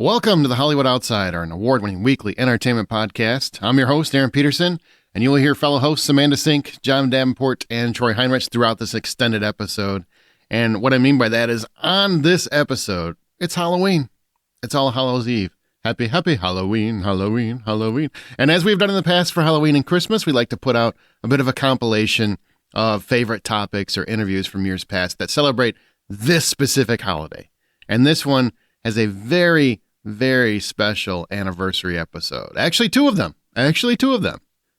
Welcome to the Hollywood Outsider, an award-winning weekly entertainment podcast. I'm your host, Aaron Peterson, and you will hear fellow hosts Amanda Sink, John Davenport, and Troy Heinrich throughout this extended episode. And what I mean by that is, on this episode, it's Halloween. It's All Hallows Eve. Happy Halloween, Halloween, Halloween. And as we've done in the past for Halloween and Christmas, we like to put out a bit of a compilation of favorite topics or interviews from years past that celebrate this specific holiday. And this one has a very, very special anniversary episode. Actually, two of them.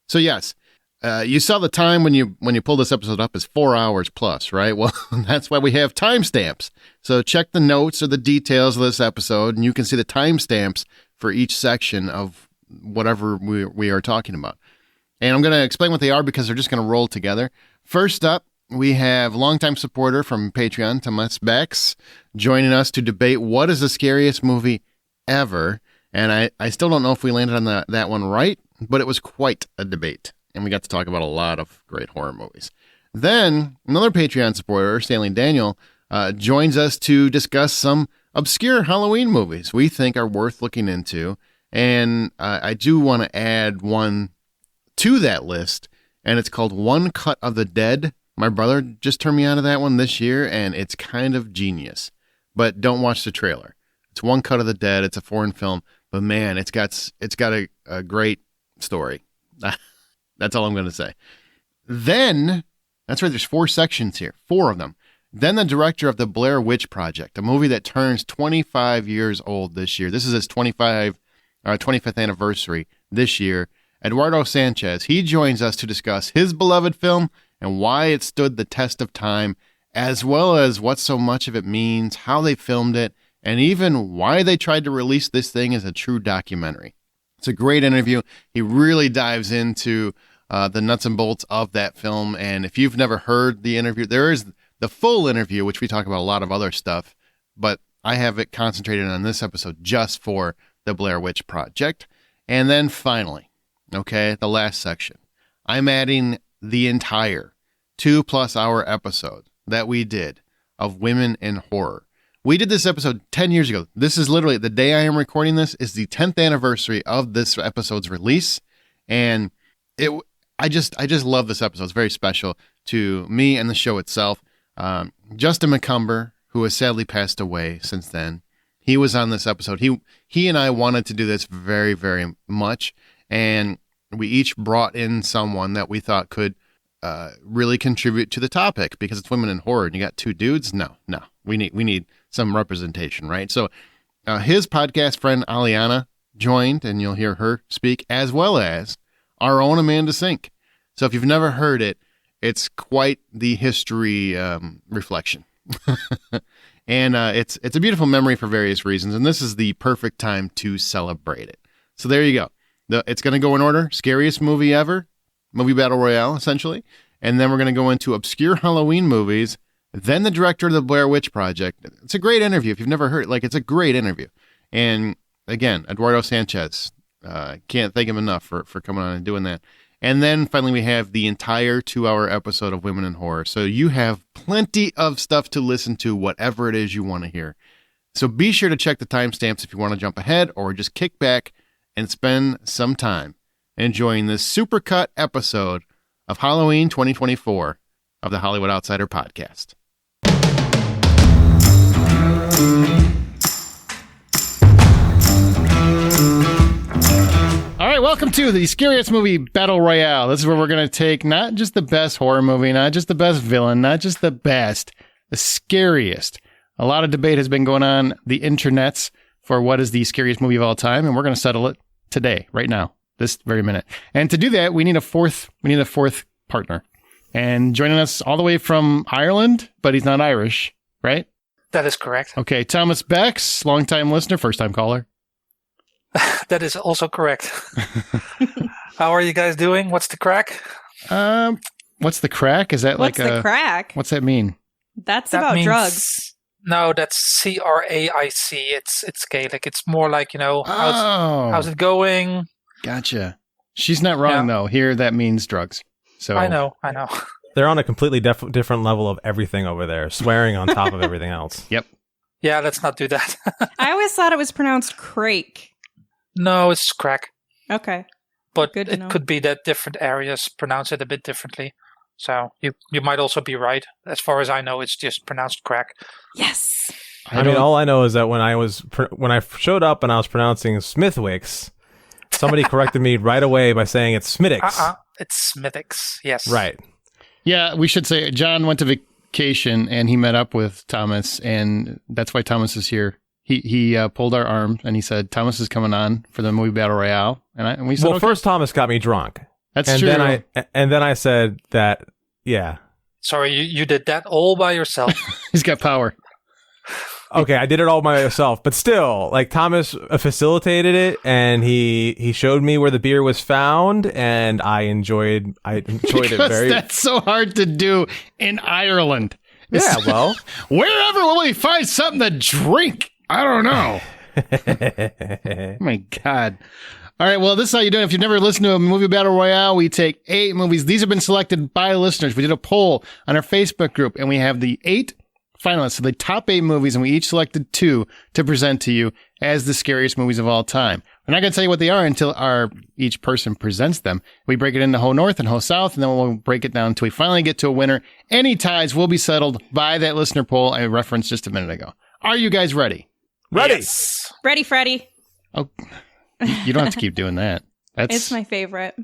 So yes, you saw the time when you pulled this episode up is 4 hours plus, right? Well, that's why we have timestamps. So check the notes or the details of this episode, and you can see the timestamps for each section of whatever we are talking about. And I'm going to explain what they are because they're just going to roll together. First up, we have longtime supporter from Patreon, Thomas Bex, joining us to debate what is the scariest movie ever. And I still don't know if we landed on that one right, but it was quite a debate. And we got to talk about a lot of great horror movies. Then another Patreon supporter, Stanley Daniel, joins us to discuss some obscure Halloween movies we think are worth looking into. And I do want to add one to that list, and it's called One Cut of the Dead. My brother just turned me on to that one this year, and it's kind of genius. But don't watch the trailer. It's One Cut of the Dead. It's a foreign film, but man, it's got a great story. That's all I'm going to say. Then, that's right, there's 4 sections here, 4 of them. Then the director of the Blair Witch Project, a movie that turns 25 years old this year. This is his 25th anniversary this year. Eduardo Sánchez, he joins us to discuss his beloved film and why it stood the test of time, as well as what so much of it means, how they filmed it, and even why they tried to release this thing as a true documentary. It's a great interview. He really dives into the nuts and bolts of that film, and if you've never heard the interview, there is the full interview, which we talk about a lot of other stuff, but I have it concentrated on this episode just for the Blair Witch Project. And then finally, okay, the last section, I'm adding the entire 2+ hour episode that we did of Women in Horror. We did this episode 10 years ago. This is literally the day I am recording this is the 10th anniversary of this episode's release. And I just love this episode. It's very special to me and the show itself. Justin McCumber, who has sadly passed away since then, he was on this episode. He and I wanted to do this very, very much. And we each brought in someone that we thought could really contribute to the topic because it's women in horror. And you got 2 dudes? No. We need some representation, right? So his podcast friend Aliana joined, and you'll hear her speak, as well as our own Amanda Sink. So if you've never heard it, it's quite the history reflection. And it's a beautiful memory for various reasons, and this is the perfect time to celebrate it. So there you go. It's going to go in order. Scariest movie ever. Movie battle royale, essentially. And then we're going to go into obscure Halloween movies. Then the director of the Blair Witch Project. It's a great interview. If you've never heard it, it's a great interview. And again, Eduardo Sánchez. Can't thank him enough for coming on and doing that. And then finally, we have the entire 2-hour episode of Women in Horror. So you have plenty of stuff to listen to, whatever it is you want to hear. So be sure to check the timestamps if you want to jump ahead or just kick back and spend some time enjoying this supercut episode of Halloween 2024 of the Hollywood Outsider podcast. All right, welcome to the Scariest Movie Battle Royale. This is where we're going to take not just the best horror movie, not just the best villain, not just the best, the scariest. A lot of debate has been going on the internets for what is the scariest movie of all time, and we're going to settle it today, right now, this very minute. And to do that, we need a fourth partner. And joining us all the way from Ireland, but he's not Irish, right? That is correct. Okay, Thomas Bex, longtime listener, first-time caller. That is also correct. How are you guys doing? What's the crack? What's the crack? Is that what's the crack? What's that mean? That about drugs. No, that's CRAIC. It's Gaelic. It's more like, how's it going? Gotcha. She's not wrong, though. Here, that means drugs. So I know. They're on a completely different level of everything over there, swearing on top of everything else. Yep. Yeah, let's not do that. I always thought it was pronounced crake. No, it's crack. Okay. But it could be that different areas pronounce it a bit differently. So you might also be right. As far as I know, it's just pronounced crack. Yes. I mean, all I know is that when I showed up and I was pronouncing Smithwick's, somebody corrected me right away by saying it's Smittix. It's Smittix, yes. Right. Yeah, we should say John went to vacation and he met up with Thomas, and that's why Thomas is here. He pulled our arm and he said, Thomas is coming on for the movie Battle Royale. And we said, well, okay. First Thomas got me drunk. That's true. And then I said that, yeah. Sorry, you did that all by yourself. He's got power. Okay, I did it all by myself, but still, like, Thomas facilitated it, and he showed me where the beer was found, and I enjoyed it very. That's so hard to do in Ireland. Yeah, well, wherever will we find something to drink? I don't know. Oh my God. All right, well, this is how you do it. If you've never listened to a movie battle royale, we take 8 movies. These have been selected by listeners. We did a poll on our Facebook group, and we have the 8 finalists, so the top 8 movies, and we each selected 2 to present to you as the scariest movies of all time. We're not going to tell you what they are until each person presents them. We break it into Ho North and Ho South, and then we'll break it down until we finally get to a winner. Any ties will be settled by that listener poll I referenced just a minute ago. Are you guys ready? Ready. Yes. Ready, Freddy. Oh, you don't have to keep doing that. It's my favorite.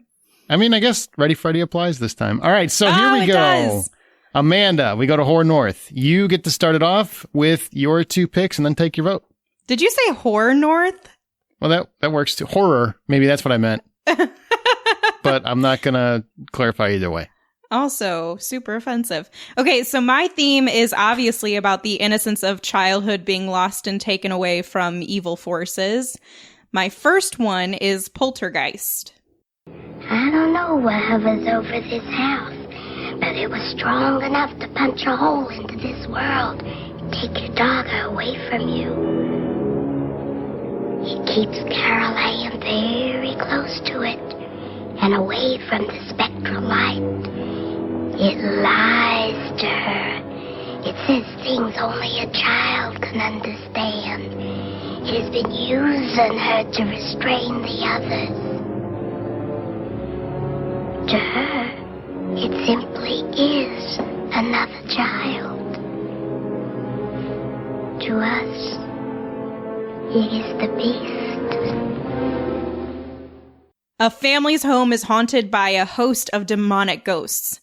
I mean, I guess Ready Freddy applies this time. All right, so here we go. Does. Amanda, we go to Horror North. You get to start it off with your 2 picks and then take your vote. Did you say Horror North? Well, that works too. Horror, maybe that's what I meant. But I'm not going to clarify either way. Also, super offensive. Okay, so my theme is obviously about the innocence of childhood being lost and taken away from evil forces. My first one is Poltergeist. I don't know what hovers over this house, but it was strong enough to punch a hole into this world, take your dog away from you. It keeps Carol Ann very close to it and away from the spectral light. It lies to her. It says things only a child can understand. It has been using her to restrain the others. To her, it simply is another child. To us, it is the beast. A family's home is haunted by a host of demonic ghosts.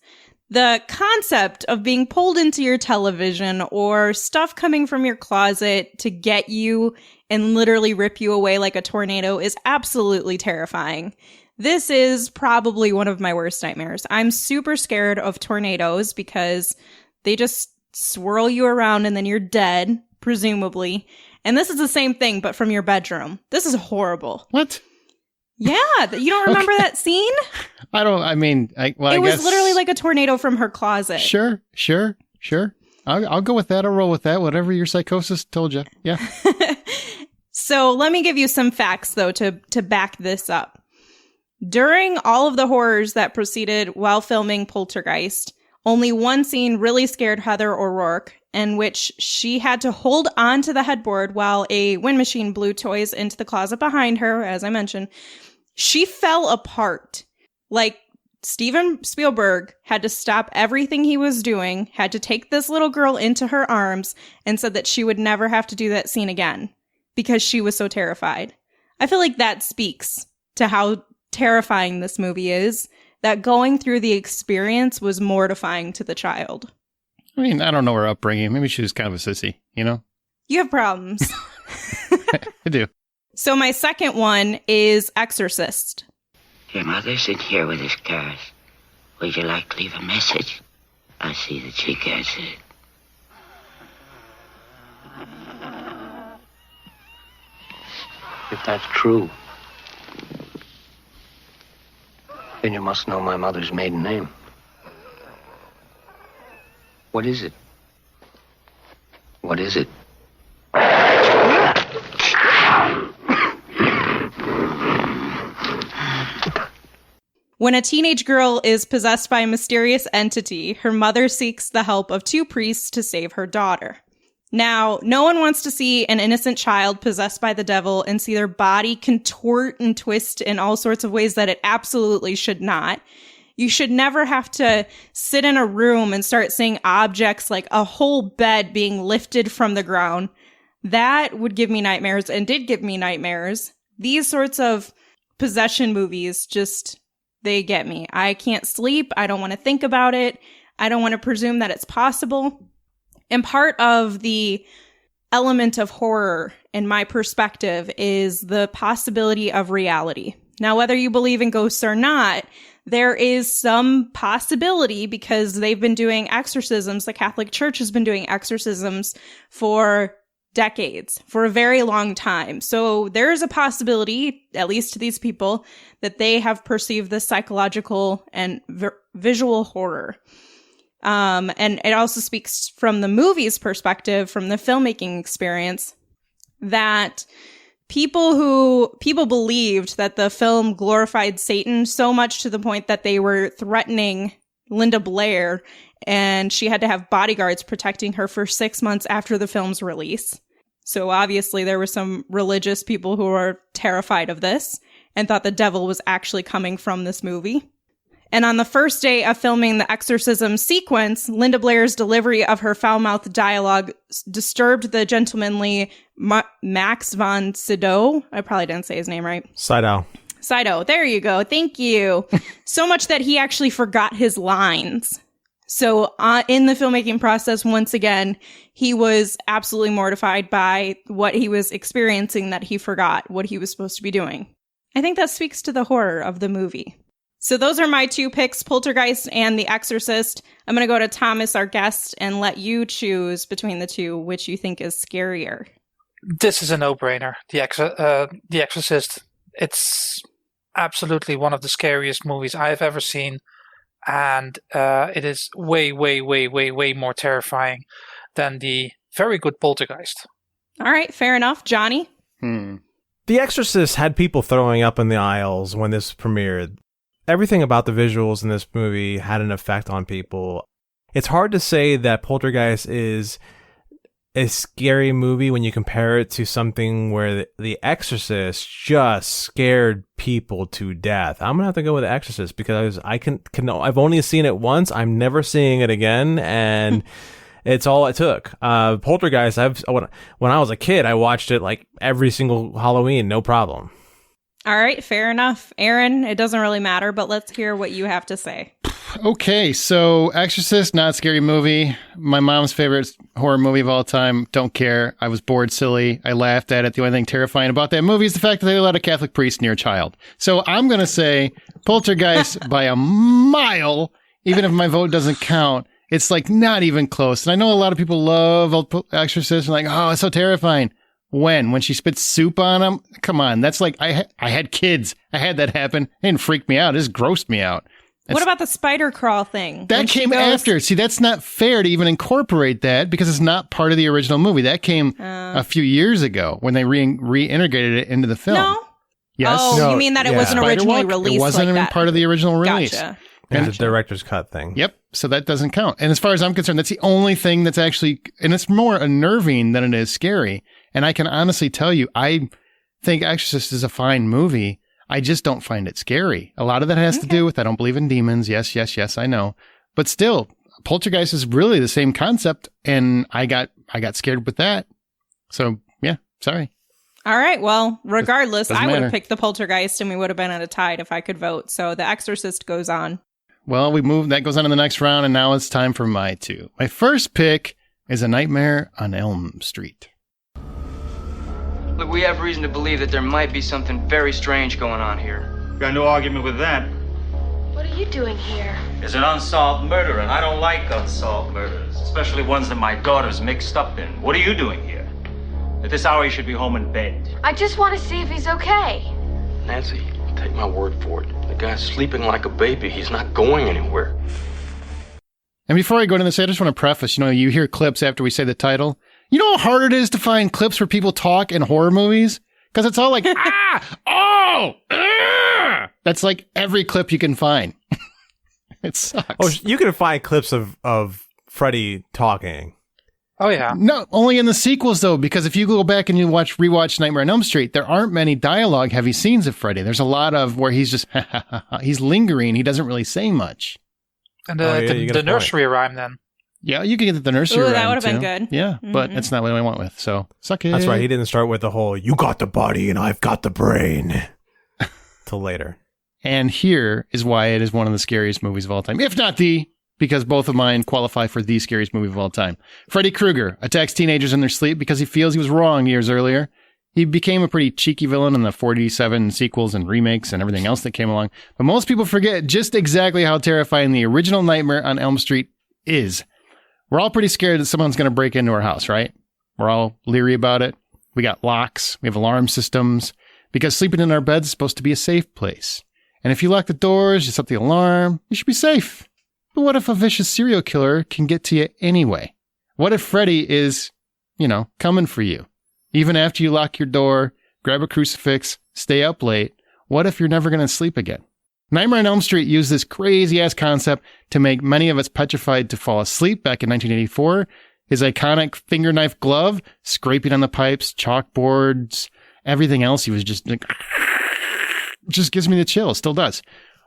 The concept of being pulled into your television or stuff coming from your closet to get you and literally rip you away like a tornado is absolutely terrifying. This is probably one of my worst nightmares. I'm super scared of tornadoes because they just swirl you around and then you're dead, presumably. And this is the same thing, but from your bedroom. This is horrible. What? Yeah, you don't remember that scene? It was literally like a tornado from her closet. Sure. I'll go with that. I'll roll with that. Whatever your psychosis told you. Yeah. So let me give you some facts, though, to back this up. During all of the horrors that proceeded while filming Poltergeist, only one scene really scared Heather O'Rourke, in which she had to hold on to the headboard while a wind machine blew toys into the closet behind her, as I mentioned. She fell apart. Like, Steven Spielberg had to stop everything he was doing, had to take this little girl into her arms, and said that she would never have to do that scene again because she was so terrified. I feel like that speaks to how terrifying this movie is, that going through the experience was mortifying to the child. I mean, I don't know her upbringing. Maybe she was kind of a sissy, you know? You have problems. I do. So my second one is Exorcist. Your mother's in here with his cars. Would you like to leave a message? I see that she gets it. If that's true, then you must know my mother's maiden name. What is it? What is it? When a teenage girl is possessed by a mysterious entity, her mother seeks the help of 2 priests to save her daughter. Now, no one wants to see an innocent child possessed by the devil and see their body contort and twist in all sorts of ways that it absolutely should not. You should never have to sit in a room and start seeing objects like a whole bed being lifted from the ground. That would give me nightmares and did give me nightmares. These sorts of possession movies just, they get me. I can't sleep. I don't want to think about it. I don't want to presume that it's possible. And part of the element of horror, in my perspective, is the possibility of reality. Now, whether you believe in ghosts or not, there is some possibility because they've been doing exorcisms. The Catholic Church has been doing exorcisms for decades, for a very long time. So there is a possibility, at least to these people, that they have perceived this psychological and visual horror. And it also speaks from the movie's perspective, from the filmmaking experience, that people believed that the film glorified Satan so much to the point that they were threatening Linda Blair, and she had to have bodyguards protecting her for 6 months after the film's release. So obviously there were some religious people who were terrified of this and thought the devil was actually coming from this movie. And on the first day of filming the exorcism sequence, Linda Blair's delivery of her foul-mouthed dialogue disturbed the gentlemanly Max von Sydow. I probably didn't say his name right. Sydow. There you go. Thank you. So much that he actually forgot his lines. So in the filmmaking process, once again, he was absolutely mortified by what he was experiencing, that he forgot what he was supposed to be doing. I think that speaks to the horror of the movie. So those are my two picks, Poltergeist and The Exorcist. I'm going to go to Thomas, our guest, and let you choose between the two, which you think is scarier. This is a no-brainer. The Exorcist. It's absolutely one of the scariest movies I've ever seen. And it is way, way, way, way, way more terrifying than the very good Poltergeist. All right, fair enough. Johnny? The Exorcist had people throwing up in the aisles when this premiered. Everything about the visuals in this movie had an effect on people. It's hard to say that Poltergeist is a scary movie when you compare it to something where The Exorcist just scared people to death. I'm gonna have to go with The Exorcist because I've only seen it once. I'm never seeing it again, and it's all it took. Poltergeist, when I was a kid, I watched it like every single Halloween, no problem. All right, fair enough. Aaron, it doesn't really matter, but let's hear what you have to say. Okay, so Exorcist, not a scary movie. My mom's favorite horror movie of all time. Don't care. I was bored silly. I laughed at it. The only thing terrifying about that movie is the fact that they let a Catholic priest near a child. So I'm going to say Poltergeist by a mile, even if my vote doesn't count. It's like not even close. And I know a lot of people love Exorcist and like, oh, it's so terrifying. When she spits soup on them? Come on. That's like, I had kids. I had that happen. It didn't freak me out. It just grossed me out. What about the spider crawl thing? That came after. See, that's not fair to even incorporate that because it's not part of the original movie. That came a few years ago when they reintegrated it into the film. No? Yes. Oh, no, you mean that it wasn't originally released? It wasn't even part of the original release. Gotcha. And it's a director's cut thing. Yep. So that doesn't count. And as far as I'm concerned, that's the only thing that's actually, and it's more unnerving than it is scary. And I can honestly tell you, I think Exorcist is a fine movie. I just don't find it scary. A lot of that has to do with I don't believe in demons. Yes, I know. But still, Poltergeist is really the same concept, and I got scared with that. So, yeah, sorry. All right. Well, regardless, I would have matter. picked the Poltergeist, and we would have been at a tie if I could vote. So The Exorcist goes on. Well, that goes on in the next round, and now it's time for my two. My first pick is A Nightmare on Elm Street. Look, we have reason to believe that there might be something very strange going on here. Got no argument with that. What are you doing here? It's an unsolved murder, and I don't like unsolved murders, especially ones that my daughter's mixed up in. What are you doing here? At this hour, you should be home in bed. I just want to see if he's okay. Nancy, take my word for it. The guy's sleeping like a baby. He's not going anywhere. And before I go into this, I just want to preface, you hear clips after we say the title. You know how hard it is to find clips where people talk in horror movies? Because it's all like, That's like every clip you can find. It sucks. Oh, you can find clips of Freddy talking. Oh, yeah. No, only in the sequels, though, because if you go back and you rewatch Nightmare on Elm Street, there aren't many dialogue-heavy scenes of Freddy. There's a lot of where he's just, he's lingering. He doesn't really say much. And the nursery rhyme, then. Yeah, you can get the nursery rhyme, that would have too. been good. Yeah, but that's not what I went with, so suck it. That's right. He didn't start with the whole, you got the body and I've got the brain, till later. And here is why it is one of the scariest movies of all time, if not the, because both of mine qualify for the scariest movie of all time. Freddy Krueger attacks teenagers in their sleep because he feels he was wrong years earlier. He became a pretty cheeky villain in the 47 sequels and remakes and everything else that came along. But most people forget just exactly how terrifying the original Nightmare on Elm Street is. We're all pretty scared that someone's going to break into our house, right? We're all leery about it. We got locks. We have alarm systems. Because sleeping in our bed is supposed to be a safe place. And if you lock the doors, you set the alarm, you should be safe. But what if a vicious serial killer can get to you anyway? What if Freddy is, coming for you? Even after you lock your door, grab a crucifix, stay up late, what if you're never going to sleep again? Nightmare on Elm Street used this crazy-ass concept to make many of us petrified to fall asleep back in 1984. His iconic finger knife glove, scraping on the pipes, chalkboards, everything else, he was just like, just gives me the chills, still does.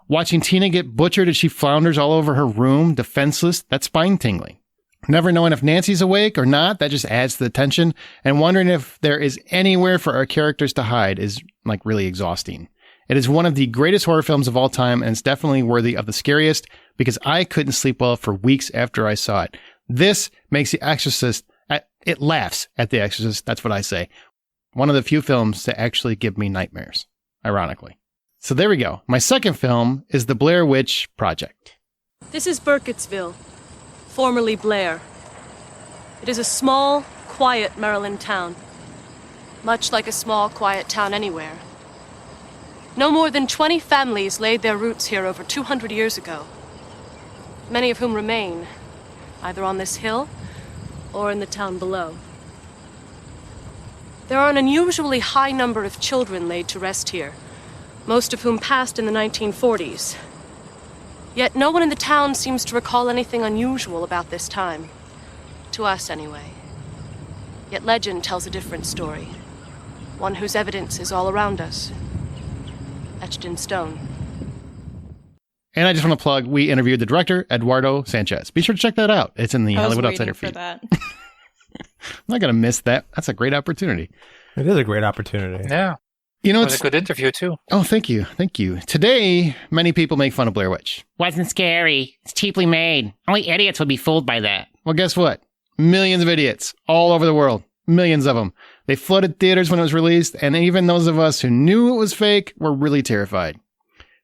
Watching Tina get butchered as she flounders all over her room, defenseless, that's spine-tingling. Never knowing if Nancy's awake or not, that just adds to the tension. And wondering if there is anywhere for our characters to hide is, really exhausting. It is one of the greatest horror films of all time, and it's definitely worthy of the scariest, because I couldn't sleep well for weeks after I saw it. This makes The Exorcist, it laughs at The Exorcist, that's what I say. One of the few films to actually give me nightmares, ironically. So there we go. My second film is The Blair Witch Project. This is Burkittsville, formerly Blair. It is a small, quiet Maryland town, much like a small, quiet town anywhere. No more than 20 families laid their roots here over 200 years ago, many of whom remain, either on this hill or in the town below. There are an unusually high number of children laid to rest here, most of whom passed in the 1940s. Yet no one in the town seems to recall anything unusual about this time. To us, anyway. Yet legend tells a different story. One whose evidence is all around us. Etched in stone. And I just want to plug, we interviewed the director, Eduardo Sánchez. Be sure to check that out. It's in the Hollywood Outsider feed. That. I'm not going to miss that. That's a great opportunity. It is a great opportunity. Yeah. It was a good interview, too. Oh, thank you. Thank you. Today, many people make fun of Blair Witch. Wasn't scary. It's cheaply made. Only idiots would be fooled by that. Well, guess what? Millions of idiots all over the world. Millions of them. They flooded theaters when it was released, and even those of us who knew it was fake were really terrified.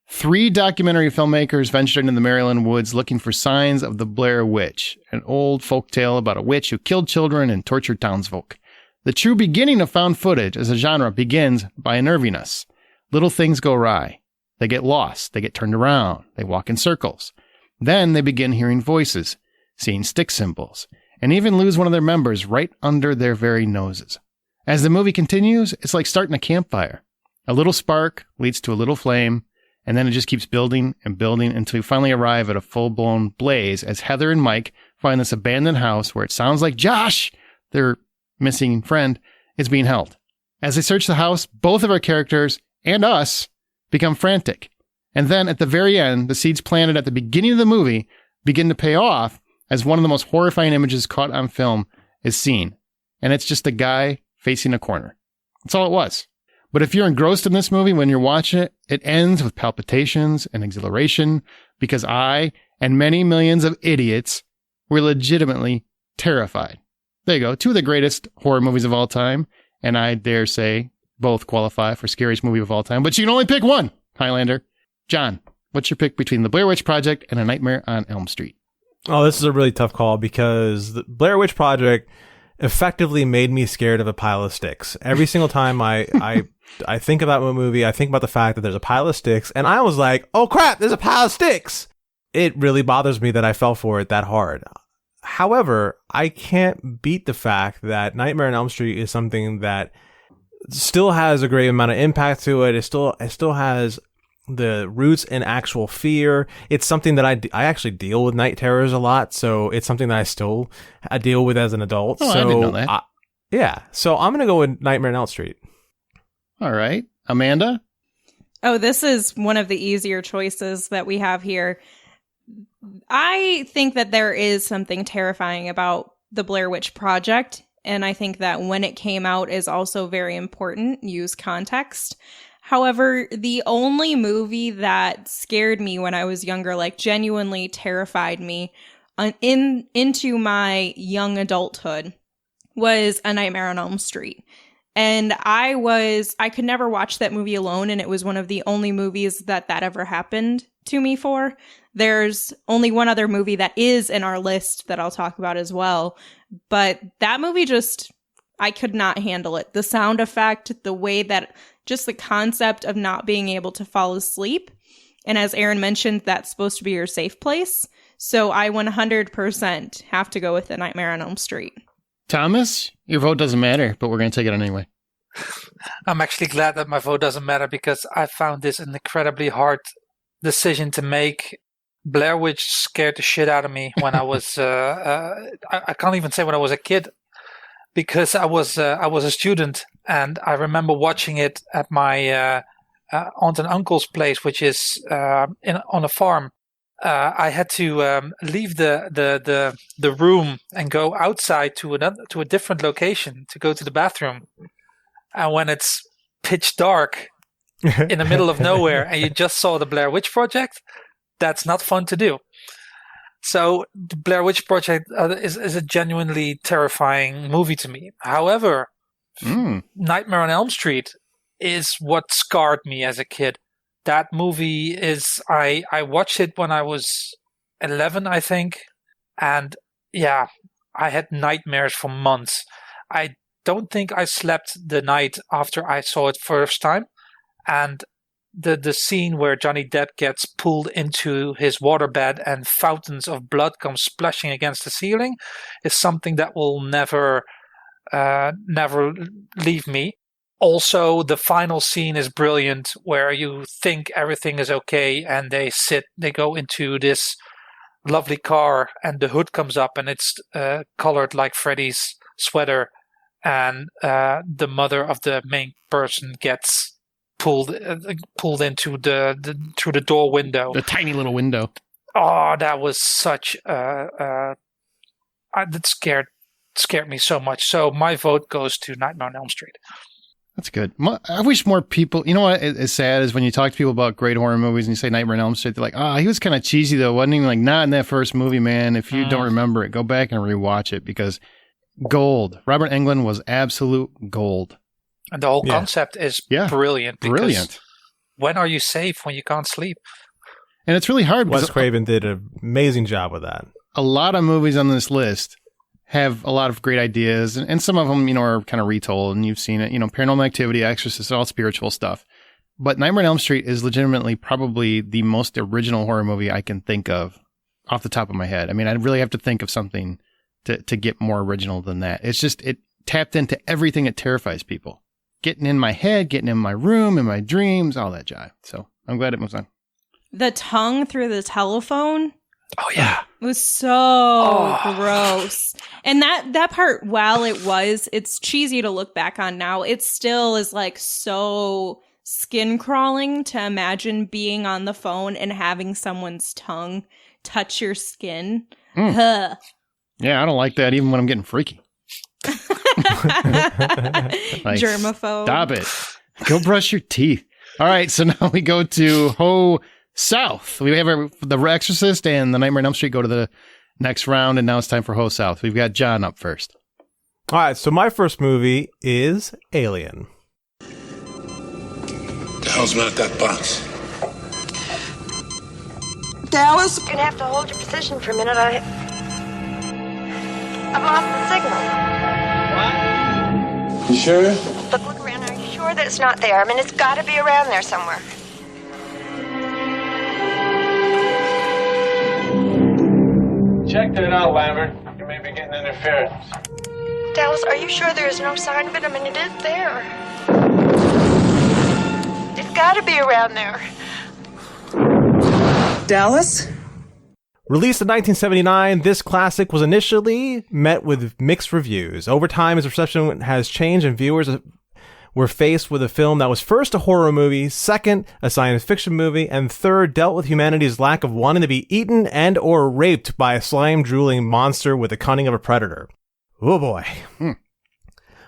3 documentary filmmakers ventured into the Maryland woods looking for signs of the Blair Witch, an old folk tale about a witch who killed children and tortured townsfolk. The true beginning of found footage as a genre begins by unnerving us. Little things go awry. They get lost. They get turned around. They walk in circles. Then they begin hearing voices, seeing stick symbols, and even lose one of their members right under their very noses. As the movie continues, it's like starting a campfire. A little spark leads to a little flame, and then it just keeps building and building until you finally arrive at a full-blown blaze as Heather and Mike find this abandoned house where it sounds like Josh, their missing friend, is being held. As they search the house, both of our characters and us become frantic. And then at the very end, the seeds planted at the beginning of the movie begin to pay off as one of the most horrifying images caught on film is seen. And it's just a guy facing a corner. That's all it was. But if you're engrossed in this movie when you're watching it, it ends with palpitations and exhilaration because I and many millions of idiots were legitimately terrified. There you go. 2 of the greatest horror movies of all time. And I dare say both qualify for scariest movie of all time. But you can only pick one, Highlander. John, what's your pick between The Blair Witch Project and A Nightmare on Elm Street? Oh, this is a really tough call because the Blair Witch Project effectively made me scared of a pile of sticks. Every single time I think about a movie, I think about the fact that there's a pile of sticks, and I was like, oh crap, there's a pile of sticks. It really bothers me that I fell for it that hard. However, I can't beat the fact that Nightmare on Elm Street is something that still has a great amount of impact to it. It still has the roots in actual fear. It's something that I actually deal with night terrors a lot, so it's something that I deal with as an adult. Oh, so I didn't know that. Yeah, so I'm going to go with Nightmare on Elm Street. All right. Amanda? Oh, this is one of the easier choices that we have here. I think that there is something terrifying about the Blair Witch Project, and I think that when it came out is also very important. Use context. However, the only movie that scared me when I was younger, like genuinely terrified me into my young adulthood, was A Nightmare on Elm Street. And I could never watch that movie alone, and it was one of the only movies that ever happened to me for. There's only one other movie that is in our list that I'll talk about as well. But that movie I could not handle it. The sound effect, the way that, just the concept of not being able to fall asleep. And as Aaron mentioned, that's supposed to be your safe place. So I 100% have to go with A Nightmare on Elm Street. Thomas, your vote doesn't matter, but we're going to take it anyway. I'm actually glad that my vote doesn't matter because I found this an incredibly hard decision to make. Blair Witch scared the shit out of me when I was, I can't even say when I was a kid because I was a student and I remember watching it at my aunt and uncle's place, which is on a farm. I had to leave the room and go outside to a different location to go to the bathroom. And when it's pitch dark in the middle of nowhere and you just saw the Blair Witch Project, that's not fun to do. So the Blair Witch Project is a genuinely terrifying movie to me. However, Nightmare on Elm Street is what scarred me as a kid. That movie is, I watched it when I was 11, I think. And yeah, I had nightmares for months. I don't think I slept the night after I saw it first time. And the scene where Johnny Depp gets pulled into his waterbed and fountains of blood come splashing against the ceiling is something that will never leave me. Also, the final scene is brilliant where you think everything is okay and they go into this lovely car and the hood comes up and it's colored like Freddy's sweater and the mother of the main person gets pulled into through the door window. The tiny little window. Oh, that was such that scared me so much. So my vote goes to Nightmare on Elm Street. That's good. I wish more people, you know what is sad is when you talk to people about great horror movies and you say Nightmare on Elm Street, they're like, he was kind of cheesy though. Wasn't even like, not in that first movie, man. If you don't remember it, go back and rewatch it because gold. Robert Englund was absolute gold. And the whole concept is brilliant. Brilliant. When are you safe when you can't sleep? And it's really hard. Wes Craven did an amazing job with that. A lot of movies on this list have a lot of great ideas, and some of them, are kind of retold, and you've seen it, Paranormal Activity, Exorcist, all spiritual stuff. But Nightmare on Elm Street is legitimately probably the most original horror movie I can think of off the top of my head. I mean, I really have to think of something to get more original than that. It's just, it tapped into everything that terrifies people. Getting in my head, getting in my room, in my dreams, all that jive. So I'm glad it moves on. The tongue through the telephone. Oh, yeah. It was so gross. And that part, while it's cheesy to look back on now, it still is like so skin crawling to imagine being on the phone and having someone's tongue touch your skin. Yeah, I don't like that even when I'm getting freaky. Like, germaphobe. Stop it. Go brush your teeth. All right, so now we go to Ho South. We have the Exorcist and the Nightmare on Elm Street go to the next round, and now it's time for Ho South. We've got John up first. All right, so my first movie is Alien. The hell's not that box? Dallas? You're gonna have to hold your position for a minute. I've lost the signal. You sure? Look around. Are you sure that it's not there? I mean, it's got to be around there somewhere. Check that out, Lambert. You may be getting interference. Dallas, are you sure there is no sign of it? I mean, it is there. It's got to be around there. Dallas? Released in 1979, this classic was initially met with mixed reviews. Over time, its reception has changed, and viewers were faced with a film that was first a horror movie, second a science fiction movie, and third dealt with humanity's lack of wanting to be eaten and or raped by a slime-drooling monster with the cunning of a predator. Oh boy.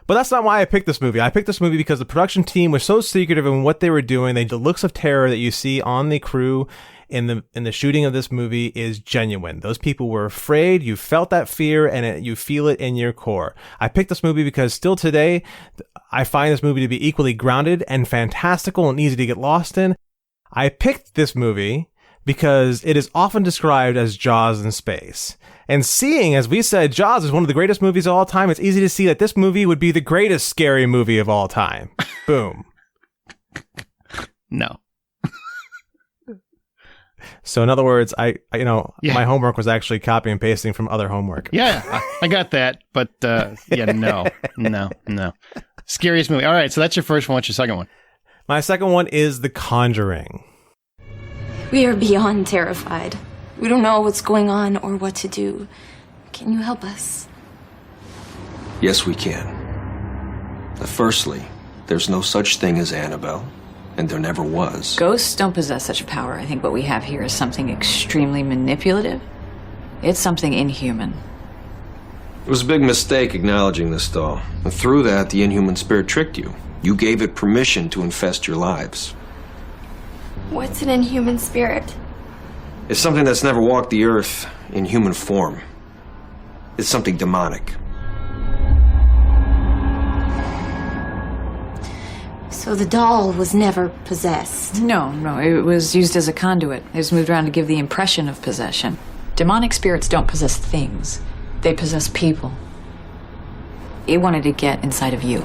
But that's not why I picked this movie. I picked this movie because the production team was so secretive in what they were doing. The looks of terror that you see on the crew in the shooting of this movie is genuine. Those people were afraid. You felt that fear, and you feel it in your core. I picked this movie because still today, I find this movie to be equally grounded and fantastical and easy to get lost in. I picked this movie because it is often described as Jaws in space. And seeing, as we said, Jaws is one of the greatest movies of all time, it's easy to see that this movie would be the greatest scary movie of all time. Boom. No. So in other words, my homework was actually copy and pasting from other homework. Yeah, I got that. But no. Scariest movie. All right, so that's your first one. What's your second one? My second one is The Conjuring. We are beyond terrified. We don't know what's going on or what to do. Can you help us? Yes, we can. Firstly, there's no such thing as Annabelle, and there never was. Ghosts don't possess such power. I think what we have here is something extremely manipulative. It's something inhuman. It was a big mistake acknowledging this, though. And through that, the inhuman spirit tricked you. You gave it permission to infest your lives. What's an inhuman spirit? It's something that's never walked the earth in human form. It's something demonic. So the doll was never possessed? No, it was used as a conduit. It was moved around to give the impression of possession. Demonic spirits don't possess things. They possess people. It wanted to get inside of you.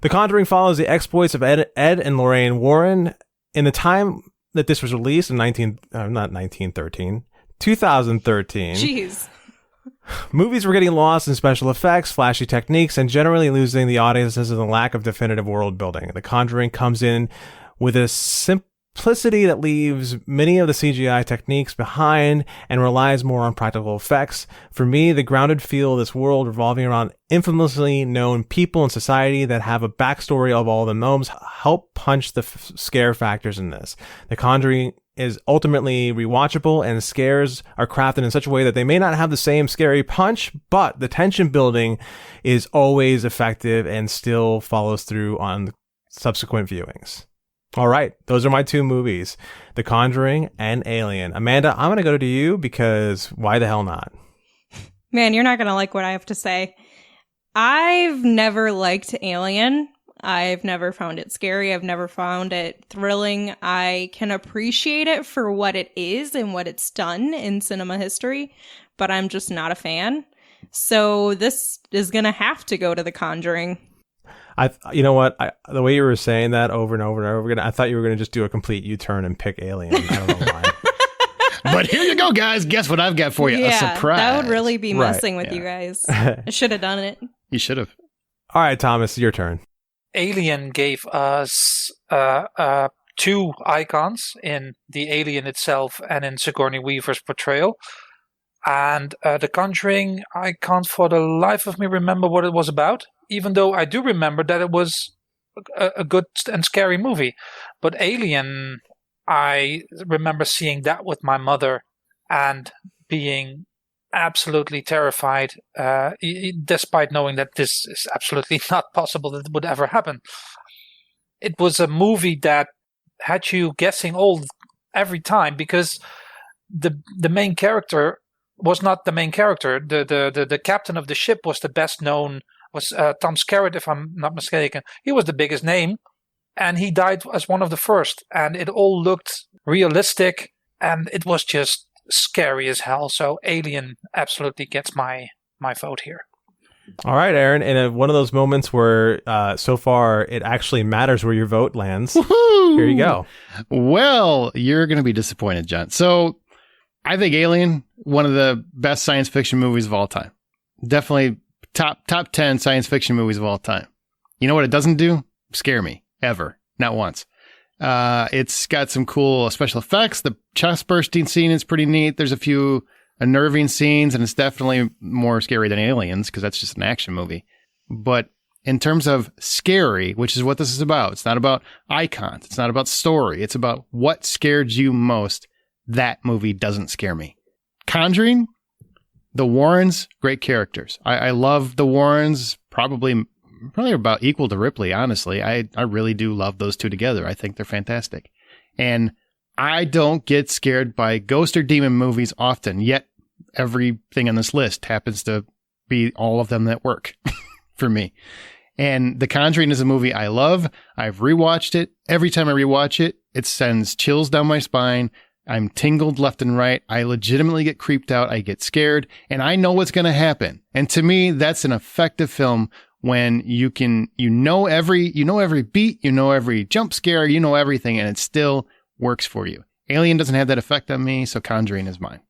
The Conjuring follows the exploits of Ed and Lorraine Warren. In the time that this was released in 2013. Jeez. Movies were getting lost in special effects, flashy techniques, and generally losing the audiences in the lack of definitive world building. The Conjuring comes in with a simplicity that leaves many of the CGI techniques behind and relies more on practical effects. For me, the grounded feel of this world revolving around infamously known people in society that have a backstory of all the gnomes help punch the scare factors in this. The Conjuring is ultimately rewatchable, and scares are crafted in such a way that they may not have the same scary punch, but the tension building is always effective and still follows through on subsequent viewings. All right, those are my two movies, The Conjuring and Alien. Amanda, I'm going to go to you because why the hell not? Man, you're not going to like what I have to say. I've never liked Alien. I've never found it scary. I've never found it thrilling. I can appreciate it for what it is and what it's done in cinema history, but I'm just not a fan. So this is going to have to go to The Conjuring. You know what? The way you were saying that over and over and over again, I thought you were going to just do a complete U-turn and pick Alien. I don't know why. But here you go, guys. Guess what I've got for you? Yeah, a surprise. That would really be messing with you guys. I should have done it. You should have. All right, Thomas, your turn. Alien gave us two icons in the alien itself and in Sigourney Weaver's portrayal. And The Conjuring, I can't for the life of me remember what it was about, even though I do remember that it was a good and scary movie. But Alien, I remember seeing that with my mother and being absolutely terrified, despite knowing that this is absolutely not possible that it would ever happen. It was a movie that had you guessing every time because the main character was not the main character. The captain of the ship was the best known, was Tom Skerritt, if I'm not mistaken. He was the biggest name, and he died as one of the first. And it all looked realistic, and it was just scary as hell. So Alien absolutely gets my vote here. All right, Aaron. In one of those moments where so far it actually matters where your vote lands, Woo-hoo! Here you go. Well, you're going to be disappointed, John. So I think Alien, one of the best science fiction movies of all time. Definitely top 10 science fiction movies of all time. You know what it doesn't do? Scare me. Ever. Not once. It's got some cool special effects. The chest bursting scene is pretty neat. There's a few unnerving scenes, and it's definitely more scary than Aliens because that's just an action movie. But in terms of scary, which is what this is about, it's not about icons. It's not about story. It's about what scared you most. That movie doesn't scare me. Conjuring, the Warrens, great characters. I love the Warrens, probably about equal to Ripley, honestly. I really do love those two together. I think they're fantastic. And I don't get scared by ghost or demon movies often, yet everything on this list happens to be all of them that work for me. And The Conjuring is a movie I love. I've rewatched it. Every time I rewatch it, it sends chills down my spine. I'm tingled left and right. I legitimately get creeped out. I get scared, and I know what's going to happen. And to me, that's an effective film when you know every beat, you know every jump scare, you know everything, and it still works for you. Alien doesn't have that effect on me, so Conjuring is mine.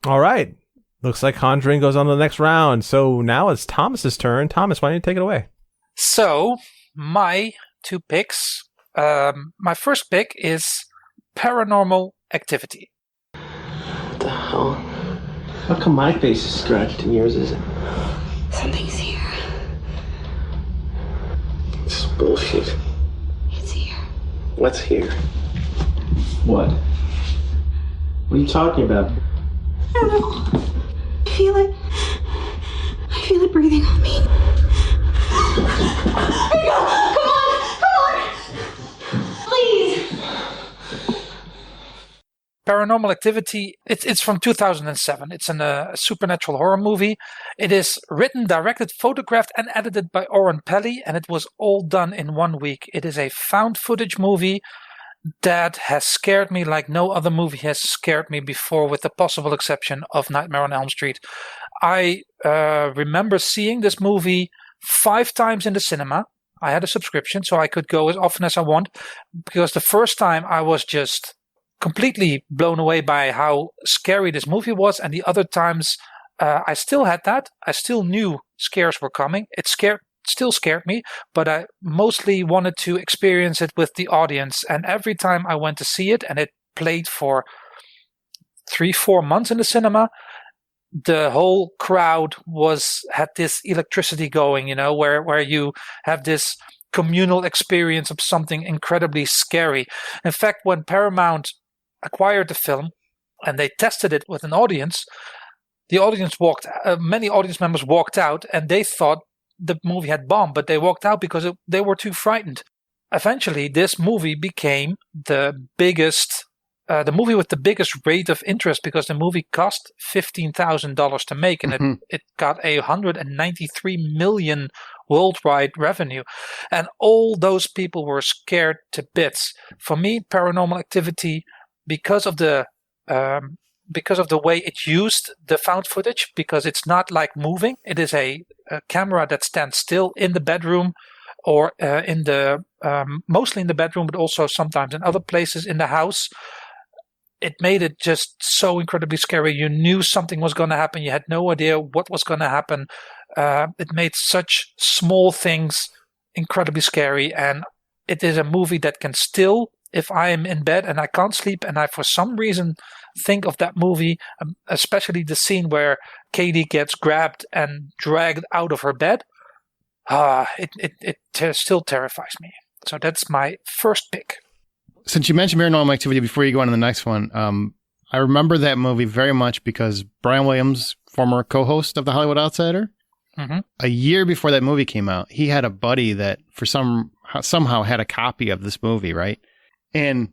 All right. Looks like Conjuring goes on to the next round. So now it's Thomas's turn. Thomas, why don't you take it away? So, my two picks. My first pick is Paranormal Activity. What the hell? How come my face is scratched and yours isn't? Something's here. This is bullshit. It's here. What's here? What? What are you talking about? I don't know. I feel it. I feel it breathing on me. Rico, come on! Please! Paranormal Activity, it's from 2007. It's a supernatural horror movie. It is written, directed, photographed, and edited by Oren Peli, and it was all done in 1 week. It is a found footage movie that has scared me like no other movie has scared me before, with the possible exception of Nightmare on Elm Street. I remember seeing this movie 5 times in the cinema. I had a subscription, so I could go as often as I want, because the first time I was just completely blown away by how scary this movie was, and the other times I still had that. I still knew scares were coming. It still scared me, but I mostly wanted to experience it with the audience. And every time I went to see it, and it played for 3-4 months in the cinema, the whole crowd had this electricity going, where you have this communal experience of something incredibly scary. In fact, when Paramount acquired the film and they tested it with an audience, many audience members walked out, and they thought the movie had bombed, but they walked out because they were too frightened. Eventually, this movie became the movie with the biggest rate of interest, because the movie cost $15,000 to make, and it got $193 million worldwide revenue, and all those people were scared to bits. For me, Paranormal Activity, because of the way it used the found footage, because it's not like moving. It is a camera that stands still in the bedroom, or mostly in the bedroom, but also sometimes in other places in the house. It made it just so incredibly scary. You knew something was going to happen. You had no idea what was going to happen. It made such small things incredibly scary. And it is a movie that can still, if I am in bed and I can't sleep and I for some reason think of that movie, especially the scene where Katie gets grabbed and dragged out of her bed, it still terrifies me. So that's my first pick. Since you mentioned Paranormal Activity before you go on to the next one, I remember that movie very much because Brian Williams, former co-host of The Hollywood Outsider, a year before that movie came out, he had a buddy that somehow had a copy of this movie, right? And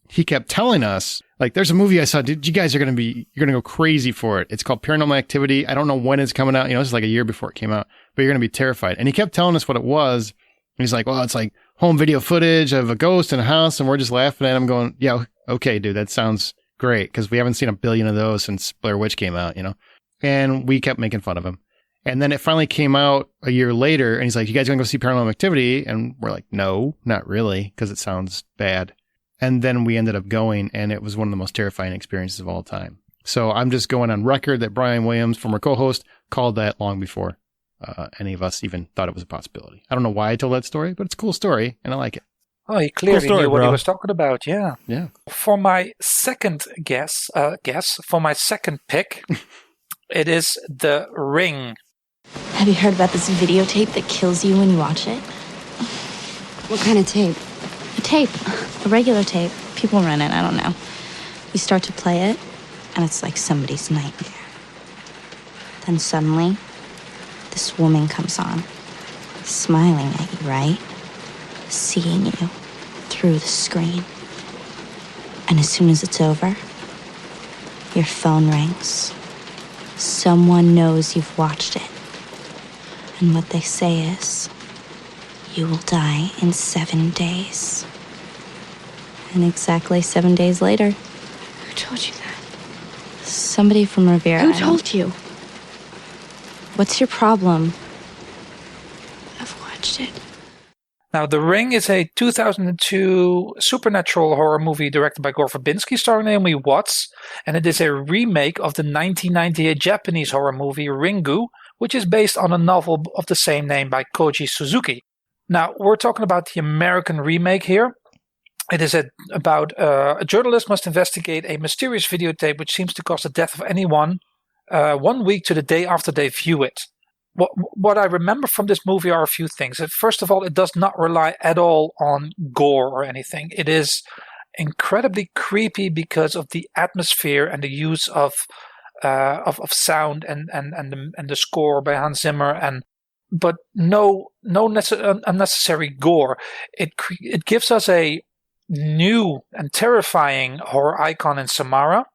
he kept telling us, like, there's a movie I saw, dude, you guys you're going to go crazy for it. It's called Paranormal Activity. I don't know when it's coming out. This is like a year before it came out, but you're going to be terrified. And he kept telling us what it was. And he's like, well, it's like home video footage of a ghost in a house. And we're just laughing at him going, yeah, okay, dude, that sounds great. Because we haven't seen a billion of those since Blair Witch came out, And we kept making fun of him. And then it finally came out a year later. And he's like, you guys going to go see Paranormal Activity? And we're like, no, not really. Because it sounds bad. And then we ended up going, and it was one of the most terrifying experiences of all time. So I'm just going on record that Brian Williams, former co-host, called that long before any of us even thought it was a possibility. I don't know why I told that story, but it's a cool story, and I like it. Oh, he clearly Cool story, knew what bro. he was talking about. Yeah. Yeah. For my second for my second pick, it is The Ring. Have you heard about this videotape that kills you when you watch it? What kind of tape? A tape. A regular tape. People rent it, I don't know. You start to play it, and it's like somebody's nightmare. Then suddenly, this woman comes on, smiling at you, right? Seeing you through the screen. And as soon as it's over, your phone rings. Someone knows you've watched it. And what they say is, you will die in 7 days. And exactly 7 days later. Who told you that? Somebody from Rivera. Who told you? What's your problem? I've watched it. Now, The Ring is a 2002 supernatural horror movie directed by Gore Verbinski, starring Naomi Watts, and it is a remake of the 1998 Japanese horror movie Ringu, which is based on a novel of the same name by Koji Suzuki. Now, we're talking about the American remake here. It is about a journalist must investigate a mysterious videotape which seems to cause the death of anyone 1 week to the day after they view it. What I remember from this movie are a few things. First of all, it does not rely at all on gore or anything. It is incredibly creepy because of the atmosphere and the use of sound and the score by Hans Zimmer, but no unnecessary gore. It gives us a new and terrifying horror icon in Samara.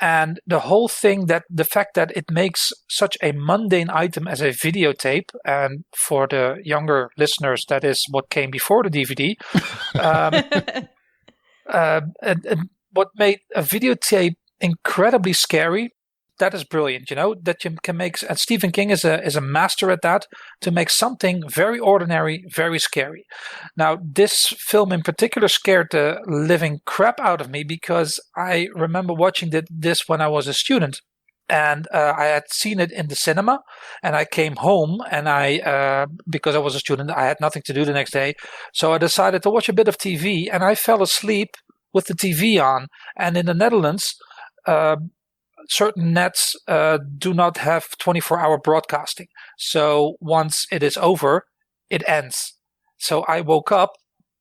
And the whole thing, the fact that it makes such a mundane item as a videotape, and for the younger listeners, that is what came before the DVD. And what made a videotape incredibly scary, that is brilliant. You know, that you can make, and Stephen King is a master at that, to make something very ordinary very scary. Now, this film in particular scared the living crap out of me because I remember watching this when I was a student, and I had seen it in the cinema, and I came home, and because I was a student, I had nothing to do the next day, so I decided to watch a bit of TV, and I fell asleep with the TV on. And in the Netherlands, certain nets do not have 24-hour broadcasting. So once it is over, it ends. So I woke up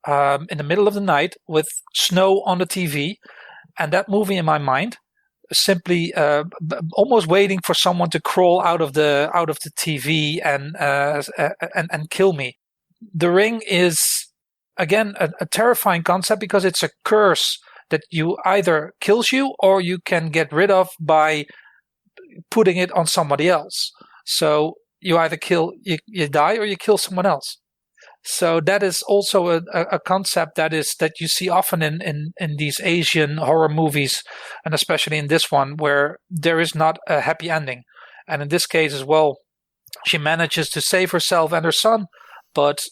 in the middle of the night with snow on the TV and that movie in my mind, simply almost waiting for someone to crawl out of the TV and kill me. The Ring is, again, a terrifying concept because it's a curse that you either kills you or you can get rid of by putting it on somebody else. So you either you die or you kill someone else. So that is also a concept that you see often in these Asian horror movies, and especially in this one where there is not a happy ending. And in this case as well, she manages to save herself and her son, but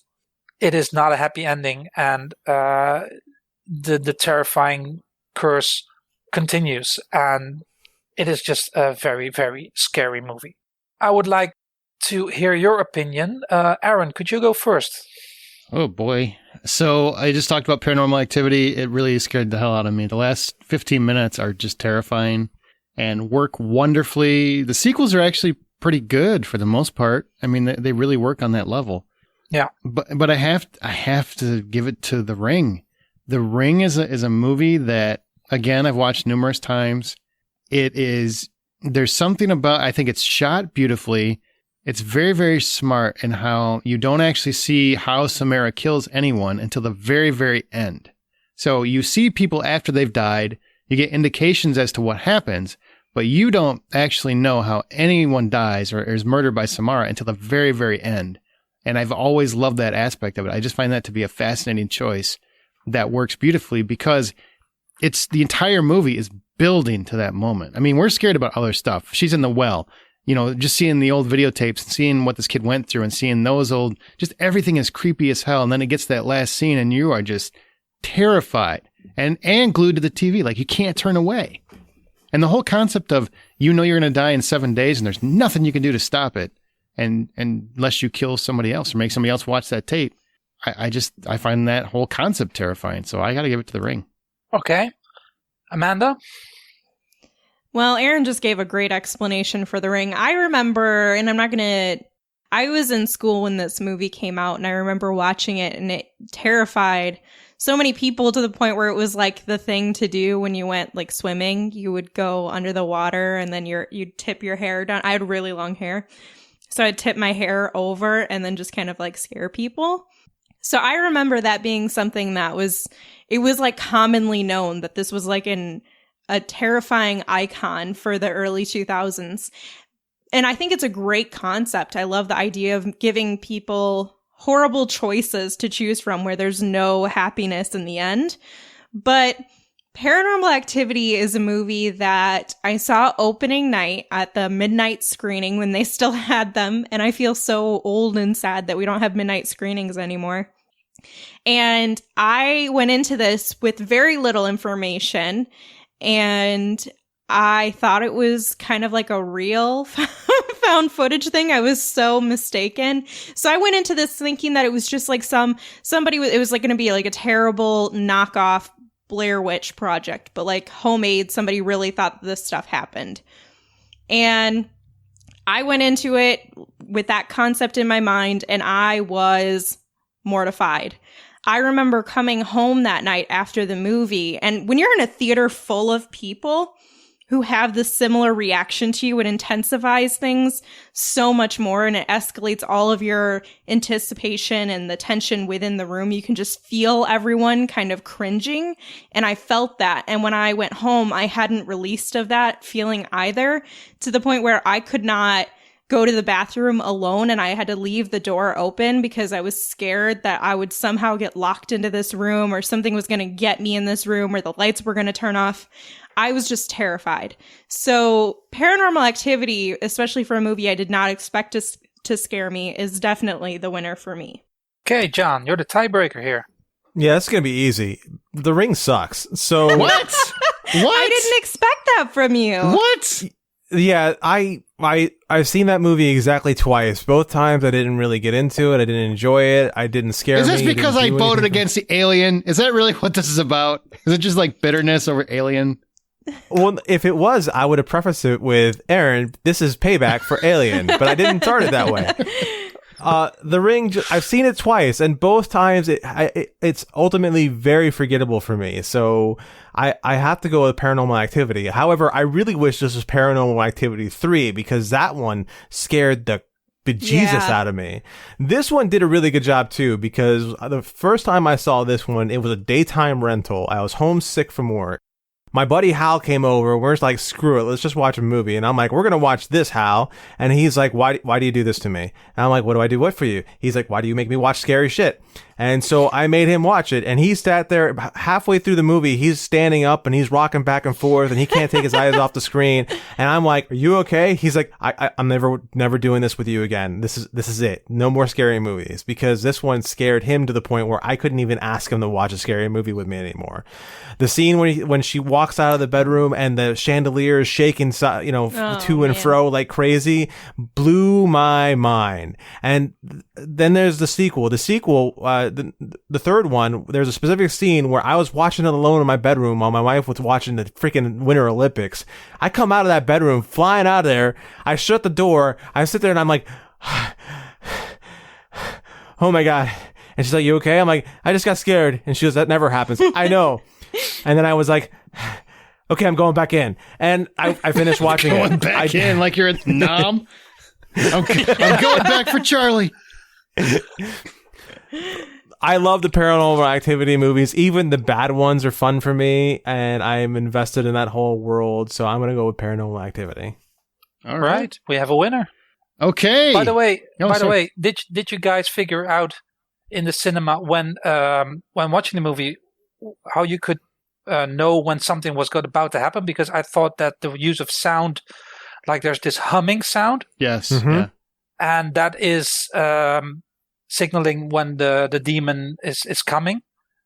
it is not a happy ending, and the terrifying curse continues, and it is just a very, very scary movie. I would like to hear your opinion. Aaron, could you go first? Oh boy. So I just talked about Paranormal Activity. It really scared the hell out of me. The last 15 minutes are just terrifying and work wonderfully. The sequels are actually pretty good for the most part. I mean, they really work on that level. Yeah. But I have to give it to The Ring. The Ring is a movie that, again, I've watched numerous times. There's something about, I think it's shot beautifully. It's very, very smart in how you don't actually see how Samara kills anyone until the very, very end. So you see people after they've died, you get indications as to what happens, but you don't actually know how anyone dies or is murdered by Samara until the very, very end. And I've always loved that aspect of it. I just find that to be a fascinating choice that works beautifully because the entire movie is building to that moment. I mean, we're scared about other stuff. She's in the well. You know, just seeing the old videotapes and seeing what this kid went through and seeing those old, just everything is creepy as hell. And then it gets to that last scene and you are just terrified and glued to the TV. Like you can't turn away. And the whole concept of, you're going to die in 7 days and there's nothing you can do to stop it. And unless you kill somebody else or make somebody else watch that tape, I find that whole concept terrifying. So I got to give it to The Ring. Okay. Amanda? Well, Aaron just gave a great explanation for The Ring. I remember, and I was in school when this movie came out, and I remember watching it, and it terrified so many people to the point where it was like the thing to do when you went like swimming. You would go under the water, and then you'd tip your hair down. I had really long hair, so I'd tip my hair over and then just kind of like scare people. So I remember that being something that was like commonly known that this was like a terrifying icon for the early 2000s. And I think it's a great concept. I love the idea of giving people horrible choices to choose from where there's no happiness in the end. But Paranormal Activity is a movie that I saw opening night at the midnight screening when they still had them. And I feel so old and sad that we don't have midnight screenings anymore. And I went into this with very little information, and I thought it was kind of like a real found footage thing. I was so mistaken. So I went into this thinking that it was just like it was like going to be like a terrible knockoff Blair Witch Project, but like homemade. Somebody really thought this stuff happened. And I went into it with that concept in my mind, and I was mortified. I remember coming home that night after the movie, and when you're in a theater full of people who have this similar reaction to you, it intensifies things so much more, and it escalates all of your anticipation and the tension within the room. You can just feel everyone kind of cringing, and I felt that. And when I went home, I hadn't released of that feeling either, to the point where I could not go to the bathroom alone, and I had to leave the door open because I was scared that I would somehow get locked into this room, or something was going to get me in this room, or the lights were going to turn off. I was just terrified. So Paranormal Activity, especially for a movie I did not expect to scare me, is definitely the winner for me. Okay, John, you're the tiebreaker here. Yeah, it's going to be easy. The Ring sucks. So What? What? I didn't expect that from you. What? Yeah, I've seen that movie exactly twice. Both times I didn't really get into it. I didn't enjoy it. I didn't scare me. Is this because I voted against the Alien? Is that really what this is about? Is it just like bitterness over Alien? Well, if it was, I would have prefaced it with, Aaron, this is payback for Alien, but I didn't start it that way. The Ring, I've seen it twice, and both times it's ultimately very forgettable for me. So I have to go with Paranormal Activity. However, I really wish this was Paranormal Activity 3, because that one scared the bejesus out of me. This one did a really good job too, because the first time I saw this one, it was a daytime rental. I was homesick from work. My buddy Hal came over. We're just like, screw it, let's just watch a movie. And I'm like, we're going to watch this, Hal. And he's like, why do you do this to me? And I'm like, what do I do what for you? He's like, why do you make me watch scary shit? And so I made him watch it. And he sat there halfway through the movie. He's standing up and he's rocking back and forth, and he can't take his eyes off the screen. And I'm like, are you okay? He's like, I'm never doing this with you again. This is it. No more scary movies, because this one scared him to the point where I couldn't even ask him to watch a scary movie with me anymore. The scene when she walks out of the bedroom and the chandelier is shaking, to and fro like crazy, blew my mind. And then there's the sequel. The third one, there's a specific scene where I was watching it alone in my bedroom while my wife was watching the freaking Winter Olympics. I come out of that bedroom, flying out of there. I shut the door. I sit there and I'm like, oh my God. And she's like, you okay? I'm like, I just got scared. And she goes, that never happens. I know. And then I was like, okay, I'm going back in. And I finished watching it. Going back in like you're a nom? I'm going back for Charlie. I love the Paranormal Activity movies. Even the bad ones are fun for me, and I'm invested in that whole world. So I'm going to go with Paranormal Activity. All right. We have a winner. Okay. By the way, did you guys figure out in the cinema when watching the movie how you could know when something was about to happen? Because I thought that the use of sound, like there's this humming sound. Yes. Mm-hmm. Yeah. And that is signaling when the demon is coming.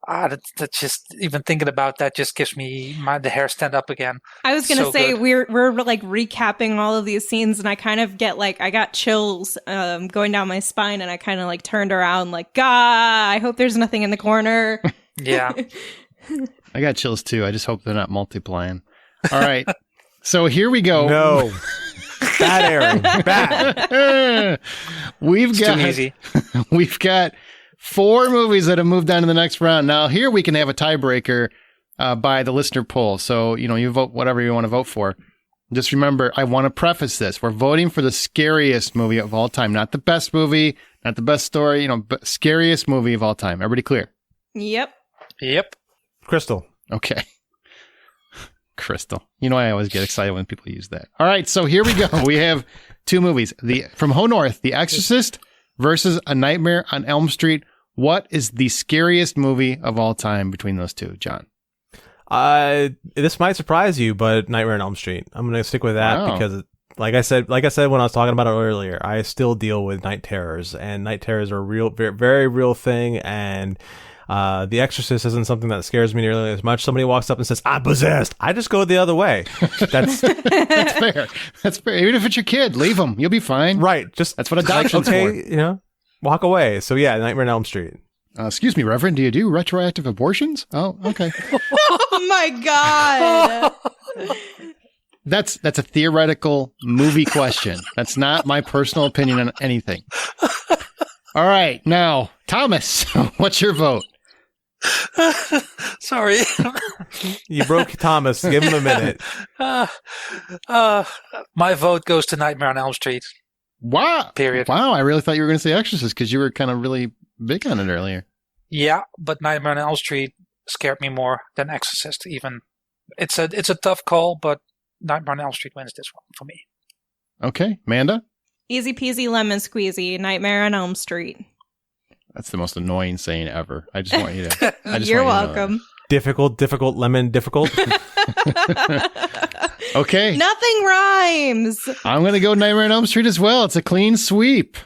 That just even thinking about that just gives me the hair stand up again. I was gonna say good. we're like recapping all of these scenes, and I kind of get like I got chills going down my spine, and I kind of like turned around like, God, I hope there's nothing in the corner. Yeah, I got chills too. I just hope they're not multiplying. All right, so here we go. No, bad Aaron, bad. We've got 4 movies that have moved on to the next round. Now, here we can have a tiebreaker by the listener poll. So, you vote whatever you want to vote for. Just remember, I want to preface this. We're voting for the scariest movie of all time. Not the best movie, not the best story, but scariest movie of all time. Everybody clear? Yep. Crystal. Okay. Crystal. I always get excited when people use that. All right, so here we go. We have 2 movies. From Ho North, The Exorcist versus A Nightmare on Elm Street. What is the scariest movie of all time between those two, John? This might surprise you, but Nightmare on Elm Street. I'm going to stick with that because, like I said when I was talking about it earlier, I still deal with night terrors, and night terrors are a real, very, very real thing. And The Exorcist isn't something that scares me nearly as much. Somebody walks up and says, "I'm possessed." I just go the other way. That's fair. That's fair. Even if it's your kid, leave them. You'll be fine. Right. That's what adoption's for. Walk away. So yeah, Nightmare on Elm Street. Excuse me, Reverend, do you do retroactive abortions? Oh, okay. Oh my God. That's a theoretical movie question. That's not my personal opinion on anything. All right. Now, Thomas, what's your vote? Sorry. You broke Thomas. Give him a minute. My vote goes to Nightmare on Elm Street. Wow. Period. Wow. I really thought you were going to say Exorcist because you were kind of really big on it earlier. Yeah, but Nightmare on Elm Street scared me more than Exorcist even. It's a tough call, but Nightmare on Elm Street wins this one for me. Okay. Amanda? Easy peasy lemon squeezy, Nightmare on Elm Street. That's the most annoying saying ever. I just want you to. You're welcome. Difficult, lemon, difficult. Okay. Nothing rhymes. I'm going to go Nightmare on Elm Street as well. It's a clean sweep.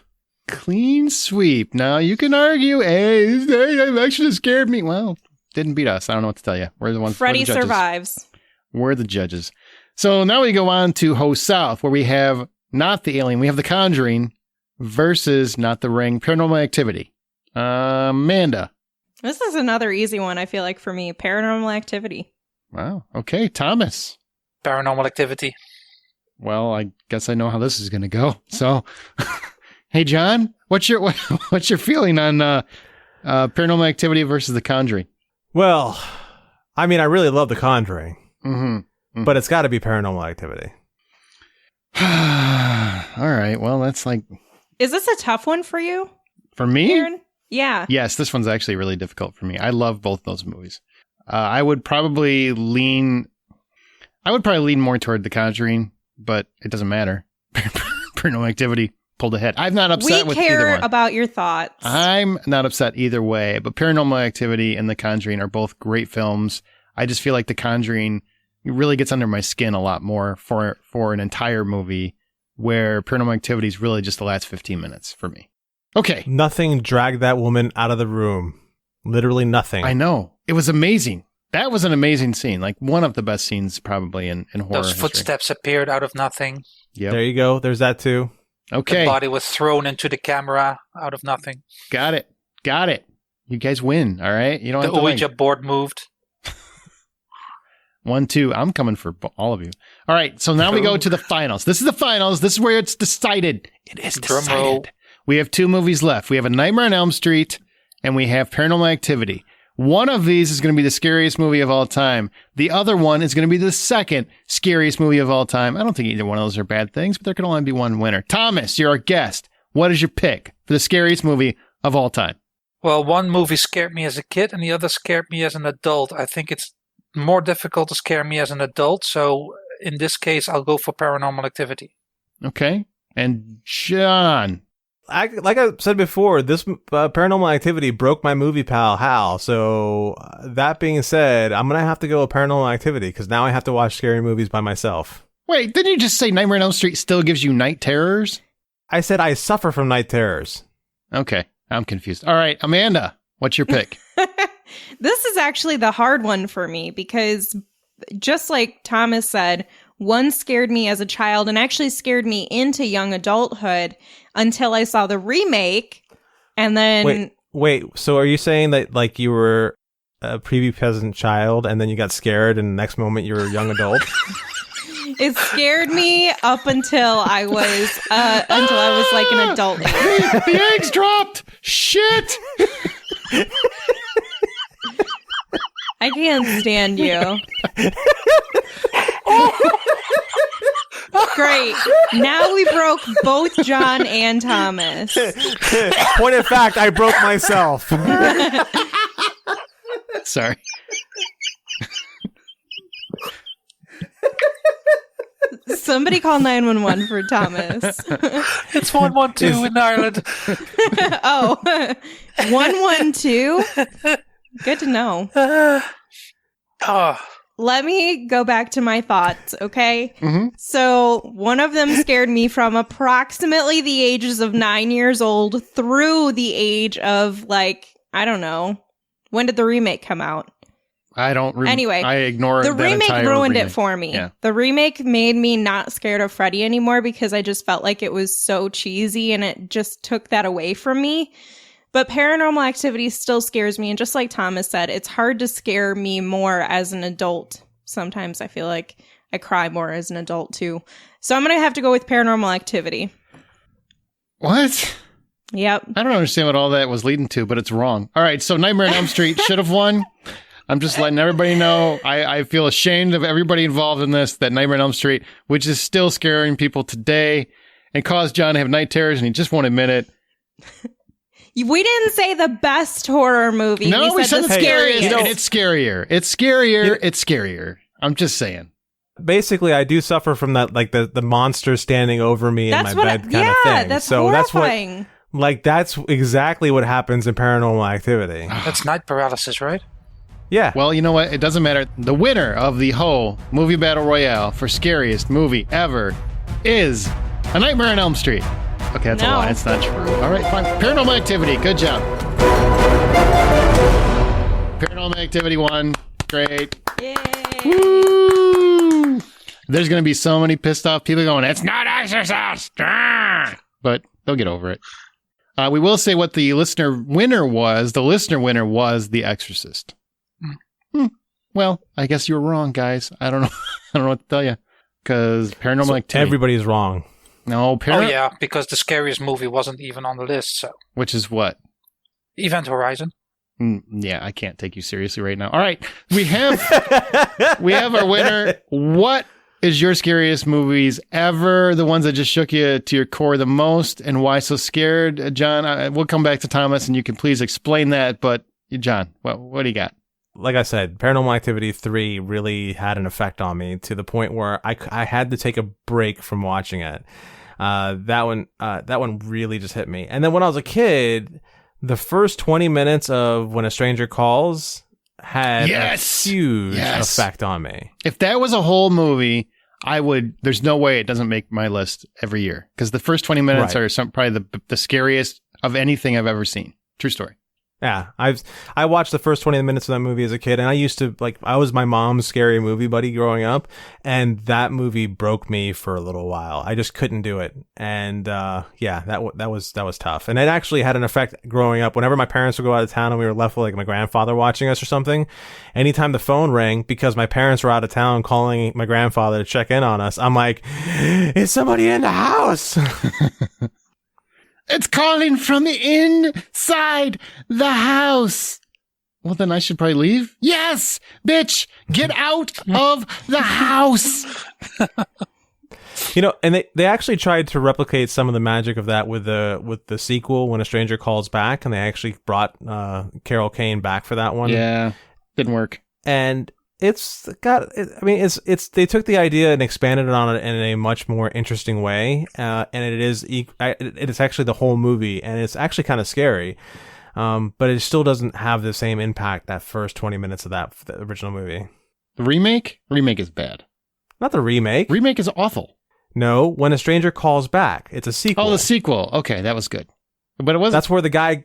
Clean sweep. Now, you can argue, hey, Exorcist scared me. Well, didn't beat us. I don't know what to tell you. We're the ones. Freddy survives. We're the judges. So now we go on to Ho South, where we have not the Alien. We have The Conjuring versus not The Ring, Paranormal Activity. Amanda. This is another easy one, I feel like, for me. Paranormal Activity. Wow. Okay. Thomas. Paranormal Activity. Well, I guess I know how this is going to go. So, hey, John, what's your feeling on Paranormal Activity versus The Conjuring? Well, I mean, I really love The Conjuring, but it's got to be Paranormal Activity. All right. Well, that's like. Is this a tough one for you? For me? Aaron? Yeah. Yes, this one's actually really difficult for me. I love both those movies. I would probably lean more toward The Conjuring, but it doesn't matter. Paranormal Activity pulled ahead. I'm not upset with either one. We care about your thoughts. I'm not upset either way, but Paranormal Activity and The Conjuring are both great films. I just feel like The Conjuring really gets under my skin a lot more for an entire movie, where Paranormal Activity is really just the last 15 minutes for me. Okay. Nothing dragged that woman out of the room. Literally nothing. I know. It was amazing. That was an amazing scene. Like one of the best scenes probably in horror Those history. Footsteps appeared out of nothing. Yep. There you go. There's that too. Okay. The body was thrown into the camera out of nothing. Got it. You guys win. All right. You don't have to The Ouija win. board moved. 1, 2. I'm coming for all of you. All right. So now we go to the finals. This is the finals. This is where it's decided. It is decided. We have 2 movies left. We have A Nightmare on Elm Street and we have Paranormal Activity. One of these is going to be the scariest movie of all time. The other one is going to be the second scariest movie of all time. I don't think either one of those are bad things, but there can only be one winner. Thomas, you're our guest. What is your pick for the scariest movie of all time? Well, one movie scared me as a kid and the other scared me as an adult. I think it's more difficult to scare me as an adult. So in this case, I'll go for Paranormal Activity. Okay. And John. Like I said before, this Paranormal Activity broke my movie pal Hal. So that being said, I'm going to have to go with Paranormal Activity because now I have to watch scary movies by myself. Wait, didn't you just say Nightmare on Elm Street still gives you night terrors? I said I suffer from night terrors. Okay, I'm confused. All right, Amanda, what's your pick? This is actually the hard one for me because just like Thomas said, one scared me as a child and actually scared me into young adulthood until I saw the remake. And then Wait, so are you saying that like you were a prepubescent child and then you got scared and the next moment you were a young adult? It scared me up until I was like an adult. The eggs dropped. Shit. I can't stand you. Great. Now we broke both John and Thomas. Point of fact, I broke myself. Sorry. Somebody call 911 for Thomas. It's 112 in Ireland. Oh, 112? Good to know. Let me go back to my thoughts, okay? Mm-hmm. So one of them scared me from approximately the ages of 9 years old through the age of, like, I don't know. When did the remake come out? I don't Anyway, I ignore the that remake entire ruined remake. it for me. Yeah. The remake made me not scared of Freddy anymore because I just felt like it was so cheesy and it just took that away from me. But Paranormal Activity still scares me, and just like Thomas said, it's hard to scare me more as an adult. Sometimes I feel like I cry more as an adult too. So I'm going to have to go with Paranormal Activity. What? Yep. I don't understand what all that was leading to, but it's wrong. All right, so Nightmare on Elm Street should have won. I'm just letting everybody know. I feel ashamed of everybody involved in this, that Nightmare on Elm Street, which is still scaring people today and caused John to have night terrors, and he just won't admit it. We didn't say the best horror movie. No, we said the the scariest. And it's scarier. It's scarier. It's scarier. I'm just saying. Basically, I do suffer from that, like the monster standing over me in my bed kind of thing. That's so horrifying. That's exactly what happens in Paranormal Activity. That's night paralysis, right? Yeah. Well, you know what? It doesn't matter. The winner of the whole movie battle royale for scariest movie ever is A Nightmare on Elm Street. Okay, that's a lie. It's not true. All right, fine. Paranormal Activity. Good job. Paranormal Activity won. Great. Yay. Woo! There's going to be so many pissed off people going, it's not Exorcist! Ah! But they'll get over it. We will say what the listener winner was. The listener winner was The Exorcist. Well, I guess you were wrong, guys. I don't know. I don't know what to tell you. Because Paranormal Activity. Everybody's wrong. No, Oh yeah, because the scariest movie wasn't even on the list. So which is what? Event Horizon. Yeah, I can't take you seriously right now. All right, we have our winner. What is your scariest movies ever? The ones that just shook you to your core the most, and why so scared? John, we'll come back to Thomas, and you can please explain that. But John, what do you got? Like I said, Paranormal Activity 3 really had an effect on me to the point where I had to take a break from watching it. That one really just hit me. And then when I was a kid, the first 20 minutes of When a Stranger Calls had a huge effect on me. If that was a whole movie, there's no way it doesn't make my list every year. Because the first 20 minutes are probably the scariest of anything I've ever seen. True story. Yeah, I watched the first 20 minutes of that movie as a kid, and I was my mom's scary movie buddy growing up, and that movie broke me for a little while. I just couldn't do it, and that was tough. And it actually had an effect growing up. Whenever my parents would go out of town and we were left with like my grandfather watching us or something, anytime the phone rang because my parents were out of town calling my grandfather to check in on us, I'm like, "Is somebody in the house?" It's calling from the inside the house. Well, then I should probably leave. Yes, bitch, get out of the house. And they actually tried to replicate some of the magic of that with the sequel, When a Stranger Calls Back, and they actually brought Carol Kane back for that one. Yeah, didn't work. And they took the idea and expanded on it in a much more interesting way, and it is actually the whole movie, and it's actually kind of scary, but it still doesn't have the same impact that first 20 minutes of the original movie. The remake is bad. Not the remake. Remake is awful. No, When a Stranger Calls Back. It's a sequel. Oh, the sequel. Okay, that was good, but it wasn't. That's where the guy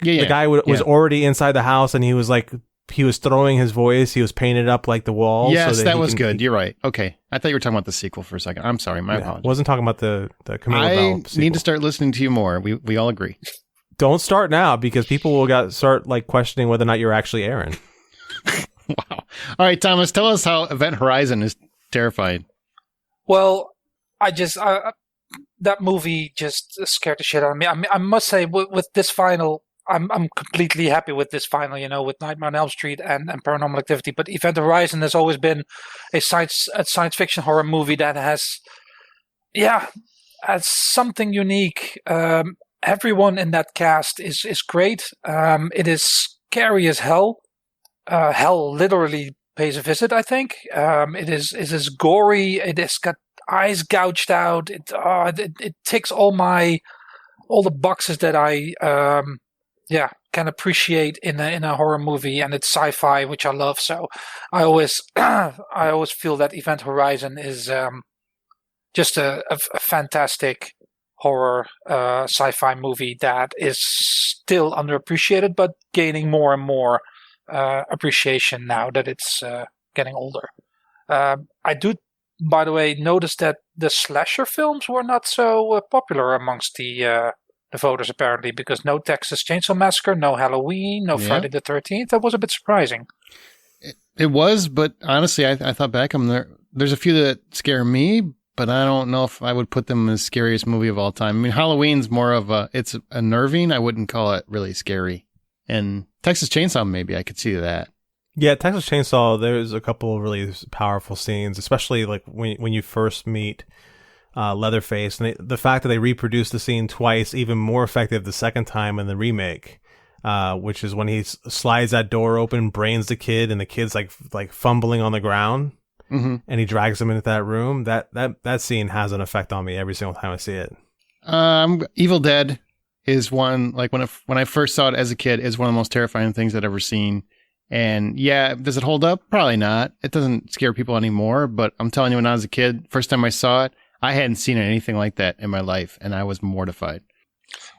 was already inside the house, and he was like he was throwing his voice. He was painted up like the walls. Yes, that was good. You're right. Okay. I thought you were talking about the sequel for a second. I'm sorry. My apologies. Wasn't talking about the Camilla Bell I sequel. need to start listening to you more. We all agree. Don't start now because people will start like questioning whether or not you're actually Aaron. Wow. All right, Thomas, tell us how Event Horizon is terrifying. Well, that movie just scared the shit out of me. I must say, with this final, I'm completely happy with this final, with Nightmare on Elm Street and Paranormal Activity. But Event Horizon has always been a science fiction horror movie that has something unique. Everyone in that cast is great. It is scary as hell. Hell literally pays a visit, I think. It is gory. It has got eyes gouged out. It ticks all the boxes that I can appreciate in a horror movie, and it's sci-fi, which I love. So I always feel that Event Horizon is just a fantastic horror sci-fi movie that is still underappreciated, but gaining more and more appreciation now that it's getting older. I do, by the way, notice that the slasher films were not so popular amongst the voters, apparently, because no Texas Chainsaw Massacre, no Halloween, no Friday the 13th. That was a bit surprising. It was, but honestly, I thought back, there's a few that scare me, but I don't know if I would put them as scariest movie of all time. I mean, Halloween's more of it's unnerving. I wouldn't call it really scary. And Texas Chainsaw, maybe I could see that. Yeah, Texas Chainsaw, there's a couple of really powerful scenes, especially like when you first meet Leatherface, and the fact that they reproduced the scene twice, even more effective the second time in the remake, which is when he slides that door open, brains the kid, and the kid's like fumbling on the ground, and he drags him into that room. That scene has an effect on me every single time I see it. Evil Dead is one, like when I first saw it as a kid, is one of the most terrifying things I'd ever seen. And yeah, does it hold up? Probably not. It doesn't scare people anymore, but I'm telling you, when I was a kid, first time I saw it, I hadn't seen anything like that in my life, and I was mortified.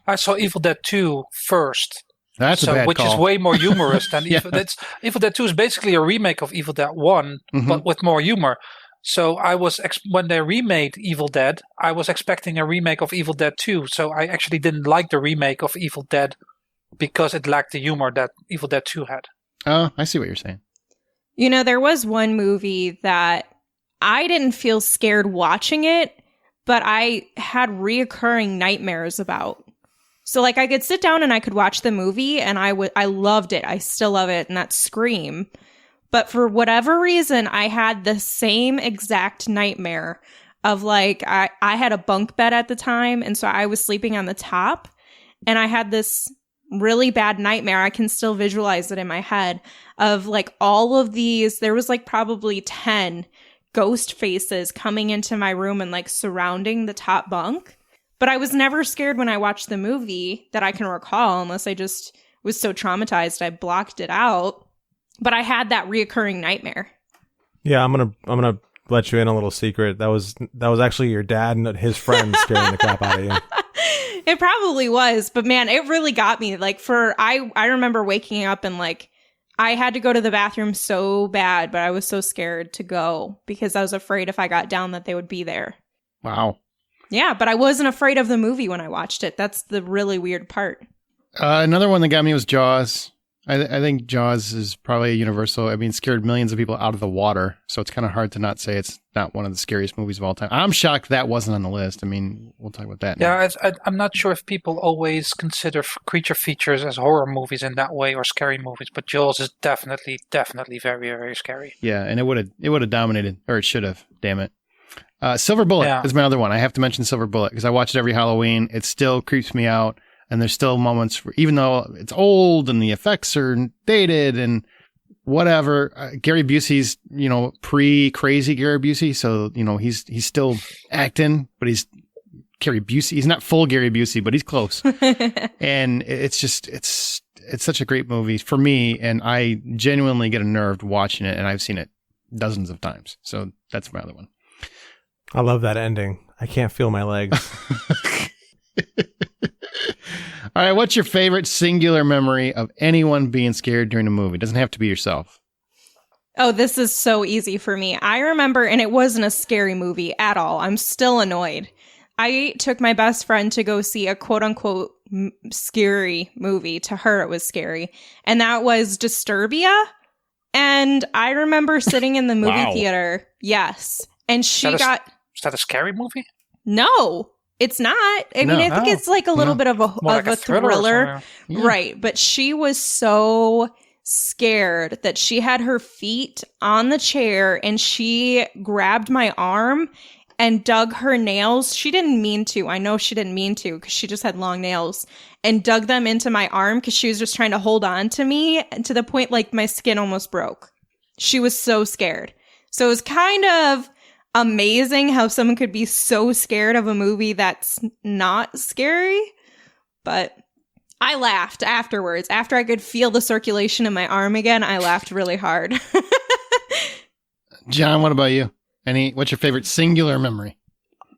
I saw Evil Dead 2 first. That's a bad which call. is way more humorous than Evil Dead 2 is basically a remake of Evil Dead 1, but with more humor. So I was when they remade Evil Dead, I was expecting a remake of Evil Dead 2. So I actually didn't like the remake of Evil Dead because it lacked the humor that Evil Dead 2 had. Oh, I see what you're saying. There was one movie that I didn't feel scared watching it, but I had reoccurring nightmares about. So like I could sit down and I could watch the movie and I loved it. I still love it. And that's Scream. But for whatever reason, I had the same exact nightmare of like, I had a bunk bed at the time. And so I was sleeping on the top and I had this really bad nightmare. I can still visualize it in my head of like all of these. There was like probably 10 ghost faces coming into my room and like surrounding the top bunk. But I was never scared when I watched the movie that I can recall, unless I just was so traumatized I blocked it out. But I had that reoccurring nightmare. Yeah, I'm gonna let you in a little secret. That was actually your dad and his friends scaring the crap out of you. It probably was, but man, it really got me. Like I remember waking up and like I had to go to the bathroom so bad, but I was so scared to go because I was afraid if I got down that they would be there. Wow. Yeah, but I wasn't afraid of the movie when I watched it. That's the really weird part. Another one that got me was Jaws. I think Jaws is probably universal. I mean, scared millions of people out of the water, so it's kind of hard to not say it's not one of the scariest movies of all time. I'm shocked that wasn't on the list. I mean, we'll talk about that now. Yeah, I'm not sure if people always consider creature features as horror movies in that way or scary movies, but Jaws is definitely very, very scary. Yeah, and it would have dominated, or it should have. Damn it. Silver Bullet is my other one. I have to mention Silver Bullet because I watch it every Halloween. It still creeps me out. And there's still moments where, even though it's old and the effects are dated and whatever, Gary Busey's, pre-crazy Gary Busey. So, he's still acting, but he's Gary Busey. He's not full Gary Busey, but he's close. And it's such a great movie for me. And I genuinely get unnerved watching it. And I've seen it dozens of times. So that's my other one. I love that ending. I can't feel my legs. All right, what's your favorite singular memory of anyone being scared during a movie? It doesn't have to be yourself. Oh, this is so easy for me. I remember, and it wasn't a scary movie at all. I'm still annoyed. I took my best friend to go see a quote-unquote scary movie. To her, it was scary. And that was Disturbia. And I remember sitting in the movie theater. Yes. And she Is that a scary movie? No, it's not. I mean, I think it's like a little bit of a thriller. Yeah. Right. But she was so scared that she had her feet on the chair and she grabbed my arm and dug her nails. She didn't mean to. I know she didn't mean to because she just had long nails, and dug them into my arm because she was just trying to hold on to me, to the point like my skin almost broke. She was so scared. So it was kind of amazing how someone could be so scared of a movie that's not scary. But I laughed afterwards. After I could feel the circulation in my arm again, I laughed really hard. John, what about you? What's your favorite singular memory?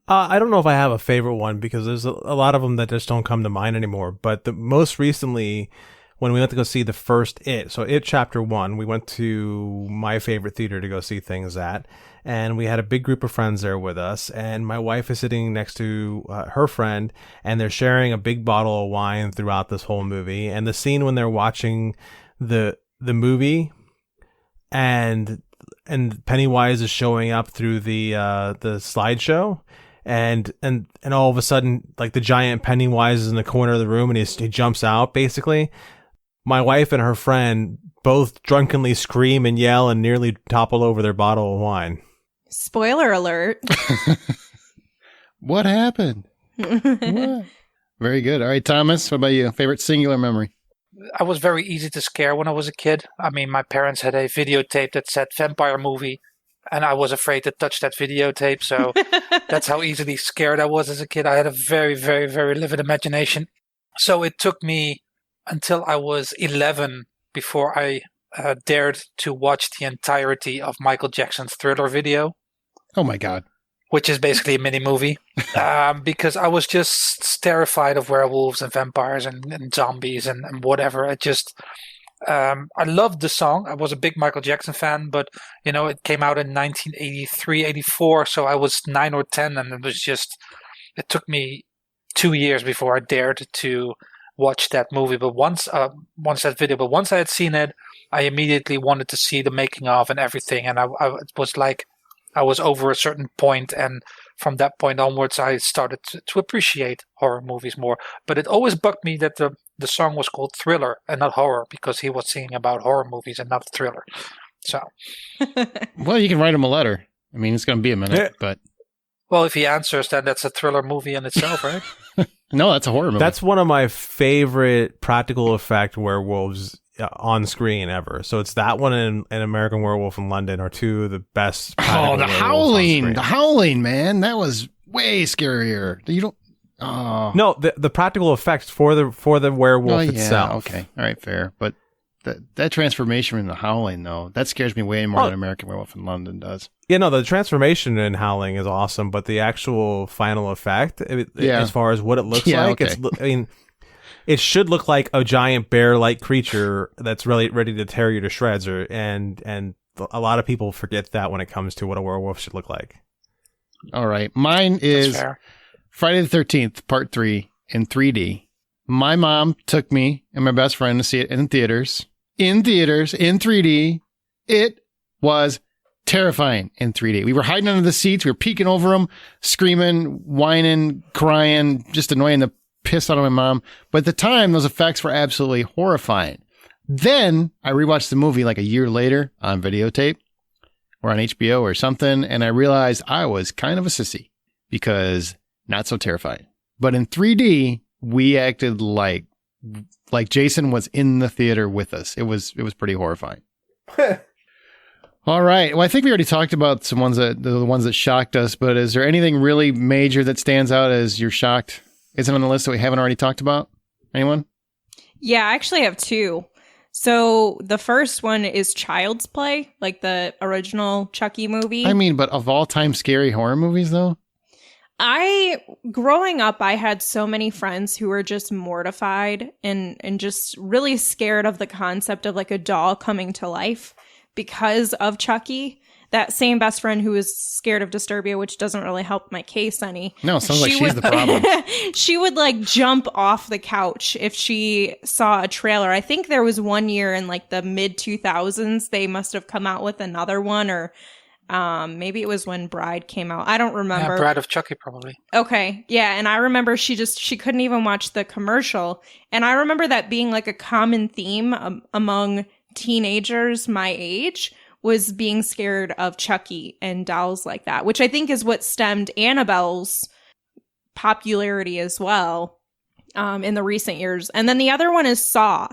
I don't know if I have a favorite one because there's a lot of them that just don't come to mind anymore. But the most recently, when we went to go see the first It, so It Chapter 1, we went to my favorite theater to go see things at. And we had a big group of friends there with us. And my wife is sitting next to her friend, and they're sharing a big bottle of wine throughout this whole movie. And the scene when they're watching the movie and Pennywise is showing up through the slideshow, and all of a sudden, like, the giant Pennywise is in the corner of the room, and he jumps out. Basically, my wife and her friend both drunkenly scream and yell and nearly topple over their bottle of wine. Spoiler alert. What happened? What? Very good. All right, Thomas, what about you? Favorite singular memory? I was very easy to scare when I was a kid. I mean, my parents had a videotape that said vampire movie, and I was afraid to touch that videotape. So that's how easily scared I was as a kid. I had a very, very, very vivid imagination. So it took me until I was 11 before I dared to watch the entirety of Michael Jackson's Thriller video. Oh my God. Which is basically a mini movie, because I was just terrified of werewolves and vampires and zombies and whatever. I loved the song. I was a big Michael Jackson fan, but it came out in 1983, 84, so I was 9 or 10, and it took me 2 years before I dared to watch that movie. But once I had seen it, I immediately wanted to see the making of and everything, and it was like I was over a certain point, and from that point onwards, I started to appreciate horror movies more. But it always bugged me that the song was called Thriller and not horror, because he was singing about horror movies and not Thriller. So, well, you can write him a letter. I mean, it's going to be a minute, but well, if he answers, then that's a thriller movie in itself, right? No, that's a horror movie. That's one of my favorite practical effect werewolves on screen ever. So it's that one and American Werewolf in London are two of the best. Oh, the Howling, man, that was way scarier. You don't. Oh. No, the practical effects for the werewolf itself. Okay, all right, fair. But that transformation in the Howling, though, that scares me way more than American Werewolf in London does. Yeah, no, the transformation in Howling is awesome, but the actual final effect, as far as what it looks like, okay. It should look like a giant bear-like creature that's really ready to tear you to shreds, and a lot of people forget that when it comes to what a werewolf should look like. All right, mine is Friday the 13th, Part 3 in 3D. My mom took me and my best friend to see it in theaters, in 3D. It was terrifying in 3D. We were hiding under the seats. We were peeking over them, screaming, whining, crying, just annoying the piss out of my mom. But at the time, those effects were absolutely horrifying. Then I rewatched the movie like a year later on videotape or on HBO or something, and I realized I was kind of a sissy because not so terrifying. But in 3D, we acted like Jason was in the theater with us. It was pretty horrifying. All right. Well, I think we already talked about the ones that shocked us, but is there anything really major that stands out as you're shocked? Isn't on the list that we haven't already talked about? Anyone? Yeah, I actually have two. So the first one is Child's Play, like the original Chucky movie. I mean, but of all time scary horror movies, though? Growing up, I had so many friends who were just mortified and just really scared of the concept of like a doll coming to life because of Chucky. That same best friend who was scared of Disturbia, which doesn't really help my case any. No, it sounds like she's the problem. She would like jump off the couch if she saw a trailer. I think there was one year in like the mid 2000s, they must have come out with another one, or maybe it was when Bride came out. I don't remember. Yeah, Bride of Chucky, probably. Okay. Yeah. And I remember she couldn't even watch the commercial. And I remember that being like a common theme among teenagers my age, was being scared of Chucky and dolls like that, which I think is what stemmed Annabelle's popularity as well in the recent years. And then the other one is Saw,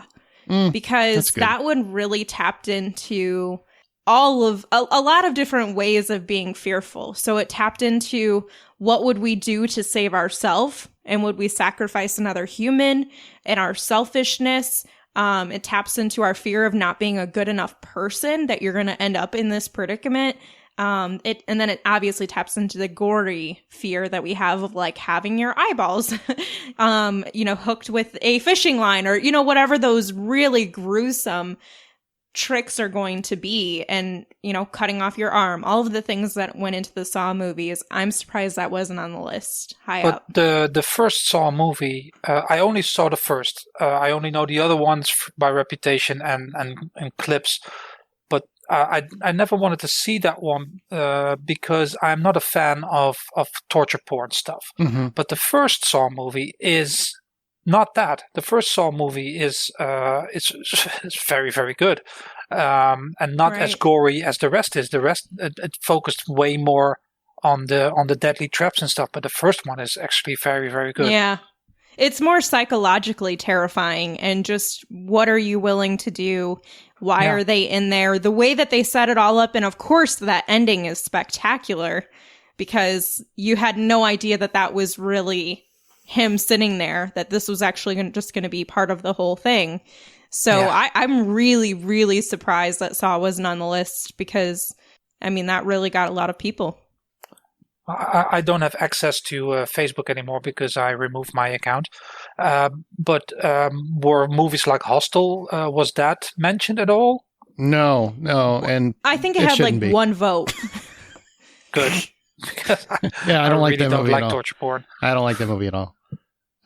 because that one really tapped into all of a lot of different ways of being fearful. So it tapped into what would we do to save ourselves, and would we sacrifice another human, and our selfishness. It taps into our fear of not being a good enough person, that you're going to end up in this predicament. And then it obviously taps into the gory fear that we have of like having your eyeballs, hooked with a fishing line, or, whatever those really gruesome tricks are going to be, and, cutting off your arm, all of the things that went into the Saw movies. I'm surprised that wasn't on the list high up. The first Saw movie, I only saw the first. I only know the other ones by reputation and clips. But I never wanted to see that one because I'm not a fan of torture porn stuff. Mm-hmm. But the first Saw movie is not that. The first Saw movie is it's very, very good, and not as gory as the rest is. The rest it focused way more on the deadly traps and stuff. But the first one is actually very, very good. Yeah, it's more psychologically terrifying, and just what are you willing to do? Why are they in there? The way that they set it all up, and of course that ending is spectacular, because you had no idea that was really him sitting there, that this was actually just going to be part of the whole thing. So I'm really, really surprised that Saw wasn't on the list, because, that really got a lot of people. I don't have access to Facebook anymore because I removed my account. But were movies like Hostel, was that mentioned at all? No. And I think it had like one vote. Good. Yeah, I don't like that movie at all. Torture porn. I don't like that movie at all.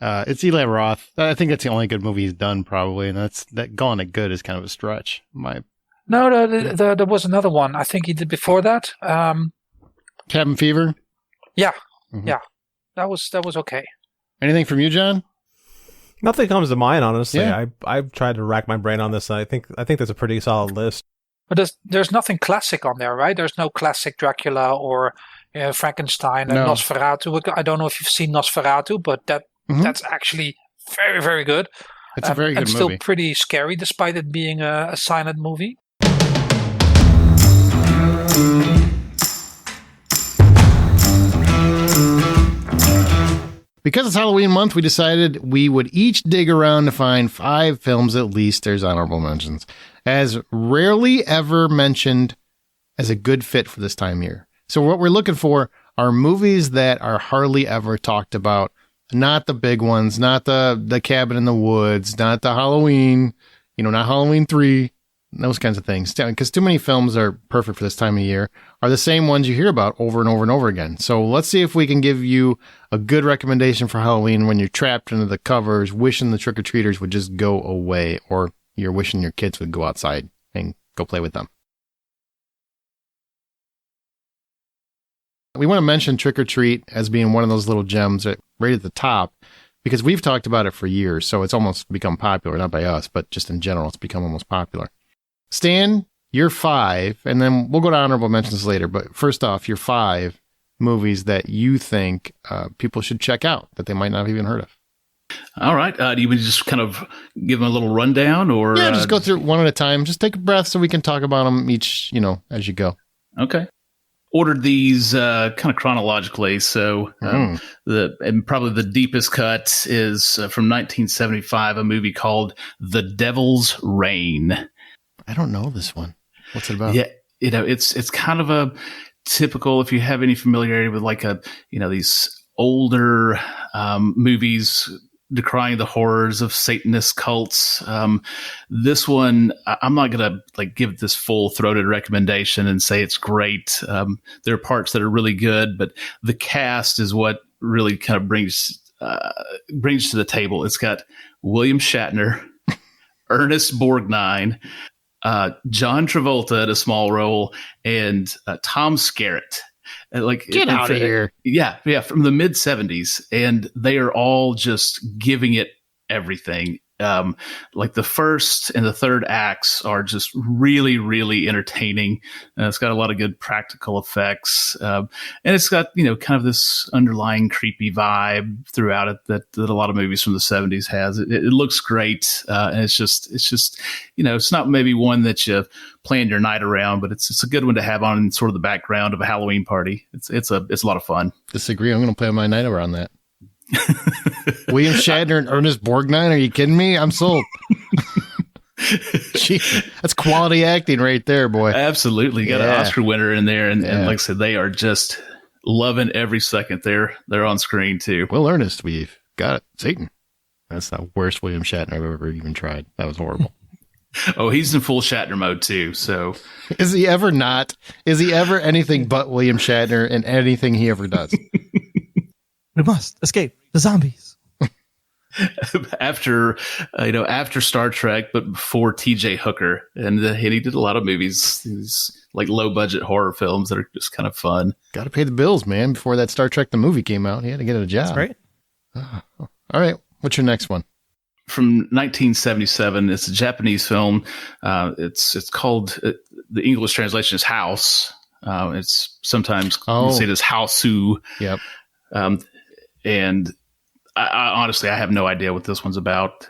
It's Eli Roth. I think that's the only good movie he's done, probably, and that calling it good is kind of a stretch. No, there was another one. I think he did before that. Cabin Fever. Yeah, yeah, that was okay. Anything from you, John? Nothing comes to mind, honestly. Yeah. I've tried to rack my brain on this. I think that's a pretty solid list. But there's nothing classic on there, right? There's no classic Dracula or Frankenstein and Nosferatu. I don't know if you've seen Nosferatu, but that's actually very, very good. It's a very good movie. And still pretty scary, despite it being a silent movie. Because it's Halloween month, we decided we would each dig around to find 5 films at least, there's honorable mentions, as rarely ever mentioned as a good fit for this time of year. So what we're looking for are movies that are hardly ever talked about. Not the big ones, not the Cabin in the Woods, not the Halloween, not Halloween 3, those kinds of things. Because too many films are perfect for this time of year are the same ones you hear about over and over and over again. So let's see if we can give you a good recommendation for Halloween when you're trapped into the covers, wishing the trick-or-treaters would just go away, or you're wishing your kids would go outside and go play with them. We want to mention Trick or Treat as being one of those little gems right at the top, because we've talked about it for years, so it's almost become popular, not by us, but just in general, it's become almost popular. Stan, your 5, and then we'll go to honorable mentions later, but first off, your 5 movies that you think people should check out that they might not have even heard of. All right. Do you just kind of give them a little rundown, or? Yeah, just go through one at a time. Just take a breath so we can talk about them each, as you go. Okay. Ordered these kind of chronologically, so and probably the deepest cut is from 1975, a movie called The Devil's Reign. I don't know this one. What's it about? Yeah, it's kind of a typical, if you have any familiarity with these older movies decrying the horrors of Satanist cults. This one, I'm not going to give this full-throated recommendation and say it's great. There are parts that are really good, but the cast is what really kind of brings to the table. It's got William Shatner, Ernest Borgnine, John Travolta in a small role, and Tom Skerritt. Get out of here. Yeah, from the mid 70s. And they are all just giving it everything. The first and the third acts are just really, really entertaining. It's got a lot of good practical effects. And it's got, kind of this underlying creepy vibe throughout it that a lot of movies from the 70s has. It looks great. And it's just, it's not maybe one that you plan your night around, but it's a good one to have on in sort of the background of a Halloween party. It's a lot of fun. Disagree. I'm going to plan my night around that. William Shatner and Ernest Borgnine? Are you kidding me? I'm sold. That's quality acting right there, boy. Absolutely. Got an Oscar winner in there. And like I said, they are just loving every second they're on screen too. Well, Ernest, we've got it. Satan. That's the worst William Shatner I've ever even tried. That was horrible. Oh, he's in full Shatner mode too. So is he ever not? Is he ever anything but William Shatner in anything he ever does? We must escape the zombies. After Star Trek, but before T.J. Hooker, and he did a lot of movies, these low budget horror films that are just kind of fun. Got to pay the bills, man. Before that Star Trek the movie came out, he had to get a job. That's right. All right, what's your next one? From 1977, it's a Japanese film. It's called the English translation is House. It's sometimes you see it as Houseu. Yep. And I honestly, I have no idea what this one's about.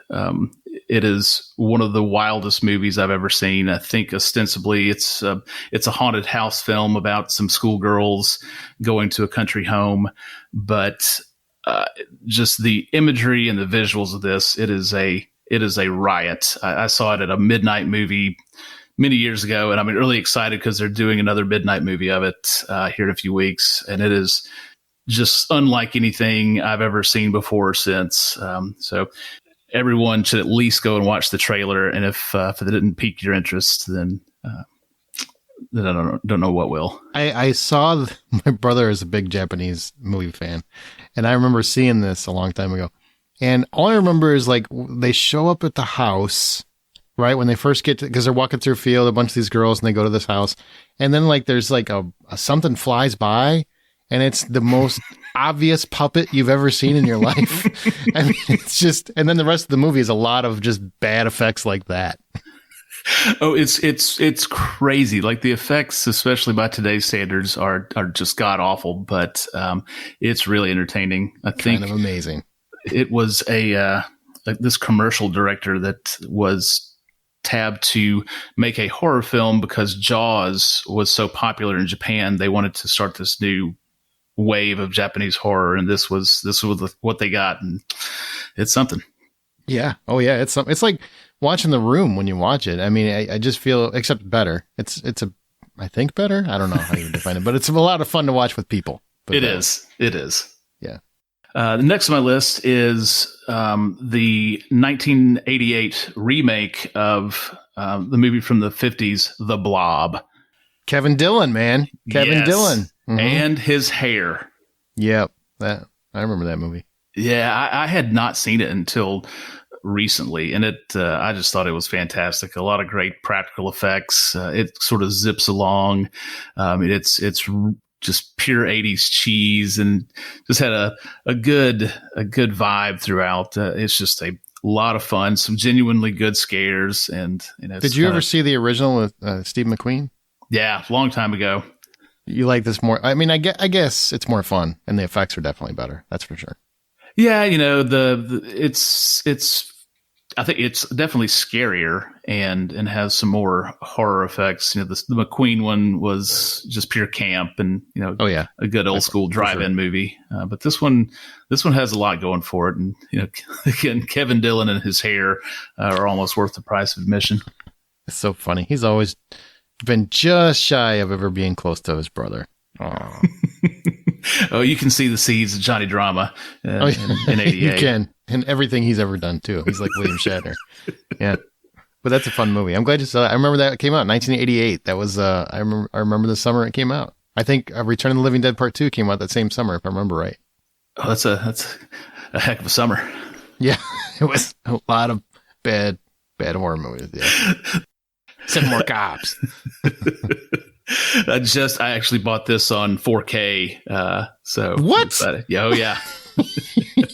It is one of the wildest movies I've ever seen. I think ostensibly it's a haunted house film about some schoolgirls going to a country home, but just the imagery and the visuals of this, it is a riot. I saw it at a midnight movie many years ago, and I'm really excited because they're doing another midnight movie of it here in a few weeks, and it is just unlike anything I've ever seen before or since. So everyone should at least go and watch the trailer. And if it didn't pique your interest, then I don't know what will. I saw my brother is a big Japanese movie fan, and I remember seeing this a long time ago. And all I remember is they show up at the house, right? When they first get to, because they're walking through a field, a bunch of these girls, and they go to this house. And then there's a something flies by. And it's the most obvious puppet you've ever seen in your life. I mean, it's just, and then the rest of the movie is a lot of just bad effects like that. Oh, it's crazy. The effects, especially by today's standards, are just god awful. But it's really entertaining. I think kind of amazing. It was this commercial director that was tabbed to make a horror film because Jaws was so popular in Japan. They wanted to start this new wave of Japanese horror, and this was what they got, and it's something. Yeah. Oh yeah. It's something. It's like watching The Room when you watch it. I mean, I just feel, except better. I think better. I don't know how you define it, but it's a lot of fun to watch with people. It is. Yeah. The next on my list is the 1988 remake of the movie from the 50s, The Blob. Kevin Dillon, man. Kevin Dillon. Mm-hmm. And his hair. Yep. I remember that movie. Yeah, I had not seen it until recently, and I just thought it was fantastic. A lot of great practical effects. It sort of zips along. It's just pure 80s cheese, and just had a good vibe throughout. It's just a lot of fun, some genuinely good scares. And did you ever see the original with Steve McQueen? Yeah, long time ago. You like this more? I mean, I guess it's more fun, and the effects are definitely better. That's for sure. Yeah, I think it's definitely scarier and has some more horror effects. The McQueen one was just pure camp and a good old school drive-in movie. But this one has a lot going for it, and again, Kevin Dillon and his hair are almost worth the price of admission. It's so funny. He's always been just shy of ever being close to his brother. Oh, you can see the seeds of Johnny Drama in 88. You can. And everything he's ever done, too. He's like William Shatner. Yeah. But that's a fun movie. I'm glad you saw it. I remember that it came out in 1988. That was, I remember the summer it came out. I think Return of the Living Dead Part 2 came out that same summer, if I remember right. Oh, that's a heck of a summer. Yeah. It was a lot of bad horror movies. Yeah. 7 more cops. I actually bought this on 4K. So what? Yeah, oh yeah.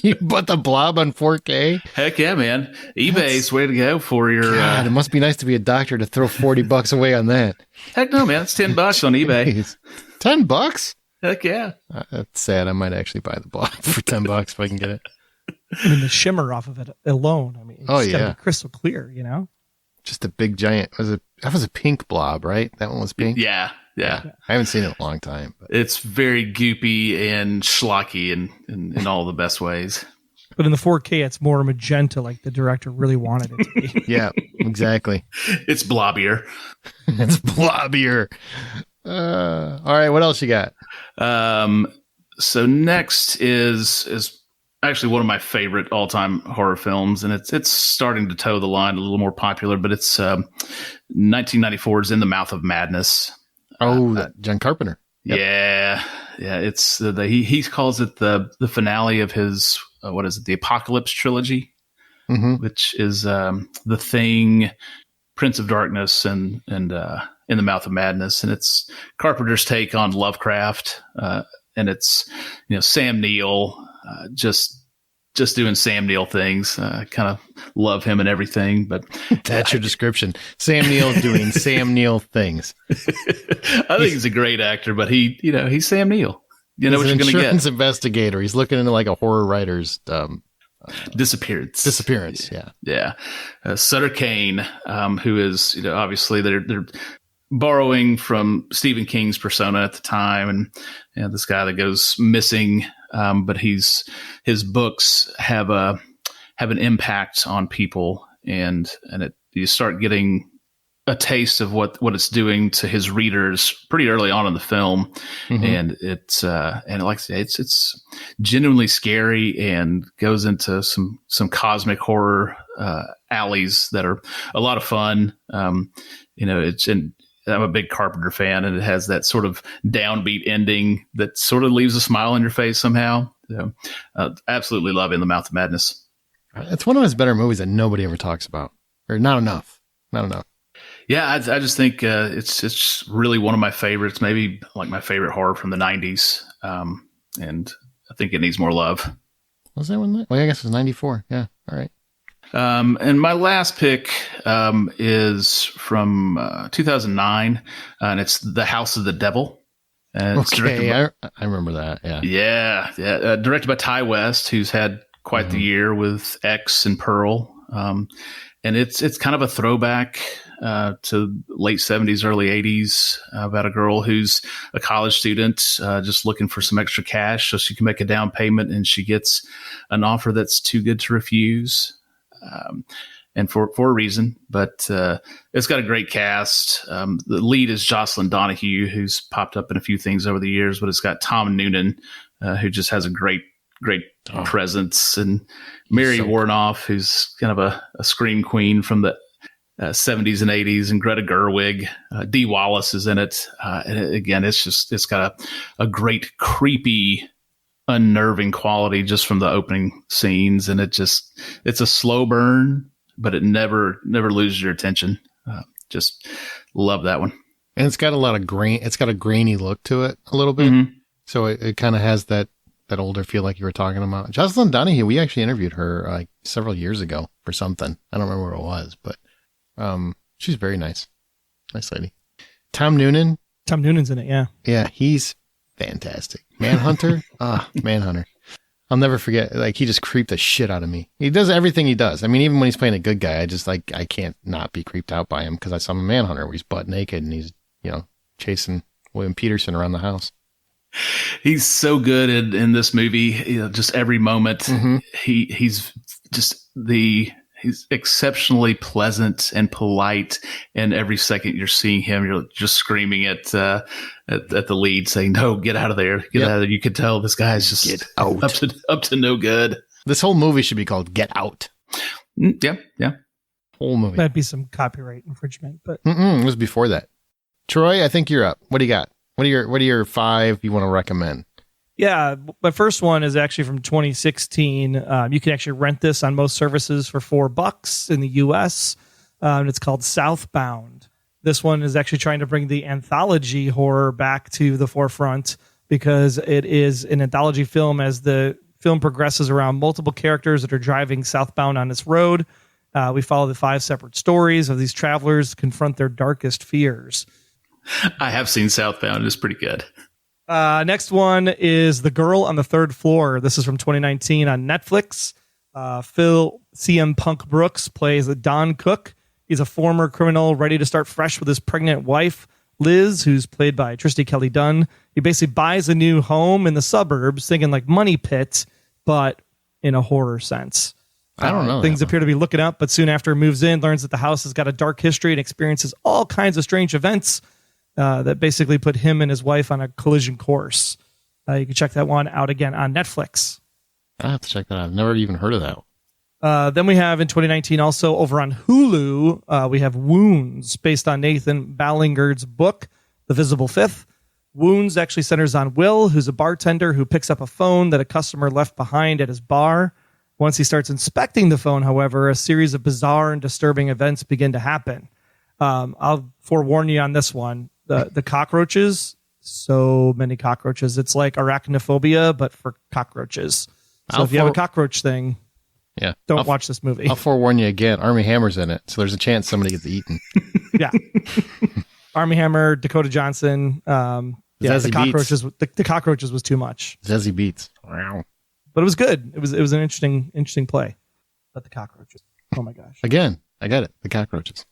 You bought the Blob on 4K? Heck yeah, man! eBay's way to go for your. God, it must be nice to be a doctor to throw $40 away on that. Heck no, man! It's $10 on eBay. $10? Heck yeah! That's sad. I might actually buy the Blob for $10 if I can get it. I mean, the shimmer off of it alone. I mean, it's gotta be crystal clear. You know, just a big giant. That was a pink Blob, right? That one was pink. Yeah. I haven't seen it in a long time. But. It's very goopy and schlocky in all the best ways. But in the 4K, it's more magenta, like the director really wanted it to be. Yeah, exactly. It's blobbier. It's blobbier. All right, what else you got? So next is actually one of my favorite all-time horror films, and it's starting to toe the line, a little more popular, but it's 1994's In the Mouth of Madness. Oh, John Carpenter. Yep. Yeah. It's he calls it the finale of his the Apocalypse trilogy, which is The Thing, Prince of Darkness, and In the Mouth of Madness, and it's Carpenter's take on Lovecraft, and it's Sam Neill just doing Sam Neill things. I kind of love him and everything, but that's your description. Sam Neill doing Sam Neill things. I think he's a great actor, but he's Sam Neill. You know what you're going to get. He's an insurance investigator. He's looking into like a horror writer's disappearance. Yeah. Sutter Kane, who is obviously they're borrowing from Stephen King's persona at the time, and this guy that goes missing. But his books have an impact on people, and you start getting a taste of what it's doing to his readers pretty early on in the film, and it's like I say, it's genuinely scary and goes into some cosmic horror alleys that are a lot of fun. I'm a big Carpenter fan, and it has that sort of downbeat ending that sort of leaves a smile on your face somehow. So, absolutely love In the Mouth of Madness. It's one of his better movies that nobody ever talks about, or not enough. Yeah, I just think it's really one of my favorites, maybe like my favorite horror from the 90s, and I think it needs more love. Was that one? Well, I guess it was 94. Yeah, all right. And my last pick is from 2009, and it's The House of the Devil. And it's I remember that. Yeah. Directed by Ty West, who's had quite the year with X and Pearl. And it's kind of a throwback to late 70s, early 80s about a girl who's a college student just looking for some extra cash so she can make a down payment, and she gets an offer that's too good to refuse. And for a reason, but it's got a great cast. The lead is Jocelyn Donahue, who's popped up in a few things over the years, but it's got Tom Noonan, who just has a great presence, and Mary Warnoff, who's kind of a scream queen from the 70s and 80s, and Greta Gerwig. Dee Wallace is in it. And again, it's got a great creepy, unnerving quality just from the opening scenes, and it's a slow burn, but it never loses your attention. Just love that one. And it's got a lot of grain. It's got a grainy look to it a little bit. So it kind of has that older feel like you were talking about. Jocelyn Donahue, we actually interviewed her like several years ago for something. I don't remember what it was, but she's very nice. Nice lady. Tom Noonan's in it, yeah. Yeah, he's fantastic. Manhunter? Manhunter. I'll never forget. Like, he just creeped the shit out of me. He does everything he does. I mean, even when he's playing a good guy, I can't not be creeped out by him because I saw him in Manhunter where he's butt naked and he's, chasing William Peterson around the house. He's so good in this movie. Just every moment, he's just He's exceptionally pleasant and polite, and every second you're seeing him, you're just screaming at the lead, saying, "No, get out of there! Get out of there!" You could tell this guy's just Get out. up to no good. This whole movie should be called Get Out. Yeah. Whole movie. Might be some copyright infringement, but it was before that. Troy, I think you're up. What do you got? What are your 5 you want to recommend? yeah, my first one is actually from 2016. You can actually rent this on most services for $4 in the US. And it's called Southbound. This one is actually trying to bring the anthology horror back to the forefront because it is an anthology film as the film progresses around multiple characters that are driving southbound on this road. We follow the 5 separate stories of these travelers confront their darkest fears. I have seen Southbound. It's pretty good. Next one is The Girl on the Third Floor. This is from 2019 on Netflix. Phil CM Punk Brooks plays Don Cook. He's a former criminal ready to start fresh with his pregnant wife, Liz, who's played by Tristy Kelly Dunn. He basically buys a new home in the suburbs, thinking like Money Pit, but in a horror sense. I don't know. Things appear to be looking up, but soon after moves in, learns that the house has got a dark history and experiences all kinds of strange events that basically put him and his wife on a collision course. You can check that one out again on Netflix. I have to check that out. I've never even heard of that. Then we have in 2019 also over on Hulu, we have Wounds, based on Nathan Ballingard's book, The Visible Fifth. Wounds actually centers on Will, who's a bartender who picks up a phone that a customer left behind at his bar. Once he starts inspecting the phone, however, a series of bizarre and disturbing events begin to happen. I'll forewarn you on this one. The cockroaches, so many cockroaches. It's like arachnophobia, but for cockroaches. So if you have a cockroach thing, don't watch this movie. I'll forewarn you again. Armie Hammer's in it, so there's a chance somebody gets eaten. Yeah. Armie Hammer, Dakota Johnson. The cockroaches was too much. Zazie Beetz. Wow. But it was good. It was an interesting play. But the cockroaches. Oh my gosh. Again, I got it. The cockroaches.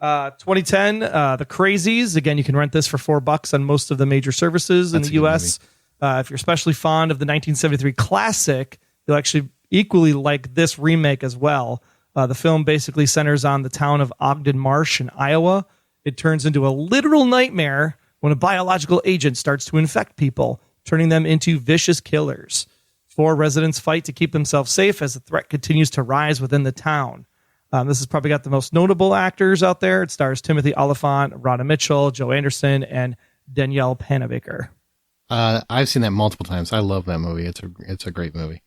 2010, The Crazies. Again, you can rent this for $4 on most of the major services in the US. If you're especially fond of the 1973 classic, you'll actually equally like this remake as well. The film basically centers on the town of Ogden Marsh in Iowa. It turns into a literal nightmare when a biological agent starts to infect people, turning them into vicious killers. 4 residents fight to keep themselves safe as the threat continues to rise within the town. This has probably got the most notable actors out there. It stars Timothy Olyphant, Rhoda Mitchell, Joe Anderson, and Danielle Panabaker. I've seen that multiple times. I love that movie. It's a great movie.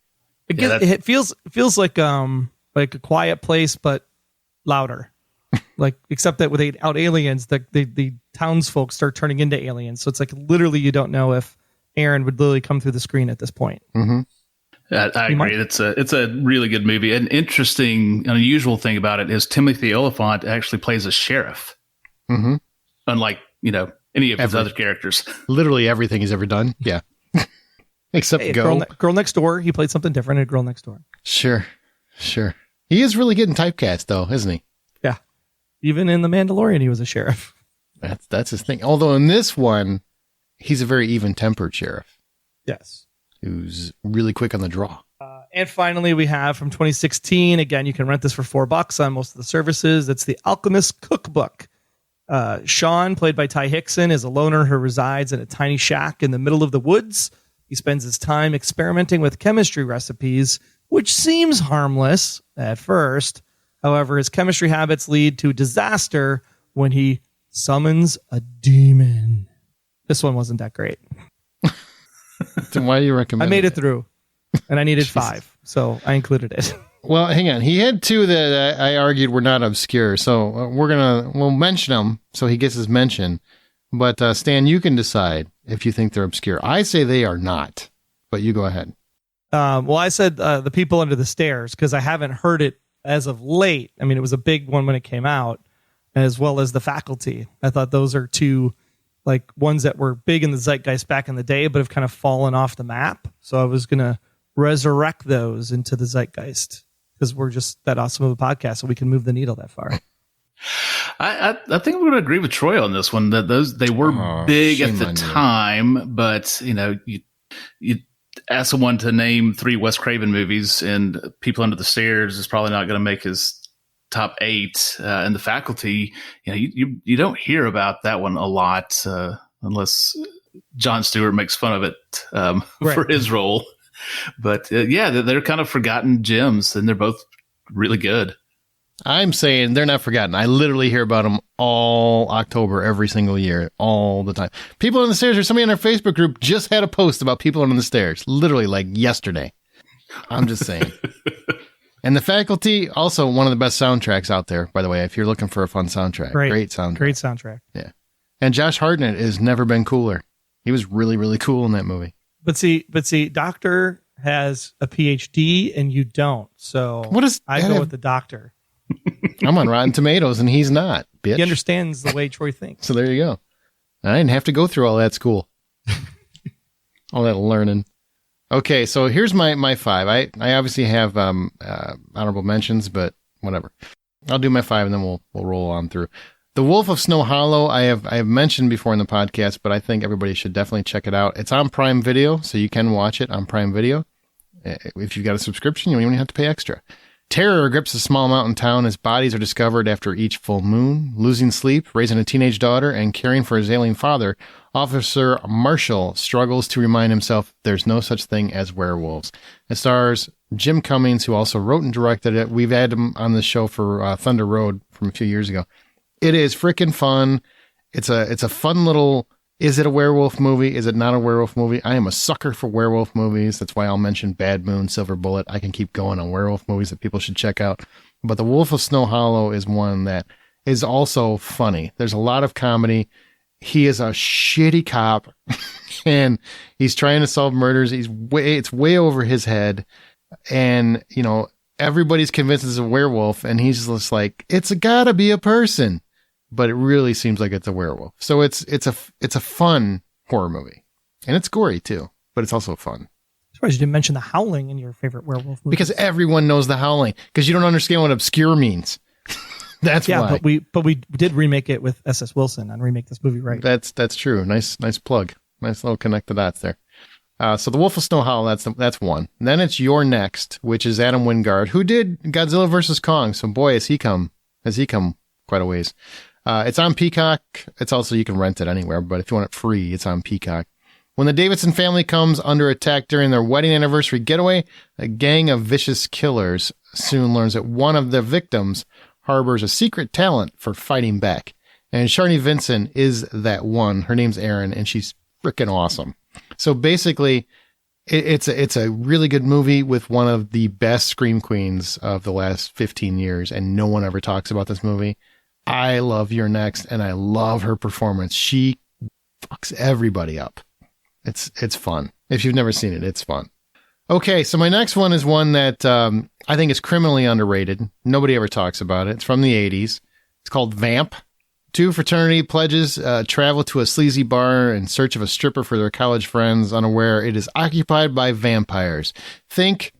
It feels like a Quiet Place, but louder. Except that without aliens, the townsfolk start turning into aliens. So it's like literally you don't know if Aaron would literally come through the screen at this point. Mm-hmm. I agree. It's a really good movie. An interesting, unusual thing about it is Timothy Olyphant actually plays a sheriff. Mm-hmm. Unlike, any of his other characters. Literally everything he's ever done. Yeah. Except Girl Next Door. He played something different in Girl Next Door. Sure. He is really getting typecast though, isn't he? Yeah. Even in The Mandalorian, he was a sheriff. That's his thing. Although in this one, he's a very even-tempered sheriff. Yes. Who's really quick on the draw. And finally, we have from 2016. Again, you can rent this for $4 on most of the services. It's The Alchemist Cookbook. Sean, played by Ty Hickson, is a loner who resides in a tiny shack in the middle of the woods. He spends his time experimenting with chemistry recipes, which seems harmless at first. However, his chemistry habits lead to disaster when he summons a demon. This one wasn't that great. Then why do you recommend I made it through, and I needed 5, so I included it. Well, hang on. He had 2 that I argued were not obscure, so we'll mention them so he gets his mention. But Stan, you can decide if you think they're obscure. I say they are not, but you go ahead. Well, I said The People Under the Stairs because I haven't heard it as of late. I mean, it was a big one when it came out, as well as The Faculty. I thought those are 2 ones that were big in the zeitgeist back in the day, but have kind of fallen off the map. So I was going to resurrect those into the zeitgeist because we're just that awesome of a podcast, so we can move the needle that far. I think I'm going to agree with Troy on this one. That they were big at the time, but you ask someone to name 3 Wes Craven movies, and People Under the Stairs is probably not going to make his top 8. And The Faculty, you don't hear about that one a lot unless Jon Stewart makes fun of it for his role. But they're kind of forgotten gems, and they're both really good. I'm saying they're not forgotten. I literally hear about them all October, every single year, all the time. People on the Stairs, or somebody in our Facebook group just had a post about People on the Stairs, literally like yesterday. I'm just saying. And The Faculty, also one of the best soundtracks out there, by the way, if you're looking for a fun soundtrack. Great soundtrack. Great soundtrack. Yeah. And Josh Hartnett has never been cooler. He was really, really cool in that movie. But see, Doctor has a PhD and you don't. So I go with the Doctor. I'm on Rotten Tomatoes and he's not, bitch. He understands the way Troy thinks. So there you go. I didn't have to go through all that school. All that learning. Okay, so here's my 5. I obviously have honorable mentions, but whatever. I'll do my 5 and then we'll roll on through. The Wolf of Snow Hollow, I have mentioned before in the podcast, but I think everybody should definitely check it out. It's on Prime Video, so you can watch it on Prime Video. If you've got a subscription, you don't even have to pay extra. Terror grips a small mountain town as bodies are discovered after each full moon. Losing sleep, raising a teenage daughter, and caring for his ailing father, Officer Marshall struggles to remind himself there's no such thing as werewolves. It stars Jim Cummings, who also wrote and directed it. We've had him on the show for Thunder Road from a few years ago. It is freaking fun. It's a fun little, is it a werewolf movie? Is it not a werewolf movie? I am a sucker for werewolf movies. That's why I'll mention Bad Moon, Silver Bullet. I can keep going on werewolf movies that people should check out. But The Wolf of Snow Hollow is one that is also funny. There's a lot of comedy. He is a shitty cop and he's trying to solve murders. It's way over his head. And, everybody's convinced it's a werewolf and he's just like, it's gotta be a person. But it really seems like it's a werewolf. So it's a fun horror movie. And it's gory too, but it's also fun. I'm surprised you didn't mention The Howling in your favorite werewolf movie. Because everyone knows The Howling. Because you don't understand what obscure means. That's why. But we did remake it with S.S. Wilson and remake this movie right. That's true. Nice plug. Nice little connect the dots there. So The Wolf of Snow Hollow, that's one. And then it's Your Next, which is Adam Wingard, who did Godzilla vs. Kong. So boy, has he come quite a ways. It's on Peacock. It's also, you can rent it anywhere, but if you want it free, it's on Peacock. When the Davidson family comes under attack during their wedding anniversary getaway, a gang of vicious killers soon learns that one of the victims harbors a secret talent for fighting back. And Sharni Vincent is that one. Her name's Erin, and she's freaking awesome. So basically, it's a really good movie with one of the best scream queens of the last 15 years, and no one ever talks about this movie. I love Your Next, and I love her performance. She fucks everybody up. It's fun. If you've never seen it, it's fun. Okay, so my next one is one that I think is criminally underrated. Nobody ever talks about it. It's from the 80s. It's called Vamp. 2 fraternity pledges travel to a sleazy bar in search of a stripper for their college friends, unaware it is occupied by vampires. Think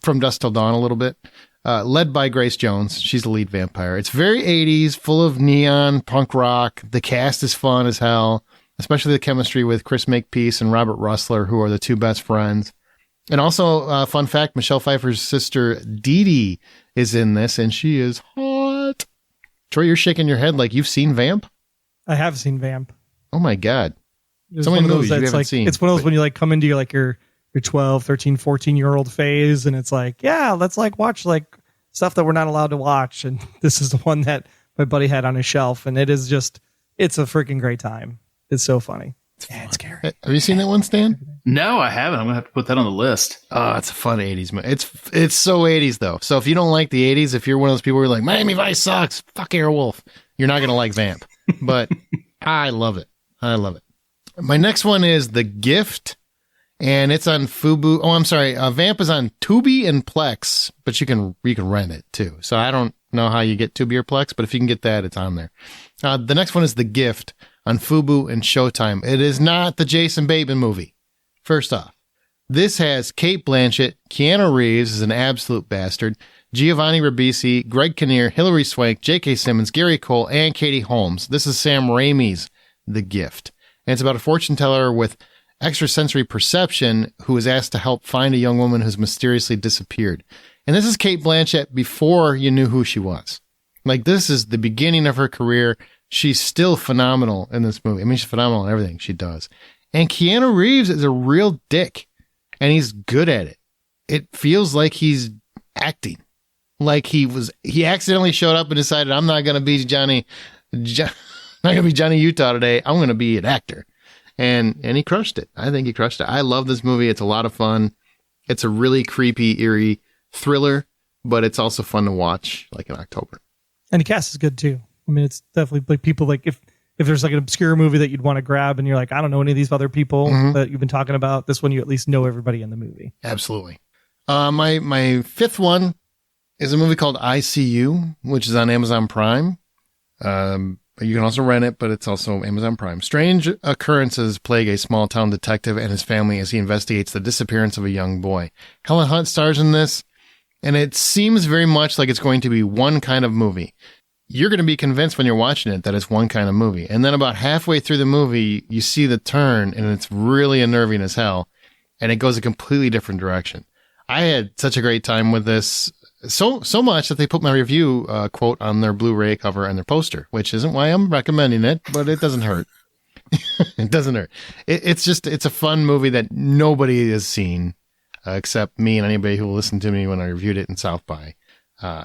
From Dusk Till Dawn a little bit. Led by Grace Jones. She's the lead vampire. It's very 80s, full of neon, punk rock. The cast is fun as hell, especially the chemistry with Chris Makepeace and Robert Russler, who are the 2 best friends. And also, fun fact, Michelle Pfeiffer's sister, Dee Dee, is in this, and she is hot. Troy, you're shaking your head like you've seen Vamp? I have seen Vamp. Oh, my God. So many movies you haven't seen. It's one of those when you come into your 12, 13, 14-year-old phase, and it's let's watch stuff that we're not allowed to watch. And this is the one that my buddy had on his shelf, and it's a freaking great time. It's so funny. It's scary. Have you seen that one, Stan? No, I haven't. I'm going to have to put that on the list. Oh, it's a fun 80s movie. It's so 80s, though. So if you don't like the 80s, if you're one of those people who are like, Miami Vice sucks, fuck Airwolf, you're not going to like Vamp. But I love it. I love it. My next one is The Gift, and it's on Fubu. Oh, I'm sorry. Vamp is on Tubi and Plex, but you can rent it, too. So I don't know how you get Tubi or Plex, but if you can get that, it's on there. The next one is The Gift on Fubu and Showtime. It is not the Jason Bateman movie. First off, this has Cate Blanchett, Keanu Reeves is an absolute bastard, Giovanni Ribisi, Greg Kinnear, Hilary Swank, J.K. Simmons, Gary Cole, and Katie Holmes. This is Sam Raimi's The Gift. And it's about a fortune teller with extrasensory perception who is asked to help find a young woman who's mysteriously disappeared. And this is Cate Blanchett before you knew who she was. Like, this is the beginning of her career. She's still phenomenal in this movie. I mean, she's phenomenal in everything she does. And Keanu Reeves is a real dick, and he's good at it. It feels like he's acting. Like he accidentally showed up and decided, I'm not going to be Johnny Utah today. I'm going to be an actor. And he crushed it. I think he crushed it. I love this movie. It's a lot of fun. It's a really creepy, eerie thriller, but it's also fun to watch, like in October. And the cast is good too. I mean, it's definitely like people like if there's like an obscure movie that you'd want to grab and you're like, I don't know any of these other people that you've been talking about, this one you at least know everybody in the movie. Absolutely. My fifth one is a movie called I See You, which is on Amazon Prime. You can also rent it, but it's also Amazon Prime. Strange occurrences plague a small-town detective and his family as he investigates the disappearance of a young boy. Helen Hunt stars in this, and it seems very much like it's going to be one kind of movie. You're going to be convinced when you're watching it that it's one kind of movie. And then about halfway through the movie, you see the turn, and it's really unnerving as hell, and it goes a completely different direction. I had such a great time with this. So much that they put my review quote on their Blu-ray cover and their poster, which isn't why I'm recommending it, but it doesn't hurt. It doesn't hurt. It's a fun movie that nobody has seen except me and anybody who will listen to me when I reviewed it in South by.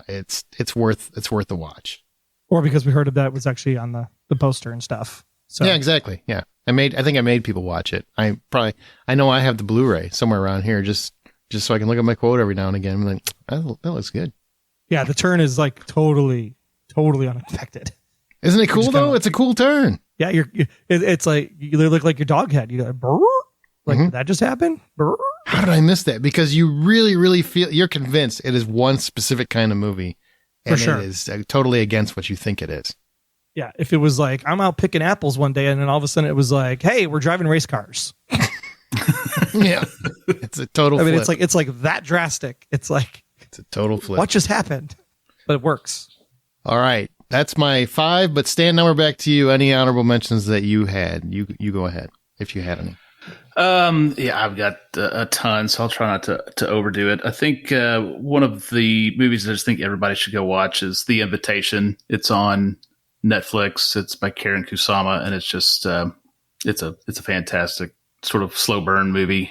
It's worth the watch. Or because we heard of that it was actually on the poster and stuff. So yeah, exactly. Yeah, I think I made people watch it. I know I have the Blu-ray somewhere around here just so I can look at my quote every now and again. I'm like, that looks good. Yeah, the turn is like totally unexpected. Isn't it cool though? It's a cool turn. Yeah, it's like you look like your dog head. You go, brr? Like did that just happen? Brr? How did I miss that? Because you really, really feel you're convinced it is one specific kind of movie, and for sure. It is totally against what you think it is. Yeah, if it was like I'm out picking apples one day, and then all of a sudden it was like, hey, we're driving race cars. Yeah, it's a total. I mean, flip. it's like that drastic. It's like it's a total flip. What just happened? But it works. All right, that's my 5. But Stan, now we're back to you. Any honorable mentions that you had? You go ahead if you had any. Yeah, I've got a ton, so I'll try not to overdo it. I think one of the movies that I just think everybody should go watch is The Invitation. It's on Netflix. It's by Karen Kusama, and it's just it's a fantastic sort of slow burn movie.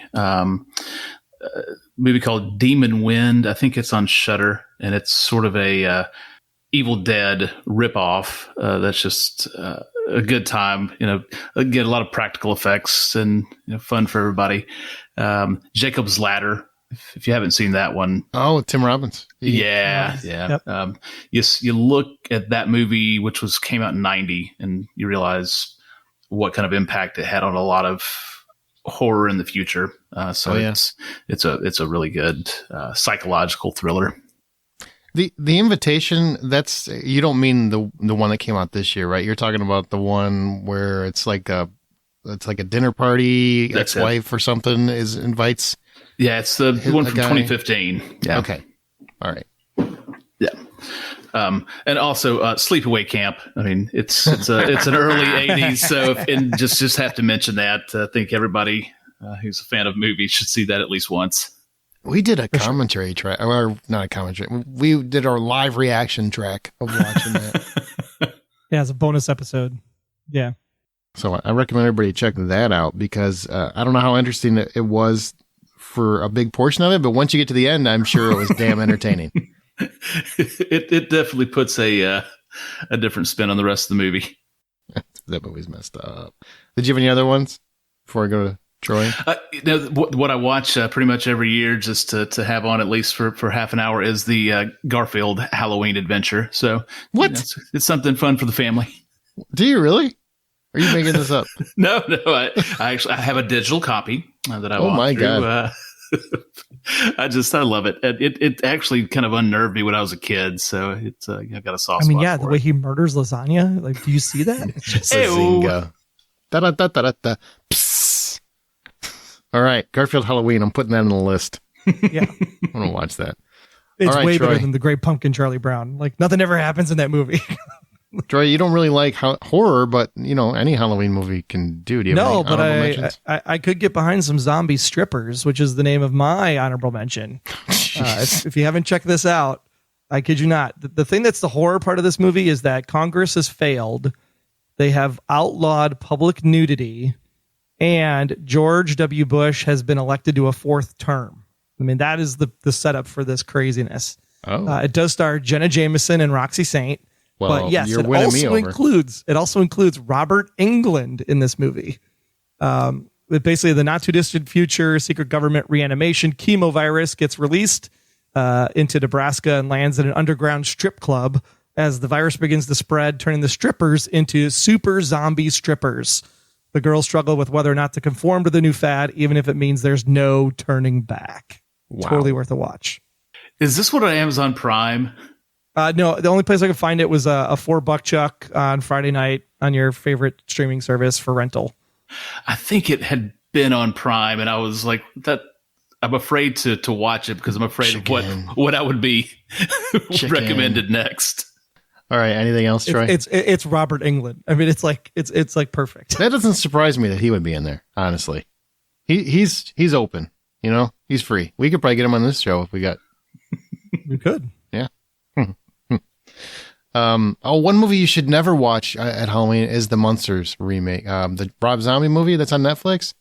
Movie called Demon Wind. I think it's on Shudder, and it's sort of a Evil Dead ripoff. That's just a good time. Get a lot of practical effects and fun for everybody. Jacob's Ladder. If you haven't seen that one. Oh, Tim Robbins. Yeah. Yep. You look at that movie, which came out in 90, and you realize what kind of impact it had on a lot of horror in the future. It's a really good psychological thriller. The Invitation, that's, you don't mean the one that came out this year, right? You're talking about the one where it's like a dinner party, ex-wife or something invites. Yeah, it's the one from 2015. Yeah. Okay. All right. Yeah. And also Sleepaway Camp. I mean, it's an early 80s, so just have to mention that. I think everybody who's a fan of movies should see that at least once. We did a commentary track, or not a commentary. We did our live reaction track of watching that. Yeah, it's a bonus episode. Yeah. So I recommend everybody check that out because I don't know how interesting it was for a big portion of it, but once you get to the end, I'm sure it was damn entertaining. It definitely puts a different spin on the rest of the movie. That movie's messed up. Did you have any other ones before I go to Troy? What I watch pretty much every year just to have on at least for half an hour is the Garfield Halloween Adventure. So what? It's something fun for the family. Do you really? Are you making this up? No. I actually have a digital copy that I. Oh my god! I love it. It actually kind of unnerved me when I was a kid, so it's I've got a soft spot. I mean, yeah, the way he murders lasagna. Like, do you see that? It's just a zinga. Da da da da da. Psst. All right, Garfield Halloween. I'm putting that on the list. Yeah, I'm gonna watch that. It's all right, way Troy. better than the Great Pumpkin Charlie Brown. Like, nothing ever happens in that movie. Troy, you don't really like horror, but any Halloween movie can do. Do you have any but honorable mentions? I could get behind some zombie strippers, which is the name of my honorable mention. If you haven't checked this out, I kid you not. The thing that's the horror part of this movie is that Congress has failed. They have outlawed public nudity, and George W. Bush has been elected to a 4th term. I mean, that is the setup for this craziness. It does star Jenna Jameson and Roxy Saint. Well, but yes, you're it winning me also includes Robert Englund in this movie. With basically the not too distant future, secret government reanimation chemo virus gets released into Nebraska and lands at an underground strip club as the virus begins to spread, turning the strippers into super zombie strippers. The girls struggle with whether or not to conform to the new fad, even if it means there's no turning back. Wow. Totally worth a watch. Is this one on Amazon Prime? No, the only place I could find it was a $4 chuck on Friday night on your favorite streaming service for rental. I think it had been on Prime, and I was like, that. I'm afraid to watch it because I'm afraid of what I would be recommended next. All right. Anything else, Troy? It's Robert Englund. I mean, it's like perfect. That doesn't surprise me that he would be in there. Honestly, he's open. He's free. We could probably get him on this show if we got. We could. Yeah. One movie you should never watch at Halloween is the Munsters remake. The Rob Zombie movie that's on Netflix.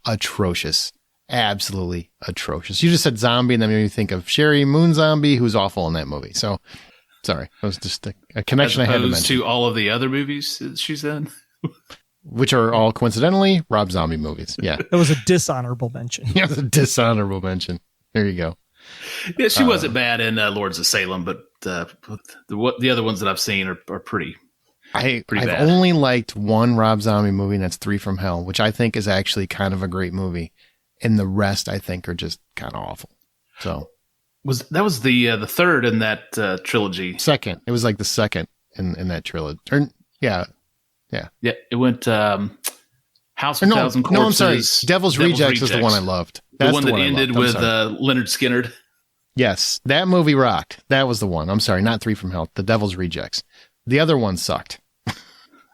Atrocious. Absolutely atrocious. You just said zombie, and then you think of Sherry Moon Zombie, who's awful in that movie. So, sorry, it was just a connection I had to mention. To all of the other movies she's in, which are all coincidentally Rob Zombie movies. Yeah, it was a dishonorable mention. Yeah, it was a dishonorable mention. There you go. Yeah, she wasn't bad in Lords of Salem, but the other ones that I've seen are pretty. I've bad. only liked one Rob Zombie movie, and that's 3 from Hell, which I think is actually kind of a great movie. And the rest, I think, are just kind of awful. So, was the third in that trilogy? Second, it was like the second in that trilogy. Yeah. It went House of Thousand Corpses. No, I'm sorry. Devil's Rejects is the one I loved. That's the one that ended with Leonard Skinner. Yes, that movie rocked. That was the one. I'm sorry, not 3 from Hell. The Devil's Rejects. The other one sucked.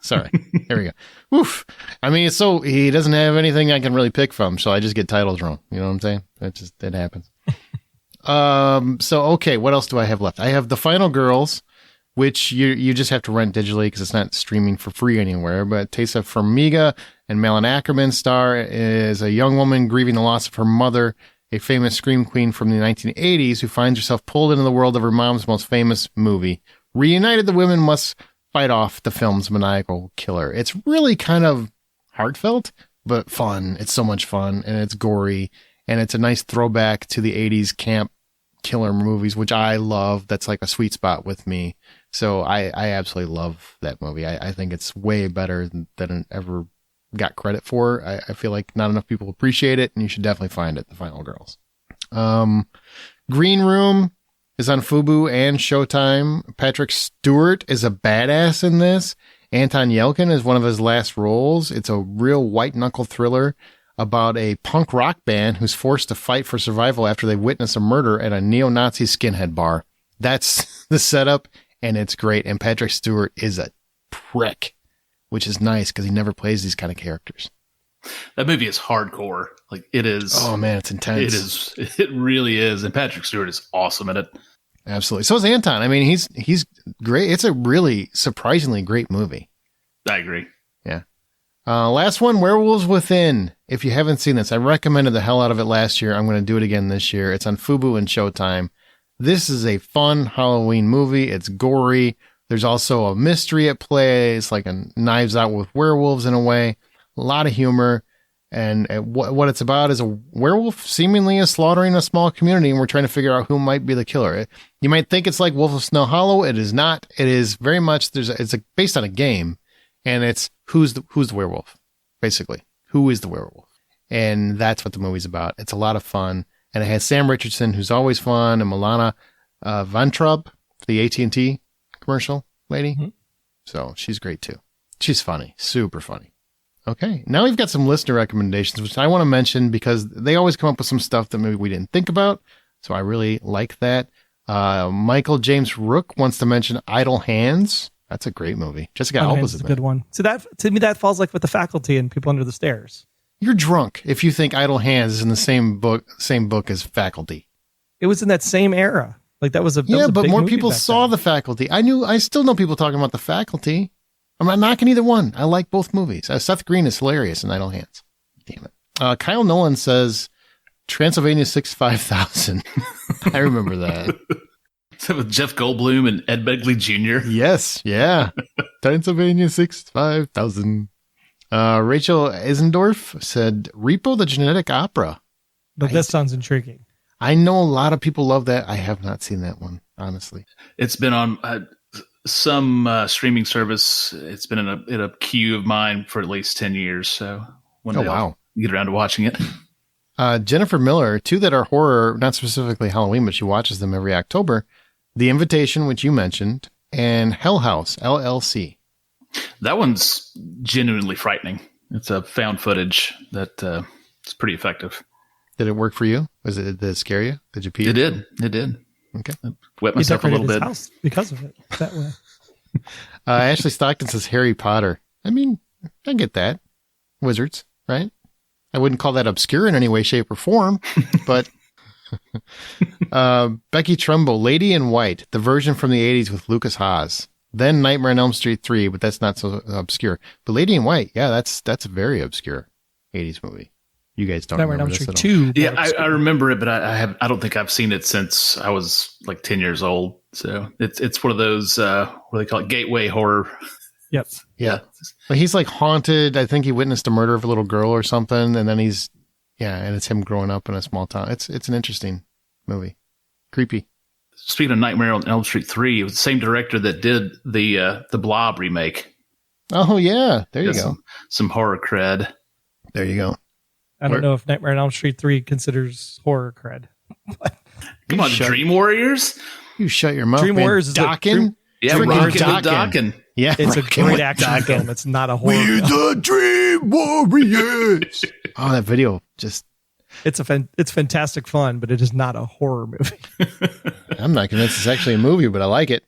Sorry. Here we go. Oof. I mean, he doesn't have anything I can really pick from, so I just get titles wrong. You know what I'm saying? It happens. Okay, what else do I have left? I have The Final Girls, which you just have to rent digitally because it's not streaming for free anywhere. But Tessa Farmiga and Malin Ackerman star is a young woman grieving the loss of her mother, a famous scream queen from the 1980s who finds herself pulled into the world of her mom's most famous movie. Reunited, the women must fight off the film's maniacal killer. It's really kind of heartfelt, but fun. It's so much fun, and it's gory, and it's a nice throwback to the 80s camp killer movies, which I love. That's like a sweet spot with me. So I absolutely love that movie. I think it's way better than it ever got credit for. I feel like not enough people appreciate it, and you should definitely find it, The Final Girls. Green Room is on Fubu and Showtime. Patrick Stewart is a badass in this. Anton Yelchin is one of his last roles. It's a real white-knuckle thriller about a punk rock band who's forced to fight for survival after they witness a murder at a neo-Nazi skinhead bar. That's the setup, and it's great. And Patrick Stewart is a prick, which is nice because he never plays these kind of characters. That movie is hardcore. Like, it is. Oh, man, it's intense. It is. It really is. And Patrick Stewart is awesome in it. Absolutely. So is Anton. I mean, he's great. It's a really surprisingly great movie. I agree. Yeah. Last one, Werewolves Within. If you haven't seen this, I recommended the hell out of it last year. I'm going to do it again this year. It's on Fubu and Showtime. This is a fun Halloween movie. It's gory. There's also a mystery at play. It's like a Knives Out with werewolves in a way. A lot of humor. And what it's about is a werewolf seemingly is slaughtering a small community, and we're trying to figure out who might be the killer. You might think it's like Wolf of Snow Hollow. It is not. It is very much it's based on a game, and it's who's the werewolf, basically. Who is the werewolf? And that's what the movie's about. It's a lot of fun, and it has Sam Richardson, who's always fun, and Milana Vayntrub, the AT&T commercial lady. Mm-hmm. So she's great too. She's funny, super funny. Okay, now we've got some listener recommendations, which I want to mention because they always come up with some stuff that maybe we didn't think about. So I really like that. Michael James Rook wants to mention Idle Hands. That's a great movie. Jessica Unhinged Alba's is in a it. good one. So that to me that falls like with The Faculty and People Under the Stairs. You're drunk if you think Idle Hands is in the same book as Faculty. It was in that same era. Like that was a but big more movie people back saw then. The Faculty. I still know people talking about The Faculty. I'm not knocking either one. I like both movies. Seth Green is hilarious in Idle Hands. Damn it. Kyle Nolan says Transylvania 65000. I remember that. Is that with Jeff Goldblum and Ed Begley Jr.? Yes, yeah. Transylvania 65000. Rachel Eisendorf said Repo the Genetic Opera. But that sounds intriguing. I know a lot of people love that. I have not seen that one, honestly. It's been on some streaming service. It's been in a queue of mine for at least 10 years. So one day I'll get around to watching it. Jennifer Miller, two that are horror, not specifically Halloween, but she watches them every October. The Invitation, which you mentioned, and Hell House, LLC. That one's genuinely frightening. It's a found footage that it's pretty effective. Did it work for you? Did it scare you? Did you pee? It did. Okay. I wet myself a little bit. House because of it. That way. Ashley Stockton says Harry Potter. I mean, I get that. Wizards, right? I wouldn't call that obscure in any way, shape, or form, but Becky Trumbo, Lady in White, the version from the 80s with Lucas Haas. Then Nightmare on Elm Street 3, but that's not so obscure. But Lady in White, yeah, that's a very obscure 80s movie. You guys don't Nightmare on remember Elm this Street at all. 2. Yeah, I remember it, but I don't think I've seen it since I was like 10 years old. So it's one of those what do they call it, gateway horror. Yep. Yeah. But he's like haunted. I think he witnessed a murder of a little girl or something, and then and it's him growing up in a small town. It's an interesting movie. Creepy. Speaking of Nightmare on Elm Street 3, it was the same director that did the Blob remake. Oh yeah, there you go. Some horror cred. There you go. I don't know if Nightmare on Elm Street 3 considers horror cred. Come on, Dream Warriors. You shut your mouth. Dream man. Warriors is Dokken? Yeah, Rockin'. Yeah, it's a Rockin' great with action Dokken. film. It's not a horror We're film. the Dream Warriors. Oh, that video just. It's fantastic fun, but it is not a horror movie. I'm not convinced it's actually a movie, but I like it.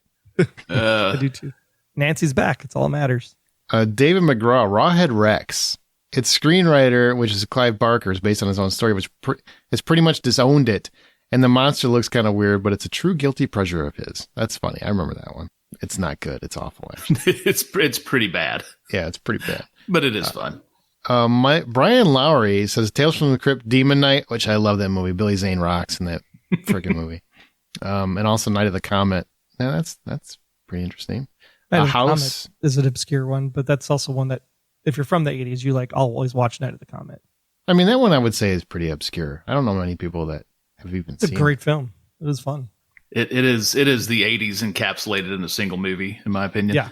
I do too. Nancy's back. It's all that matters. David McGraw, Rawhead Rex. Its screenwriter, which is Clive Barker, is based on his own story, which has pretty much disowned it. And the monster looks kind of weird, but it's a true guilty pleasure of his. That's funny. I remember that one. It's not good. It's awful, actually. it's pretty bad. Yeah, it's pretty bad. But it is fun. Brian Lowry says Tales from the Crypt Demon Knight, which I love that movie. Billy Zane rocks in that freaking movie. And also Night of the Comet. Yeah, that's pretty interesting. House is an obscure one, but that's also one that if you're from the 80s, you I'll always watch Night of the Comet. I mean, that one I would say is pretty obscure. I don't know many people that have even seen it. It's a great film. It was fun. It is the 80s encapsulated in a single movie, in my opinion. Yeah.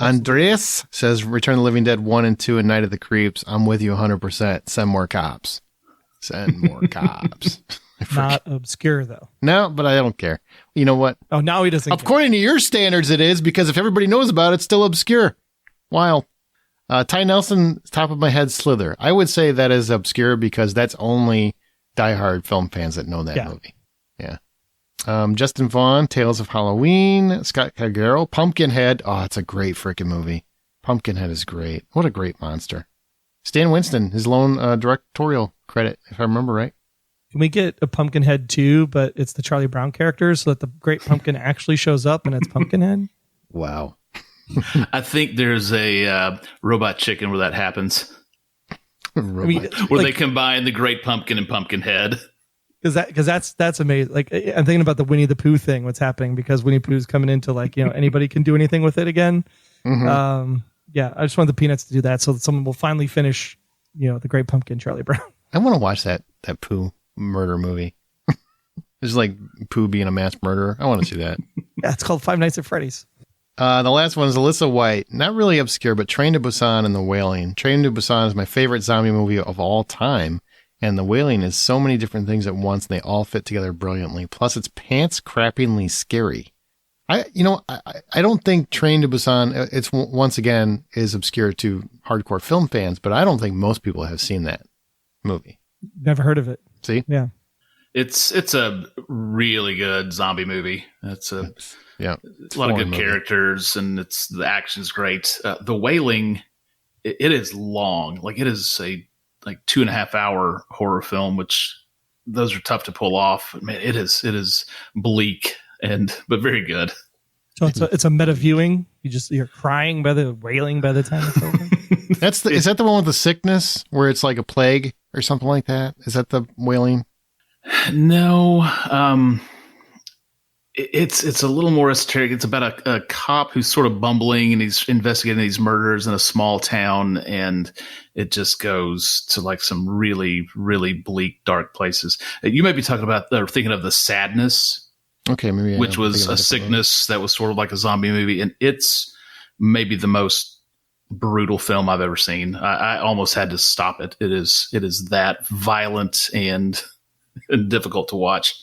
Andreas says Return of the Living Dead 1 and 2 and Night of the Creeps. I'm with you 100%. Send more cops. Send more cops. Not obscure, though. No, but I don't care. You know what? Oh, now he doesn't According to your standards, it is, because if everybody knows about it, it's still obscure. Wild. Ty Nelson, top of my head, Slither. I would say that is obscure because that's only diehard film fans that know that movie. Yeah. Justin Vaughn, Tales of Halloween. Scott Cagaro, Pumpkinhead. Oh, it's a great freaking movie. Pumpkinhead is great. What a great monster. Stan Winston, his lone directorial credit, if I remember right. Can we get a Pumpkinhead 2, but it's the Charlie Brown character so that the Great Pumpkin actually shows up and it's Pumpkinhead? Wow. I think there's a Robot Chicken where that happens. Where they combine the Great Pumpkin and Pumpkinhead. Because that's amazing. Like, I'm thinking about the Winnie the Pooh thing, what's happening, because Winnie Pooh's coming into anybody can do anything with it again. Mm-hmm. Yeah, I just want the Peanuts to do that so that someone will finally finish, the Great Pumpkin, Charlie Brown. I want to watch that Pooh murder movie. It's like Pooh being a mass murderer. I want to see that. Yeah, it's called Five Nights at Freddy's. The last one is Alyssa White. Not really obscure, but Train to Busan and The Wailing. Train to Busan is my favorite zombie movie of all time. And The Wailing is so many different things at once, and they all fit together brilliantly. Plus, it's pants-crappingly scary. I don't think Train to Busan, it's once again, is obscure to hardcore film fans, but I don't think most people have seen that movie. Never heard of it. See? Yeah. It's a really good zombie movie. Yeah. It's a lot of good characters, and the action's great. The Wailing, it is long. Like, it is a 2.5 hour horror film, which those are tough to pull off. Man, it is bleak but very good. So it's a meta viewing. You're crying wailing by the time it's over. Is that the one with the sickness where it's like a plague or something like that? Is that the Wailing? No. It's a little more esoteric. It's about a cop who's sort of bumbling, and he's investigating these murders in a small town, and it just goes to like some really, really bleak, dark places. You might be talking about or thinking of The Sadness. Okay, maybe. Which was a sickness that was sort of like a zombie movie, and it's maybe the most brutal film I've ever seen. I almost had to stop it. It is that violent and difficult to watch.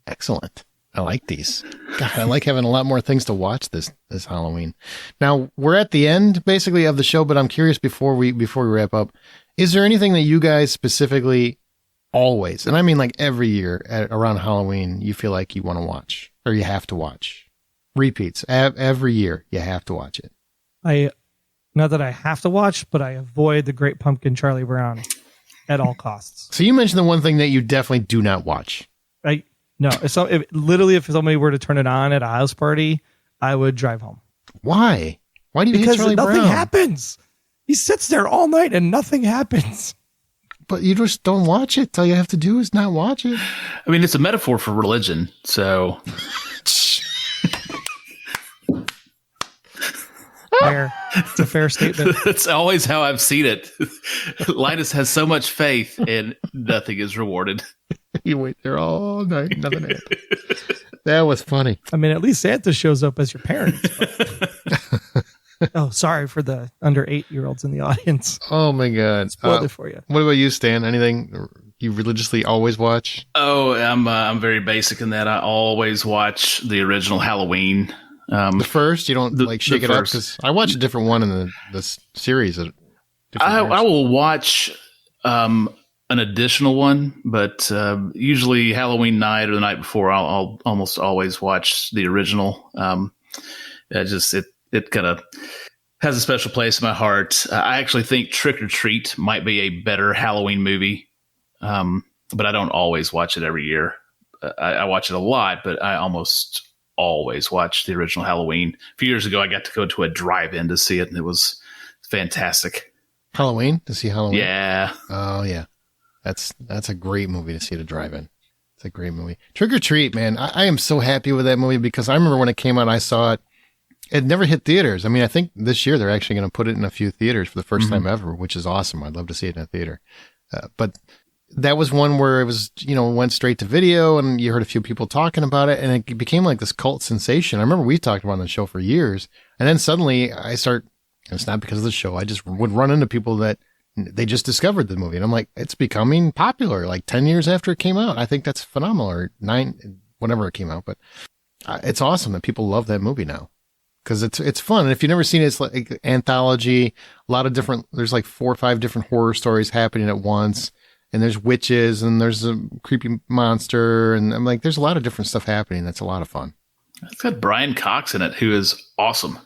Excellent. I like these. God, I like having a lot more things to watch this Halloween. Now, we're at the end basically of the show, but I'm curious before we wrap up, is there anything that you guys specifically always, and I mean like every year around Halloween, you feel like you want to watch or you have to watch? Repeats. Every year you have to watch it. Not that I have to watch, but I avoid The Great Pumpkin Charlie Brown at all costs. So you mentioned the one thing that you definitely do not watch. No, if somebody were to turn it on at a house party, I would drive home. Why? Why do you hate Charlie Brown? Because nothing happens. He sits there all night and nothing happens. But you just don't watch it. All you have to do is not watch it. I mean, it's a metaphor for religion, so... Fair. It's a fair statement. That's always how I've seen it. Linus has so much faith, and nothing is rewarded. You wait there all night, nothing happens. That was funny. I mean, at least Santa shows up as your parents. Oh, sorry for the under 8-year-olds in the audience. Oh my God. Spoiled it for you. What about you, Stan? Anything you religiously always watch? Oh, I'm very basic in that. I always watch the original Halloween. The first, you don't shake it up? Because I watch a different one in the series. I will watch an additional one, but usually Halloween night or the night before, I'll almost always watch the original. It kind of has a special place in my heart. I actually think Trick or Treat might be a better Halloween movie, but I don't always watch it every year. I watch it a lot, but I almost always watch the original Halloween. A few years ago, I got to go to a drive-in to see it, and it was fantastic. Halloween? To see Halloween? Yeah. Oh, yeah. That's a great movie to see at a drive-in. It's a great movie. Trick or Treat, man. I am so happy with that movie because I remember when it came out, I saw it. It never hit theaters. I mean, I think this year they're actually going to put it in a few theaters for the first time ever, which is awesome. I'd love to see it in a theater. But that was one where it was, went straight to video, and you heard a few people talking about it, and it became like this cult sensation. I remember we talked about it on the show for years, and then suddenly it's not because of the show. I just would run into people that they just discovered the movie, and I'm like, it's becoming popular like 10 years after it came out. I think that's phenomenal, or 9, whenever it came out. But it's awesome that people love that movie now because it's fun. And if you've never seen it, it's like anthology, a lot of different, there's like 4 or 5 different horror stories happening at once. And there's witches, and there's a creepy monster, and I'm like, there's a lot of different stuff happening. That's a lot of fun. It's got Brian Cox in it, who is awesome.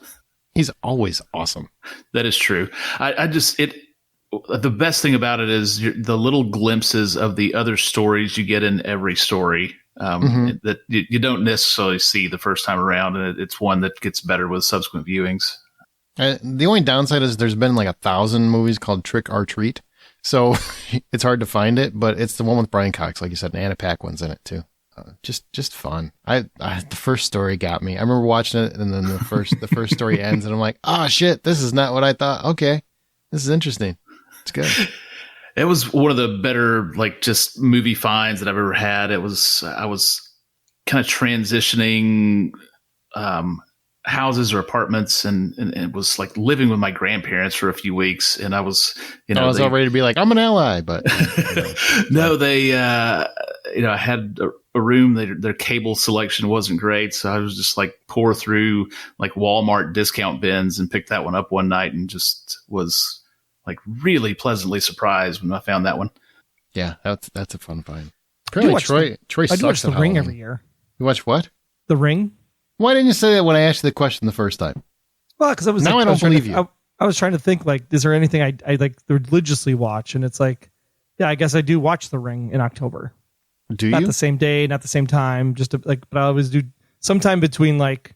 He's always awesome. That is true. The best thing about it is the little glimpses of the other stories you get in every story that you don't necessarily see the first time around, and it's one that gets better with subsequent viewings. The only downside is there's been like 1,000 movies called Trick or Treat. So it's hard to find it, but it's the one with Brian Cox, like you said, and Anna Paquin's in it too. Just fun. The first story got me. I remember watching it, and then the first story ends, and I'm like, oh shit, this is not what I thought. Okay, this is interesting. It's good. It was one of the better just movie finds that I've ever had. I was kind of transitioning houses or apartments, and it was like living with my grandparents for a few weeks, and I was all ready to be like, I'm an ally, but no, they I had a room. Their cable selection wasn't great, so I was just pour through Walmart discount bins and picked that one up one night, and just was really pleasantly surprised when I found that one. Yeah, that's a fun find. Apparently, Troy I sucks watch The at Ring Halloween. every year. You watch what? The Ring. Why didn't you say that when I asked you the question the first time? Well, because I was now I don't believe you. I was trying to think, like, is there anything I like religiously watch? And it's like, yeah, I guess I do watch The Ring in October. Do you? Not the same day, not the same time, just to, like, but I always do sometime between, like,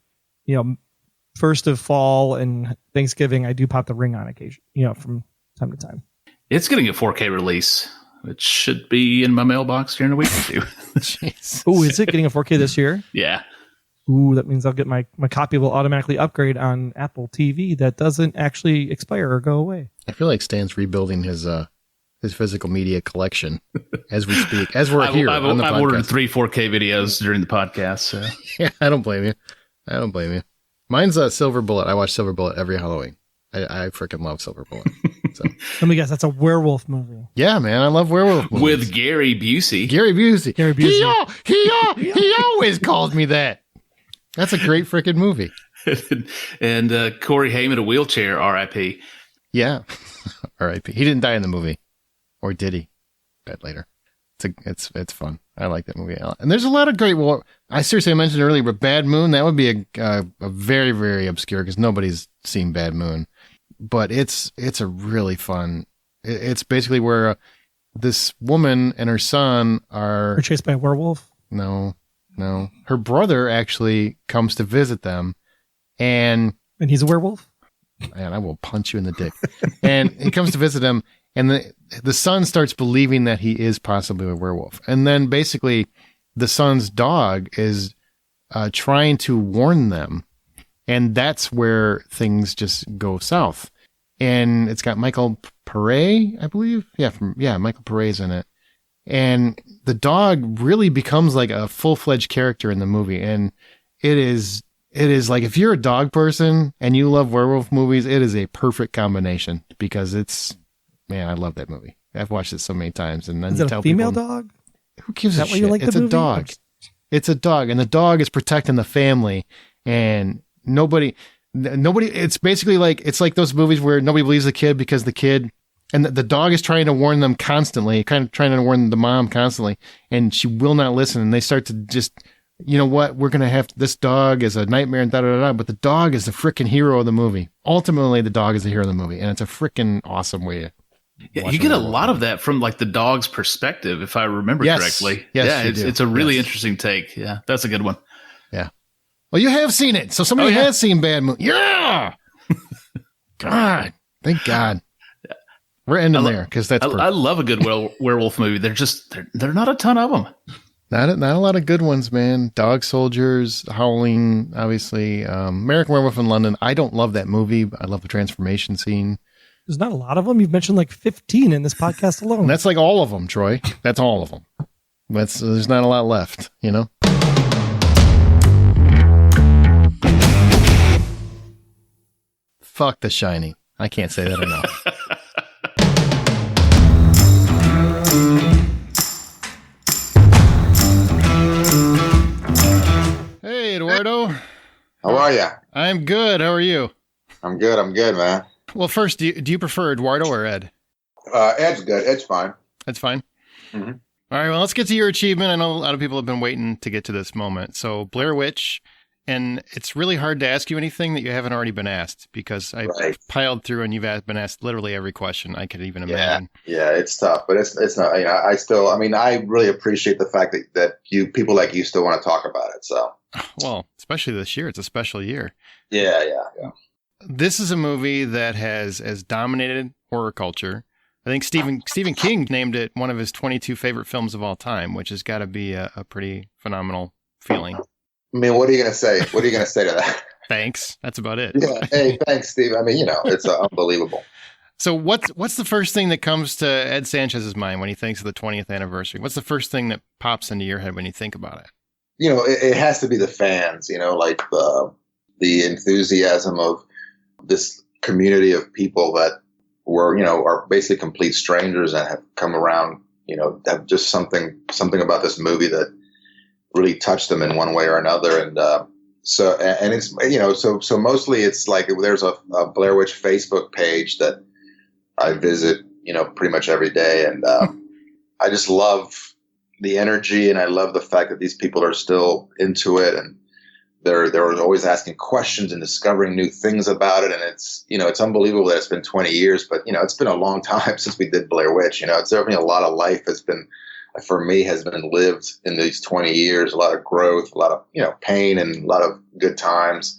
first of fall and Thanksgiving. I do pop The Ring on occasion, from time to time. It's getting a 4K release. It should be in my mailbox here in a week or two. Oh, is it getting a 4K this year? Yeah. Ooh, that means I'll get my copy will automatically upgrade on Apple TV. That doesn't actually expire or go away. I feel like Stan's rebuilding his physical media collection as we speak, as we're here on the podcast. I've ordered 3 4K videos during the podcast. So. Yeah, I don't blame you. Mine's a Silver Bullet. I watch Silver Bullet every Halloween. I freaking love Silver Bullet. So. Let me guess, that's a werewolf movie. Yeah, man, I love werewolf movies. With Gary Busey. He always calls me that. That's a great freaking movie. And Corey Haim in a wheelchair, R.I.P. Yeah, R.I.P. He didn't die in the movie, or did he? That later. It's fun. I like that movie. And there's a lot of great. Well, I mentioned earlier, but Bad Moon, that would be a very, very obscure because nobody's seen Bad Moon. But it's a really fun. It's basically where this woman and her son are chased by a werewolf. No. Her brother actually comes to visit them, and he's a werewolf. Man, I will punch you in the dick. And he comes to visit them, and the son starts believing that he is possibly a werewolf, and then basically the son's dog is trying to warn them, and that's where things just go south. And it's got Michael Pare, I believe. Michael Pare's in it. And the dog really becomes like a full-fledged character in the movie. And it is like, if you're a dog person and you love werewolf movies, it is a perfect combination because I love that movie. I've watched it so many times. And then is it a female dog? Who gives a shit? It's a dog. It's a dog. And the dog is protecting the family, and nobody, it's basically like, it's like those movies where nobody believes the kid because the kid, and the dog is trying to warn them constantly, kind of trying to warn the mom constantly, and she will not listen. And they start to just, you know what, we're going to have, this dog is a nightmare and da-da-da-da, but the dog is the freaking hero of the movie. Ultimately, the dog is the hero of the movie, and it's a freaking awesome way to you get a lot of that from like the dog's perspective, if I remember correctly. Yes, it's a really interesting take. Yeah, that's a good one. Yeah. Well, you have seen it, so somebody has seen Bad Moon. Yeah. God, thank God. We're ending there because that's. I love a good werewolf movie. They're not a ton of them. Not a lot of good ones, man. Dog Soldiers, Howling, obviously. American Werewolf in London. I don't love that movie, but I love the transformation scene. There's not a lot of them. You've mentioned like 15 in this podcast alone. And that's like all of them, Troy. That's all of them. There's not a lot left, you know? Fuck The Shining. I can't say that enough. Hey, Eduardo. How are you? I'm good. How are you? I'm good, man. Well, first, do you prefer Eduardo or Ed? Ed's good. Ed's fine. That's fine? Mm-hmm. All right, well, let's get to your achievement. I know a lot of people have been waiting to get to this moment. So, Blair Witch, and it's really hard to ask you anything that you haven't already been asked because I piled through and you've been asked literally every question I could even imagine. Yeah, it's tough, but it's not. I really appreciate the fact that people like you still want to talk about it. So, well, especially this year, it's a special year. Yeah. This is a movie that has dominated horror culture. I think Stephen King named it one of his 22 favorite films of all time, which has got to be a pretty phenomenal feeling. I mean, what are you going to say? What are you going to say to that? Thanks. That's about it. Yeah. Hey, thanks, Steve. I mean, it's unbelievable. So what's the first thing that comes to Ed Sanchez's mind when he thinks of the 20th anniversary? What's the first thing that pops into your head when you think about it? It has to be the fans, like the enthusiasm of this community of people that were, are basically complete strangers and have come around, have just something about this movie that really touched them in one way or another. And so it's, so mostly it's like there's a Blair Witch Facebook page that I visit, pretty much every day. And I just love the energy, and I love the fact that these people are still into it. And they're always asking questions and discovering new things about it. And it's, it's unbelievable that it's been 20 years, but, it's been a long time since we did Blair Witch. It's certainly a lot of life has been lived in these 20 years, a lot of growth, a lot of, pain and a lot of good times.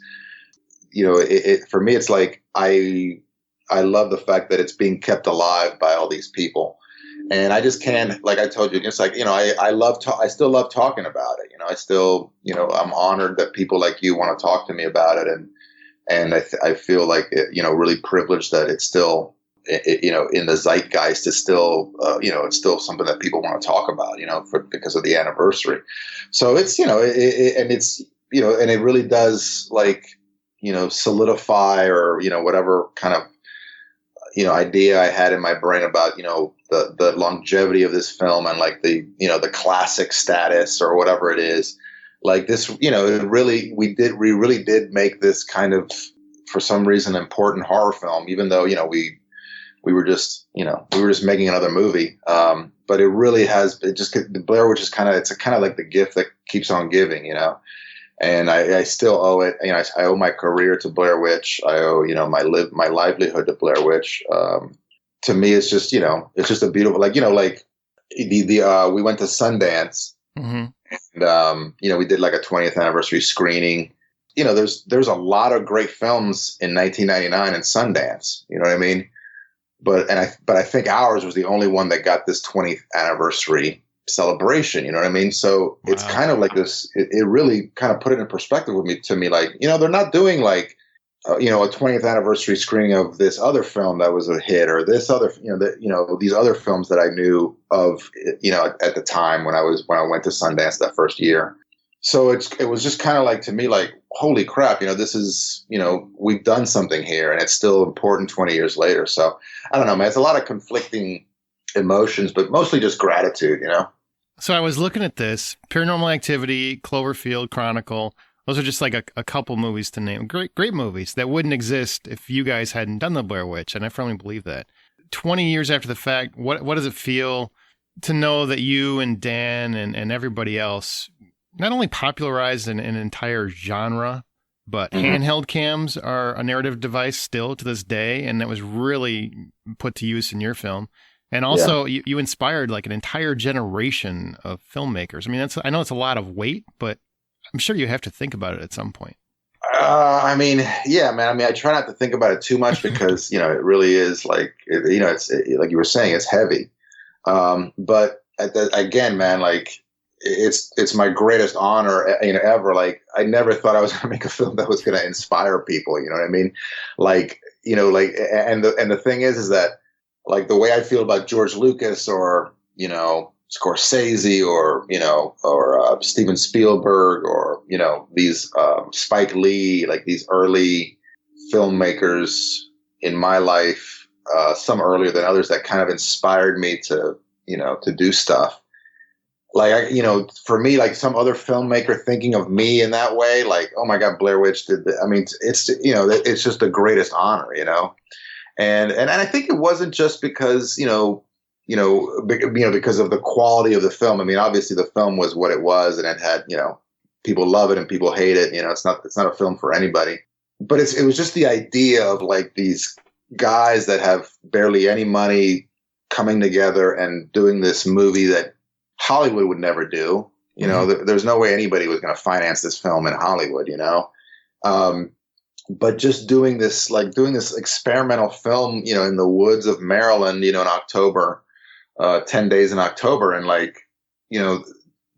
For me, it's like, I love the fact that it's being kept alive by all these people. And I just can't, like I told you, it's like, I still love talking about it. I still, I'm honored that people like you want to talk to me about it. And I feel like, really privileged that it's still, in the zeitgeist is still, it's still something that people want to talk about, because of the anniversary. So it's, and it's, and it really does like, solidify or, whatever kind of, idea I had in my brain about, the longevity of this film and like the classic status or whatever it is. Like this, it really, we really did make this kind of, for some reason, important horror film, even though, we were just making another movie. But it really has, the Blair Witch is it's kind of like the gift that keeps on giving, and I still owe it. I owe my career to Blair Witch. I owe, my livelihood to Blair Witch. To me, it's just, it's just a beautiful, like, we went to Sundance, and, we did like a 20th anniversary screening. There's a lot of great films in 1999 in Sundance. You know what I mean? But I think ours was the only one that got this 20th anniversary celebration. You know what I mean? So it's kind of like this. It really kind of put it in perspective to me. Like, they're not doing like, a 20th anniversary screening of this other film that was a hit, or this other, these other films that I knew of, at the time when I went to Sundance that first year. So it was just kind of like, to me, like, holy crap, this is, we've done something here and it's still important 20 years later. So I don't know, man, it's a lot of conflicting emotions, but mostly just gratitude, So I was looking at this, Paranormal Activity, Cloverfield Chronicle. Those are just like a couple movies to name. Great movies that wouldn't exist if you guys hadn't done the Blair Witch, and I firmly believe that. 20 years after the fact, what does it feel to know that you and Dan and everybody else not only popularized an entire genre, but handheld cams are a narrative device still to this day, and that was really put to use in your film. And also, you inspired like an entire generation of filmmakers. I mean, I know it's a lot of weight, but I'm sure you have to think about it at some point. Yeah, man. I mean, I try not to think about it too much because, it really is like, it's like you were saying, it's heavy. But again, man, like it's my greatest honor, ever. Like, I never thought I was going to make a film that was going to inspire people. You know what I mean? Like, and the thing is that like the way I feel about George Lucas or, Scorsese or Steven Spielberg or these Spike Lee, like these early filmmakers in my life, some earlier than others, that kind of inspired me to do stuff. Like for me, like some other filmmaker thinking of me in that way, like, oh my God, Blair Witch did that. I mean, it's it's just the greatest honor, and I think it wasn't just because because of the quality of the film. I mean, obviously the film was what it was, and it had, people love it and people hate it. It's not a film for anybody, but it was just the idea of like these guys that have barely any money coming together and doing this movie that Hollywood would never do. There's no way anybody was going to finance this film in Hollywood, but just doing this experimental film, in the woods of Maryland, in October, 10 days in October. And like,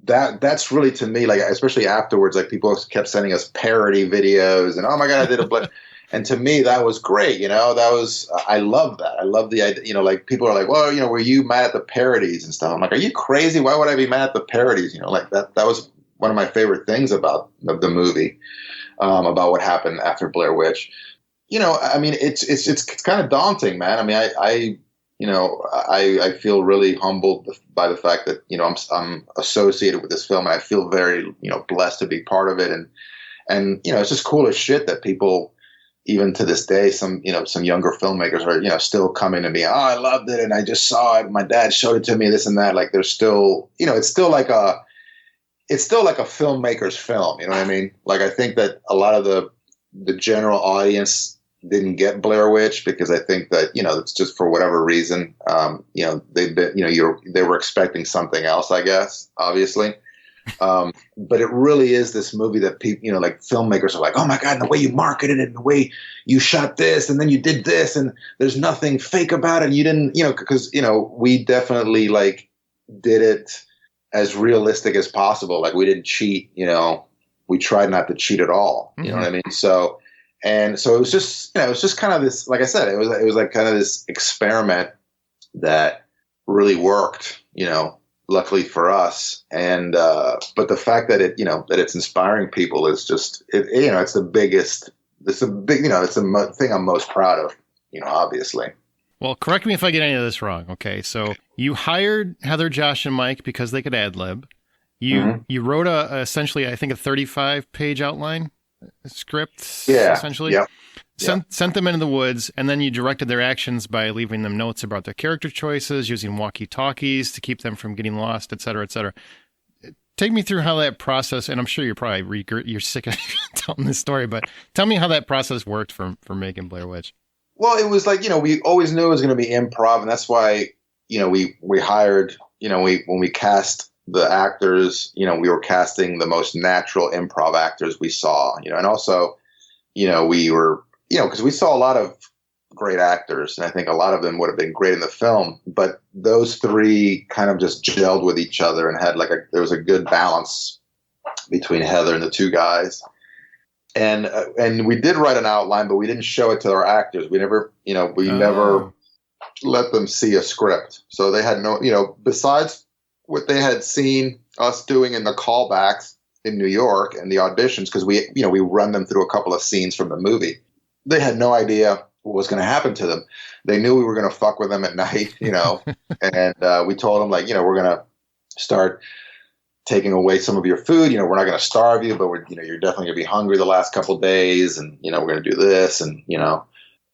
that's really, to me, like, especially afterwards, like people kept sending us parody videos and, oh my God, I did a and to me, that was great. I love that. I love the idea, like people are like, well, were you mad at the parodies and stuff? I'm like, are you crazy? Why would I be mad at the parodies? Like that was one of my favorite things about the movie, about what happened after Blair Witch. I mean, it's kind of daunting, man. I mean, I feel really humbled by the fact that, I'm associated with this film, and I feel very, blessed to be part of it. And it's just cool as shit that people, even to this day, some younger filmmakers are, still coming to me. Oh, I loved it. And I just saw it. My dad showed it to me, this and that. Like there's still, it's still like it's still like a filmmaker's film. You know what I mean? Like, I think that a lot of the general audience didn't get Blair Witch because I think that, it's just for whatever reason, they've been, they were expecting something else, I guess, obviously. But it really is this movie that people, like filmmakers are like, oh my God, and the way you marketed it and the way you shot this and then you did this and there's nothing fake about it. And you didn't, because, we definitely like did it as realistic as possible. Like we didn't cheat, we tried not to cheat at all. You know what I mean? So it was just, it was just kind of this, like I said, it was like kind of this experiment that really worked, luckily for us. And, but the fact that that it's inspiring people is just, it's the biggest, it's the thing I'm most proud of, obviously. Well, correct me if I get any of this wrong. Okay. So you hired Heather, Josh, and Mike because they could ad lib. You wrote essentially, I think, a 35-page outline script, essentially. Yeah. Sent them into the woods, and then you directed their actions by leaving them notes about their character choices, using walkie-talkies to keep them from getting lost, et cetera, et cetera. Take me through how that process, and I'm sure you're probably you're sick of telling this story, but tell me how that process worked for making Blair Witch. Well, it was like, we always knew it was going to be improv, and that's why, we hired, when we cast the actors, we were casting the most natural improv actors we saw, and also, we were, because we saw a lot of great actors, and I think a lot of them would have been great in the film, but those three kind of just gelled with each other and had there was a good balance between Heather and the two guys. And we did write an outline, but we didn't show it to our actors. We never, never let them see a script. So they had no, besides what they had seen us doing in the callbacks in New York and the auditions, because we run them through a couple of scenes from the movie. They had no idea what was going to happen to them. They knew we were going to fuck with them at night, and we told them, we're going to start taking away some of your food. We're not going to starve you, but you're definitely going to be hungry the last couple of days, and we're going to do this, and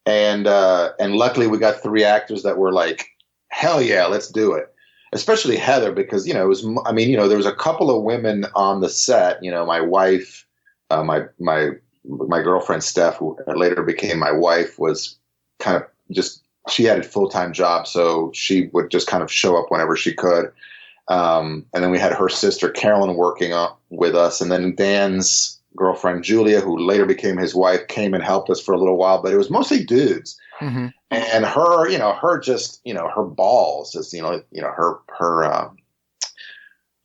and luckily we got three actors that were like, hell yeah, let's do it. Especially Heather, because it was, there was a couple of women on the set. My wife, my girlfriend Steph, who later became my wife, was kind of just, she had a full-time job, so she would just kind of show up whenever she could. And then we had her sister Carolyn working with us, and then Dan's girlfriend Julia, who later became his wife, came and helped us for a little while. But it was mostly dudes, and her, her balls, just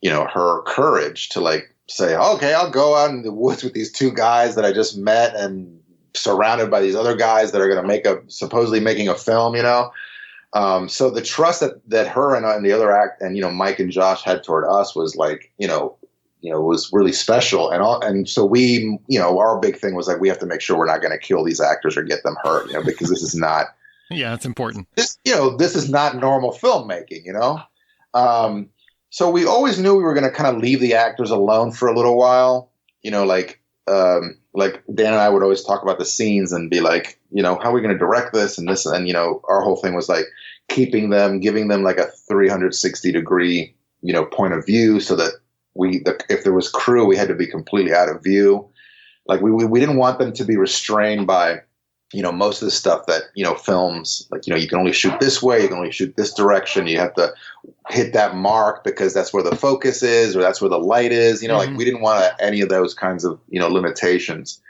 her courage to say, okay, I'll go out in the woods with these two guys that I just met and surrounded by these other guys that are going to supposedly making a film, So the trust that her and the other act and, Mike and Josh had toward us was was really special. And so we, our big thing was we have to make sure we're not going to kill these actors or get them hurt, because this is not. Yeah, it's important. This is not normal filmmaking, So we always knew we were going to kind of leave the actors alone for a little while, like Dan and I would always talk about the scenes and be like, how are we going to direct this and this? And, our whole thing was giving them a 360 degree, point of view, so that if there was crew, we had to be completely out of view. We didn't want them to be restrained by, most of the stuff that, films, you can only shoot this way, you can only shoot this direction, you have to hit that mark because that's where the focus is or that's where the light is, we didn't want any of those kinds of, limitations.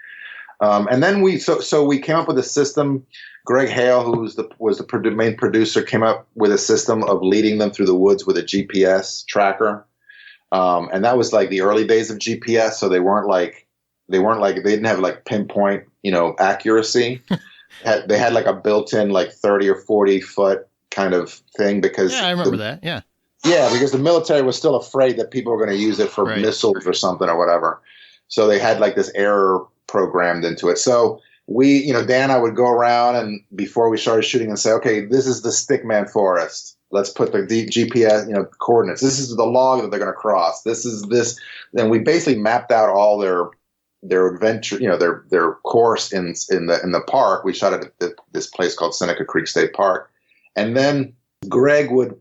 And then we came up with a system. Greg Hale, who was the main producer, came up with a system of leading them through the woods with a GPS tracker. And that was the early days of GPS. So they didn't have pinpoint, accuracy. They had a built-in 30 or 40 foot kind of thing because I remember that. Yeah. Yeah. Because the military was still afraid that people were going to use it for missiles or something or whatever. So they had this error programmed into it. So we, Dan and I would go around and before we started shooting and say, okay, this is the Stickman Forest. Let's put the GPS, coordinates. This is the log that they're going to cross. This is this. Then we basically mapped out all their adventure, their course in the park. We shot it at this place called Seneca Creek State Park. And then Greg would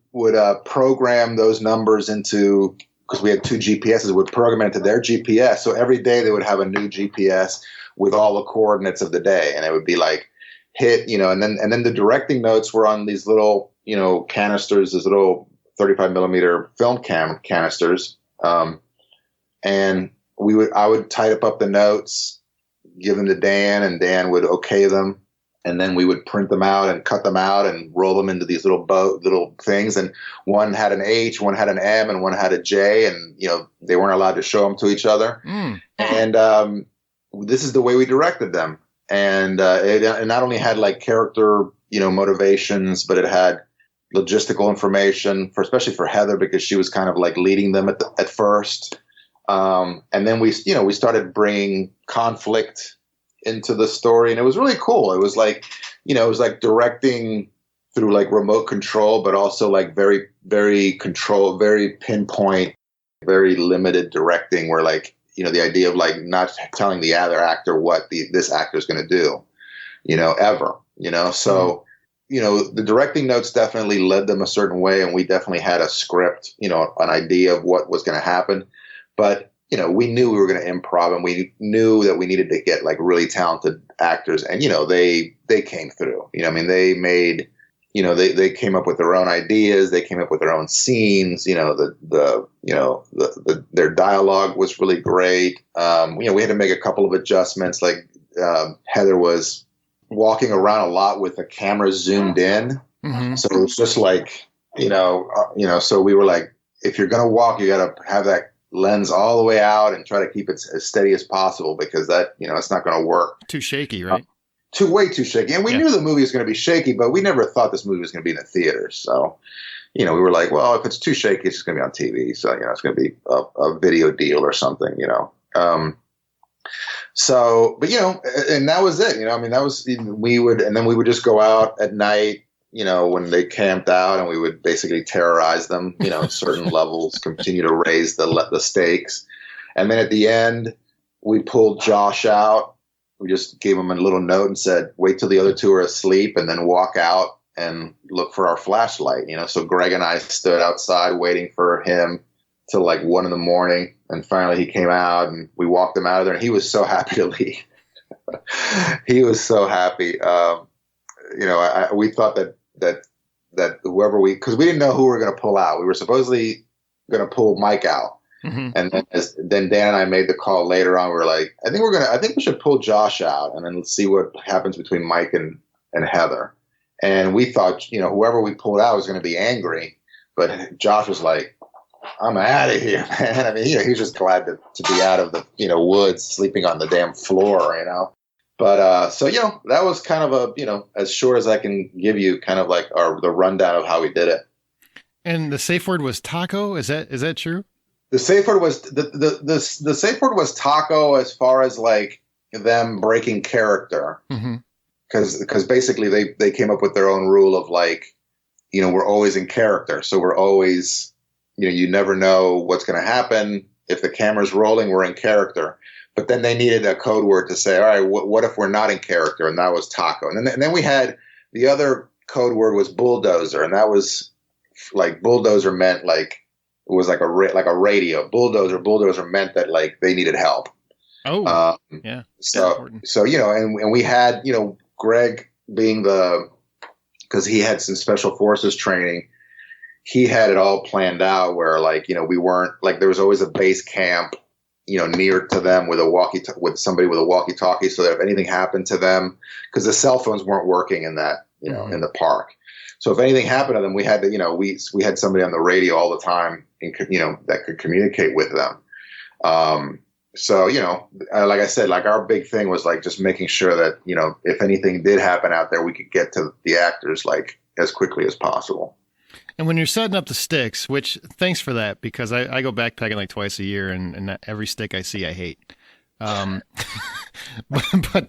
program those numbers into because we had 2 GPSs, would program it into their GPS. So every day they would have a new GPS with all the coordinates of the day, and it would be like hit, and then the directing notes were on these little, canisters, these little 35 millimeter film canisters, and I would type up the notes, give them to Dan, and Dan would okay them. And then we would print them out and cut them out and roll them into these little things. And one had an H, one had an M, and one had a J. And, they weren't allowed to show them to each other. And this is the way we directed them. And it not only had like character, motivations, but it had logistical information, especially for Heather, because she was kind of like leading them at first. And then we started bringing conflict into the story, and it was really cool. It was like, it was like directing through like remote control, but also like very, very controlled, very pinpoint, very limited directing, where like, the idea of like not telling the other actor what this actor is going to do, ever, so, the directing notes definitely led them a certain way, and we definitely had a script, an idea of what was going to happen, but we knew we were going to improv, and we knew that we needed to get like really talented actors, and they came through. They made, they came up with their own ideas, they came up with their own scenes. Their dialogue was really great. We had to make a couple of adjustments. Like Heather was walking around a lot with the camera zoomed in, so it was just like So we were like, if you're going to walk, you got to have that lens all the way out and try to keep it as steady as possible, because that, it's not going to work. Too shaky, right? Way too shaky. And we knew the movie was going to be shaky, but we never thought this movie was going to be in the theaters. So, we were like, well, if it's too shaky, it's just going to be on TV. So, it's going to be a video deal or something, So, but, and that was it, that was, we would just go out at night, when they camped out, and we would basically terrorize them, certain levels, continue to raise the stakes. And then at the end, we pulled Josh out. We just gave him a little note and said, wait till the other 2 are asleep, and then walk out and look for our flashlight. So Greg and I stood outside waiting for him till like 1 a.m. And finally he came out, and we walked him out of there, and he was so happy to leave. He was so happy. We thought that whoever because we didn't know who we were going to pull out. We were supposedly going to pull Mike out. And then Dan and I made the call later on. We were like, I think we should pull Josh out, and then let's see what happens between Mike and Heather. And we thought, whoever we pulled out was going to be angry, but Josh was like, I'm out of here, man. He was just glad to be out of the, woods, sleeping on the damn floor, But, so, that was kind of as short as I can give you, kind of like the rundown of how we did it. And the safe word was taco. Is that true? The safe word was the safe word was taco, as far as like them breaking character. Because basically they came up with their own rule of like, we're always in character. So we're always, you never know what's going to happen. If the camera's rolling, we're in character. But then they needed a code word to say, all right, what if we're not in character? And that was taco. And then we had the other code word was bulldozer. And that was like bulldozer meant like, it was like a radio. Bulldozer meant that like they needed help. Oh, yeah. So and we had, Greg being because he had some special forces training, he had it all planned out where like, we weren't like, there was always a base camp, near to them with with somebody with a walkie-talkie, so that if anything happened to them, because the cell phones weren't working in that, in the park. So if anything happened to them, we had to, we had somebody on the radio all the time, that could communicate with them. So, like I said, like our big thing was like just making sure that, if anything did happen out there, we could get to the actors like as quickly as possible. And when you're setting up the sticks, which thanks for that, because I go backpacking like twice a year, and every stick I see I hate. But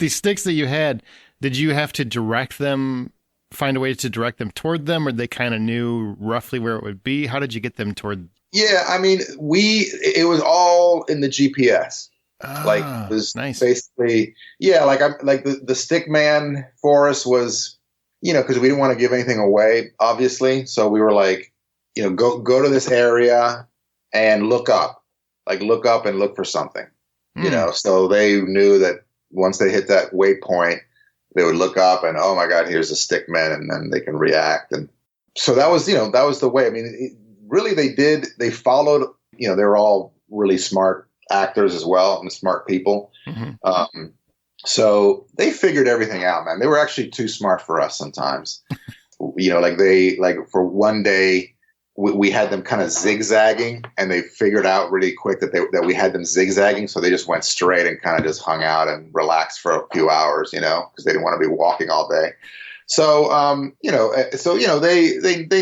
the sticks that you had, did you have to find a way to direct them toward them, or they kind of knew roughly where it would be? How did you get them toward? Yeah, it was all in the GPS. Like it was nice. Basically, yeah, like the stick man for us was, because we didn't want to give anything away, obviously. So we were like, go to this area and look up and look for something, you know? So they knew that once they hit that waypoint, they would look up and, oh my God, here's a stick man. And then they can react. And so that was the way. I mean, really they followed, they were all really smart actors as well and smart people. Mm-hmm. So they figured everything out, man. They were actually too smart for us sometimes. For one day we had them kind of zigzagging, and they figured out really quick that we had them zigzagging. So they just went straight and kind of just hung out and relaxed for a few hours, because they didn't want to be walking all day. So, they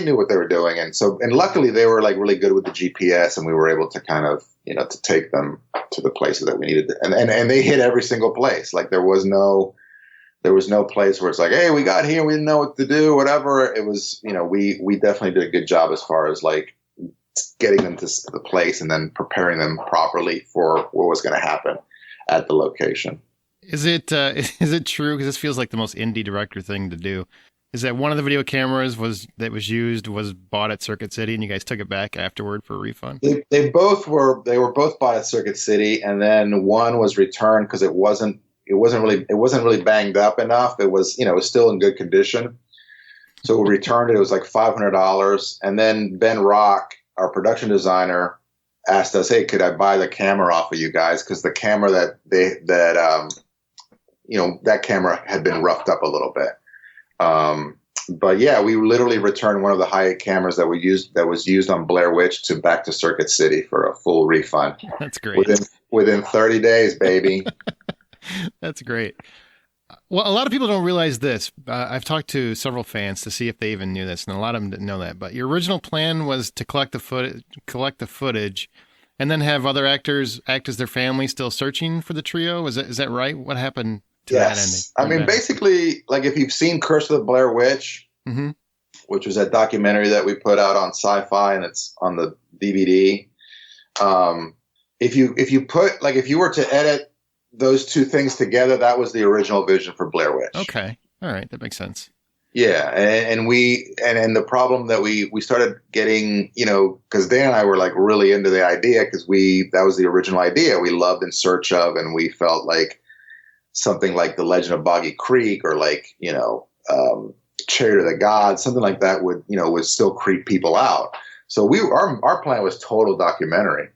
knew what they were doing. And luckily they were like really good with the GPS, and we were able to kind of, to take them to the places that we needed. And they hit every single place. Like there was no place where it's like, hey, we got here, we didn't know what to do, whatever. It was, we definitely did a good job as far as like getting them to the place and then preparing them properly for what was going to happen at the location. Is it true? Because this feels like the most indie director thing to do. Is that one of the video cameras was bought at Circuit City, and you guys took it back afterward for a refund? They were both bought at Circuit City, and then one was returned because it wasn't really banged up enough. It was, it was still in good condition. So we returned it. It was like $500. And then Ben Rock, our production designer, asked us, hey, could I buy the camera off of you guys? Because the camera that camera had been roughed up a little bit. But yeah, we literally returned one of the high-end cameras that was used on Blair Witch back to Circuit City for a full refund. That's great. Within 30 days, baby. That's great. Well, a lot of people don't realize this. I've talked to several fans to see if they even knew this, and a lot of them didn't know that. But your original plan was to collect the footage, and then have other actors act as their family, still searching for the trio. Is that right? What happened to that ending? I mean, basically, like if you've seen Curse of the Blair Witch, mm-hmm. which was that documentary that we put out on Sci-Fi, and it's on the DVD. If you were to edit those two things together, that was the original vision for Blair Witch. Okay. All right. That makes sense. Yeah. And the problem that we started getting, because Dan and I were like really into the idea because that was the original idea. We loved In Search Of, and we felt like something like The Legend of Boggy Creek or like, Chariot of the Gods, something like that would still creep people out. So our plan was total documentary.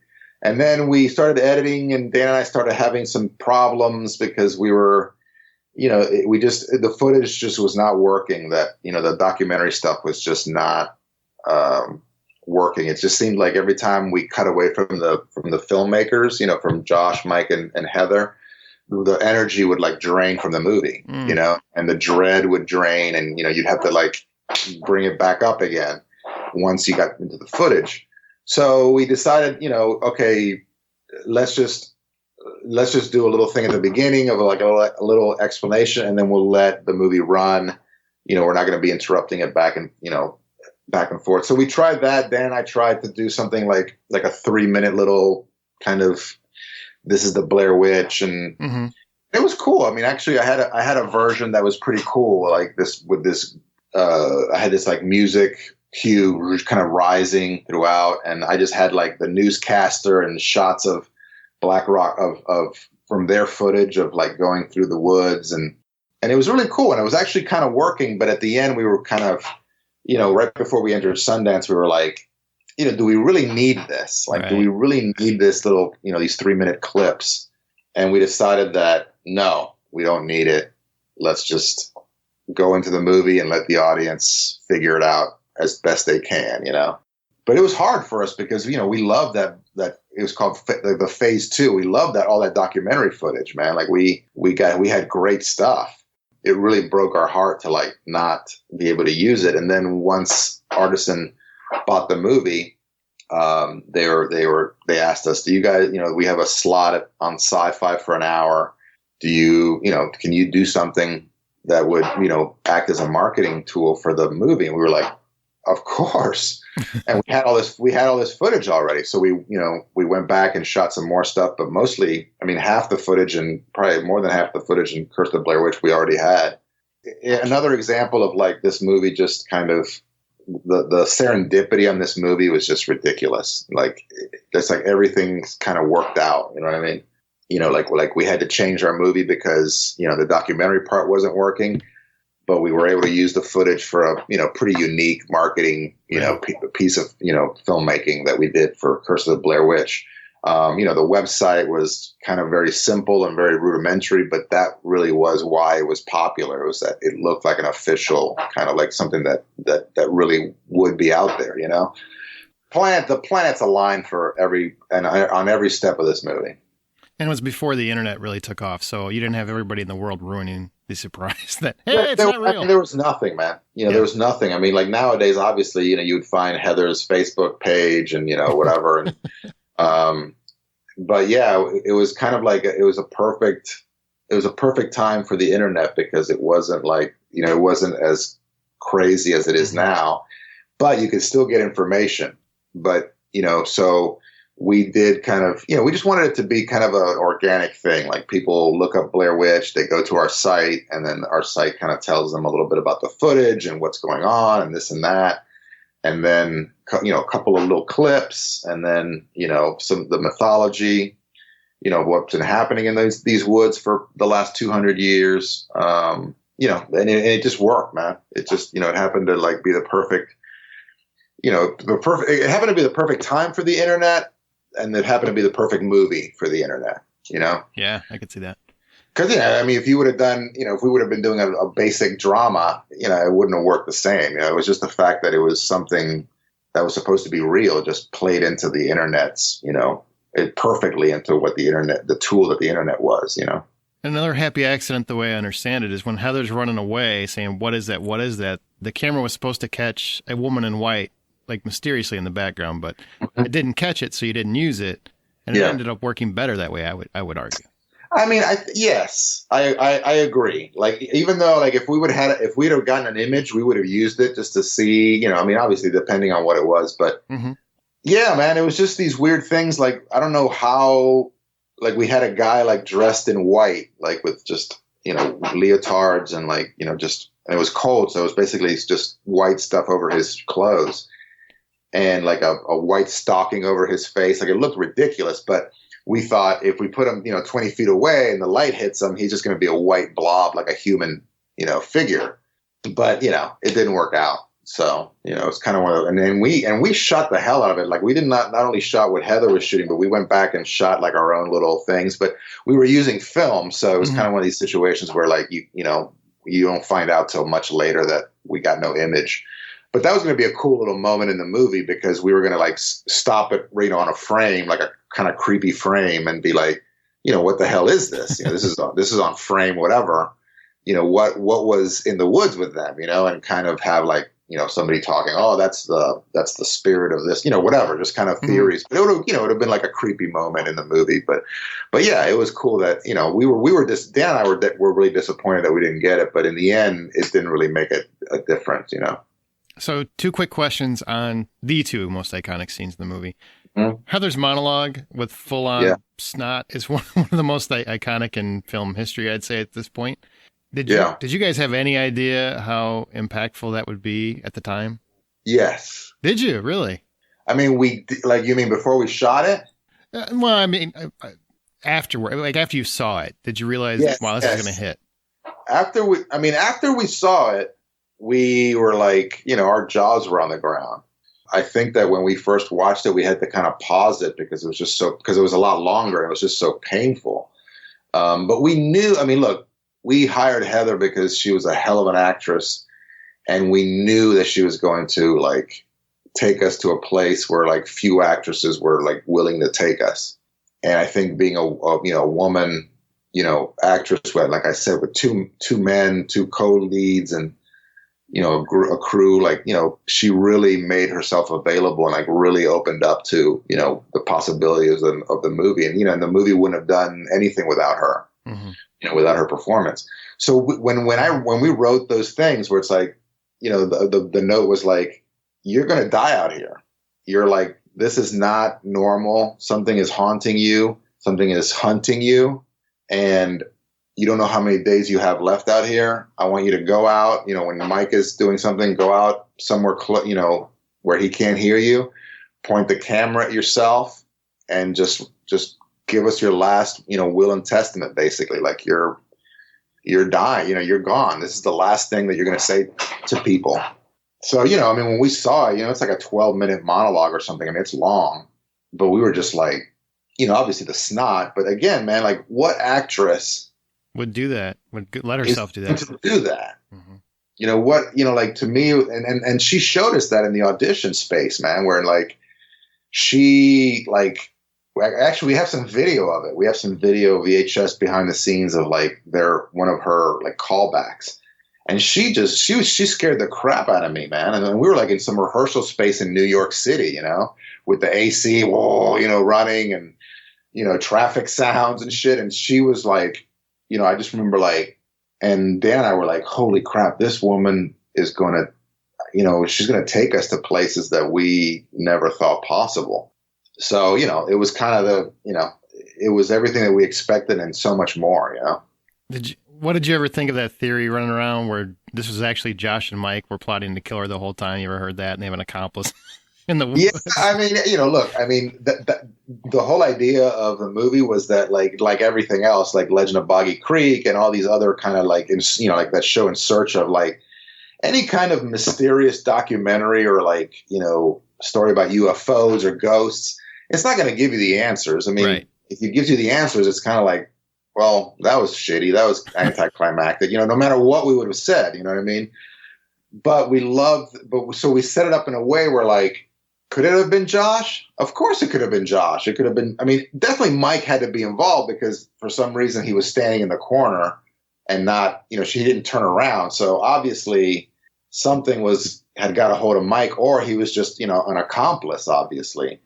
And then we started editing, and Dan and I started having some problems because we were, the footage just was not working. That, the documentary stuff was just not working. It just seemed like every time we cut away from the filmmakers, from Josh, Mike, and Heather, the energy would like drain from the movie, and the dread would drain, and, you'd have to like bring it back up again once you got into the footage. So we decided, okay, let's just do a little thing at the beginning of like a little explanation, and then we'll let the movie run. We're not going to be interrupting it back and forth. So we tried that. Dan and I tried to do something like a 3-minute little kind of, this is the Blair Witch, and mm-hmm. It was cool. I mean, actually, I had a version that was pretty cool, like this with this. I had this like music cue kind of rising throughout, and I just had like the newscaster and shots of Black Rock of from their footage of like going through the woods, and it was really cool, and it was actually kind of working. But at the end, we were kind of, right before we entered Sundance, we were like, do we really need this? Like, Do we really need this little, these 3-minute clips? And we decided that no, we don't need it. Let's just go into the movie and let the audience figure it out as best they can, But it was hard for us because, we loved that it was called the Phase 2. We loved all that documentary footage, man. Like we had great stuff. It really broke our heart to like not be able to use it. And then once Artisan bought the movie, they asked us, do you guys, we have a slot on Sci-Fi for an hour. Do you, can you do something that would, act as a marketing tool for the movie? And we were like, of course. And we had all this footage already. So we went back and shot some more stuff, but mostly, half the footage and probably more than half the footage in Curse of the Blair Witch we already had. Another example of like this movie just kind of the serendipity on this movie was just ridiculous. Like, it's like everything's kind of worked out. You know what I mean? You know, like we had to change our movie because, you know, the documentary part wasn't working, but we were able to use the footage for a, you know, pretty unique marketing, you know, piece of, you know, filmmaking that we did for Curse of the Blair Witch. You know, the website was kind of very simple and very rudimentary, but that really was why it was popular. It was that it looked like an official kind of like something that really would be out there, you know. The planets aligned on every step of this movie. And it was before the internet really took off, so you didn't have everybody in the world ruining the surprise that, hey, it's not real. I mean, there was nothing, man. You know, there was nothing. I mean, like nowadays, obviously, you know, you would find Heather's Facebook page and, you know, whatever. And, but yeah, it was kind of like, it was a perfect time for the internet because it wasn't like, you know, it wasn't as crazy as it is now, but you could still get information. But, you know, so we did kind of, you know, we just wanted it to be kind of an organic thing. Like people look up Blair Witch, they go to our site, and then our site kind of tells them a little bit about the footage and what's going on and this and that. And then, you know, a couple of little clips, and then, you know, some of the mythology, you know, what's been happening in these woods for the last 200 years. You know, and it just worked, man. It just, you know, it happened to like be the perfect, you know, it happened to be the perfect time for the internet, and it happened to be the perfect movie for the internet, you know? Yeah, I could see that. Because, yeah, I mean, if you would have done, you know, if we would have been doing a basic drama, you know, it wouldn't have worked the same. You know, it was just the fact that it was something that was supposed to be real, just played into the internet's, you know, it perfectly into what the tool that the internet was, you know. Another happy accident, the way I understand it, is when Heather's running away saying, "What is that? What is that?" The camera was supposed to catch a woman in white, like mysteriously in the background, but it didn't catch it, so you didn't use it. And it ended up working better that way, I would argue. I mean, yes, I agree. Like, even though, like, if we'd have gotten an image, we would have used it just to see, you know, I mean, obviously depending on what it was, but yeah, man, it was just these weird things. Like, I don't know how, like, we had a guy like dressed in white, like with just, you know, leotards and like, you know, just, and it was cold. So it was basically just white stuff over his clothes and like a white stocking over his face. Like, it looked ridiculous, but we thought if we put him, you know, 20 feet away and the light hits him, he's just going to be a white blob, like a human, you know, figure. But, you know, it didn't work out. So, you know, it's kind of one of, and then we shot the hell out of it. Like, we did not only shot what Heather was shooting, but we went back and shot like our own little things, but we were using film. So it was kind of one of these situations where like, you know, you don't find out till much later that we got no image. But that was going to be a cool little moment in the movie because we were going to like stop it, you know, on a frame, like a kind of creepy frame, and be like, you know, what the hell is this? You know, this is on frame, whatever. You know, what was in the woods with them, you know, and kind of have like, you know, somebody talking, oh, that's the spirit of this, you know, whatever, just kind of theories. But it would have, you know, it would have been like a creepy moment in the movie. But yeah, it was cool that, you know, Dan and I were really disappointed that we didn't get it, but in the end, it didn't really make a difference, you know. So 2 quick questions on the 2 most iconic scenes in the movie. Heather's monologue with full-on snot is one of the most iconic in film history, I'd say, at this point. Did you guys have any idea how impactful that would be at the time? Yes. Did you really? I mean, you mean before we shot it? Well, I mean, afterward, like after you saw it, did you realize, wow, this is going to hit? After we saw it, we were like, you know, our jaws were on the ground. I think that when we first watched it, we had to kind of pause it because it was a lot longer and it was just so painful. But we knew, I mean, look, we hired Heather because she was a hell of an actress, and we knew that she was going to like take us to a place where like few actresses were like willing to take us. And I think being a woman, you know, actress with, like I said, with two men, 2 co-leads, and, you know, a crew, like, you know, she really made herself available and like really opened up to, you know, the possibilities of the movie. And, you know, and the movie wouldn't have done anything without her, you know, without her performance. So when we wrote those things where it's like, you know, the note was like, you're going to die out here. You're like, this is not normal. Something is haunting you. Something is hunting you. And you don't know how many days you have left out here. I want you to go out, when Mike is doing something, go out somewhere, where he can't hear you, point the camera at yourself, and just give us your last, will and testament, basically. Like you're dying, you're gone. This is the last thing that you're going to say to people. So, when we saw it, it's like a 12-minute monologue or something. I mean, it's long, but we were just like, obviously the snot. But again, man, like what actress would do that? Would let herself do that? To do that. Mm-hmm. Like to me, and she showed us that in the audition space, man, where like she like. Actually, we have some video of it. We have some video VHS behind the scenes of like one of her like callbacks, and she scared the crap out of me, man. And then we were like in some rehearsal space in New York City, with the AC, running and traffic sounds and shit. And she was like, I just remember like, and Dan and I were like, holy crap, this woman is gonna, she's gonna take us to places that we never thought possible. So, it was kind of it was everything that we expected and so much more, What did you ever think of that theory running around where this was actually Josh and Mike were plotting to kill her the whole time? You ever heard that? And they have an accomplice in the woods? Yeah, I mean, look, I mean, the whole idea of the movie was that like everything else, like Legend of Boggy Creek and all these other kind of like, like that show In Search of, like any kind of mysterious documentary or like, story about UFOs or ghosts, it's not going to give you the answers. I mean, right. If it gives you the answers, it's kind of like, well, that was shitty. That was anticlimactic. No matter what we would have said, you know what I mean? But so we set it up in a way where like, could it have been Josh? Of course it could have been Josh. It could have been, I mean, definitely Mike had to be involved because for some reason he was standing in the corner and not, she didn't turn around. So obviously something had got a hold of Mike, or he was just, an accomplice, obviously.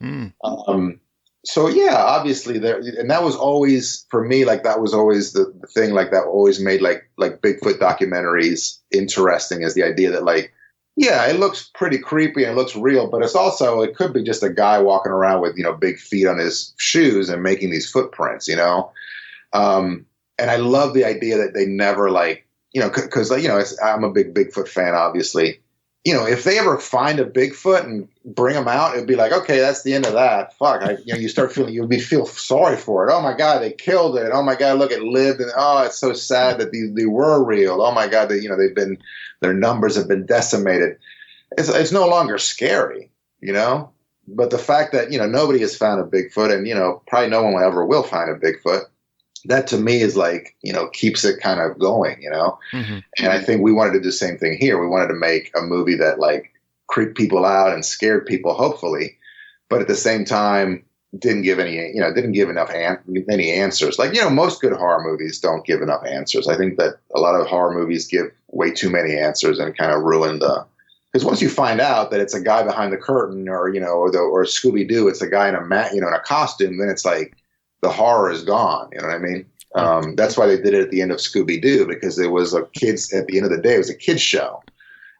So yeah, obviously and that was always, for me, like that was always the thing, like that always made like Bigfoot documentaries interesting, is the idea that like, yeah, it looks pretty creepy and it looks real, but it could be just a guy walking around with, big feet on his shoes and making these footprints, and I love the idea that they never like, because I'm a big Bigfoot fan, obviously. If they ever find a Bigfoot and bring him out, it'd be like, okay, that's the end of that. Fuck, you start feeling, you feel sorry for it. Oh my God, they killed it. Oh my God, look, it lived, and oh, it's so sad that they were real. Oh my God, their numbers have been decimated. It's no longer scary, But the fact that nobody has found a Bigfoot, and probably no one ever will find a Bigfoot. That to me is like, keeps it kind of going, Mm-hmm. And I think we wanted to do the same thing here. We wanted to make a movie that like creeped people out and scared people, hopefully, but at the same time didn't give any answers. Like, most good horror movies don't give enough answers. I think that a lot of horror movies give way too many answers and kind of ruin because once you find out that it's a guy behind the curtain or Scooby-Doo, it's a guy in a costume, then it's like, the horror is gone. You know what I mean? That's why they did it at the end of Scooby-Doo, because it was at the end of the day, it was a kid's show.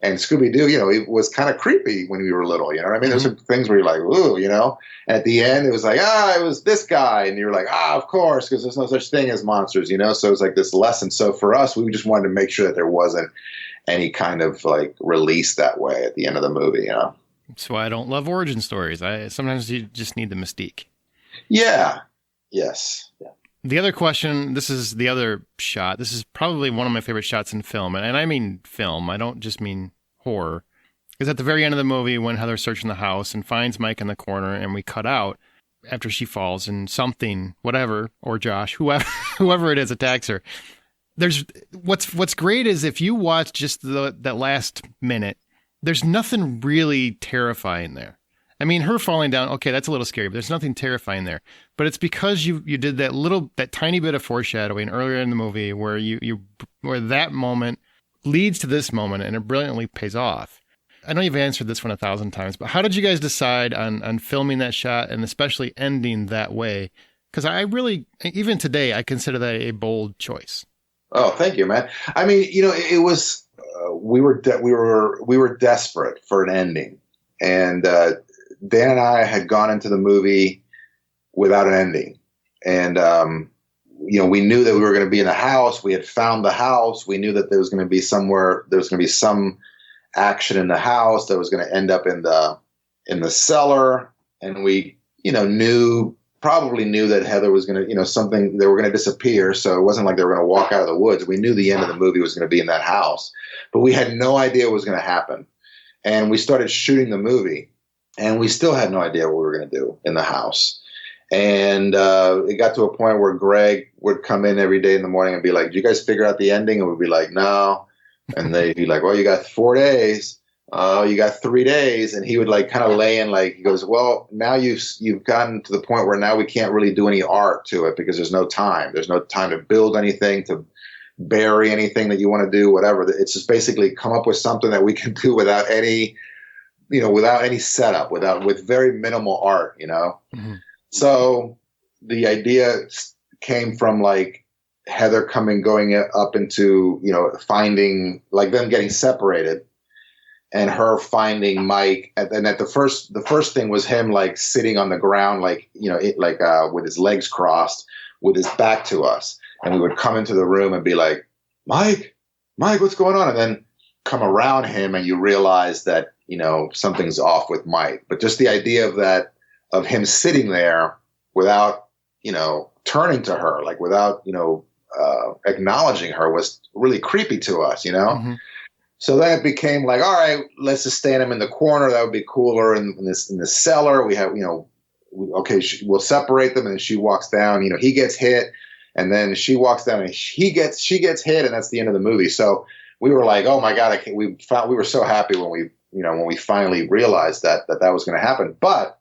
And Scooby-Doo, it was kind of creepy when we were little. You know what I mean? There's some things where you're like, ooh, And at the end, it was like, it was this guy. And you're like, of course, because there's no such thing as monsters, So it's like this lesson. So for us, we just wanted to make sure that there wasn't any kind of like release that way at the end of the movie, That's why I don't love origin stories. Sometimes you just need the mystique. Yeah. Yes. Yeah. The other question, this is the other shot. This is probably one of my favorite shots in film. And I mean film. I don't just mean horror. Is at the very end of the movie when Heather's searching the house and finds Mike in the corner and we cut out after she falls and something, whatever, or Josh, whoever it is attacks her. What's great is if you watch just that last minute, there's nothing really terrifying there. I mean, her falling down, okay, that's a little scary, but there's nothing terrifying there. But it's because you did that tiny bit of foreshadowing earlier in the movie where where that moment leads to this moment and it brilliantly pays off. I know you've answered this one 1,000 times, but how did you guys decide on filming that shot and especially ending that way? Because I really, even today, I consider that a bold choice. Oh, thank you, man. I mean, it was we were desperate for an ending, and Dan and I had gone into the movie without an ending, and we knew that we were going to be in a house. We had found the house. We knew that there was going to be some action in the house that was going to end up in the cellar. And we, probably knew that Heather was going to, they were going to disappear. So it wasn't like they were going to walk out of the woods. We knew the end of the movie was going to be in that house, but we had no idea what was going to happen. And we started shooting the movie, and we still had no idea what we were going to do in the house. And it got to a point where Greg would come in every day in the morning and be like, "Did you guys figure out the ending?" And we'd be like, "No." And they'd be like, "Well, you got 4 days. You got 3 days." And he would like kind of lay in, like, he goes, "Well, now you've gotten to the point where now we can't really do any art to it because there's no time. There's no time to build anything, to bury anything that you want to do, whatever. It's just basically come up with something that we can do without any, without any setup, with very minimal art, Mm-hmm. So the idea came from like Heather going up into, finding, like, them getting separated and her finding Mike. And then the first thing was him like sitting on the ground, like, with his legs crossed with his back to us. And we would come into the room and be like, Mike, what's going on? And then come around him and you realize that, something's off with Mike. But just the idea of him sitting there without, turning to her, like without, acknowledging her was really creepy to us, Mm-hmm. So then it became like, all right, let's just stand him in the corner. That would be cooler. In the cellar, we have, we'll separate them. And she walks down, he gets hit, and then she walks down and she gets hit. And that's the end of the movie. So we were like, oh my God, we were so happy when we finally realized that was going to happen. But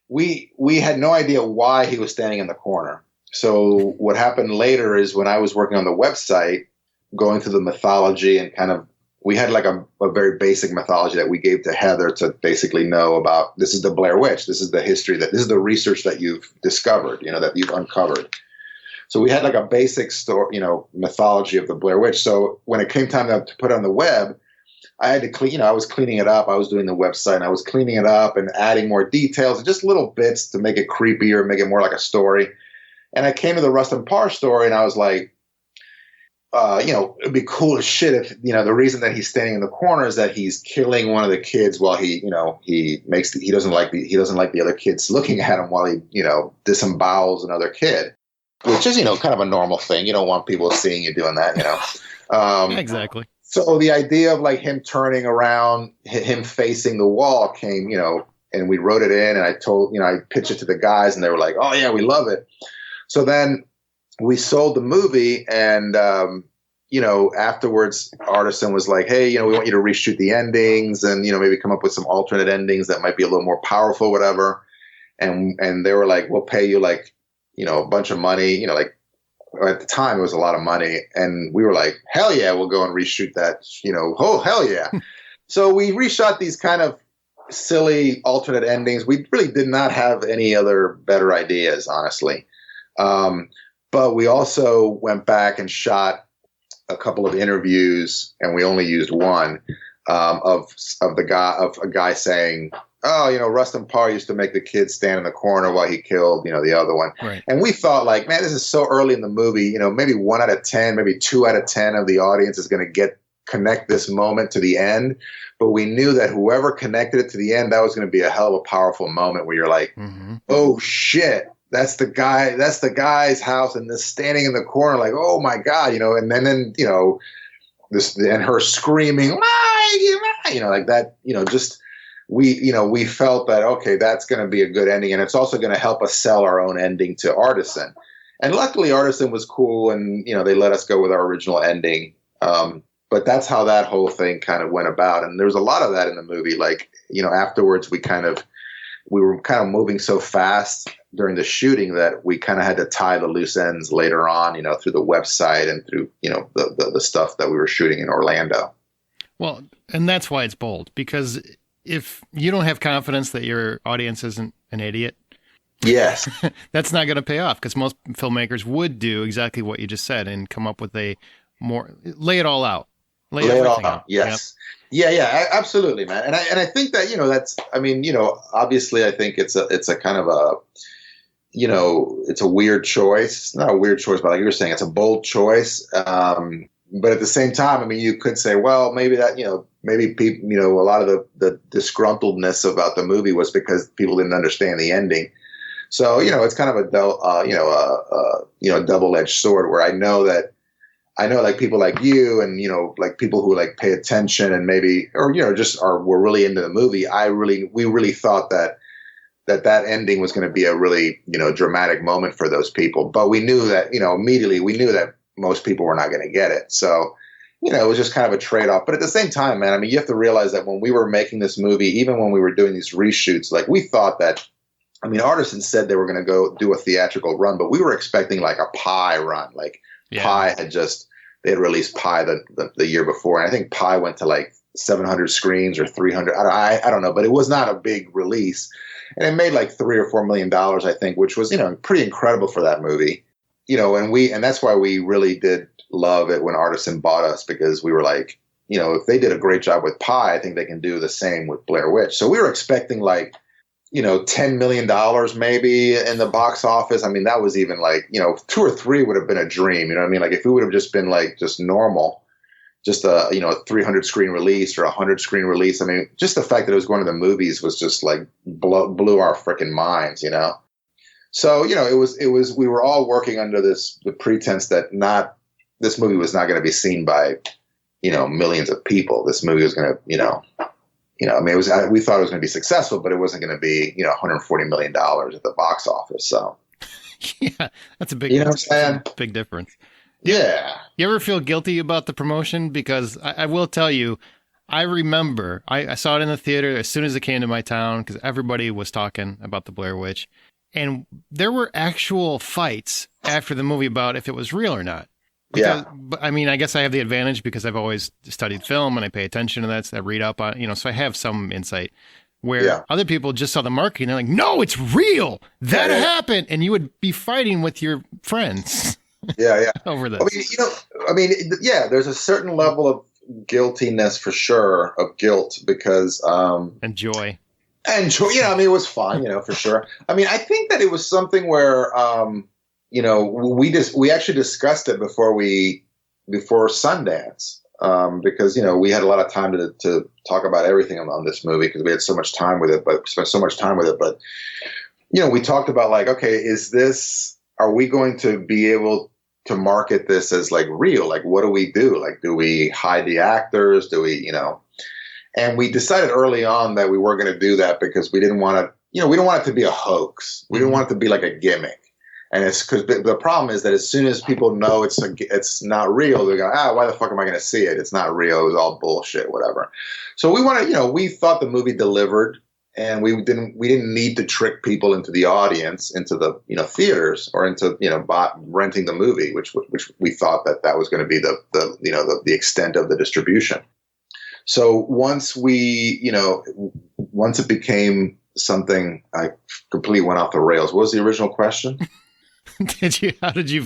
we had no idea why he was standing in the corner. So what happened later is when I was working on the website, going through the mythology and kind of, we had like a very basic mythology that we gave to Heather to basically know about. This is the Blair Witch. This is the history, this is the research that you've discovered, that you've uncovered. So we had like a basic story, mythology of the Blair Witch. So when it came time to put it on the web, I had to clean, I was cleaning it up. I was doing the website and I was cleaning it up and adding more details and just little bits to make it creepier, make it more like a story. And I came to the Rustin Parr story and I was like, it'd be cool as shit if, the reason that he's standing in the corner is that he's killing one of the kids while he doesn't like the other kids looking at him while he, disembowels another kid, which is, kind of a normal thing. You don't want people seeing you doing that, Exactly. So the idea of like him turning around, him facing the wall came, and we wrote it in and I pitched it to the guys and they were like, oh yeah, we love it. So then we sold the movie and, afterwards Artisan was like, hey, we want you to reshoot the endings and, maybe come up with some alternate endings that might be a little more powerful, whatever. And they were like, we'll pay you like, a bunch of money, like at the time it was a lot of money. And we were like, hell yeah, we'll go and reshoot that, oh, hell yeah. So we reshot these kind of silly alternate endings. We really did not have any other better ideas, honestly. But we also went back and shot a couple of interviews, and we only used one of a guy saying, "Oh, Rustin Parr used to make the kid stand in the corner while he killed, the other one." Right. And we thought, like, man, this is so early in the movie. Maybe 1 out of 10, maybe 2 out of 10 of the audience is going to connect this moment to the end. But we knew that whoever connected it to the end, that was going to be a hell of a powerful moment where you're like, mm-hmm. oh shit. That's the guy's house, and this standing in the corner, like, oh my God, and then this and her screaming, like that, just we felt that okay, that's going to be a good ending, and it's also going to help us sell our own ending to Artisan, and luckily Artisan was cool, and they let us go with our original ending, but that's how that whole thing kind of went about, and there was a lot of that in the movie, like afterwards we were kind of moving so fast during the shooting that we kind of had to tie the loose ends later on, through the website and through, the stuff that we were shooting in Orlando. Well, and that's why it's bold, because if you don't have confidence that your audience isn't an idiot, yes, that's not going to pay off, because most filmmakers would do exactly what you just said and come up with lay it all out. Lay it all out. Yes. Yep. Yeah, absolutely, man. And I think that, obviously I think it's a kind of it's a weird choice. It's not a weird choice, but like you were saying, it's a bold choice. But at the same time, I mean, you could say, well, maybe that, maybe people, a lot of the disgruntledness about the movie was because people didn't understand the ending. So, it's kind of a double-edged sword where I know like people like you and, like people who like pay attention and maybe, or, were really into the movie. We really thought that ending was going to be a really, dramatic moment for those people. But we knew that, immediately we knew that most people were not going to get it. So, it was just kind of a trade-off. But at the same time, man, I mean, you have to realize that when we were making this movie, even when we were doing these reshoots, like we thought that, I mean, Artisan said they were going to go do a theatrical run, but we were expecting like a Pi run. Like Pi they had released Pi the year before. And I think Pi went to like 700 screens or 300. I don't know, but it was not a big release. And it made like $3 or $4 million, I think, which was, pretty incredible for that movie. And that's why we really did love it when Artisan bought us, because we were like, if they did a great job with Pi, I think they can do the same with Blair Witch. So we were expecting like, $10 million maybe in the box office. I mean, that was even like, 2 or 3 would have been a dream. You know what I mean? Like if it would have just been like just normal, just a 300 screen release or 100 screen release. I mean, just the fact that it was going to the movies was just like blew our freaking minds, So, it was, we were all working under the pretense that this movie was not going to be seen by, millions of people. This movie was going to, I mean, we thought it was going to be successful, but it wasn't going to be, $140 million at the box office. So, yeah, that's a big, big difference. Yeah. You ever feel guilty about the promotion? Because I will tell you, I remember I saw it in the theater as soon as it came to my town because everybody was talking about the Blair Witch. And there were actual fights after the movie about if it was real or not. Because, but I mean, I guess I have the advantage because I've always studied film and I pay attention to that. So I read up on, so I have some insight where other people just saw the marketing. They're like, no, it's real. That happened. And you would be fighting with your friends. Yeah. Over this. There's a certain level of guiltiness for sure, of guilt because, and joy. And joy, it was fun, for sure. I mean, I think that it was something where, we actually discussed it before Sundance, because, we had a lot of time to talk about everything on this movie because we had so much time with it, but spent so much time with it. But, we talked about like, okay, are we going to be able to market this as like real? Like, what do we do? Like, do we hide the actors? Do we, and we decided early on that we were going to do that because we didn't want to, we don't want it to be a hoax. We didn't want it to be like a gimmick. And it's because the problem is that as soon as people know it's not real, they're going, why the fuck am I going to see it? It's not real. It was all bullshit, whatever. So we wanted, we thought the movie delivered, and we didn't need to trick people into the audience, into the theaters, or into renting the movie, which we thought that was going to be the extent of the distribution. So once it became something, I completely went off the rails. What was the original question? How did you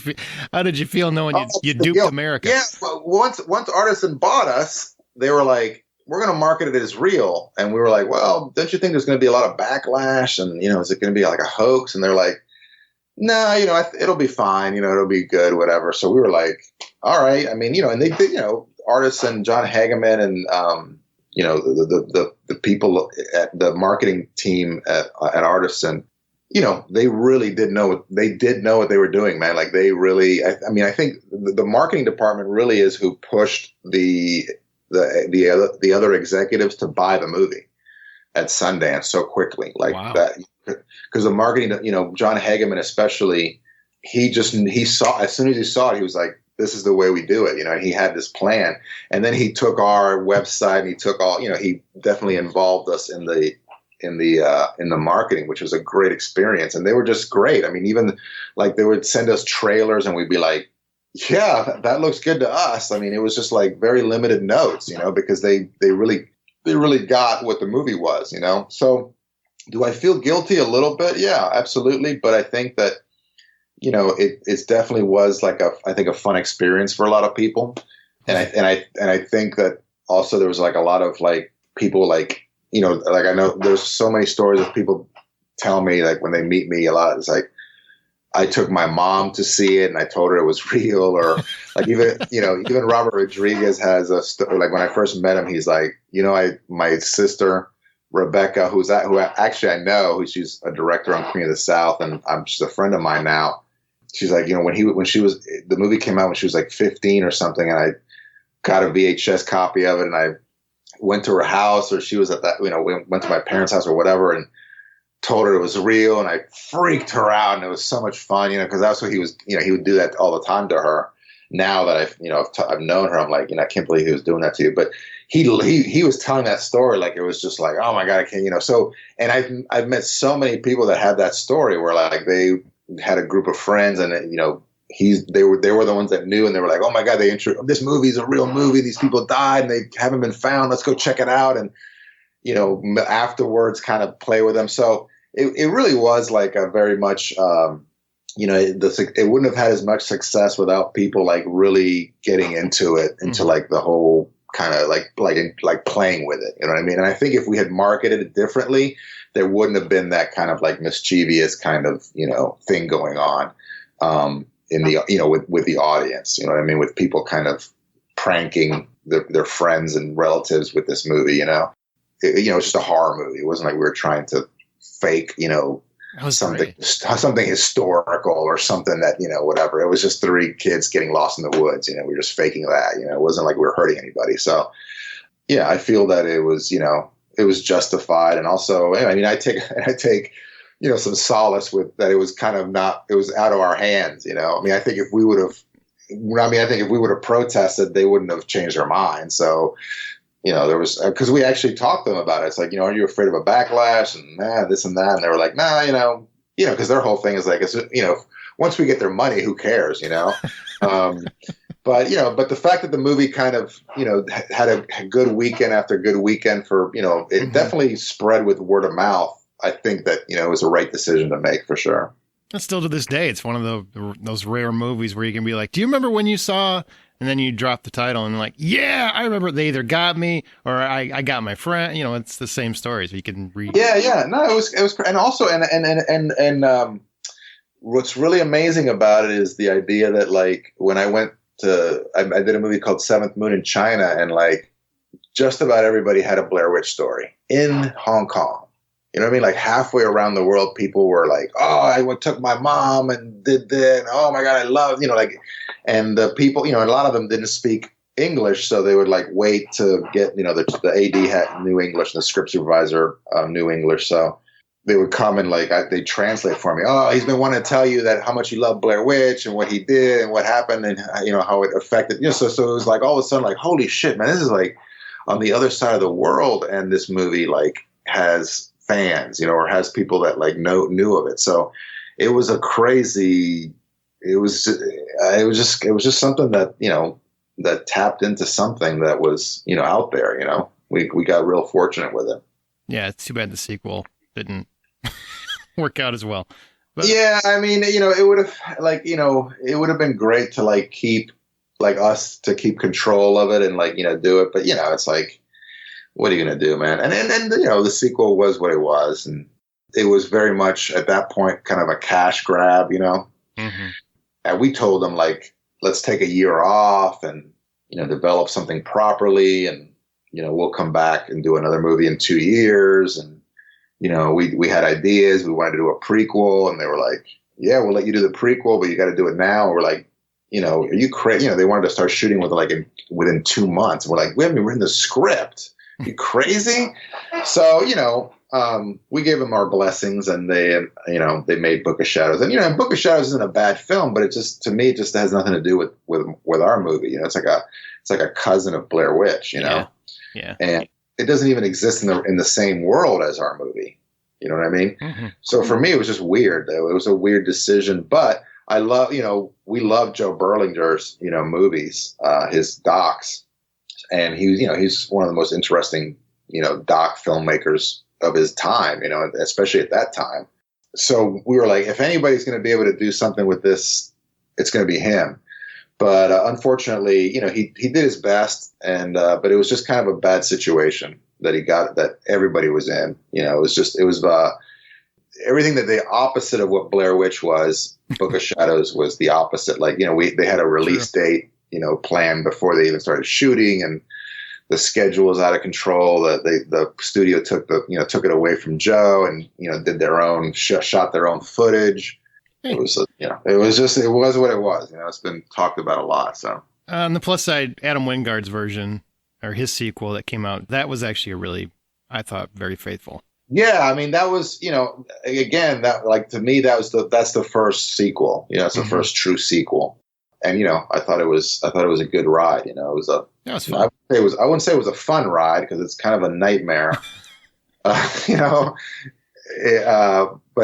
feel knowing you duped America? Yeah, well, once Artisan bought us, they were like, we're going to market it as real. And we were like, well, don't you think there's going to be a lot of backlash? And, is it going to be like a hoax? And they're like, no, it'll be fine. It'll be good, whatever. So we were like, all right. I mean, and they did, Artisan, John Hageman, and, the people at the marketing team at Artisan, they really did know what they were doing, man. Like they really, I think the marketing department really is who pushed the other executives to buy the movie at Sundance so quickly, like that. Because the marketing, John Hageman especially, he saw, as soon as he saw it, he was like, this is the way we do it. He had this plan, and then he took our website and he took all, he definitely involved us in the marketing, which was a great experience. And they were just great. I mean, even like they would send us trailers and we'd be like, yeah, that looks good to us. I mean, it was just like very limited notes, because they really got what the movie was, So do I feel guilty a little bit? Yeah, absolutely. But I think that, it definitely was like I think a fun experience for a lot of people. And I think that also there was like a lot of like people like, like I know there's so many stories of people tell me like when they meet me a lot, it's like, I took my mom to see it and I told her it was real, or like even Robert Rodriguez has like when I first met him, he's like, my sister Rebecca, who actually I know, she's a director on Queen of the South, and she's a friend of mine now. She's like, when the movie came out when she was like 15 or something, and I got a VHS copy of it, and I went to her house, or she was at that, we went to my parents' house or whatever, and told her it was real, and I freaked her out, and it was so much fun, because that's what he was, he would do that all the time to her. Now that I've known her, I'm like, I can't believe he was doing that to you. But he was telling that story like it was just like, oh my God, I can't, so, and I've met so many people that had that story where like they had a group of friends, and they were the ones that knew, and they were like, oh my God, this movie is a real movie. These people died and they haven't been found. Let's go check it out. And, afterwards kind of play with them. So it really was like a very much, it wouldn't have had as much success without people like really getting into it, into like the whole kind of like playing with it. You know what I mean? And I think if we had marketed it differently, there wouldn't have been that kind of like mischievous kind of, thing going on, in the, with the audience, you know what I mean? With people kind of pranking their friends and relatives with this movie, it's just a horror movie. It wasn't like we were trying to fake, something historical or something that, whatever. It was just three kids getting lost in the woods. We were just faking that, it wasn't like we were hurting anybody. So yeah, I feel that it was, it was justified. And also, I take, some solace with that. It was kind of it was out of our hands, I think if we would have protested, they wouldn't have changed their mind. So, there was, because we actually talked to them about it. It's like, are you afraid of a backlash and this and that? And they were like, nah, because their whole thing is like, once we get their money, who cares, but the fact that the movie kind of, had a good weekend after good weekend for, it definitely spread with word of mouth. I think that, it was a right decision to make for sure. And still to this day, it's one of those rare movies where you can be like, do you remember when you saw, and then you drop the title and like, yeah, I remember. They either got me or I got my friend. It's the same stories. You can read. Yeah. No, it was, and also, and what's really amazing about it is the idea that like when I went to, I did a movie called Seventh Moon in China, and like just about everybody had a Blair Witch story in Hong Kong. You know what I mean? Like halfway around the world, people were like, oh, I took my mom and did that. And, oh my God, I love, and the people, and a lot of them didn't speak English. So they would like wait to get, the AD had knew English, and the script supervisor knew English. So they would come and like, they translate for me. Oh, he's been wanting to tell you that how much he loved Blair Witch and what he did and what happened and, how it affected, so it was like all of a sudden like, holy shit, man, this is like on the other side of the world. And this movie like has fans, or has people that like knew of it. So it was a crazy, it was just something that, that tapped into something that was, out there, we got real fortunate with it. Yeah. It's too bad the sequel didn't work out as well. But yeah. It would have like, it would have been great to like keep like us to keep control of it and like, do it. But, it's like, what are you going to do, man? And the sequel was what it was. And it was very much at that point kind of a cash grab, Mm-hmm. And we told them like, let's take a year off and, develop something properly. And, we'll come back and do another movie in 2 years. And, we had ideas. We wanted to do a prequel, and they were like, yeah, we'll let you do the prequel, but you got to do it now. And we're like, are you crazy? They wanted to start shooting within 2 months. We're like, we haven't even written the script. You crazy? So, we gave them our blessings, and they made Book of Shadows. And, Book of Shadows isn't a bad film, but to me, it just has nothing to do with our movie. It's like a cousin of Blair Witch, Yeah. And it doesn't even exist in the same world as our movie. You know what I mean? Mm-hmm. So for me, it was just weird, though. It was a weird decision, but I love, we love Joe Berlinger's, movies, his docs. And he's one of the most interesting, doc filmmakers of his time, especially at that time. So we were like, if anybody's going to be able to do something with this, it's going to be him. But unfortunately, he did his best, but it was just kind of a bad situation that everybody was in. It everything that the opposite of what Blair Witch was, Book of Shadows was the opposite. Like, they had a release date, planned before they even started shooting, and the schedule was out of control. The studio took it away from Joe and, did their own, shot their own footage. It was, it was what it was. It's been talked about a lot. So on the plus side, Adam Wingard's version or his sequel that came out, that was actually I thought very faithful. Yeah, I mean, that was, again, that, like, to me, that's the first sequel. It's the first true sequel, and I thought it was a good ride. It was fun. I wouldn't say it was a fun ride because it's kind of a nightmare. But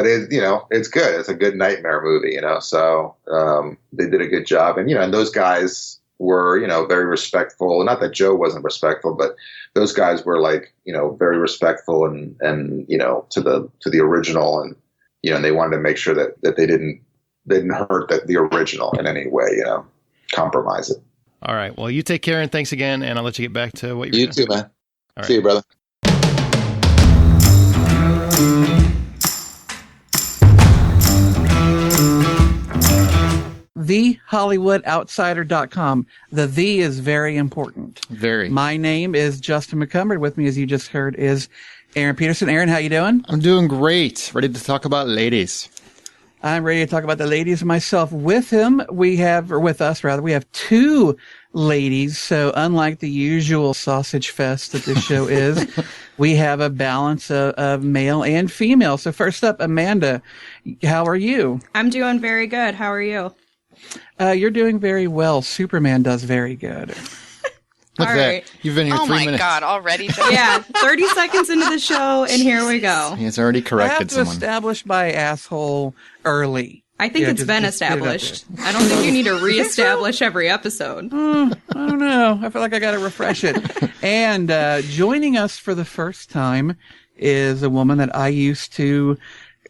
it's good. It's a good nightmare movie. So they did a good job, and those guys were, very respectful. Not that Joe wasn't respectful, but those guys were very respectful and to the original, and and they wanted to make sure that they didn't hurt the original in any way, compromise it. All right. Well, you take care and thanks again, and I'll let you get back to what you're doing. You too, man. All right. See you, brother. TheHollywoodOutsider.com. The is very important. Very. My name is Justin McCumber. With me, as you just heard, is Aaron Peterson. Aaron, how you doing? I'm doing great. Ready to talk about ladies. I'm ready to talk about the ladies myself. With us, we have two ladies. So unlike the usual sausage fest that this show is, we have a balance of male and female. So first up, Amanda, how are you? I'm doing very good. How are you? You're doing very well. Superman does very good. Look at that. You've been here 3 minutes. Oh my God, already? Yeah, 30 seconds into the show, and here we go. He's already corrected someone. I have to establish my asshole early. I think it's been established. I don't think you need to reestablish every episode. I don't know. I feel like I got to refresh it. And joining us for the first time is a woman that I used to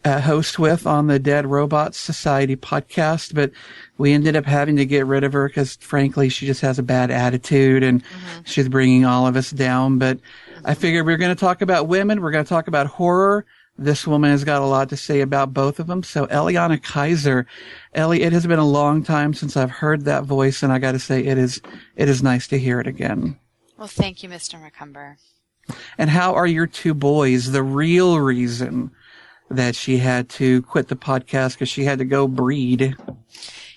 host with on the Dead Robots Society podcast, but we ended up having to get rid of her because, frankly, she just has a bad attitude and she's bringing all of us down. But I figured we were going to talk about women. We're going to talk about horror. This woman has got a lot to say about both of them. So, Eliana Kaiser. Ellie, it has been a long time since I've heard that voice, and I got to say, it is nice to hear it again. Well, thank you, Mr. McCumber. And how are your two boys? The real reason that she had to quit the podcast because she had to go breed.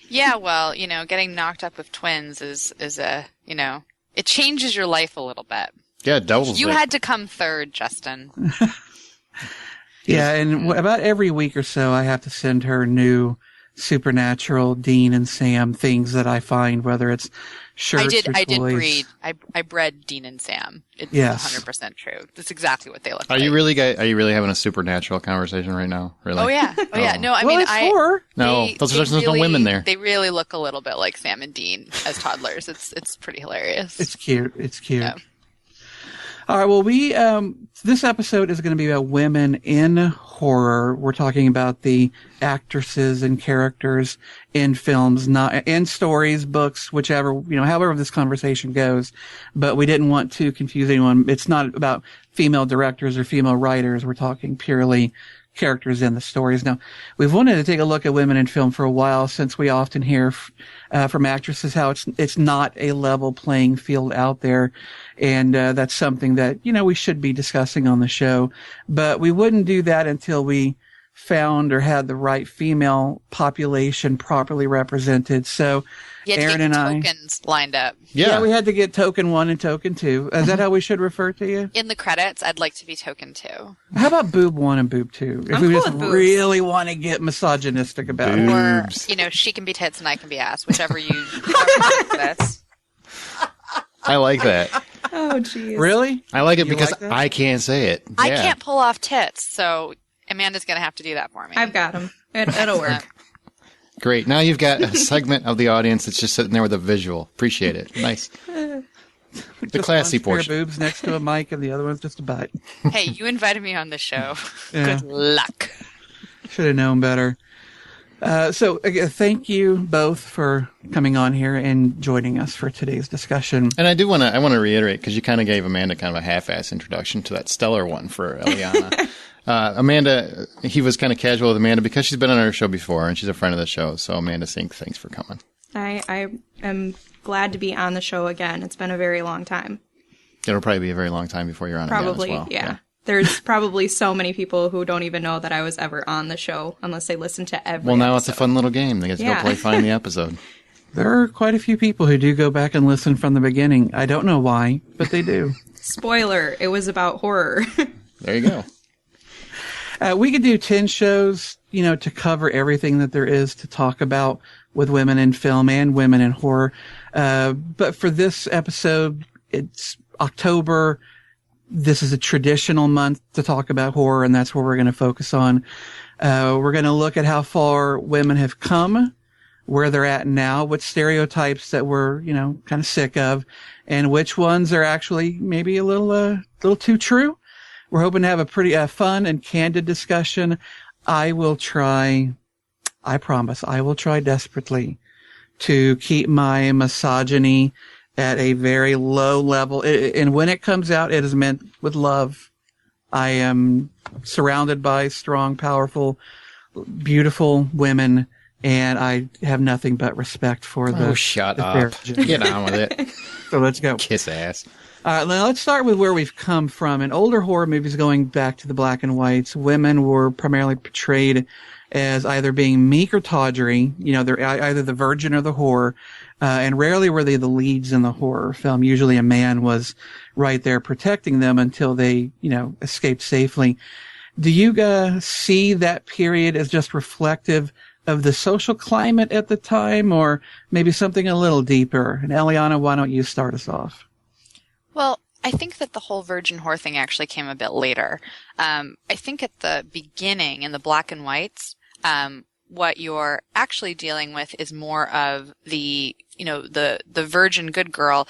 Yeah, well, getting knocked up with twins is it changes your life a little bit. Yeah, doubles. You had to come third, Justin. Yeah, and about every week or so, I have to send her new Supernatural, Dean and Sam things that I find, whether it's shirts or toys. I did breed. I bred Dean and Sam. It's 100% true. That's exactly what they look like. Are you really having a supernatural conversation right now? Really? Oh yeah. Oh yeah. No, there's no women there. They really look a little bit like Sam and Dean as toddlers. It's pretty hilarious. It's cute. Yeah. All right. Well, this episode is going to be about women in horror. We're talking about the actresses and characters in films, not in stories, books, whichever, however this conversation goes. But we didn't want to confuse anyone. It's not about female directors or female writers. We're talking purely characters in the stories. Now, we've wanted to take a look at women in film for a while, since we often hear from actresses how it's not a level playing field out there, and that's something that we should be discussing on the show. But we wouldn't do that until we found or had the right female population properly represented. So Aaron and I tokens lined up. Yeah, we had to get token 1 and token 2. Is that how we should refer to you? In the credits, I'd like to be token 2. How about boob 1 and boob 2? If we just really want to get misogynistic about it. Or, she can be tits and I can be ass, whichever you this. I like that. Oh, geez. Really? I like it because I can't say it. I can't pull off tits, so Amanda's going to have to do that for me. I've got them. It'll work. Great. Now you've got a segment of the audience that's just sitting there with a visual. Appreciate it. Nice. The classy portion. Pair of boobs next to a mic and the other one's just a butt. Hey, you invited me on the show. Yeah. Good luck. Should have known better. So again, thank you both for coming on here and joining us for today's discussion. And I want to reiterate, because you kind of gave Amanda kind of a half-ass introduction to that stellar one for Eliana. Amanda, he was kind of casual with Amanda because she's been on our show before and she's a friend of the show. So Amanda Sink, thanks for coming. I am glad to be on the show again. It's been a very long time. It'll probably be a very long time before you're on Probably, again as well. yeah. There's probably so many people who don't even know that I was ever on the show unless they listen to every Well, now episode. it's a fun little game. They get to go play Find the Episode. There are quite a few people who do go back and listen from the beginning. I don't know why, but they do. Spoiler, it was about horror. There you go. We could do 10 shows, to cover everything that there is to talk about with women in film and women in horror. But for this episode, it's October. This is a traditional month to talk about horror, and that's where we're going to focus on. We're going to look at how far women have come, where they're at now, what stereotypes that we're, kind of sick of, and which ones are actually maybe a little too true. We're hoping to have a pretty fun and candid discussion. I promise, I will try desperately to keep my misogyny at a very low level. And when it comes out, it is meant with love. I am surrounded by strong, powerful, beautiful women, and I have nothing but respect for the... Oh, shut up. Get on with it. So let's go. Kiss ass. Now let's start with where we've come from. In older horror movies going back to the black and whites, women were primarily portrayed as either being meek or tawdry. They're either the virgin or the whore. And rarely were they the leads in the horror film. Usually a man was right there protecting them until they, escaped safely. Do you see that period as just reflective of the social climate at the time, or maybe something a little deeper? And Eliana, why don't you start us off? Well, I think that the whole virgin whore thing actually came a bit later. I think at the beginning in the black and whites, what you're actually dealing with is more of the virgin good girl,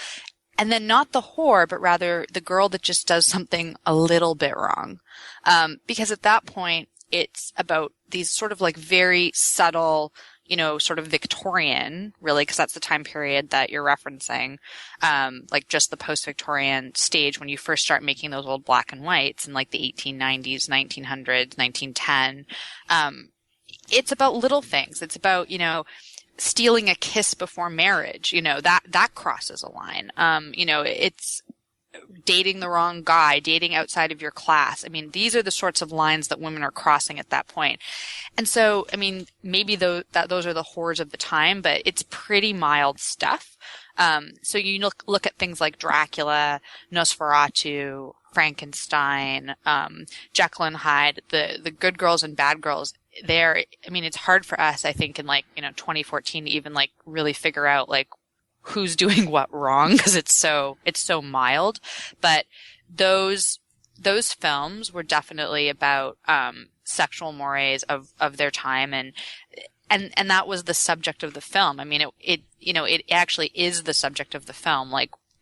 and then not the whore, but rather the girl that just does something a little bit wrong. Because at that point, it's about these sort of like very subtle, sort of Victorian, really, because that's the time period that you're referencing, like just the post-Victorian stage when you first start making those old black and whites in like the 1890s, 1900s, 1910. It's about little things. It's about, stealing a kiss before marriage. That crosses a line. It's dating the wrong guy, dating outside of your class. I mean, these are the sorts of lines that women are crossing at that point. And so, I mean, maybe those are the horrors of the time, but it's pretty mild stuff. So you look at things like Dracula, Nosferatu, Frankenstein, Jekyll and Hyde, the good girls and bad girls. It's hard for us, I think, in 2014 to even really figure out who's doing what wrong, because it's so mild. But those films were definitely about sexual mores of their time, and that was the subject of the film. I mean, it actually is the subject of the film.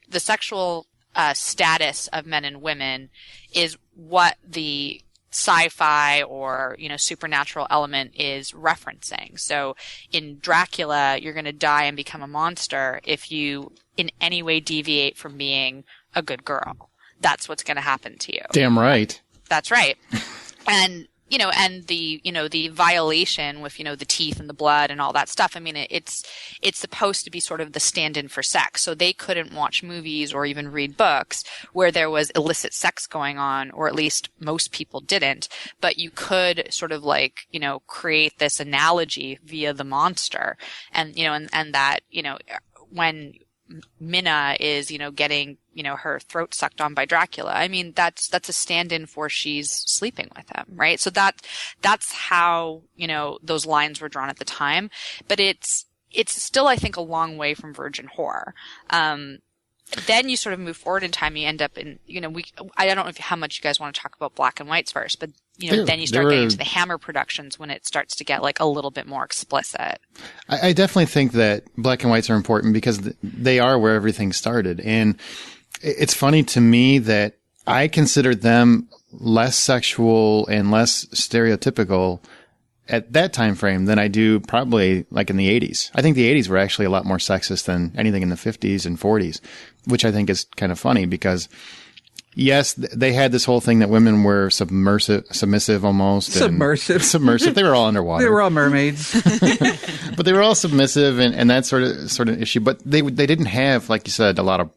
The sexual status of men and women is what the sci-fi or supernatural element is referencing. So in Dracula, you're going to die and become a monster if you in any way deviate from being a good girl. That's what's going to happen to you. Damn right. That's right. And the violation with the teeth and the blood and all that stuff. I mean, it's supposed to be sort of the stand-in for sex. So they couldn't watch movies or even read books where there was illicit sex going on, or at least most people didn't. But you could sort of create this analogy via the monster, and that when Minna is, getting, her throat sucked on by Dracula. I mean, that's a stand-in for she's sleeping with him, right? So that's how, those lines were drawn at the time. But it's still, I think, a long way from virgin horror. Then you sort of move forward in time, you end up in, I don't know how much you guys want to talk about black and whites first, but, then you start getting to the Hammer productions when it starts to get a little bit more explicit. I definitely think that black and whites are important because they are where everything started. And it's funny to me that I considered them less sexual and less stereotypical at that time frame than I do probably in the 80s. I think the 80s were actually a lot more sexist than anything in the 50s and 40s, which I think is kind of funny because Yes, they had this whole thing that women were submissive almost. Submersive. They were all underwater. They were all mermaids. But they were all submissive and that sort of issue. But they didn't have, like you said, a lot of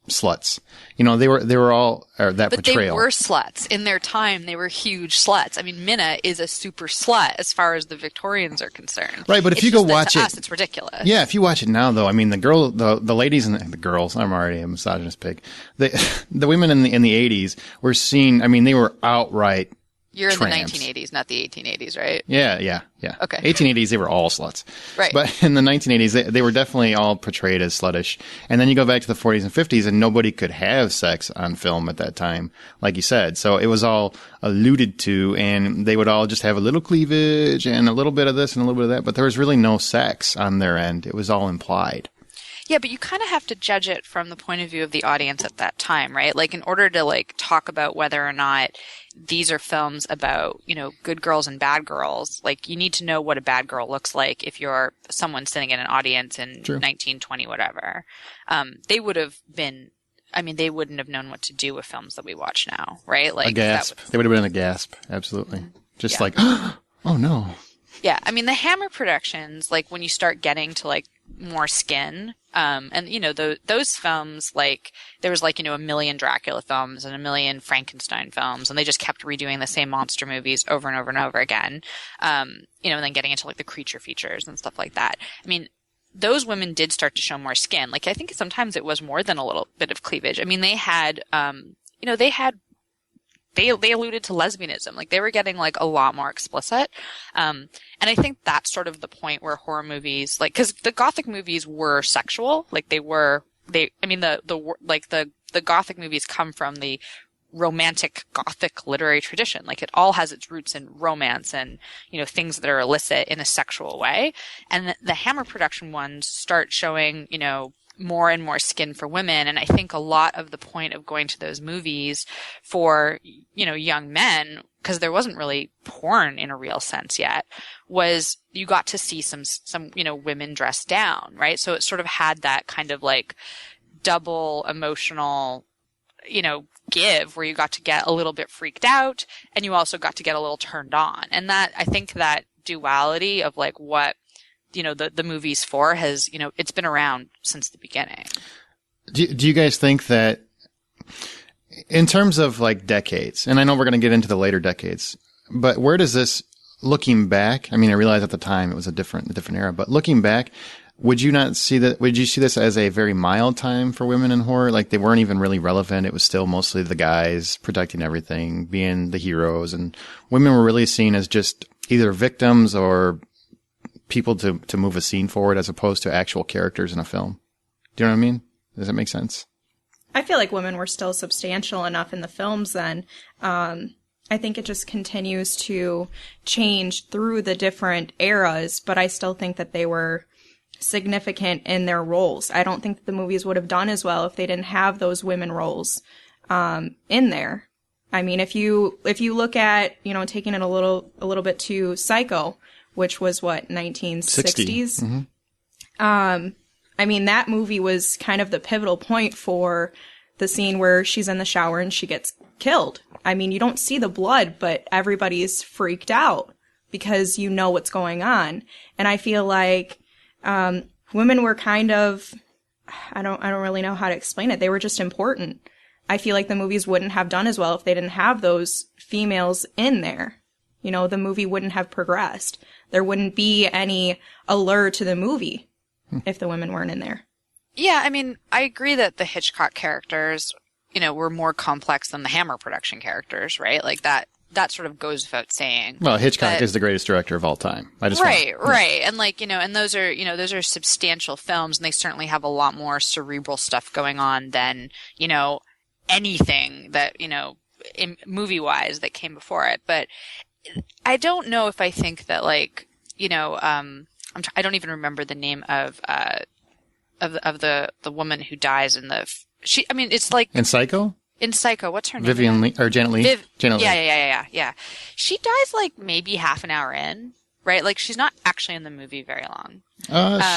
sluts. You know, they were all that but portrayal. They were sluts in their time. They were huge sluts. I mean, Minna is a super slut as far as the Victorians are concerned. Right, but if you go watch it, it's ridiculous. Yeah, if you watch it now, though, I mean, the ladies and the girls. I'm already a misogynist pig. The women in the 80s were seen. I mean, they were outright. You're in tramps. the 1980s, not the 1880s, right? Yeah. Okay. 1880s, they were all sluts. Right. But in the 1980s, they were definitely all portrayed as sluttish. And then you go back to the 40s and 50s, and nobody could have sex on film at that time, like you said. So it was all alluded to, and they would all just have a little cleavage and a little bit of this and a little bit of that. But there was really no sex on their end. It was all implied. Yeah, but you kind of have to judge it from the point of view of the audience at that time, right? Like, in order to, like, talk about whether or not these are films about, you know, good girls and bad girls, like, you need to know what a bad girl looks like if you're someone sitting in an audience in 1920, whatever. They would have been, I mean, they wouldn't have known what to do with films that we watch now, right? Like, a gasp. They would have been a gasp. Absolutely. Just like, oh no. Yeah, I mean, the Hammer productions, like, when you start getting to, like, more skin, and, you know, those films, like, there was, like, you know, a million Dracula films and a million Frankenstein films, and they just kept redoing the same monster movies over and over and over again, you know, and then getting into, like, the creature features and stuff like that. I mean, those women did start to show more skin. Like, I think sometimes it was more than a little bit of cleavage. I mean, they had, you know, they alluded to lesbianism. Like, they were getting, like, a lot more explicit. And I think that's sort of the point where horror movies, like, cause the Gothic movies were sexual. Like, the Gothic movies come from the romantic Gothic literary tradition. Like, it all has its roots in romance and, you know, things that are illicit in a sexual way. And the Hammer production ones start showing, you know, more and more skin for women. And I think a lot of the point of going to those movies for, you know, young men, because there wasn't really porn in a real sense yet, was you got to see some, you know, women dressed down, right? So it sort of had that kind of like double emotional, you know, give where you got to get a little bit freaked out and you also got to get a little turned on. And that, I think that duality of like what, you know, the movies for has, you know, it's been around since the beginning. Do you guys think that in terms of like decades, and I know we're going to get into the later decades, but where does this, looking back, I mean, I realize at the time it was a different era, but looking back, would you see this as a very mild time for women in horror? Like, they weren't even really relevant. It was still mostly the guys protecting everything, being the heroes, and women were really seen as just either victims or people to move a scene forward as opposed to actual characters in a film. Do you know what I mean? Does that make sense? I feel like women were still substantial enough in the films then. I think it just continues to change through the different eras, but I still think that they were significant in their roles. I don't think that the movies would have done as well if they didn't have those women roles in there. I mean, if you look at, you know, taking it a little bit to Psycho, which was what, 1960s? Mm-hmm. I mean, that movie was kind of the pivotal point for the scene where she's in the shower and she gets killed. I mean, you don't see the blood, but everybody's freaked out because you know what's going on. And I feel like women were kind of, I don't really know how to explain it. They were just important. I feel like the movies wouldn't have done as well if they didn't have those females in there. You know, the movie wouldn't have progressed. There wouldn't be any allure to the movie if the women weren't in there. Yeah, I mean, I agree that the Hitchcock characters, you know, were more complex than the Hammer production characters, right? Like that sort of goes without saying. Well, Hitchcock is the greatest director of all time. Right. And like, you know, and those are substantial films, and they certainly have a lot more cerebral stuff going on than, you know, anything that, you know, movie-wise that came before it. But I don't know if I think that, like, you know, I don't even remember the name of the woman who dies in the it's like in Psycho. In Psycho, what's her name? Vivian Lee or Janet Leigh. Janet Leigh. Yeah. She dies like maybe half an hour in, right? Like, she's not actually in the movie very long.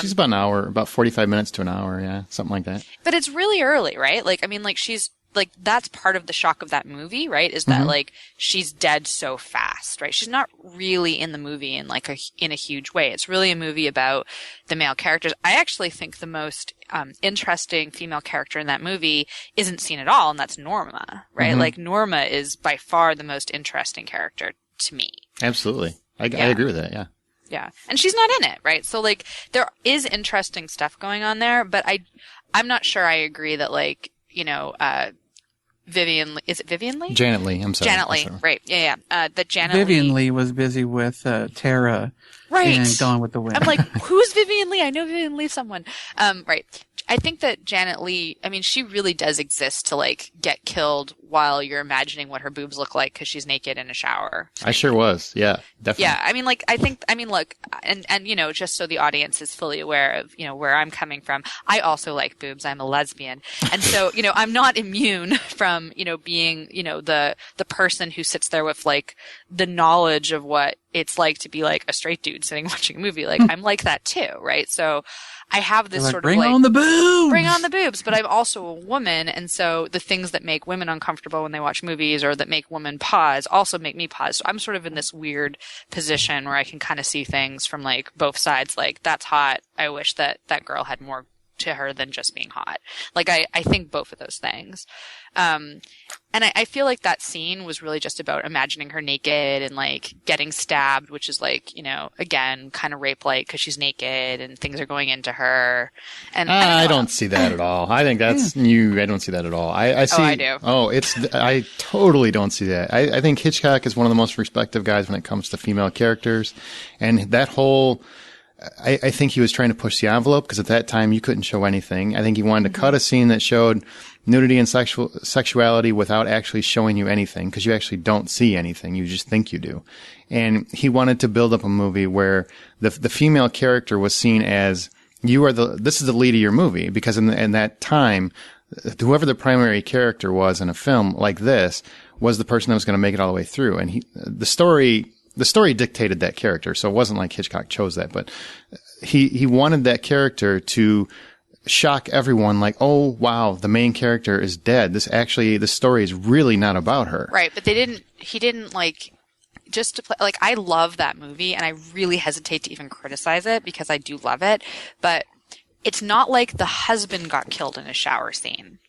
She's about an hour, about 45 minutes to an hour, yeah, something like that. But it's really early, right? Like, I mean, like, she's like that's part of the shock of that movie, right? Is that like she's dead so fast, right? She's not really in the movie in like in a huge way. It's really a movie about the male characters. I actually think the most interesting female character in that movie isn't seen at all, and that's Norma, right? Like Norma is by far the most interesting character to me. Absolutely. I agree with that. Yeah. Yeah. And she's not in it, right? So like there is interesting stuff going on there, but I'm not sure I agree that like, you know, Vivian, is it Vivian Lee? Janet Leigh, I'm sorry. Janet Leigh, right. Yeah. That Janet Vivian Lee was busy with Tara and Gone with the Wind. I'm like, who's Vivian Lee? I know Vivian Lee someone. Right. I think that Janet Leigh, I mean, she really does exist to like get killed while you're imagining what her boobs look like because she's naked in a shower. I sure was. Yeah, definitely. Yeah. I mean, like, look, and, you know, just so the audience is fully aware of, you know, where I'm coming from, I also like boobs. I'm a lesbian. And so, you know, I'm not immune from, you know, being, you know, the person who sits there with like the knowledge of what it's like to be like a straight dude sitting watching a movie. Like, I'm like that too, right? So, I have this sort of bring on the boobs! Bring on the boobs. But I'm also a woman, and so the things that make women uncomfortable when they watch movies or that make women pause also make me pause. So I'm sort of in this weird position where I can kind of see things from like both sides. Like, that's hot. I wish that that girl had more to her than just being hot. Like, I think both of those things. And I feel like that scene was really just about imagining her naked and like getting stabbed, which is like, you know, again, kind of rape-like because she's naked and things are going into her. And I don't see that at all. I think that's new. I don't see that at all. I see. Oh, I do. Oh, I totally don't see that. I think Hitchcock is one of the most respected guys when it comes to female characters, and that whole. I think he was trying to push the envelope because at that time you couldn't show anything. I think he wanted to cut a scene that showed nudity and sexuality without actually showing you anything because you actually don't see anything. You just think you do. And he wanted to build up a movie where the female character was seen as this is the lead of your movie because in that time, whoever the primary character was in a film like this was the person that was going to make it all the way through. And the story dictated that character, so it wasn't like Hitchcock chose that, but he wanted that character to shock everyone like, oh, wow, the main character is dead. The story is really not about her. Right, but he didn't like, just to play, like, I love that movie, and I really hesitate to even criticize it because I do love it, but it's not like the husband got killed in a shower scene.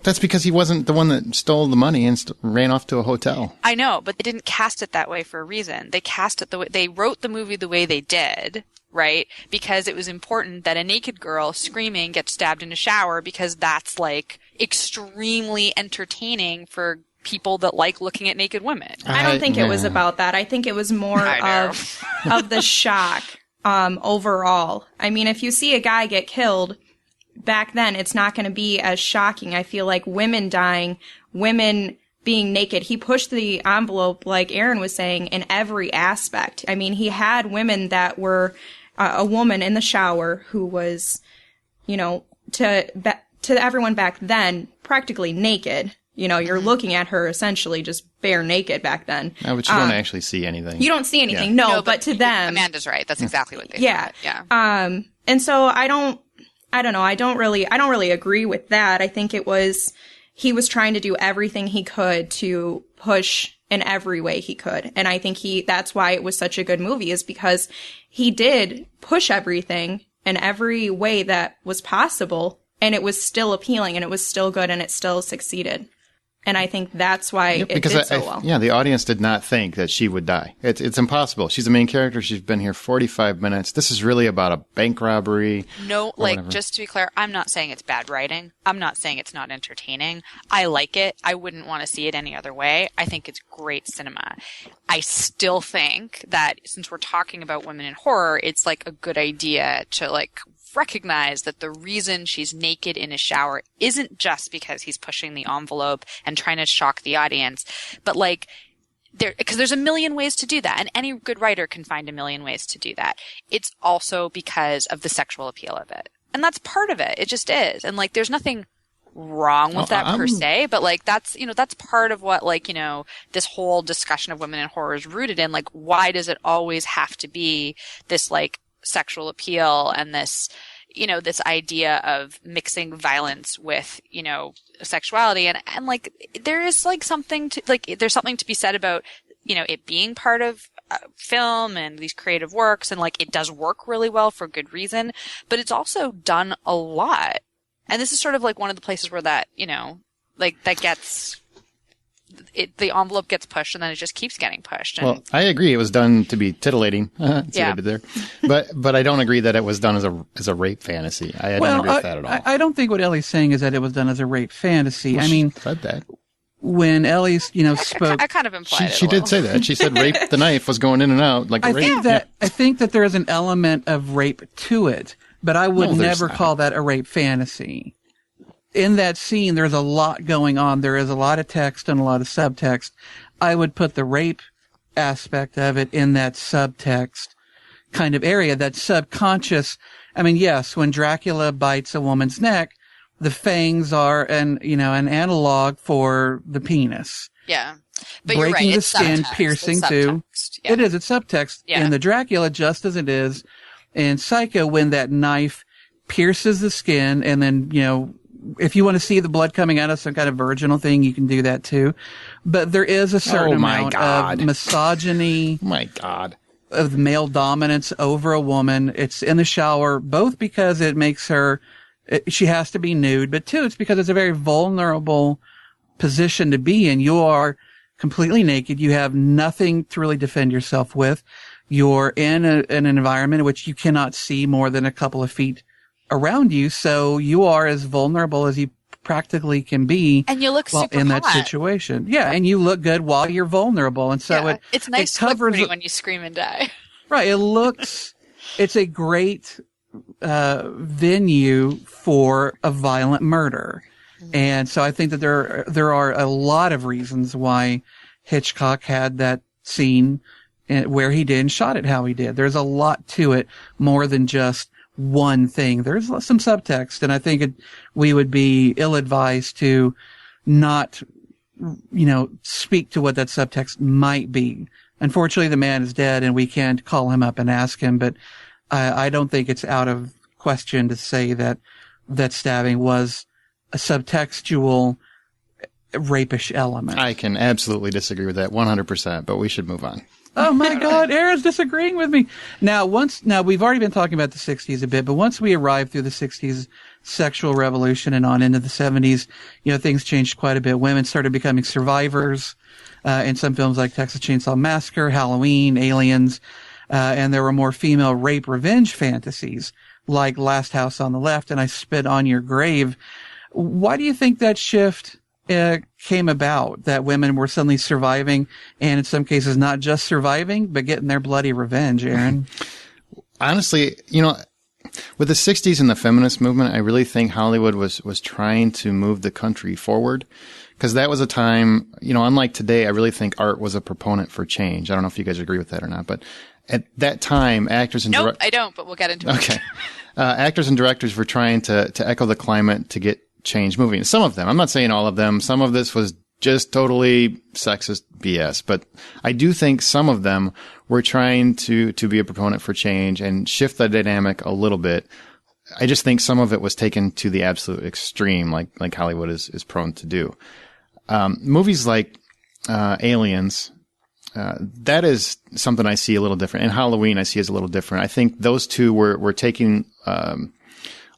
That's because he wasn't the one that stole the money and ran off to a hotel. I know, but they didn't cast it that way for a reason. They cast it the way they wrote the movie the way they did, right? Because it was important that a naked girl screaming gets stabbed in a shower because that's like extremely entertaining for people that like looking at naked women. I don't think it was about that. I think it was more of the shock overall. I mean, if you see a guy get killed back then, it's not going to be as shocking. I feel like women dying, women being naked, he pushed the envelope, like Aaron was saying, in every aspect. I mean, he had women that were a woman in the shower who was, you know, to everyone back then, practically naked. You know, you're looking at her essentially just bare naked back then. But you don't actually see anything. You don't see anything, no, but to them. Amanda's right. That's exactly what they thought. Yeah. And so I don't know. I don't really agree with that. I think he was trying to do everything he could to push in every way he could. And I think that's why it was such a good movie, is because he did push everything in every way that was possible, and it was still appealing, and it was still good, and it still succeeded. And I think that's why it did so well. Yeah, the audience did not think that she would die. It's impossible. She's the main character. She's been here 45 minutes. This is really about a bank robbery. No, like, whatever. Just to be clear, I'm not saying it's bad writing. I'm not saying it's not entertaining. I like it. I wouldn't want to see it any other way. I think it's great cinema. I still think that since we're talking about women in horror, it's like a good idea to like recognize that the reason she's naked in a shower isn't just because he's pushing the envelope and trying to shock the audience, but like because there's a million ways to do that, and any good writer can find a million ways to do that. It's also because of the sexual appeal of it, and that's part of it. It just is, and like there's nothing wrong with that per se, but like that's part of what, like, you know, this whole discussion of women in horror is rooted in. Like, why does it always have to be this like sexual appeal and this, this idea of mixing violence with, sexuality. And like, there is like something to, like, there's something to be said about, it being part of film and these creative works, and like, it does work really well for good reason, but it's also done a lot. And this is sort of like one of the places where that, like that gets, the envelope gets pushed and then it just keeps getting pushed. And, well, I agree. It was done to be titillating. See what I did there. But I don't agree that it was done as a rape fantasy. I don't agree with that at all. I don't think what Ellie's saying is that it was done as a rape fantasy. Well, I mean, said that. When Ellie's, spoke, I kind of implied she did say that. She said rape. The knife was going in and out like a rape. I think that there is an element of rape to it, but I would never call that a rape fantasy. In that scene, there's a lot going on. There is a lot of text and a lot of subtext. I would put the rape aspect of it in that subtext kind of area, that subconscious. I mean, yes, when Dracula bites a woman's neck, the fangs are an analog for the penis. Yeah. But breaking you're right, the it's skin, subtext. piercing It's too. subtext. Yeah. It is. It's subtext in the Dracula, just as it is in Psycho, when that knife pierces the skin, and then if you want to see the blood coming out of some kind of virginal thing, you can do that too. But there is a certain amount of misogyny. Oh my God. Of male dominance over a woman. It's in the shower, both because it makes her, she has to be nude, but two, it's because it's a very vulnerable position to be in. You are completely naked. You have nothing to really defend yourself with. You're in an environment in which you cannot see more than a couple of feet around you, so you are as vulnerable as you practically can be. And you look super in that hot. situation. Yeah, and you look good while you're vulnerable, and so it's nice to look pretty when you scream and die. Right, it's a great venue for a violent murder, and so I think that there are a lot of reasons why Hitchcock had that scene where he did and shot it how he did. There's a lot to it, more than just one thing. There's some subtext, and I think we would be ill-advised to not, speak to what that subtext might be. Unfortunately, the man is dead, and we can't call him up and ask him, but I don't think it's out of question to say that stabbing was a subtextual rapish element. I can absolutely disagree with that 100%, but we should move on. Oh my God, Aaron's disagreeing with me. Now we've already been talking about the 60s a bit, but once we arrived through the 60s sexual revolution and on into the 70s, things changed quite a bit. Women started becoming survivors, in some films like Texas Chainsaw Massacre, Halloween, Aliens, and there were more female rape revenge fantasies like Last House on the Left and I Spit on Your Grave. Why do you think that shift came about, that women were suddenly surviving, and in some cases not just surviving, but getting their bloody revenge, Aaron? Honestly, with the 60s and the feminist movement, I really think Hollywood was trying to move the country forward, because that was a time, unlike today, I really think art was a proponent for change. I don't know if you guys agree with that or not, but at that time, actors and Nope, I don't, but we'll get into it. Okay. Actors and directors were trying to echo the climate to get change moving. Some of them, I'm not saying all of them. Some of this was just totally sexist BS, but I do think some of them were trying to be a proponent for change and shift the dynamic a little bit. I just think some of it was taken to the absolute extreme, like Hollywood is prone to do. Movies like Aliens, that is something I see a little different. And Halloween I see as a little different. I think those two were taking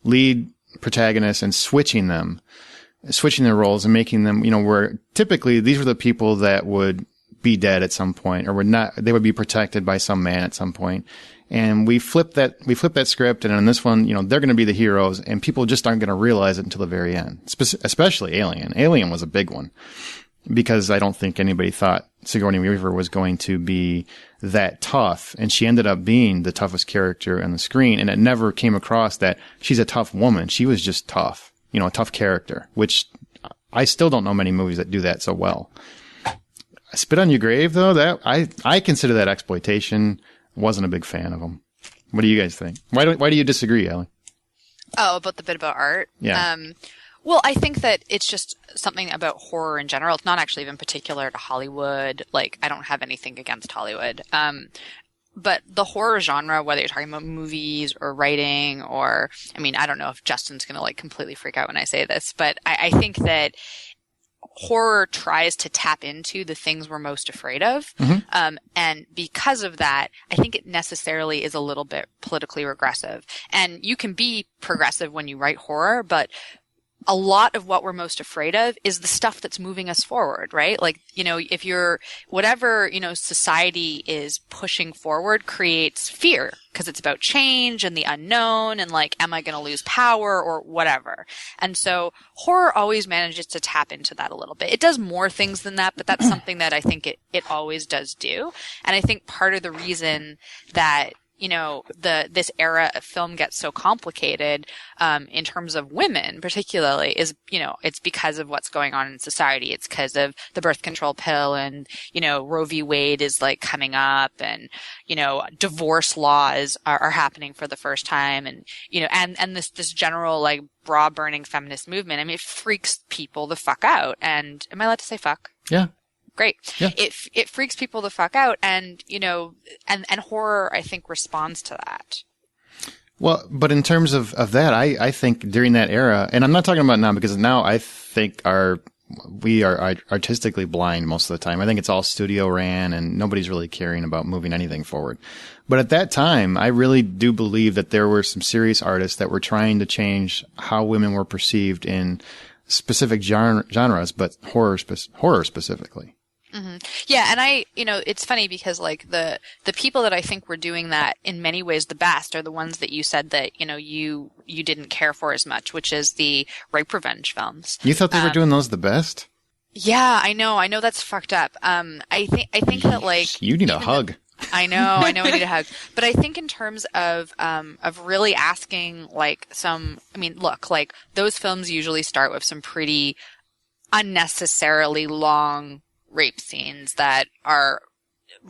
lead protagonists and switching their roles and making them, where typically these were the people that would be dead at some point, or they would be protected by some man at some point. And we flipped that script, and in this one, they're going to be the heroes, and people just aren't going to realize it until the very end. Especially Alien. Alien was a big one, because I don't think anybody thought Sigourney Weaver was going to be that tough, and she ended up being the toughest character on the screen, and it never came across that she's a tough woman. She was just tough, a tough character, which I still don't know many movies that do that so well. Spit on Your Grave, though, that I consider that exploitation. Wasn't a big fan of them. What do you guys think? Why do you disagree, Ellie? Oh, about the bit about art? Yeah. Well, I think that it's just something about horror in general. It's not actually even particular to Hollywood. I don't have anything against Hollywood. but the horror genre, whether you're talking about movies or writing or, I mean, I don't know if Justin's going to like completely freak out when I say this, but I think that horror tries to tap into the things we're most afraid of. And because of that, I think it necessarily is a little bit politically regressive. And you can be progressive when you write horror, but a lot of what we're most afraid of is the stuff that's moving us forward, right? Like, you know, if you're, whatever, you know, society is pushing forward creates fear because it's about change and the unknown and like, am I going to lose power or whatever? And so horror always manages to tap into that a little bit. It does more things than that, but that's something that I think it always does do. And I think part of the reason that, you know, this era of film gets so complicated, in terms of women particularly is, you know, it's because of what's going on in society. It's because of the birth control pill and, you know, Roe v. Wade is like coming up and, you know, divorce laws are happening for the first time. And, you know, and this general like bra burning feminist movement. I mean, it freaks people the fuck out. And am I allowed to say fuck? Yeah. Great. Yeah. It freaks people the fuck out. And, you know, and horror, I think, responds to that. Well, but in terms of that, I think during that era, and I'm not talking about now because now I think we are artistically blind most of the time. I think it's all studio ran and nobody's really caring about moving anything forward. But at that time, I really do believe that there were some serious artists that were trying to change how women were perceived in specific genres, but horror specifically. Mm-hmm. Yeah, and you know, it's funny because like the people that I think were doing that in many ways the best are the ones that you said that, you know, you didn't care for as much, which is the rape revenge films. You thought they were doing those the best? Yeah, I know that's fucked up. I think that like you need a hug. I know I need a hug. But I think in terms of really asking like I mean, look, like those films usually start with some pretty unnecessarily long rape scenes that are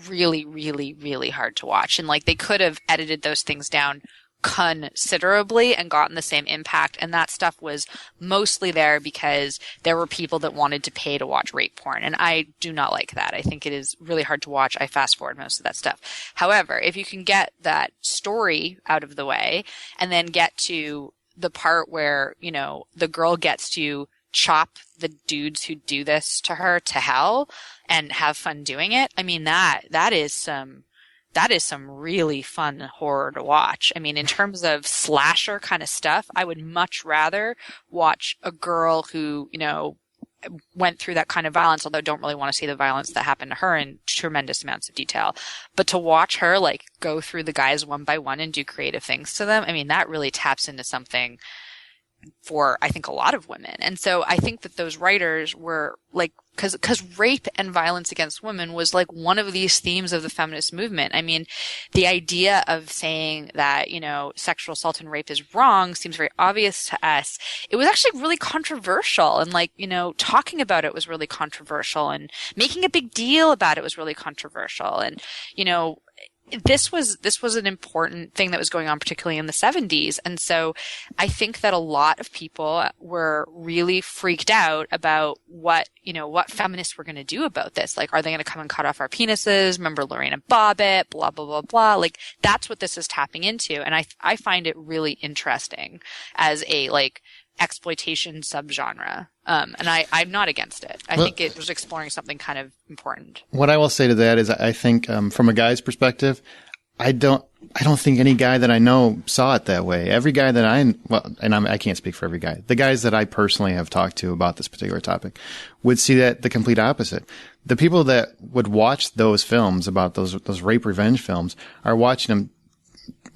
really, really, really hard to watch. And like they could have edited those things down considerably and gotten the same impact. And that stuff was mostly there because there were people that wanted to pay to watch rape porn. And I do not like that. I think it is really hard to watch. I fast forward most of that stuff. However, if you can get that story out of the way and then get to the part where, you know, the girl gets to chop the dudes who do this to her to hell and have fun doing it. I mean, that is some really fun horror to watch. I mean, in terms of slasher kind of stuff, I would much rather watch a girl who, you know, went through that kind of violence, although I don't really want to see the violence that happened to her in tremendous amounts of detail. But to watch her like go through the guys one by one and do creative things to them, I mean, that really taps into something for, I think, a lot of women. And so I think that those writers were like, cause rape and violence against women was like one of these themes of the feminist movement. I mean, the idea of saying that, you know, sexual assault and rape is wrong seems very obvious to us. It was actually really controversial, and like, you know, talking about it was really controversial, and making a big deal about it was really controversial. And, you know, this was an important thing that was going on, particularly in the 70s. And so I think that a lot of people were really freaked out about what feminists were going to do about this. Like, are they going to come and cut off our penises? Remember Lorena Bobbitt, blah, blah, blah, blah. Like, that's what this is tapping into. And I find it really interesting as a, like, exploitation subgenre. And I'm not against it. I think it was exploring something kind of important. What I will say to that is I think, from a guy's perspective, I don't think any guy that I know saw it that way. Every guy that I can't speak for every guy. The guys that I personally have talked to about this particular topic would see that the complete opposite. The people that would watch those films about those rape revenge films are watching them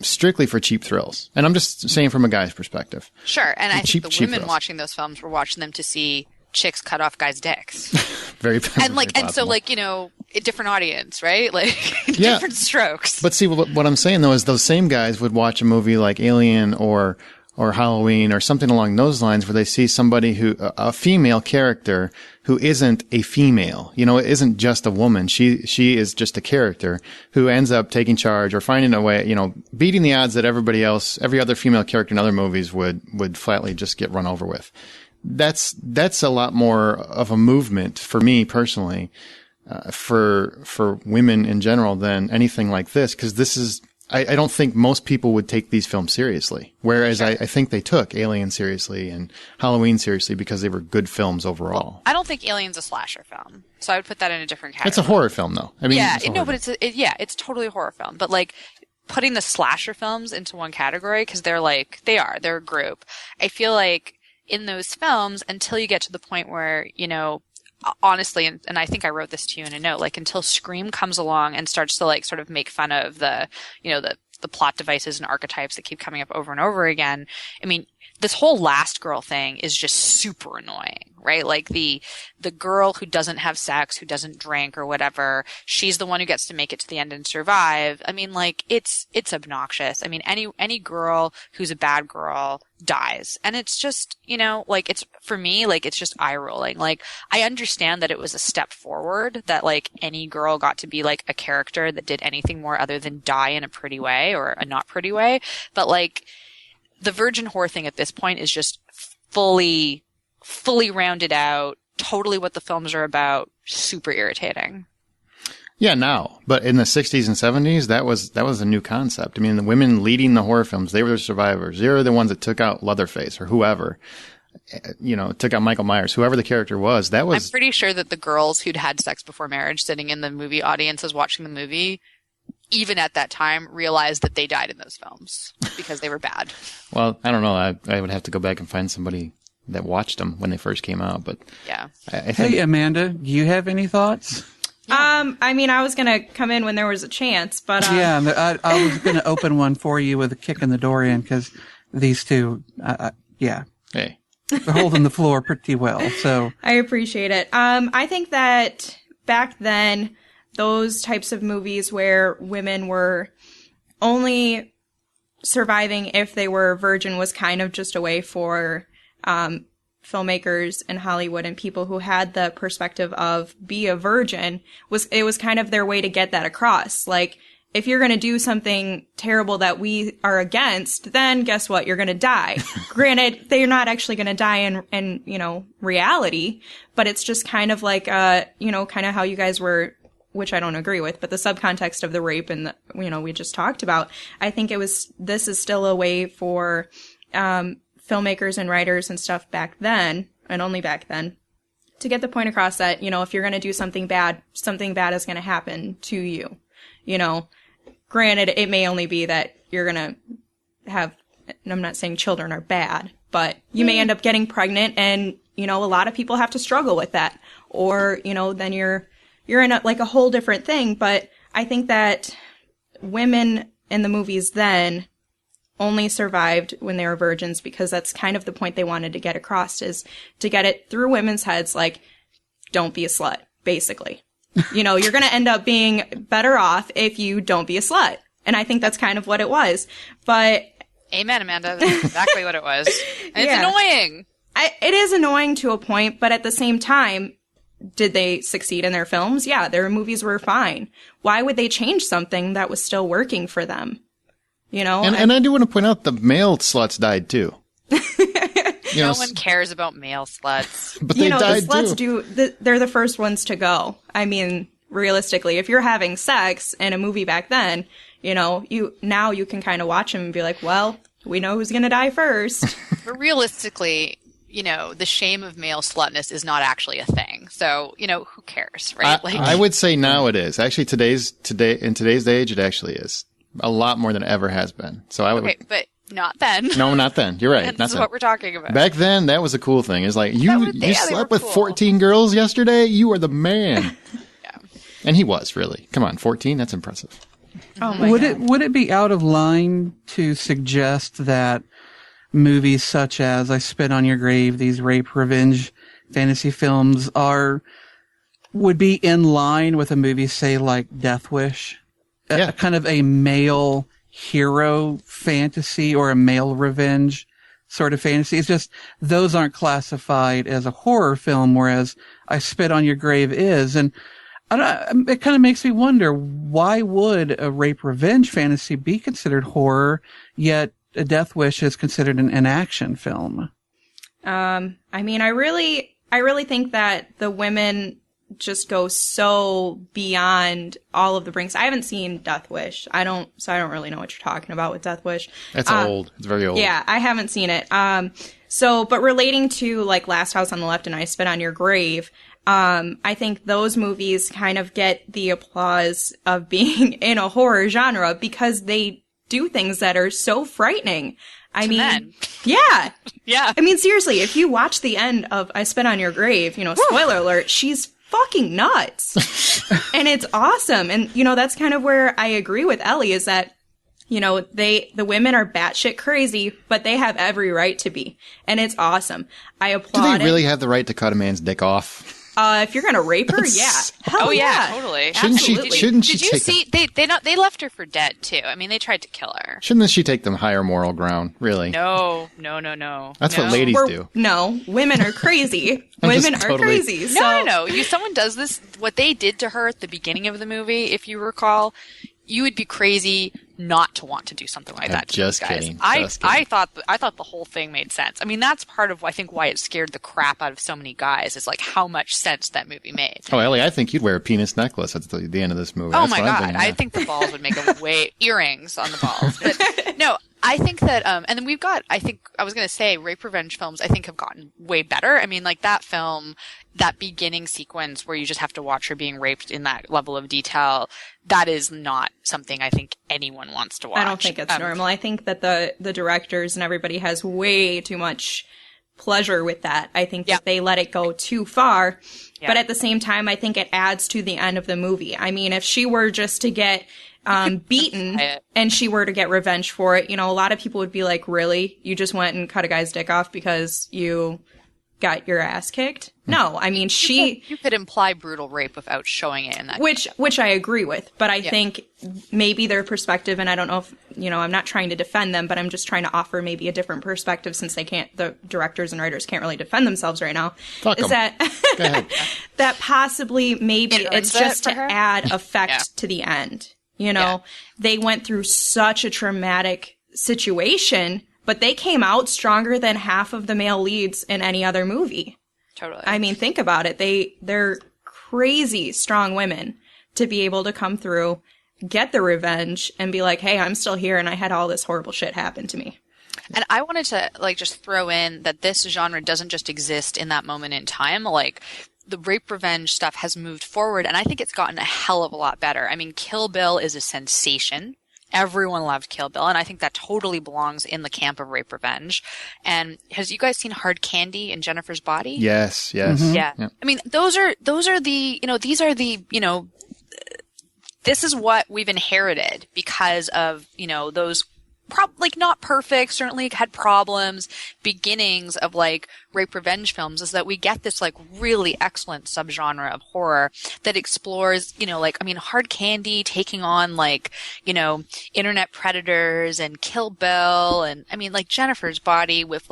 strictly for cheap thrills. And I'm just saying from a guy's perspective. Sure. And I think the women thrills. Watching those films were watching them to see chicks cut off guys' dicks. Very so like, you know, a different audience, right? Like different strokes. But see, what I'm saying though is those same guys would watch a movie like Alien or Halloween or something along those lines where they see somebody a female character who isn't a female, you know, it isn't just a woman. She is just a character who ends up taking charge or finding a way, you know, beating the odds that every other female character in other movies would flatly just get run over with. That's a lot more of a movement for me personally. for women in general than anything like this, because this is, I don't think most people would take these films seriously, whereas I think they took Alien seriously and Halloween seriously because they were good films overall. Well, I don't think Alien's a slasher film, so I would put that in a different category. It's a horror film, though. I mean, yeah, it's totally a horror film, but like putting the slasher films into one category because they're a group. I feel like in those films, until you get to the point where, you know, honestly, and I think I wrote this to you in a note, like until Scream comes along and starts to like sort of make fun of the, you know, the plot devices and archetypes that keep coming up over and over again. I mean, this whole last girl thing is just super annoying, right? Like the girl who doesn't have sex, who doesn't drink or whatever, she's the one who gets to make it to the end and survive. I mean, like it's obnoxious. I mean, any girl who's a bad girl dies. And it's just, you know, like it's, for me, like it's just eye rolling. Like I understand that it was a step forward, that like any girl got to be like a character that did anything more other than die in a pretty way or a not pretty way. But like, the virgin whore thing at this point is just fully rounded out, totally what the films are about, super irritating. Yeah, now. But in the 60s and 70s, that was a new concept. I mean, the women leading the horror films, they were the survivors. They were the ones that took out Leatherface or whoever, you know, took out Michael Myers, whoever the character was. That was. I'm pretty sure that the girls who'd had sex before marriage sitting in the movie audiences watching the movie, even at that time, realized that they died in those films because they were bad. Well, I don't know. I would have to go back and find somebody that watched them when they first came out. But yeah. I think, hey, Amanda, do you have any thoughts? I mean, I was going to come in when there was a chance, but yeah, I was going to open one for you with a kick in the door in because these two, yeah. Hey. They're holding the floor pretty well. So I appreciate it. I think that back then, those types of movies where women were only surviving if they were a virgin was kind of just a way for filmmakers in Hollywood and people who had the perspective of be a virgin. It was kind of their way to get that across. Like, if you're going to do something terrible that we are against, then guess what? You're going to die. Granted, they're not actually going to die in, you know, reality, but it's just kind of like, you know, kind of how you guys were, which I don't agree with, but the subcontext of the rape and the, you know, we just talked about. I think this is still a way for, filmmakers and writers and stuff back then, and only back then, to get the point across that, you know, if you're going to do something bad is going to happen to you. You know, granted, it may only be that you're going to have, and I'm not saying children are bad, but you may end up getting pregnant and, you know, a lot of people have to struggle with that. Or, you know, then you're in a whole different thing. But I think that women in the movies then only survived when they were virgins because that's kind of the point they wanted to get across, is to get it through women's heads, like, don't be a slut, basically. You know, you're going to end up being better off if you don't be a slut. And I think that's kind of what it was. But amen, Amanda. That's exactly what it was. And it's annoying. It is annoying to a point, but at the same time, did they succeed in their films? Yeah, their movies were fine. Why would they change something that was still working for them? You know? And I do want to point out the male sluts died too. No one cares about male sluts. But they died the sluts they're the first ones to go. I mean, realistically, if you're having sex in a movie back then, you know, you can kind of watch them and be like, well, we know who's going to die first. But realistically, you know, the shame of male slutness is not actually a thing. So, you know, who cares, right? I would say now it is. Actually, in today's age, it actually is a lot more than it ever has been. So I would. Okay, but not then. No, not then. You're right. That's what we're talking about. Back then, that was a cool thing. It's like, you slept with 14 girls yesterday? You are the man. Yeah. And he was, really. Come on, 14? That's impressive. Oh my God. Would it be out of line to suggest that movies such as I Spit on Your Grave, these rape revenge fantasy films, would be in line with a movie, say, like Death Wish? Yeah. Kind of a male hero fantasy or a male revenge sort of fantasy. It's just those aren't classified as a horror film, whereas I Spit on Your Grave is. And it kind of makes me wonder, why would a rape revenge fantasy be considered horror, yet a Death Wish is considered an action film? I mean, I really think that the women just go so beyond all of the brinks. I haven't seen Death Wish. I don't really know what you're talking about with Death Wish. That's old. It's very old. Yeah, I haven't seen it. But relating to like Last House on the Left and I Spit on Your Grave, I think those movies kind of get the applause of being in a horror genre because they do things that are so frightening. I mean, men. Yeah. Yeah. I mean, seriously, if you watch the end of I Spit on Your Grave, spoiler alert, she's fucking nuts. And it's awesome. And, that's kind of where I agree with Ellie is that, the women are batshit crazy, but they have every right to be. And it's awesome. I applaud Do they really have the right to cut a man's dick off? If you're gonna rape her, yeah. Hell yeah, totally. Shouldn't she Did you see? They left her for dead too. I mean, they tried to kill her. Shouldn't she take the higher moral ground? Really? No. That's what ladies do. No, women are crazy. Women are crazy. No. Someone does this. What they did to her at the beginning of the movie, if you recall, you would be crazy not to want to do something like that to just these guys. kidding. I thought the whole thing made sense. I mean, that's part of I think why it scared the crap out of so many guys is like how much sense that movie made. Oh, Ellie, I think you'd wear a penis necklace at the end of this movie. Oh That's my what I'm god, thinking, I think the balls would make earrings on the balls. But no, I think that and then we've got I was going to say rape revenge films I think have gotten way better. I mean, like that film, that beginning sequence where you just have to watch her being raped in that level of detail, that is not something I think anyone wants to watch. I don't think it's normal. I think that the directors and everybody has way too much pleasure with that. I think that they let it go too far. Yeah. But at the same time, I think it adds to the end of the movie. I mean, if she were just to get beaten and she were to get revenge for it, a lot of people would be like, really? You just went and cut a guy's dick off because you got your ass kicked? No, I mean, you could imply brutal rape without showing it in that which I agree with, but I think maybe their perspective, and I don't know if I'm not trying to defend them, but I'm just trying to offer maybe a different perspective since the directors and writers can't really defend themselves right now. That possibly maybe it's just to add effect to the end. They went through such a traumatic situation, but they came out stronger than half of the male leads in any other movie. Totally. I mean, think about it. They're crazy strong women to be able to come through, get the revenge, and be like, hey, I'm still here and I had all this horrible shit happen to me. And I wanted to just throw in that this genre doesn't just exist in that moment in time. Like, the rape revenge stuff has moved forward, and I think it's gotten a hell of a lot better. I mean, Kill Bill is a sensation. Everyone loved Kill Bill, and I think that totally belongs in the camp of rape revenge. And has you guys seen Hard Candy and Jennifer's Body? Yes. Mm-hmm. Yeah. I mean, these are the this is what we've inherited because of, those not perfect, certainly had problems, beginnings of rape revenge films, is that we get this really excellent subgenre of horror that explores, Hard Candy taking on internet predators and Kill Bill and Jennifer's Body with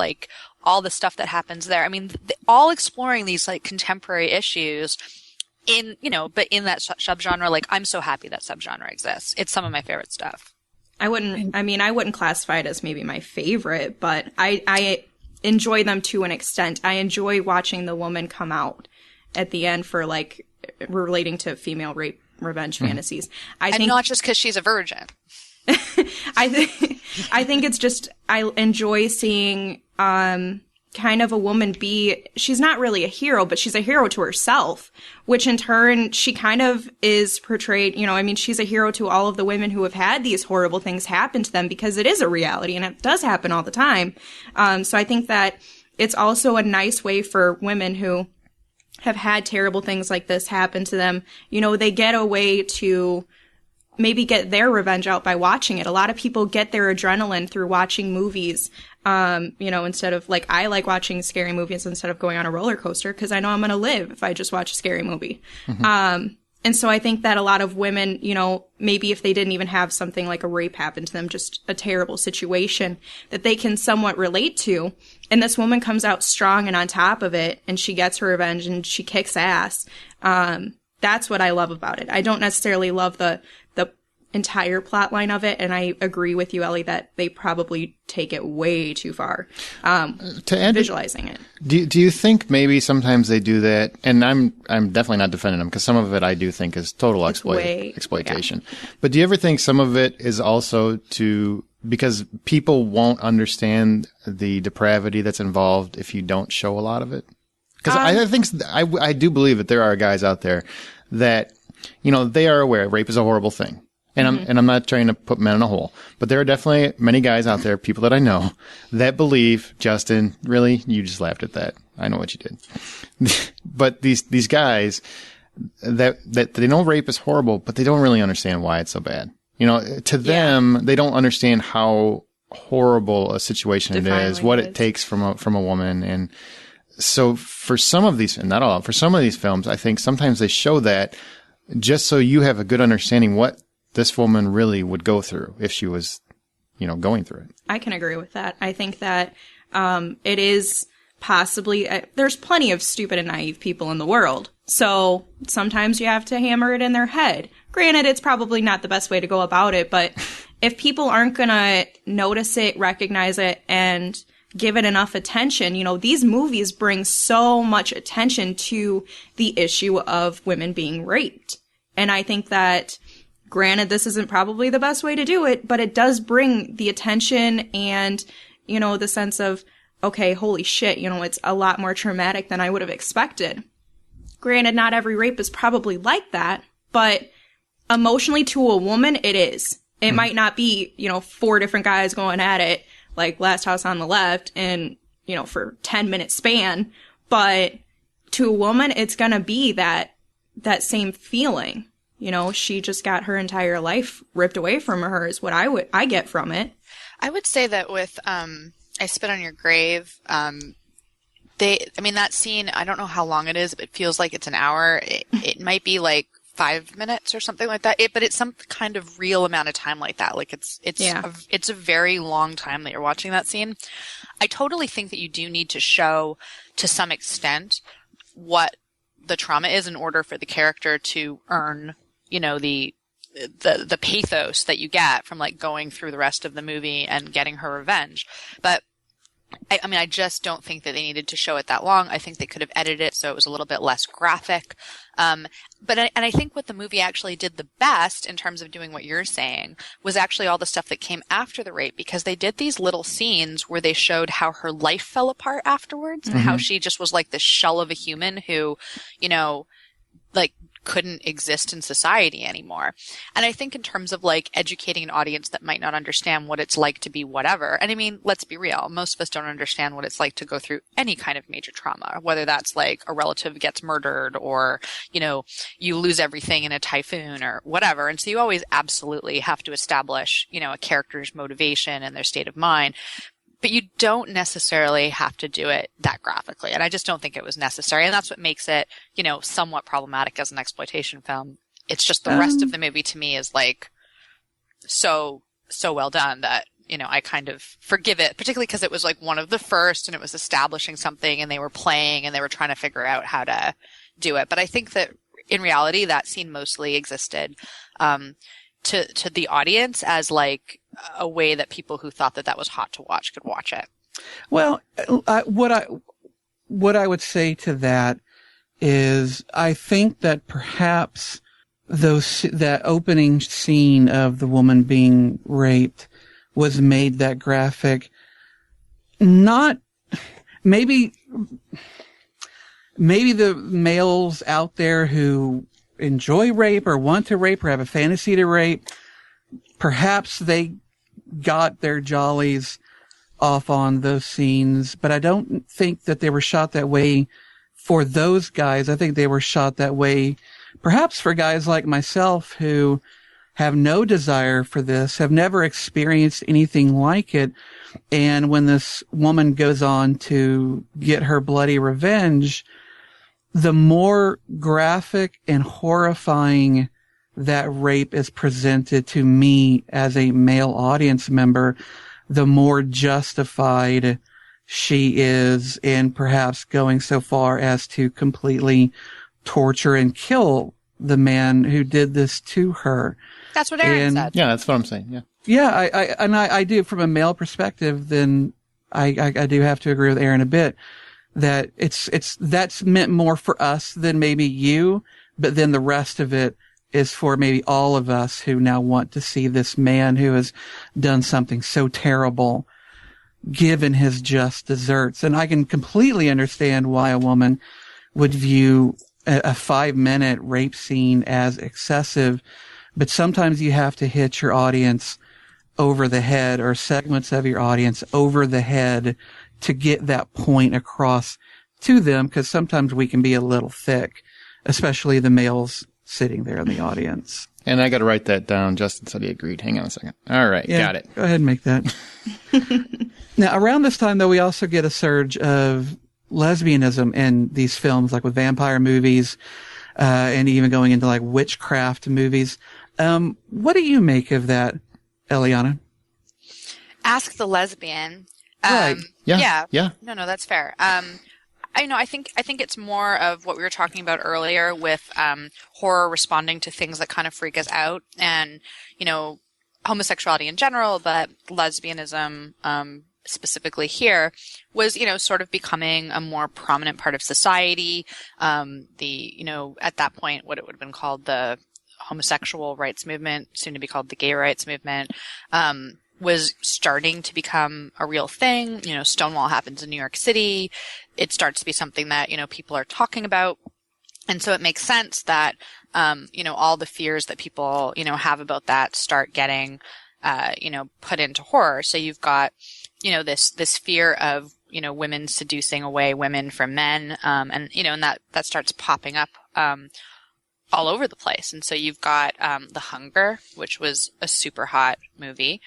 all the stuff that happens there. I mean, all exploring these contemporary issues but in that subgenre. I'm so happy that subgenre exists. It's some of my favorite stuff. I wouldn't classify it as maybe my favorite, but I enjoy them to an extent. I enjoy watching the woman come out at the end for relating to female rape revenge fantasies. I think not just because she's a virgin. I think it's just I enjoy seeing kind of a woman she's not really a hero, but she's a hero to herself, which in turn she kind of is portrayed, she's a hero to all of the women who have had these horrible things happen to them because it is a reality and it does happen all the time. So I think that it's also a nice way for women who have had terrible things like this happen to them. They get a way to maybe get their revenge out by watching it. A lot of people get their adrenaline through watching movies. Instead of I like watching scary movies instead of going on a roller coaster because I know I'm going to live if I just watch a scary movie. Mm-hmm. And so I think that a lot of women, maybe if they didn't even have something like a rape happen to them, just a terrible situation that they can somewhat relate to. And this woman comes out strong and on top of it and she gets her revenge and she kicks ass. That's what I love about it. I don't necessarily love the entire plot line of it. And I agree with you, Ellie, that they probably take it way too far, visualizing it. Do you think maybe sometimes they do that? And I'm definitely not defending them, because some of it I do think is total exploitation. Yeah. But do you ever think some of it is also because people won't understand the depravity that's involved if you don't show a lot of it? Because I do believe that there are guys out there that, they are aware rape is a horrible thing. And I'm not trying to put men in a hole, but there are definitely many guys out there, people that I know, that believe, Justin, really, you just laughed at that. I know what you did. But these guys that they know rape is horrible, but they don't really understand why it's so bad. To them, they don't understand how horrible a situation it is, what it takes from a woman. And so for some of these, and not all, for some of these films, I think sometimes they show that just so you have a good understanding what this woman really would go through if she was, going through it. I can agree with that. I think that it is possibly, there's plenty of stupid and naive people in the world. So sometimes you have to hammer it in their head. Granted, it's probably not the best way to go about it, but if people aren't going to notice it, recognize it, and give it enough attention, these movies bring so much attention to the issue of women being raped. And I think that, granted, this isn't probably the best way to do it, but it does bring the attention and, the sense of, okay, holy shit, it's a lot more traumatic than I would have expected. Granted, not every rape is probably like that, but emotionally to a woman, it is. It might not be, 4 different guys going at it, like Last House on the Left, and, for 10-minute span, but to a woman, it's gonna be that same feeling. She just got her entire life ripped away from her is what I get from it. I would say that with I Spit on Your Grave, that scene, I don't know how long it is, but it feels like it's an hour. It might be like 5 minutes or something like that. But it's some kind of real amount of time like that. Like it's a very long time that you're watching that scene. I totally think that you do need to show to some extent what the trauma is in order for the character to earn, the pathos that you get from like going through the rest of the movie and getting her revenge. But I just don't think that they needed to show it that long. I think they could have edited it so it was a little bit less graphic. But I think what the movie actually did the best in terms of doing what you're saying was actually all the stuff that came after the rape, because they did these little scenes where they showed how her life fell apart afterwards and how she just was like this shell of a human who, like couldn't exist in society anymore. And I think in terms of like educating an audience that might not understand what it's like to be whatever. And let's be real. Most of us don't understand what it's like to go through any kind of major trauma, whether that's like a relative gets murdered or, you lose everything in a typhoon or whatever. And so you always absolutely have to establish, a character's motivation and their state of mind. But you don't necessarily have to do it that graphically. And I just don't think it was necessary. And that's what makes it, somewhat problematic as an exploitation film. It's just the rest of the movie to me is like so well done that, I kind of forgive it, particularly because it was like one of the first and it was establishing something and they were playing and they were trying to figure out how to do it. But I think that in reality, that scene mostly existed, to the audience as like a way that people who thought that was hot to watch could watch it. Well, what I would say to that is I think that perhaps that opening scene of the woman being raped was made that graphic. Maybe the males out there who enjoy rape or want to rape or have a fantasy to rape, perhaps they got their jollies off on those scenes, but I don't think that they were shot that way for those guys. I think they were shot that way perhaps for guys like myself who have no desire for this, have never experienced anything like it. And when this woman goes on to get her bloody revenge, the more graphic and horrifying that rape is presented to me as a male audience member, the more justified she is in perhaps going so far as to completely torture and kill the man who did this to her. That's what Aaron said. Yeah, that's what I'm saying. Yeah. Yeah, I do from a male perspective. Then I do have to agree with Aaron a bit that that's meant more for us than maybe you, but then the rest of it is for maybe all of us who now want to see this man who has done something so terrible given his just desserts. And I can completely understand why a woman would view a 5-minute rape scene as excessive, but sometimes you have to hit your audience over the head, or segments of your audience over the head, to get that point across to them, because sometimes we can be a little thick, especially the males sitting there in the audience. And I got to write that down. Justin said he agreed. Hang on a second. All right. Yeah, got it. Go ahead and make that. Now, around this time, though, we also get a surge of lesbianism in these films, like with vampire movies, and even going into like witchcraft movies. What do you make of that, Eliana? Ask the lesbian. Right. Yeah. No, that's fair. I think it's more of what we were talking about earlier with horror responding to things that kind of freak us out, and homosexuality in general, but lesbianism specifically here was sort of becoming a more prominent part of society. At that point, what it would have been called the homosexual rights movement, soon to be called the gay rights movement, was starting to become a real thing. Stonewall happens in New York City. It starts to be something that, people are talking about. And so it makes sense that, all the fears that people, have about that start getting, put into horror. So you've got, this fear of, women seducing away women from men. And that starts popping up, all over the place. And so you've got, The Hunger, which was a super hot movie.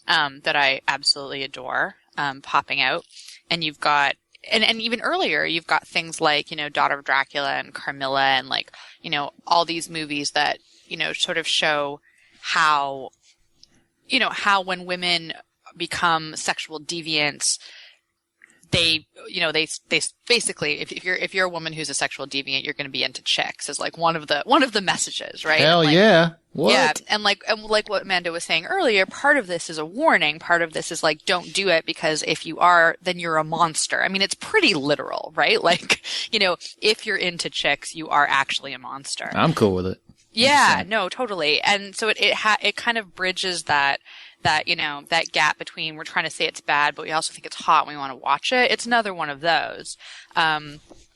That I absolutely adore, popping out. And you've got, and even earlier, you've got things like, Daughter of Dracula and Carmilla and all these movies that, sort of show how when women become sexual deviants, they basically, if you're a woman who's a sexual deviant, you're going to be into chicks, is like one of the messages, right? Hell yeah. What? Yeah, and like what Amanda was saying earlier, part of this is a warning. Part of this is like, don't do it, because if you are, then you're a monster. I mean, it's pretty literal, right? Like, if you're into chicks, you are actually a monster. I'm cool with it. Yeah, no, totally. And so it kind of bridges that gap between, we're trying to say it's bad, but we also think it's hot and we want to watch it. It's another one of those. Yeah,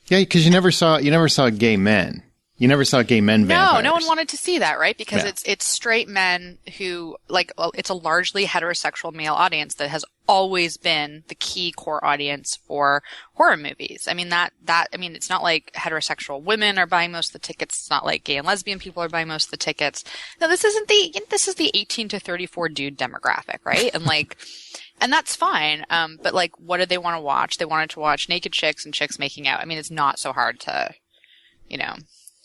because you never saw gay men. You never saw gay men vampires. No one wanted to see that, right? Because it's straight men who, it's a largely heterosexual male audience that has always been the key core audience for horror movies. I mean, it's not like heterosexual women are buying most of the tickets. It's not like gay and lesbian people are buying most of the tickets. No, this is the 18 to 34 dude demographic, right? And and that's fine. But what did they want to watch? They wanted to watch naked chicks and chicks making out. I mean, it's not so hard to,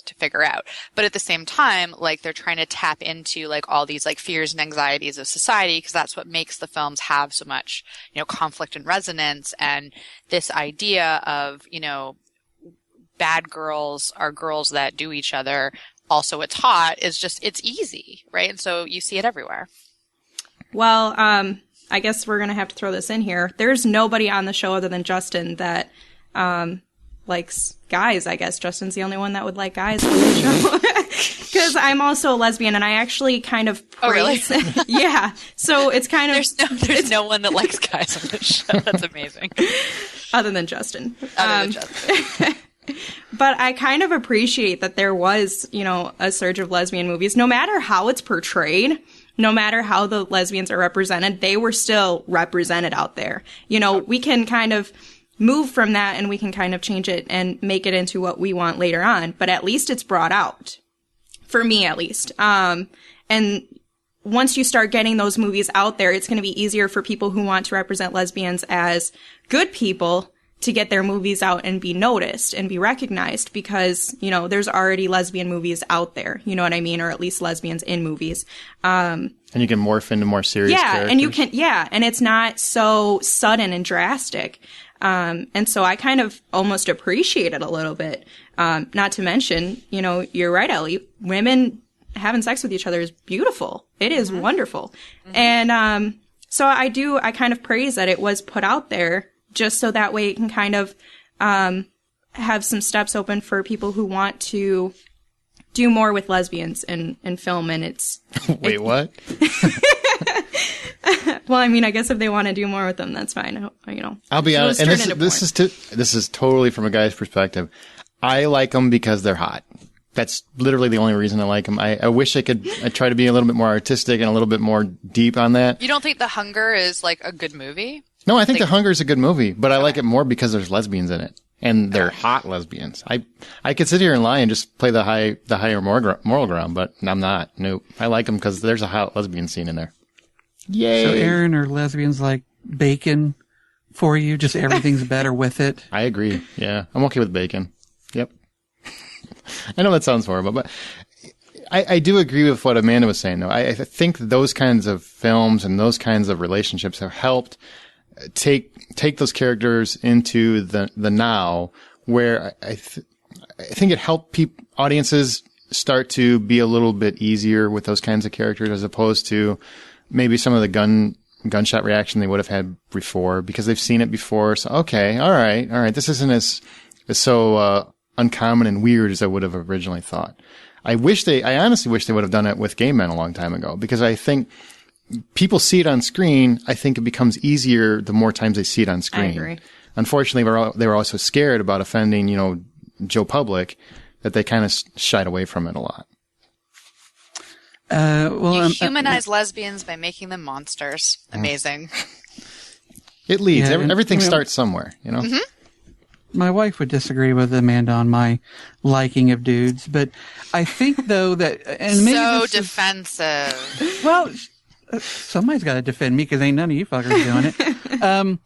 to figure out. But at the same time, they're trying to tap into all these fears and anxieties of society, because that's what makes the films have so much, conflict and resonance. And this idea of, bad girls are girls that do each other. Also, it's hot is just, it's easy, right? And so you see it everywhere. Well, I guess we're going to have to throw this in here. There's nobody on the show other than Justin that, likes guys. I guess Justin's the only one that would like guys on the show. Because I'm also a lesbian, and I actually kind of praise. Oh, really? Yeah. So it's kind of there's no one that likes guys on the show. That's amazing. Other than Justin. But I kind of appreciate that there was, a surge of lesbian movies. No matter how it's portrayed, no matter how the lesbians are represented, they were still represented out there. We can kind of move from that, and we can kind of change it and make it into what we want later on. But at least it's brought out. For me, at least. And once you start getting those movies out there, it's going to be easier for people who want to represent lesbians as good people to get their movies out and be noticed and be recognized because, you know, there's already lesbian movies out there, you know what I mean? Or at least lesbians in movies. And you can morph into more serious characters. And you can, and it's not so sudden and drastic. And so I kind of almost appreciate it a little bit. Not to mention, you know, you're right, Ellie, women having sex with each other is beautiful. It is wonderful. And, so I kind of praise that it was put out there just so that way it can kind of, have some steps open for people who want to do more with lesbians in film. And it's, wait, what? Well, I mean, I guess if they want to do more with them, that's fine. You know, I'll be honest. And this is totally from a guy's perspective. I like them because they're hot. That's literally the only reason I like them. I wish I try to be a little bit more artistic and a little bit more deep on that. You don't think The Hunger is like a good movie? No, I think The Hunger is a good movie, but I like it more because there's lesbians in it. And they're hot lesbians. I could sit here and lie and just play the higher moral ground, but I'm not. Nope. I like them because there's a hot lesbian scene in there. Yay. So, Aaron, are lesbians like bacon for you? Just everything's better with it? I agree. Yeah. I'm okay with bacon. Yep. I know that sounds horrible, but I do agree with what Amanda was saying, though. I think those kinds of films and those kinds of relationships have helped take those characters into the now, where I think it helped audiences start to be a little bit easier with those kinds of characters as opposed to maybe some of the gunshot reaction they would have had before because they've seen it before. So, okay, all right. This isn't as so uncommon and weird as I would have originally thought. I honestly wish they would have done it with gay men a long time ago because I think people see it on screen. I think it becomes easier the more times they see it on screen. I agree. Unfortunately, they were also scared about offending, you know, Joe Public that they kind of shied away from it a lot. You humanize lesbians by making them monsters. Amazing. It leads. Everything starts somewhere, you know? Mm-hmm. My wife would disagree with Amanda on my liking of dudes, but I think, though, that... and maybe so defensive. Well, somebody's got to defend me because ain't none of you fuckers doing it.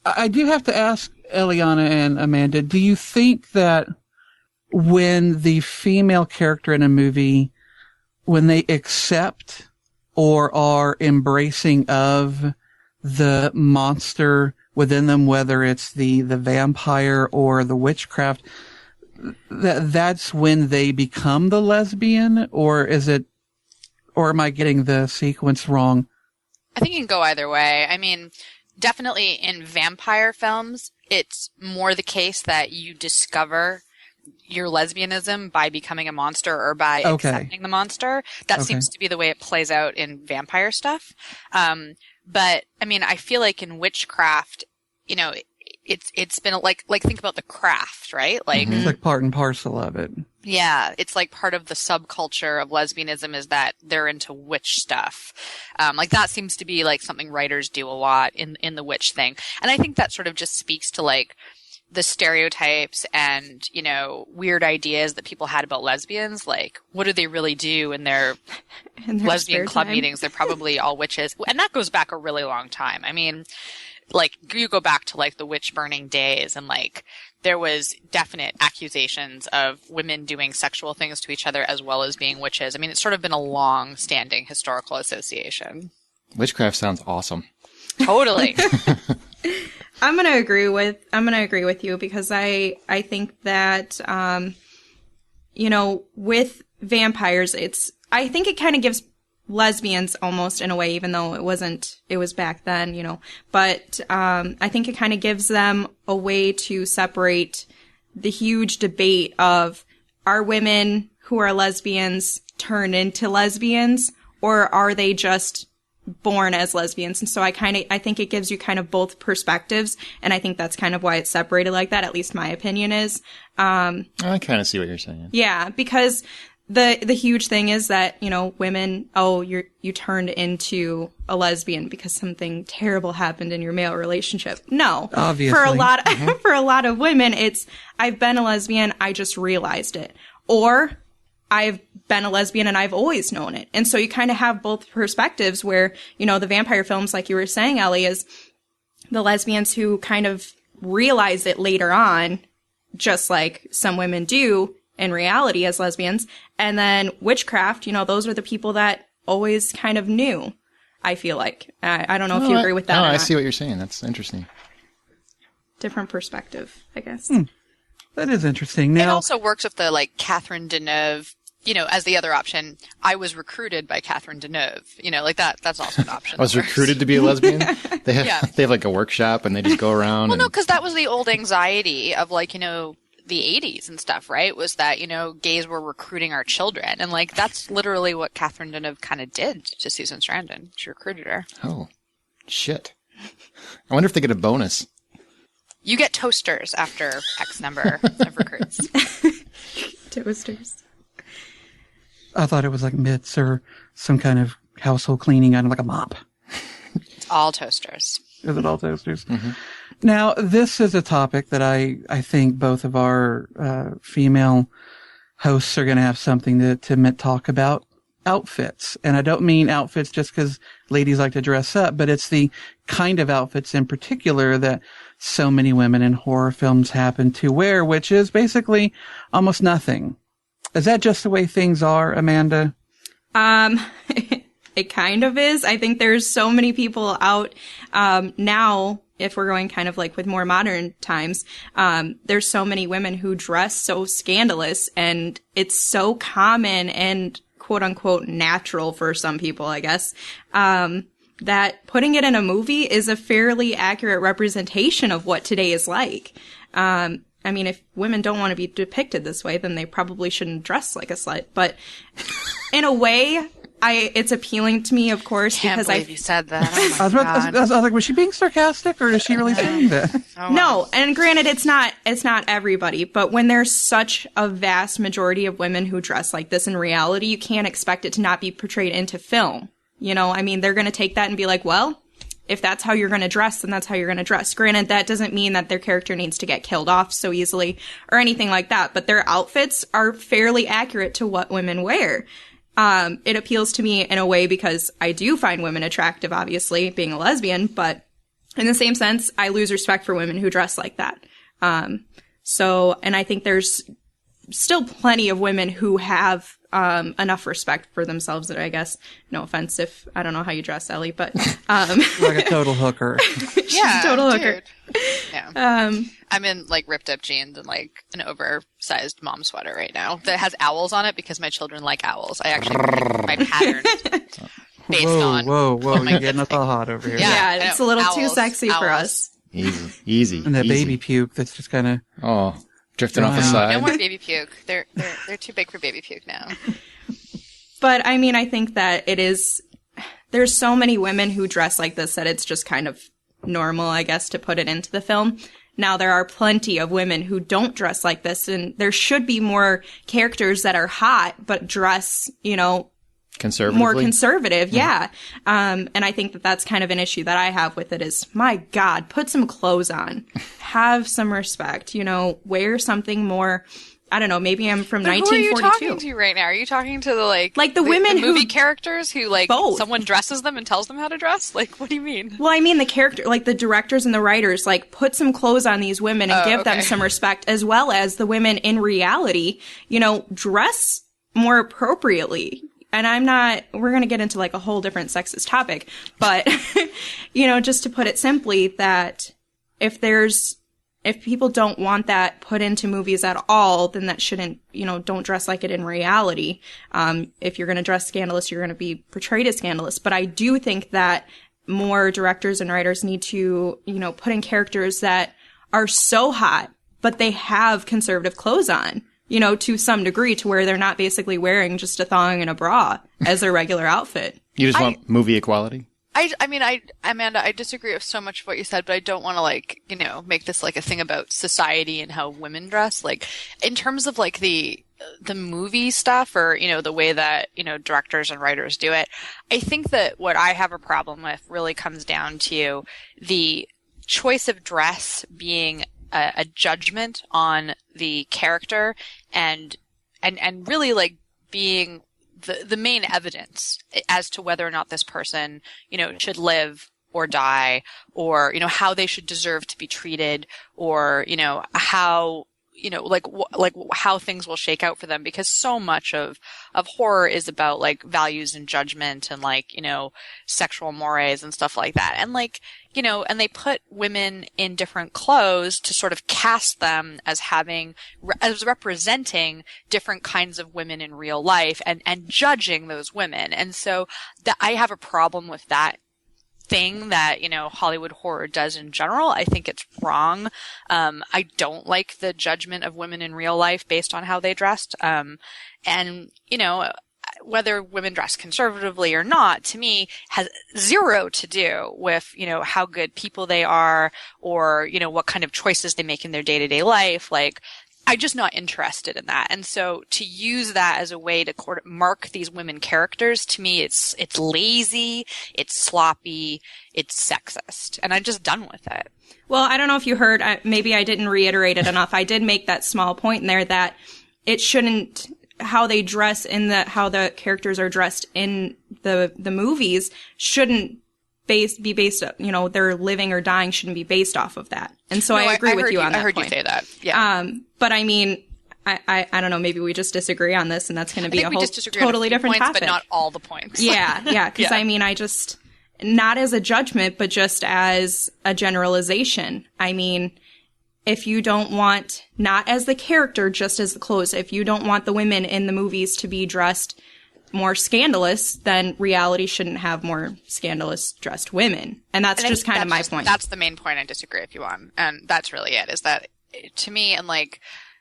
I do have to ask Eliana and Amanda, do you think that when the female character in a movie, when they accept or are embracing of the monster within them, whether it's the vampire or the witchcraft, that's when they become the lesbian, or am I getting the sequence wrong? I think you can go either way. I mean, definitely in vampire films, it's more the case that you discover your lesbianism by becoming a monster or by accepting the monster. That seems to be the way it plays out in vampire stuff. But I mean, I feel like in witchcraft, you know, it's been like think about The Craft, right? Like it's like part and parcel of it. Yeah, it's like part of the subculture of lesbianism is that they're into witch stuff. Like that seems to be like something writers do a lot in the witch thing. And I think that sort of just speaks to like the stereotypes and, you know, weird ideas that people had about lesbians. Like, what do they really do in their lesbian club meetings? They're probably all witches. And that goes back a really long time. I mean, like, you go back to like the witch burning days and like there was definite accusations of women doing sexual things to each other as well as being witches. I mean, it's sort of been a long standing historical association. Witchcraft sounds awesome. Totally. I'm gonna agree with you because I think that you know, with vampires, I think it kind of gives lesbians almost in a way, even though it was back then, you know, but I think it kind of gives them a way to separate the huge debate of, are women who are lesbians turned into lesbians, or are they just born as lesbians? And so I think it gives you kind of both perspectives, and I think that's kind of why it's separated like that, at least my opinion is. I kind of see what you're saying. Yeah, because the huge thing is that, you know, women, you turned into a lesbian because something terrible happened in your male relationship. No. Obviously. For a lot of women, it's, I've been a lesbian, I just realized it. Or I've been a lesbian and I've always known it. And so you kind of have both perspectives where, you know, the vampire films, like you were saying, Ellie, is the lesbians who kind of realize it later on, just like some women do in reality as lesbians. And then witchcraft, those are the people that always kind of knew, I feel like. I don't know if you agree with that or I not. see what you're saying. That's interesting. Different perspective, I guess. That is interesting. Now, it also works with the, like, Catherine Deneuve, as the other option. I was recruited by Catherine Deneuve. Like that's also an option. I was recruited to be a lesbian? They have like a workshop and they just go around. Well, no, because that was the old anxiety of, like, the 80s and stuff, right? Was that, gays were recruiting our children. And, like, that's literally what Catherine Deneuve kind of did to Susan Sarandon. She recruited her. Oh, shit. I wonder if they get a bonus. You get toasters after X number of recruits. Toasters. I thought it was like mitts or some kind of household cleaning item, like a mop. It's all toasters. Is it all toasters? Mm-hmm. Now, this is a topic that I think both of our female hosts are going to have something to talk about. Outfits. And I don't mean outfits just because ladies like to dress up, but it's the kind of outfits in particular that so many women in horror films happen to wear, which is basically almost nothing. Is that just the way things are, Amanda? It kind of is. I think there's so many people out now, if we're going kind of like with more modern times, there's so many women who dress so scandalous, and it's so common and quote unquote natural for some people, I guess, that putting it in a movie is a fairly accurate representation of what today is like. I mean, if women don't want to be depicted this way, then they probably shouldn't dress like a slut. But in a way, it's appealing to me, of course, because I you said that. Oh I was like, was she being sarcastic, or is she really saying that? No, and granted, it's not everybody, but when there's such a vast majority of women who dress like this in reality, you can't expect it to not be portrayed into film. I mean, they're going to take that and be like, well, if that's how you're going to dress, then that's how you're going to dress. Granted, that doesn't mean that their character needs to get killed off so easily or anything like that, but their outfits are fairly accurate to what women wear. It appeals to me in a way because I do find women attractive, obviously, being a lesbian, but in the same sense, I lose respect for women who dress like that. And I think there's still plenty of women who have enough respect for themselves that, I guess, no offense if I don't know how you dress, Ellie, but like a total hooker. She's a total hooker. Yeah. I'm in like ripped up jeans and like an oversized mom sweater right now that has owls on it because my children like owls. I actually my pattern based on. Whoa! You're getting us all hot over here. Yeah, it's a little too sexy for us. Easy. And that baby puke that's just kind of drifting off the side. No more baby puke. They're too big for baby puke now. But I mean, I think that there's so many women who dress like this that it's just kind of normal, I guess, to put it into the film. Now, there are plenty of women who don't dress like this, and there should be more characters that are hot but dress, more conservative. Yeah. And I think that that's kind of an issue that I have with it is, my God, put some clothes on, have some respect, wear something more. I don't know. Maybe I'm from 1942. Who are you talking to right now? Are you talking to the women the movie characters who someone dresses them and tells them how to dress? Like, what do you mean? Well, I mean the character, like the directors and the writers, like put some clothes on these women and give them some respect, as well as the women in reality, dress more appropriately. And we're going to get into like a whole different sexist topic, but, just to put it simply, that if people don't want that put into movies at all, then that shouldn't, don't dress like it in reality. If you're going to dress scandalous, you're going to be portrayed as scandalous. But I do think that more directors and writers need to, put in characters that are so hot, but they have conservative clothes on, to some degree, to where they're not basically wearing just a thong and a bra as their regular outfit. You just want movie equality? Amanda, I disagree with so much of what you said, but I don't want to make this like a thing about society and how women dress. Like, in terms of like the movie stuff or, the way that, directors and writers do it, I think that what I have a problem with really comes down to the choice of dress being a judgment on the character and really like being the main evidence as to whether or not this person, should live or die, or, you know, how they should deserve to be treated, or, you know, how, you know, like how things will shake out for them, because so much of horror is about like values and judgment and like, you know, sexual mores and stuff like that. And like, you know, and they put women in different clothes to sort of cast them as as representing different kinds of women in real life and judging those women. And so I have a problem with that thing that, you know, Hollywood horror does in general. I think it's wrong. I don't like the judgment of women in real life based on how they dressed. And, you know, whether women dress conservatively or not, to me, has zero to do with, you know, how good people they are or, you know, what kind of choices they make in their day-to-day life. Like, I'm just not interested in that. And so to use that as a way to mark these women characters, to me, it's lazy, it's sloppy, it's sexist. And I'm just done with it. Well, I don't know if you heard, maybe I didn't reiterate it enough. I did make that small point in there that it shouldn't, how they dress how the characters are dressed in the movies shouldn't be based, you know, their living or dying shouldn't be based off of that. And so I agree with you on that. I heard you say that. Yeah. But I mean, I don't know, maybe we just disagree on this and that's going to be a whole totally different points, topic. But not all the points. Yeah. Cause I mean, I just, not as a judgment, but just as a generalization. I mean, if you don't want, not as the character, just as the clothes, if you don't want the women in the movies to be dressed more scandalous, then reality shouldn't have more scandalous dressed women. And that's just kind of my point. That's the main point I disagree with you on. And that's really it, is that to me, and like,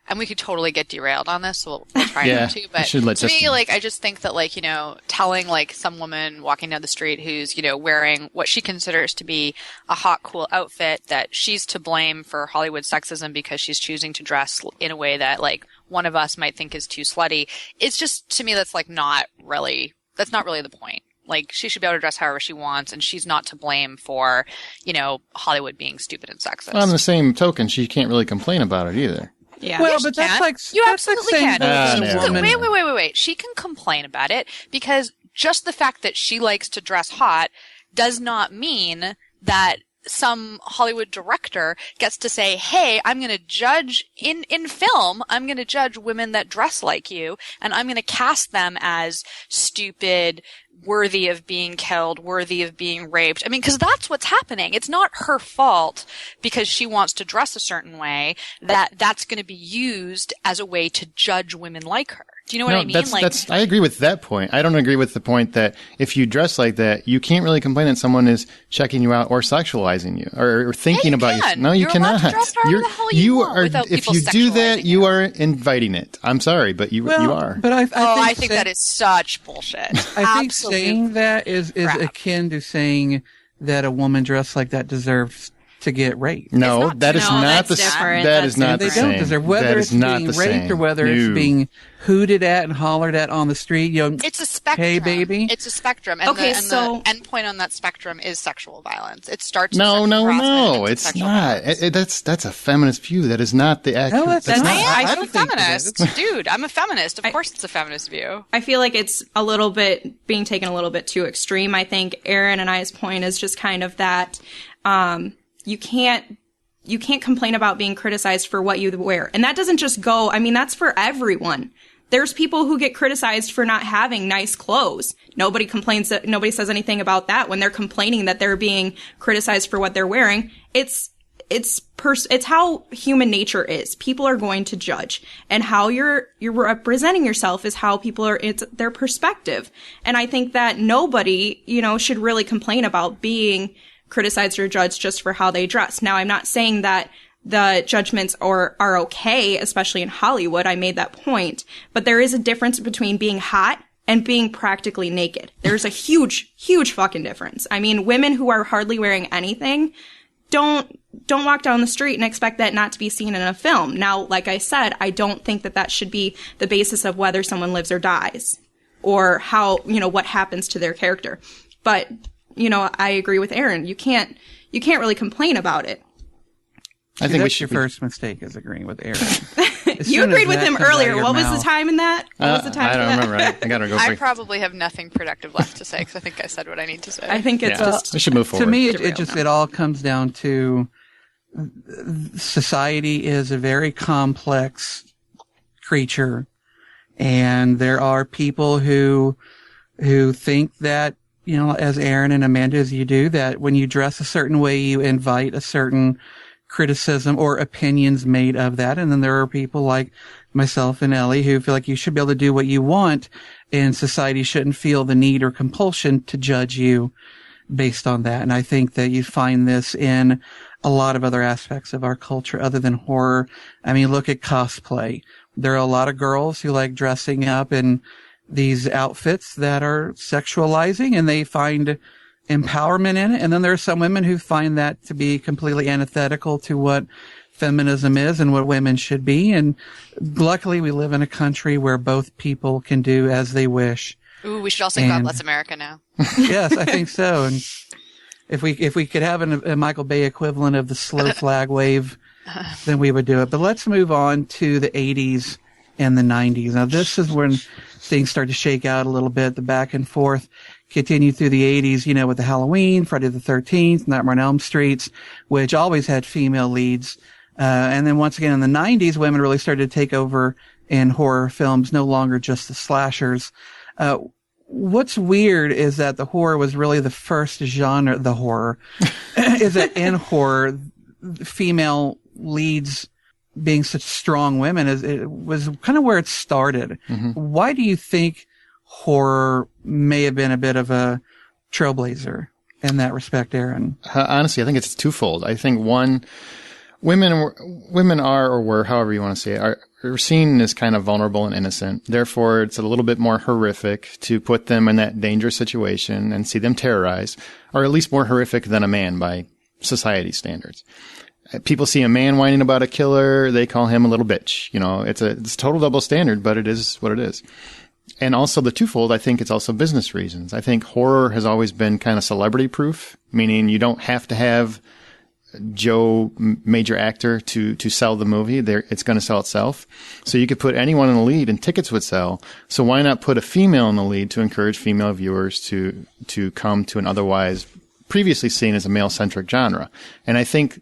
and we could totally get derailed on this, so we'll try not to. But to me, like, I just think that, like, you know, telling, like, some woman walking down the street who's, you know, wearing what she considers to be a hot, cool outfit, that she's to blame for Hollywood sexism because she's choosing to dress in a way that, like, one of us might think is too slutty. It's just, to me, that's not really the point. Like, she should be able to dress however she wants, and she's not to blame for, you know, Hollywood being stupid and sexist. Well, on the same token, she can't really complain about it either. Yeah. Well, but that's like, you that's absolutely like can. Wait. She can complain about it because just the fact that she likes to dress hot does not mean that some Hollywood director gets to say, hey, I'm going to judge in film, I'm going to judge women that dress like you, and I'm going to cast them as stupid, worthy of being killed, worthy of being raped. I mean, because that's what's happening. It's not her fault because she wants to dress a certain way that's going to be used as a way to judge women like her. Do you know what I mean? I agree with that point. I don't agree with the point that if you dress like that, you can't really complain that someone is checking you out or sexualizing you or thinking about you. No, you cannot. If you do that, you are inviting it. I'm sorry, but you are. But I think that is such bullshit. I think saying that is akin to saying that a woman dressed like that deserves to get raped. No, that is not the same. That is not the same. They don't deserve, whether it's being raped or whether it's being hooted at and hollered at on the street. You know, it's a spectrum. Hey, baby. It's a spectrum. And the end point on that spectrum is sexual violence. It starts. No, it's not. That's a feminist view. That is not the actual. I'm a feminist, dude. I'm a feminist. Of course, it's a feminist view. I feel like it's a little bit being taken a little bit too extreme. I think Aaron and I's point is just kind of that. You can't complain about being criticized for what you wear. And that doesn't just go, I mean, that's for everyone. There's people who get criticized for not having nice clothes. Nobody says anything about that when they're complaining that they're being criticized for what they're wearing. It's how human nature is. People are going to judge, and how you're representing yourself is how it's their perspective. And I think that nobody, you know, should really complain about being criticized or judged just for how they dress. Now, I'm not saying that the judgments are okay, especially in Hollywood. I made that point. But there is a difference between being hot and being practically naked. There's a huge, huge fucking difference. I mean, women who are hardly wearing anything don't walk down the street and expect that not to be seen in a film. Now, like I said, I don't think that should be the basis of whether someone lives or dies or how, you know, what happens to their character. But you know, I agree with Aaron. You can't really complain about it. I think that's your first mistake, is agreeing with Aaron. You agreed with him earlier. What was the time in that? What was the time? I don't remember. I gotta go. I probably have nothing productive left to say because I think I said what I need to say. I think it's just. We should move forward. To me, it all comes down to society is a very complex creature, and there are people who think that, you know, as Aaron and Amanda, as you do, that when you dress a certain way, you invite a certain criticism or opinions made of that. And then there are people like myself and Ellie who feel like you should be able to do what you want, and society shouldn't feel the need or compulsion to judge you based on that. And I think that you find this in a lot of other aspects of our culture other than horror. I mean, look at cosplay. There are a lot of girls who like dressing up in these outfits that are sexualizing, and they find empowerment in it. And then there are some women who find that to be completely antithetical to what feminism is and what women should be. And luckily we live in a country where both people can do as they wish. Ooh, we should all sing God Bless America now. Yes, I think so. And if we could have a Michael Bay equivalent of the slow flag wave, then we would do it. But let's move on to the 80s and the 90s. Now, this is when things start to shake out a little bit. The back and forth continued through the 80s, you know, with the Halloween, Friday the 13th, Nightmare on Elm Street, which always had female leads. And then once again in the 90s, women really started to take over in horror films, no longer just the slashers. What's weird is that the horror was really the first genre, the horror, is that in horror, female leads being such strong women, it was kind of where it started. Mm-hmm. Why do you think horror may have been a bit of a trailblazer in that respect, Aaron? Honestly, I think it's twofold. I think one, women are, or were, however you want to say it, are seen as kind of vulnerable and innocent. Therefore, it's a little bit more horrific to put them in that dangerous situation and see them terrorized, or at least more horrific than a man by society standards. People see a man whining about a killer, they call him a little bitch. You know, it's a total double standard, but it is what it is. And also the twofold, I think it's also business reasons. I think horror has always been kind of celebrity proof, meaning you don't have to have Joe major actor to sell the movie. It's going to sell itself. So you could put anyone in the lead and tickets would sell. So why not put a female in the lead to encourage female viewers to come to an otherwise previously seen as a male-centric genre? And I think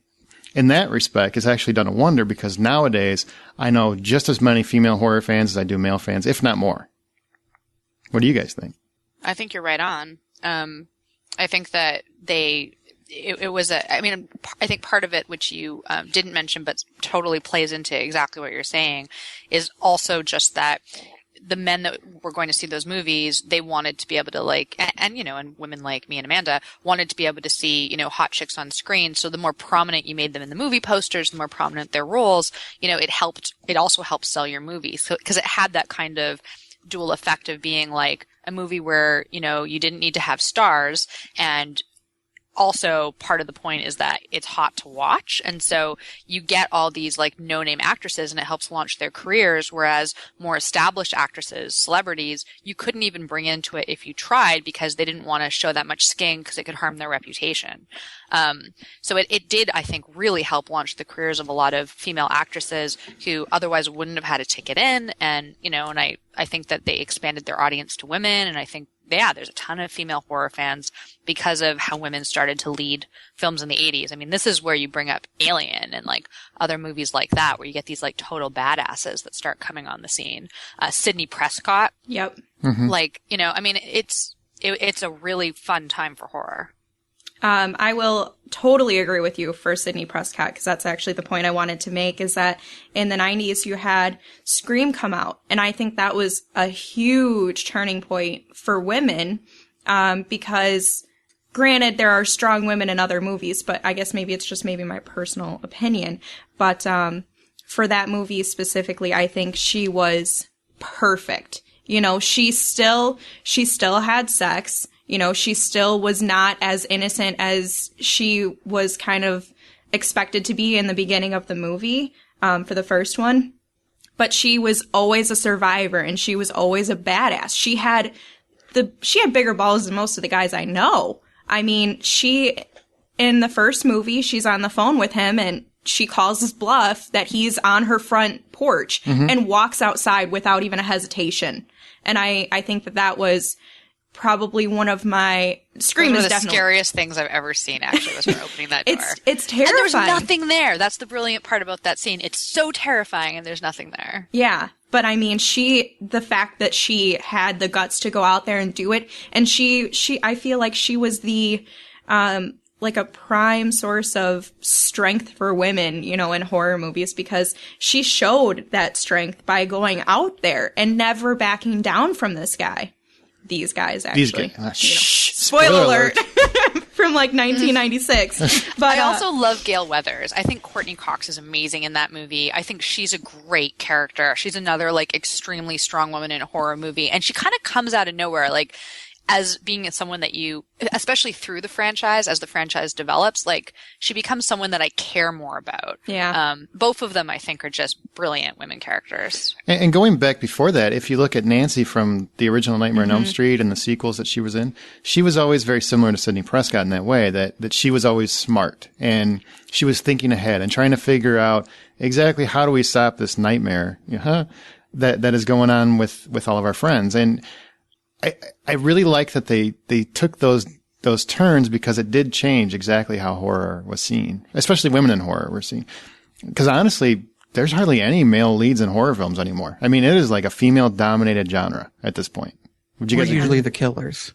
in that respect, it's actually done a wonder, because nowadays I know just as many female horror fans as I do male fans, if not more. What do you guys think? I think you're right on. I think that it was I think part of it, which you didn't mention, but totally plays into exactly what you're saying, is also just that the men that were going to see those movies, they wanted to be able to and women like me and Amanda wanted to be able to see, hot chicks on screen. So the more prominent you made them in the movie posters, the more prominent their roles, it also helped sell your movie. So, cause it had that kind of dual effect of being like a movie where, you didn't need to have stars, and also part of the point is that it's hot to watch. And so you get all these no-name actresses, and it helps launch their careers. Whereas more established actresses, celebrities, you couldn't even bring into it if you tried, because they didn't want to show that much skin because it could harm their reputation. So it did, I think, really help launch the careers of a lot of female actresses who otherwise wouldn't have had a ticket in. And, and I think that they expanded their audience to women. And I think, there's a ton of female horror fans because of how women started to lead films in the 80s. I mean, this is where you bring up Alien and other movies like that, where you get these total badasses that start coming on the scene. Sidney Prescott. Yep. Mm-hmm. It's a really fun time for horror. I will totally agree with you for Sidney Prescott, because that's actually the point I wanted to make, is that in the 90s you had Scream come out, and I think that was a huge turning point for women, because granted there are strong women in other movies, but I guess maybe it's just my personal opinion, but for that movie specifically, I think she was perfect. She still had sex. She still was not as innocent as she was kind of expected to be in the beginning of the movie, for the first one. But she was always a survivor, and she was always a badass. She had bigger balls than most of the guys I know. I mean, in the first movie, she's on the phone with him, and she calls his bluff that he's on her front porch and walks outside without even a hesitation. And I think that was probably one of my Scream is the definitely scariest things I've ever seen. Actually, was her opening that door. It's terrifying. And there's nothing there. That's the brilliant part about that scene. It's so terrifying, and there's nothing there. Yeah, but I mean, the fact that she had the guts to go out there and do it, and I feel like she was the like a prime source of strength for women, you know, in horror movies, because she showed that strength by going out there and never backing down from these guys, actually. Spoiler alert. From like 1996. But I also love Gail Weathers. I think Courtney Cox is amazing in that movie. I think she's a great character. She's another like extremely strong woman in a horror movie. And she kind of comes out of nowhere, like as being someone that you, especially through the franchise, as the franchise develops, like she becomes someone that I care more about. Yeah. Both of them, I think, are just brilliant women characters. And going back before that, if you look at Nancy from the original Nightmare on Elm Street and the sequels that she was in, she was always very similar to Sidney Prescott in that way, that she was always smart and she was thinking ahead and trying to figure out exactly how do we stop this nightmare that is going on with all of our friends. And I really like that they took those turns, because it did change exactly how horror was seen, especially women in horror were seen. Because honestly, there's hardly any male leads in horror films anymore. I mean, it is like a female-dominated genre at this point. Would you We're guys usually the killers.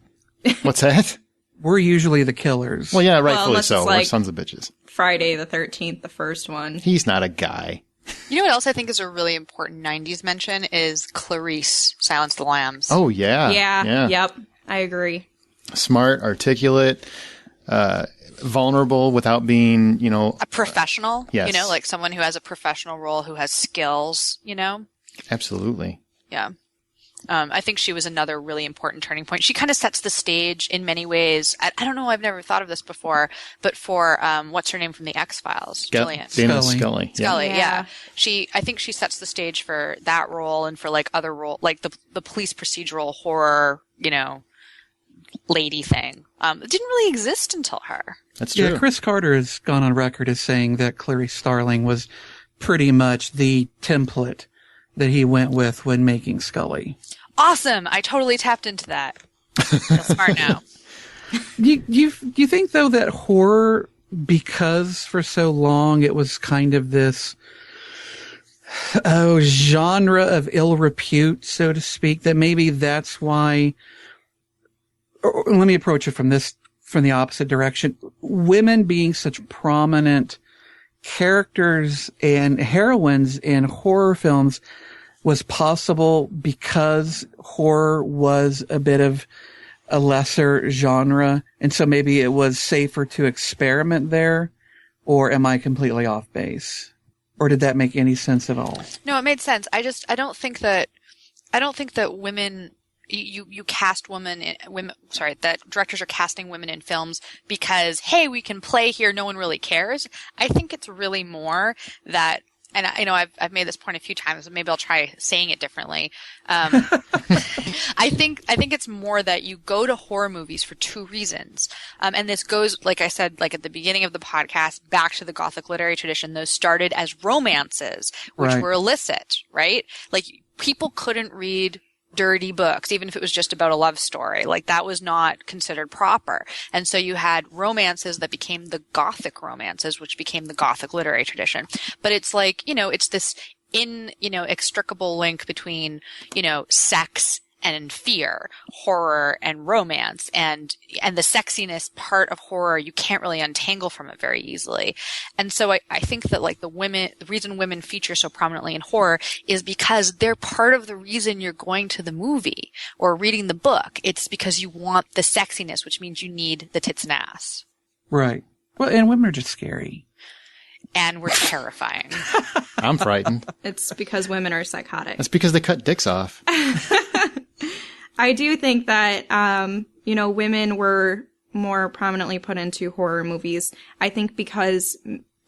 What's that? We're usually the killers. Well, yeah, rightfully so. Like We're sons of bitches. Friday the 13th, the first one. He's not a guy. You know what else I think is a really important 90s mention is Clarice, Silence of the Lambs. Oh, yeah. Yeah. Yep. I agree. Smart, articulate, vulnerable without being, a professional. Yes. Like someone who has a professional role, who has skills, Absolutely. Yeah. I think she was another really important turning point. She kind of sets the stage in many ways. I don't know. I've never thought of this before, but for, what's her name from the X-Files? Gillian. Dana Scully. Scully, yeah. I think she sets the stage for that role and for like other role, like the police procedural horror, lady thing. It didn't really exist until her. That's true. Yeah, Chris Carter has gone on record as saying that Clarice Starling was pretty much the template that he went with when making Scully. Awesome! I totally tapped into that. Feel smart now. Do you think though that horror, because for so long it was kind of this genre of ill repute, so to speak, that maybe that's why? Or let me approach it from the opposite direction. Women being such prominent characters and heroines in horror films was possible because horror was a bit of a lesser genre, and so maybe it was safer to experiment there? Or am I completely off base? Or did that make any sense at all? No, it made sense. I don't think that women, you cast that directors are casting women in films because, hey, we can play here, no one really cares. I think it's really more that, and I've made this point a few times, maybe I'll try saying it differently. I think it's more that you go to horror movies for two reasons. And this goes, like I said, like at the beginning of the podcast, back to the Gothic literary tradition. Those started as romances, which were illicit, right? Like people couldn't read dirty books, even if it was just about a love story. Like that was not considered proper. And so you had romances that became the Gothic romances, which became the Gothic literary tradition. But it's like, it's this inextricable link between, sex and fear, horror and romance, and the sexiness part of horror you can't really untangle from it very easily. And so I think that like the reason women feature so prominently in horror is because they're part of the reason you're going to the movie or reading the book. It's because you want the sexiness, which means you need the tits and ass. Right. Well, and women are just scary. And we're terrifying. I'm frightened. It's because women are psychotic. That's because they cut dicks off. I do think that, women were more prominently put into horror movies. I think because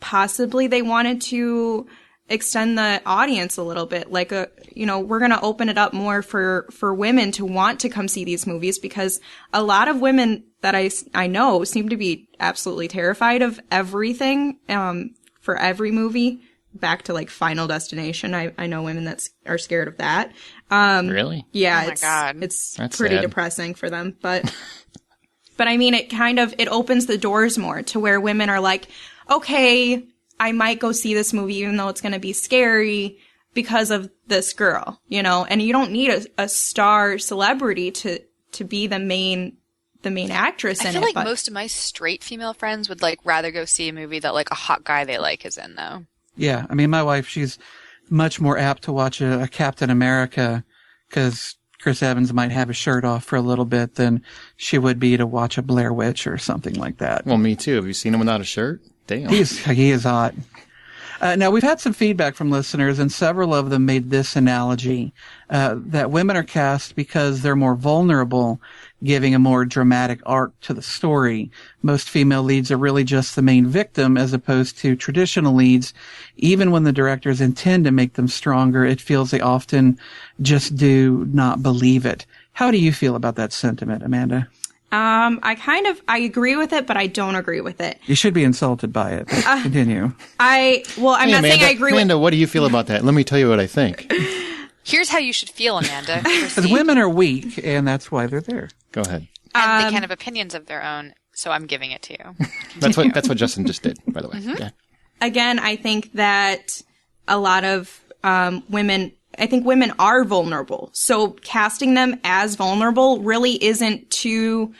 possibly they wanted to extend the audience a little bit. Like, we're going to open it up more for women to want to come see these movies, because a lot of women that I know seem to be absolutely terrified of everything, for every movie. Back to like Final Destination. I know women that are scared of that. Really? Yeah. Oh my God. It's That's pretty sad. depressing for them, but I mean, it opens the doors more to where women are like, okay, I might go see this movie even though it's going to be scary because of this girl, you know, and you don't need a star celebrity to be the main actress in it. I feel like most of my straight female friends would like rather go see a movie that like a hot guy they like is in though. Yeah, I mean, my wife, she's much more apt to watch a Captain America because Chris Evans might have his shirt off for a little bit than she would be to watch a Blair Witch or something like that. Well, me too. Have you seen him without a shirt? Damn. He is hot. Now, we've had some feedback from listeners, and several of them made this analogy, that women are cast because they're more vulnerable, giving a more dramatic arc to the story. Most female leads are really just the main victim, as opposed to traditional leads. Even when the directors intend to make them stronger, it feels they often just do not believe it. How do you feel about that sentiment, Amanda? I agree with it, but I don't agree with it. You should be insulted by it. Continue. I'm not saying I agree Amanda, what do you feel about that? Let me tell you what I think. Here's how you should feel, Amanda. Because women are weak, and that's why they're there. Go ahead. And they can have opinions of their own, so I'm giving it to you. That's what Justin just did, by the way. Mm-hmm. Yeah. Again, I think that a lot of women are vulnerable. So casting them as vulnerable really isn't too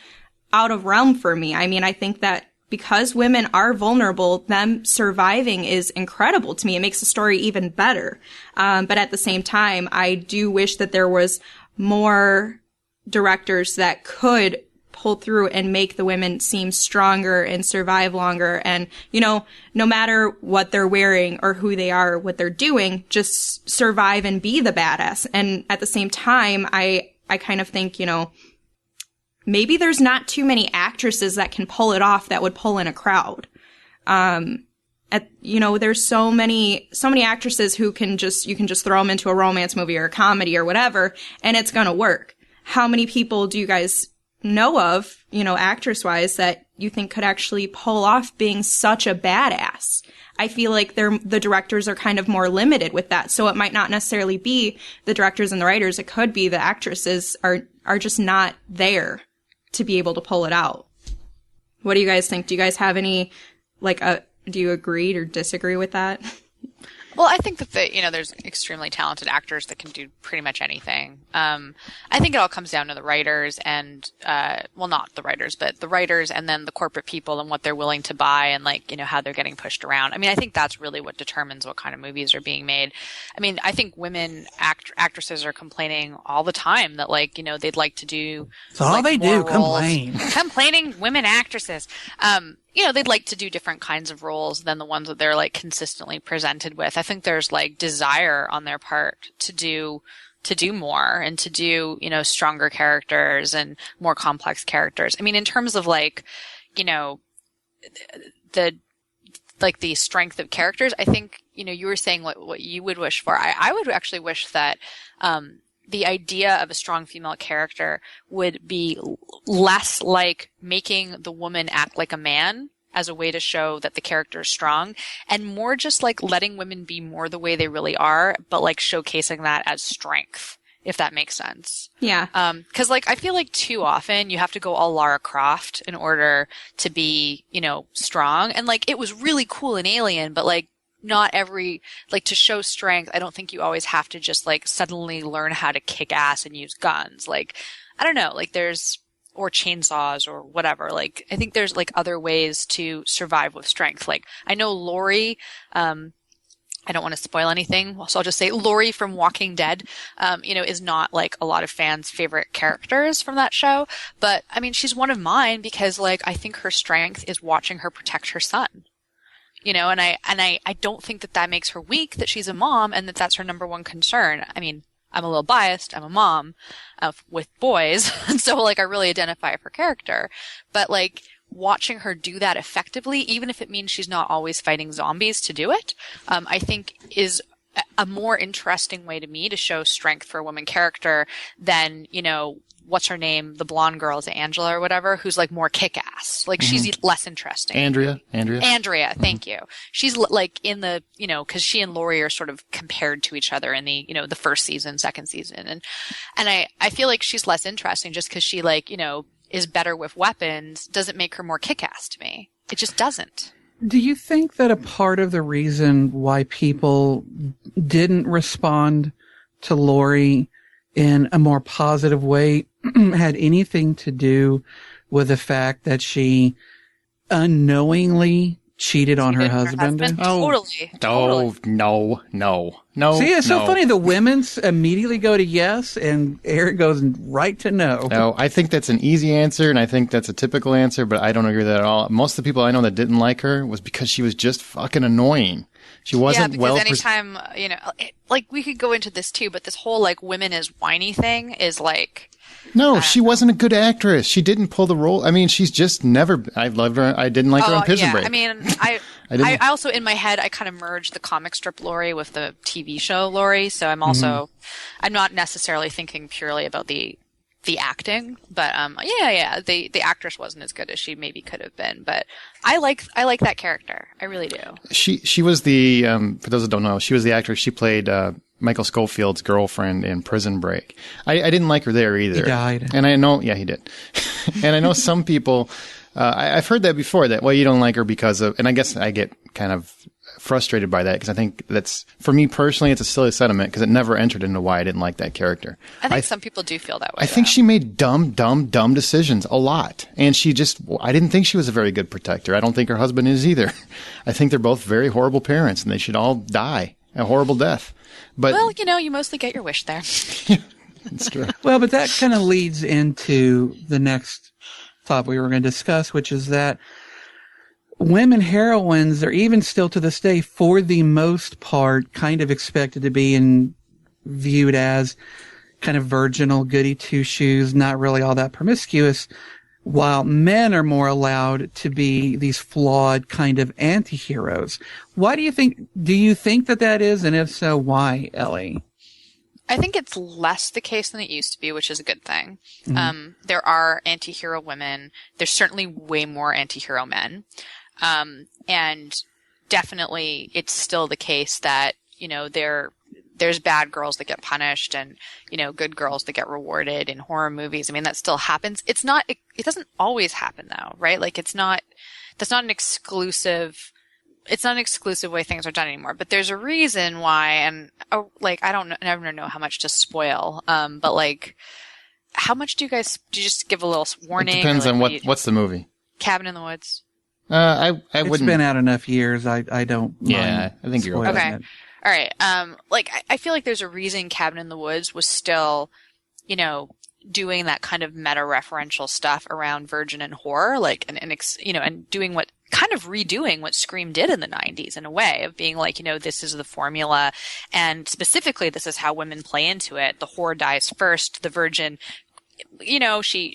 out of realm for me. I mean, I think that because women are vulnerable, them surviving is incredible to me. It makes the story even better. But at the same time, I do wish that there was more directors that could pull through and make the women seem stronger and survive longer. And, you know, no matter what they're wearing or who they are, what they're doing, just survive and be the badass. And at the same time, I kind of think, you know, maybe there's not too many actresses that can pull it off that would pull in a crowd. There's so many actresses who you can just throw them into a romance movie or a comedy or whatever, and it's gonna work. How many people do you guys know of, you know, actress-wise, that you think could actually pull off being such a badass? I feel like the directors are kind of more limited with that. So it might not necessarily be the directors and the writers. It could be the actresses are just not there to be able to pull it out. What do you guys think? Do you guys have any, do you agree or disagree with that? Well, I think that there's extremely talented actors that can do pretty much anything. I think it all comes down to the writers and, not the writers, but the writers and then the corporate people and what they're willing to buy and how they're getting pushed around. I mean, I think that's really what determines what kind of movies are being made. I mean, I think women actresses are complaining all the time that they'd like to do. That's all they do, complain. Complaining women actresses. They'd like to do different kinds of roles than the ones that they're consistently presented with. I think there's desire on their part to do more and to do, stronger characters and more complex characters. I mean, in terms of the strength of characters, I think, you were saying what you would wish for. I would actually wish that, the idea of a strong female character would be less like making the woman act like a man as a way to show that the character is strong, and more just letting women be more the way they really are, but showcasing that as strength, if that makes sense. Yeah. 'Cause I feel too often you have to go all Lara Croft in order to be, strong. And it was really cool in Alien, but not every, to show strength, I don't think you always have to just suddenly learn how to kick ass and use guns. I don't know, or chainsaws or whatever. I think there's other ways to survive with strength. I know Laurie, I don't want to spoil anything, so I'll just say Laurie from Walking Dead, is not a lot of fans' favorite characters from that show. But I mean, she's one of mine because I think her strength is watching her protect her son. And I don't think that makes her weak, that she's a mom and that that's her number one concern. I mean, I'm a little biased. I'm a mom with boys. And so I really identify with her character, but watching her do that effectively, even if it means she's not always fighting zombies to do it, I think is a more interesting way to me to show strength for a woman character than, what's her name? The blonde girl, is it Angela or whatever, who's like more kick-ass. Like she's less interesting. Andrea. Thank you. She's like in the, cause she and Laurie are sort of compared to each other in the, the first season, second season. And I feel like she's less interesting just cause she like, is better with weapons doesn't make her more kick-ass to me. It just doesn't. Do you think that a part of the reason why people didn't respond to Laurie in a more positive way had anything to do with the fact that she unknowingly cheated on her husband? Totally. Oh, no. See, it's so funny. The women immediately go to yes, and Eric goes right to no. No, I think that's an easy answer, and I think that's a typical answer, but I don't agree with that at all. Most of the people I know that didn't like her was because she was just fucking annoying. She wasn't because anytime, like we could go into this too, but this whole like women is whiny thing is like. No, she wasn't a good actress. She didn't pull the role. I mean, she's just never. I loved her. I didn't like her on Prison Break. I mean, I also in my head I kind of merged the comic strip Laurie with the TV show Laurie. So I'm also, I'm not necessarily thinking purely about the acting, but the actress wasn't as good as she maybe could have been. But I like that character. I really do. She was the for those that don't know, she was the actress. She played Michael Scofield's girlfriend in Prison Break. I didn't like her there either. He died. And I know, he did. And I know some people, I've heard that before, that, well, you don't like her because of, and I guess I get kind of frustrated by that because I think that's, for me personally, it's a silly sentiment because it never entered into why I didn't like that character. I think some people do feel that way. I think she made dumb decisions a lot. And I didn't think she was a very good protector. I don't think her husband is either. I think they're both very horrible parents and they should all die a horrible death. But, well, you mostly get your wish there. It's true. Well, but that kind of leads into the next topic we were going to discuss, which is that women heroines are even still to this day, for the most part, kind of expected to be and viewed as kind of virginal, goody two-shoes, not really all that promiscuous, while men are more allowed to be these flawed kind of anti-heroes. Why do you think that is? And if so, why, Ellie? I think it's less the case than it used to be, which is a good thing. Mm-hmm. There are anti-hero women. There's certainly way more anti-hero men. And definitely it's still the case that, there's bad girls that get punished and, good girls that get rewarded in horror movies. I mean, that still happens. It doesn't always happen though, right? Like that's not an exclusive way things are done anymore, but there's a reason why. And I never know how much to spoil. But like, how much do you just give a little warning? It depends on what's the movie. Cabin in the Woods. I wouldn't. It's been out enough years. I don't. Yeah, I think you're okay. All right. I feel like there's a reason Cabin in the Woods was still, doing that kind of meta-referential stuff around virgin and horror, and doing redoing what Scream did in the 90s in a way of being like, this is the formula, and specifically this is how women play into it. The whore dies first. The virgin, she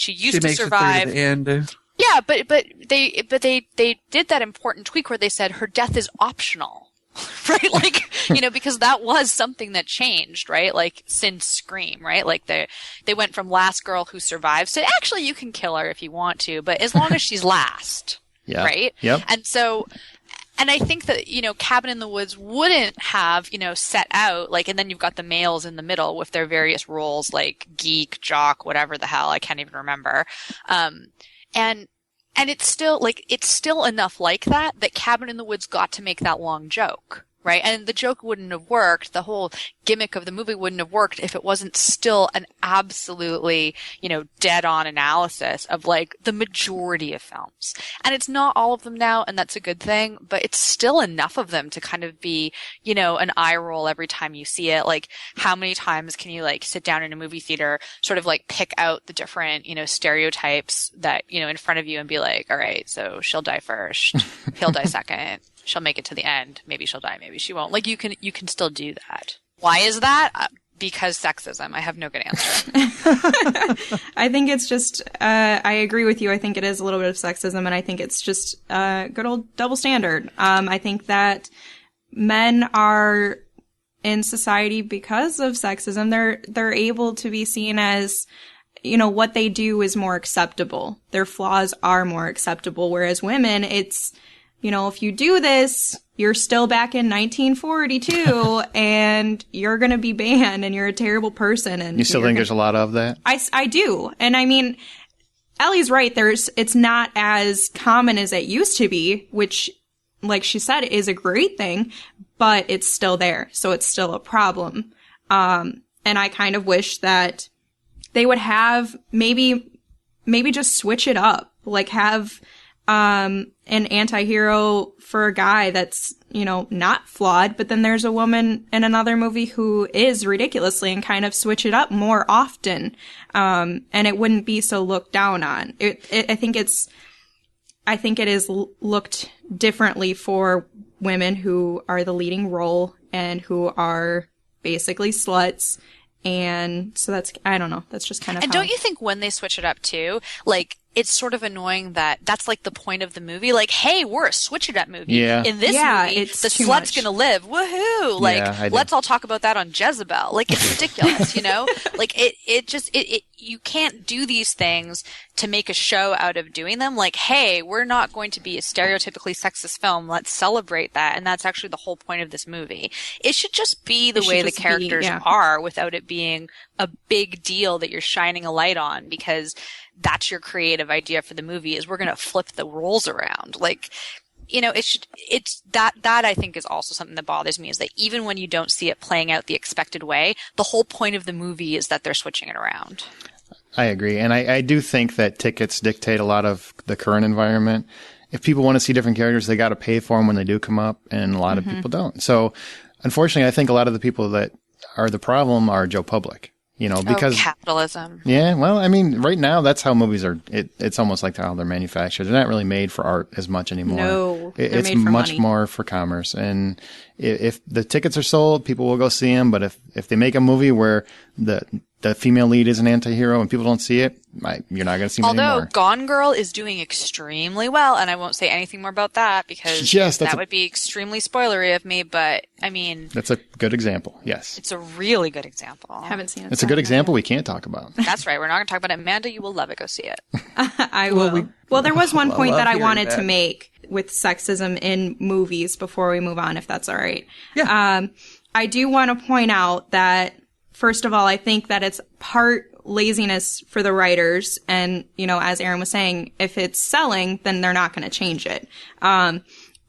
used to survive. It to the end. Yeah, but they did that important tweak where they said her death is optional. Right? Like, because that was something that changed, right? Like since Scream, right? Like they went from last girl who survives to actually you can kill her if you want to, but as long as she's last. Yeah. Right? Yep. And I think that, Cabin in the Woods wouldn't have, set out, and then you've got the males in the middle with their various roles, like geek, jock, whatever the hell, I can't even remember. And it's still enough like that Cabin in the Woods got to make that long joke, right? And the joke wouldn't have worked. The whole gimmick of the movie wouldn't have worked if it wasn't still an absolutely, dead on analysis of the majority of films. And it's not all of them now, and that's a good thing, but it's still enough of them to kind of be, an eye roll every time you see it. Like, how many times can you sit down in a movie theater, sort of pick out the different, stereotypes that, in front of you and be like, all right, so she'll die first, he'll die second, she'll make it to the end, maybe she'll die, maybe she won't. You can still do that. Why is that? Because sexism. I have no good answer. I think it's just, I agree with you. I think it is a little bit of sexism, and I think it's just good old double standard. I think that men are in society because of sexism. They're able to be seen as, you know, what they do is more acceptable. Their flaws are more acceptable. Whereas women, it's, you know, if you do this, you're still back in 1942 and you're going to be banned and you're a terrible person. And you still think there's a lot of that? I do. And I mean, Ellie's right. It's not as common as it used to be, which, like she said, is a great thing, but it's still there. So it's still a problem. And I kind of wish that they would have maybe just switch it up, like have an anti-hero for a guy that's, you know, not flawed, but then there's a woman in another movie who is ridiculously, and kind of switch it up more often. And it wouldn't be so looked down on. I think it is looked differently for women who are the leading role and who are basically sluts. And so that's, I don't know, that's just kind of And don't you think when they switch it up too, like, it's sort of annoying that that's like the point of the movie. Like, hey, we're a switch it up movie. Yeah. In this movie, the slut's gonna live. Woohoo! Like, let's all talk about that on Jezebel. Like, it's ridiculous, you know? Like, you can't do these things to make a show out of doing them. Like, hey, we're not going to be a stereotypically sexist film. Let's celebrate that. And that's actually the whole point of this movie. It should just be the way the characters are without it being a big deal that you're shining a light on, because that's your creative idea for the movie, is we're going to flip the roles around. Like, you know, it's that I think is also something that bothers me, is that even when you don't see it playing out the expected way, the whole point of the movie is that they're switching it around. I agree. And I do think that tickets dictate a lot of the current environment. If people want to see different characters, they got to pay for them when they do come up, and a lot of people don't. So unfortunately, I think a lot of the people that are the problem are Joe Public. You know, because capitalism. Yeah, well, I mean, right now that's how movies are. It's almost like how they're manufactured. They're not really made for art as much anymore. No, it's made for much money. more for commerce. And if the tickets are sold, people will go see them. But if they make a movie where the female lead is an anti-hero and people don't see it, you're not going to see them anymore. Although Gone Girl is doing extremely well, and I won't say anything more about that because that would be extremely spoilery of me, but I mean... That's a good example, yes. It's a really good example. Haven't seen it. It's a good example we can't talk about. That's right, we're not going to talk about it. Amanda, you will love it. Go see it. I will. Well, there was one point that I wanted to make with sexism in movies before we move on, if that's all right. Yeah. I do want to point out that, first of all, I think that it's part laziness for the writers. And, you know, as Aaron was saying, if it's selling, then they're not going to change it.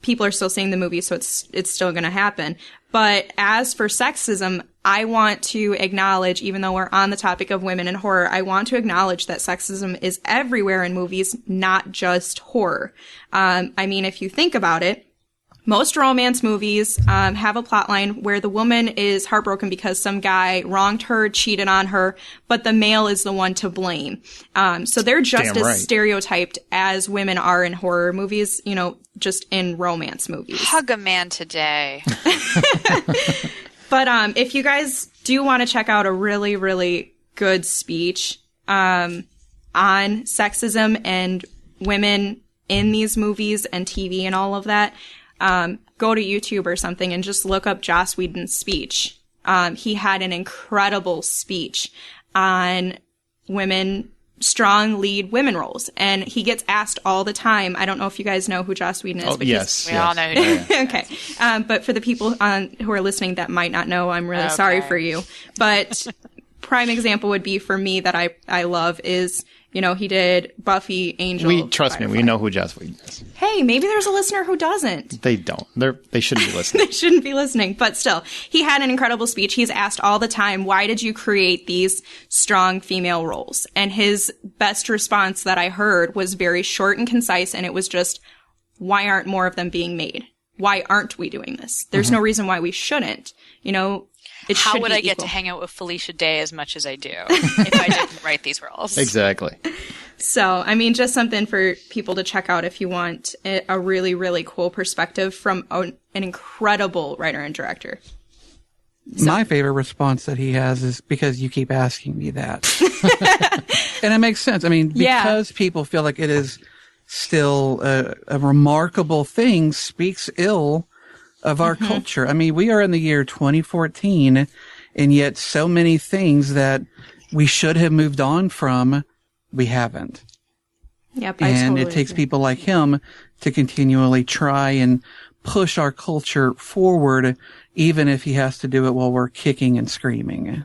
People are still seeing the movie, so it's still going to happen. But as for sexism, I want to acknowledge, even though we're on the topic of women in horror, I want to acknowledge that sexism is everywhere in movies, not just horror. I mean, if you think about it, most romance movies have a plotline where the woman is heartbroken because some guy wronged her, cheated on her, but the male is the one to blame. So they're just as stereotyped as women are in horror movies, you know, just in romance movies. Hug a man today. But if you guys do want to check out a really, really good speech on sexism and women in these movies and TV and all of that, go to YouTube or something and just look up Joss Whedon's speech. He had an incredible speech on strong lead women roles. And he gets asked all the time. I don't know if you guys know who Joss Whedon is. But yes. We all know who he is. Okay. But for the people who are listening that might not know, I'm really sorry for you. But prime example would be for me that I love is, you know, he did Buffy, Angel. Trust me, we know who Joss Whedon is. Hey, maybe there's a listener who doesn't. They don't. They shouldn't be listening. They shouldn't be listening. But still, he had an incredible speech. He's asked all the time, why did you create these strong female roles? And his best response that I heard was very short and concise, and it was just, why aren't more of them being made? Why aren't we doing this? There's no reason why we shouldn't. You know, how would I get to hang out with Felicia Day as much as I do if I didn't write these roles? Exactly. So, I mean, just something for people to check out if you want a really, really cool perspective from an incredible writer and director. So. My favorite response that he has is because you keep asking me that. And it makes sense. I mean, because people feel like it is still a remarkable thing, speaks ill of our culture. I mean, we are in the year 2014, and yet so many things that we should have moved on from, we haven't. Yep, and it takes people like him to continually try and push our culture forward, even if he has to do it while we're kicking and screaming.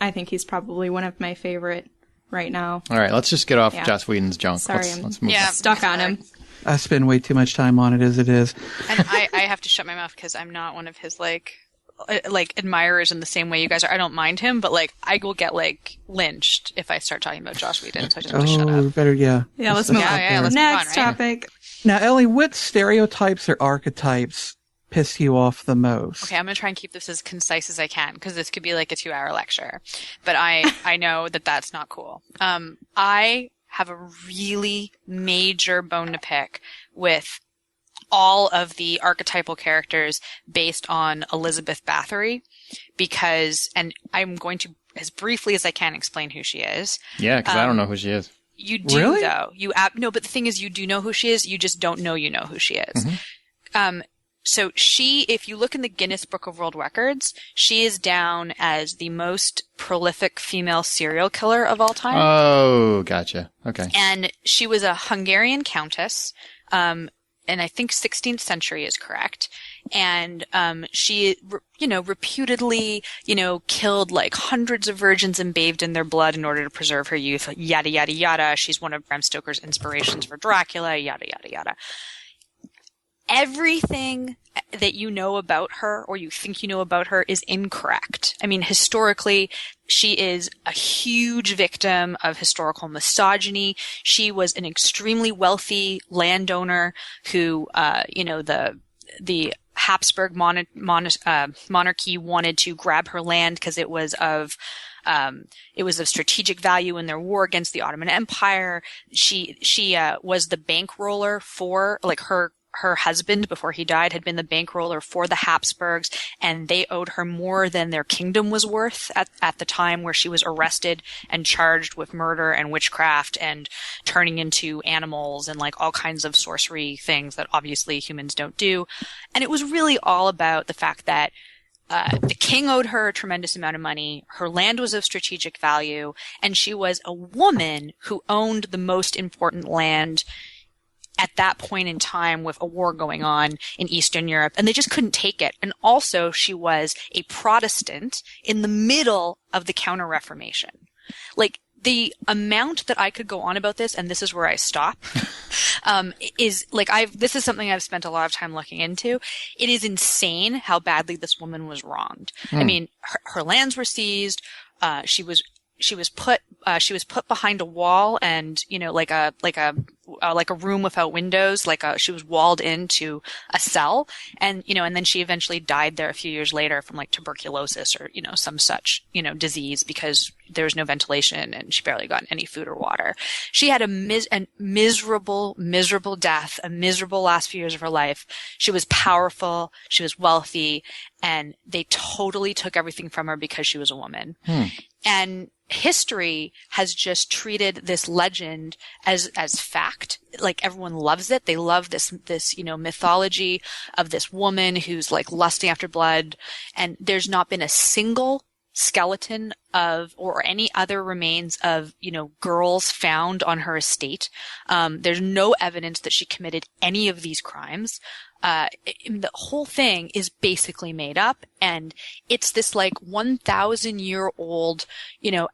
I think he's probably one of my favorite right now. All right, let's just get off Joss Whedon's junk. Sorry, let's move on. Stuck on him. I spend way too much time on it as it is. And I have to shut my mouth because I'm not one of his like admirers in the same way you guys are. I don't mind him, but like I will get like lynched if I start talking about Joss Whedon. So I just want to shut up. Better, Yeah, let's move on. Let's Next move on, right? topic. Now, Ellie, what stereotypes or archetypes piss you off the most? Okay, I'm going to try and keep this as concise as I can because this could be like a 2-hour lecture. But I know that that's not cool. I have a really major bone to pick with all of the archetypal characters based on Elizabeth Bathory because, and I'm going to, as briefly as I can, explain who she is. Yeah, because I don't know who she is. You do, really? though. No, but the thing is, you do know who she is. You just don't know you know who she is. Mm-hmm. So she, if you look in the Guinness Book of World Records, she is down as the most prolific female serial killer of all time. Oh, gotcha. Okay. And she was a Hungarian countess, and I think 16th century is correct. And she, reputedly, killed like hundreds of virgins and bathed in their blood in order to preserve her youth. Yada yada yada. She's one of Bram Stoker's inspirations for Dracula. Yada yada yada. Everything that you know about her or you think you know about her is incorrect. I mean, historically, she is a huge victim of historical misogyny. She was an extremely wealthy landowner who, the Habsburg monarchy wanted to grab her land because it was of strategic value in their war against the Ottoman Empire. She was the bankroller for, like, her husband, before he died, had been the bankroller for the Habsburgs, and they owed her more than their kingdom was worth at the time where she was arrested and charged with murder and witchcraft and turning into animals and like all kinds of sorcery things that obviously humans don't do. And it was really all about the fact that the king owed her a tremendous amount of money. Her land was of strategic value, and she was a woman who owned the most important land at that point in time with a war going on in Eastern Europe, and they just couldn't take it. And also she was a Protestant in the middle of the Counter-Reformation. Like, the amount that I could go on about this, and this is where I stop, is like this is something I've spent a lot of time looking into. It is insane how badly this woman was wronged. I mean, her lands were seized. She was put behind a wall and, like a room without windows, she was walled into a cell, and then she eventually died there a few years later from like tuberculosis or, some such, disease because there was no ventilation and she barely got any food or water. She had a miserable death, a miserable last few years of her life. She was powerful. She was wealthy, and they totally took everything from her because she was a woman. And history has just treated this legend as fact. Like, everyone loves it. They love this, mythology of this woman who's like lusting after blood. And there's not been a single skeleton of, or any other remains of, girls found on her estate. There's no evidence that she committed any of these crimes. The whole thing is basically made up, and it's this like 1,000-year-old,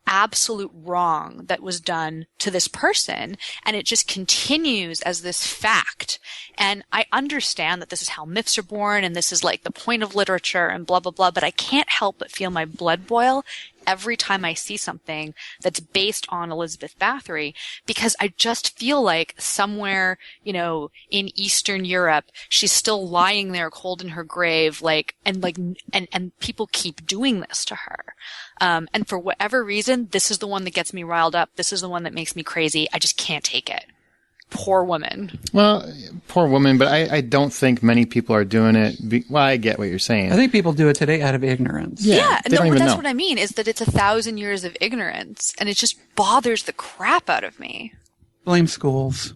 absolute wrong that was done to this person, and it just continues as this fact. And I understand that this is how myths are born, and this is like the point of literature and blah, blah, blah, but I can't help but feel my blood boil every time I see something that's based on Elizabeth Bathory, because I just feel like somewhere, in Eastern Europe, she's still lying there cold in her grave, and people keep doing this to her. And for whatever reason, this is the one that gets me riled up. This is the one that makes me crazy. I just can't take it. Poor woman. Well, poor woman, but I don't think many people are doing it. I get what you're saying. I think people do it today out of ignorance. Yeah, no, but that's what I mean, is that it's 1,000 years of ignorance, and it just bothers the crap out of me. Blame schools.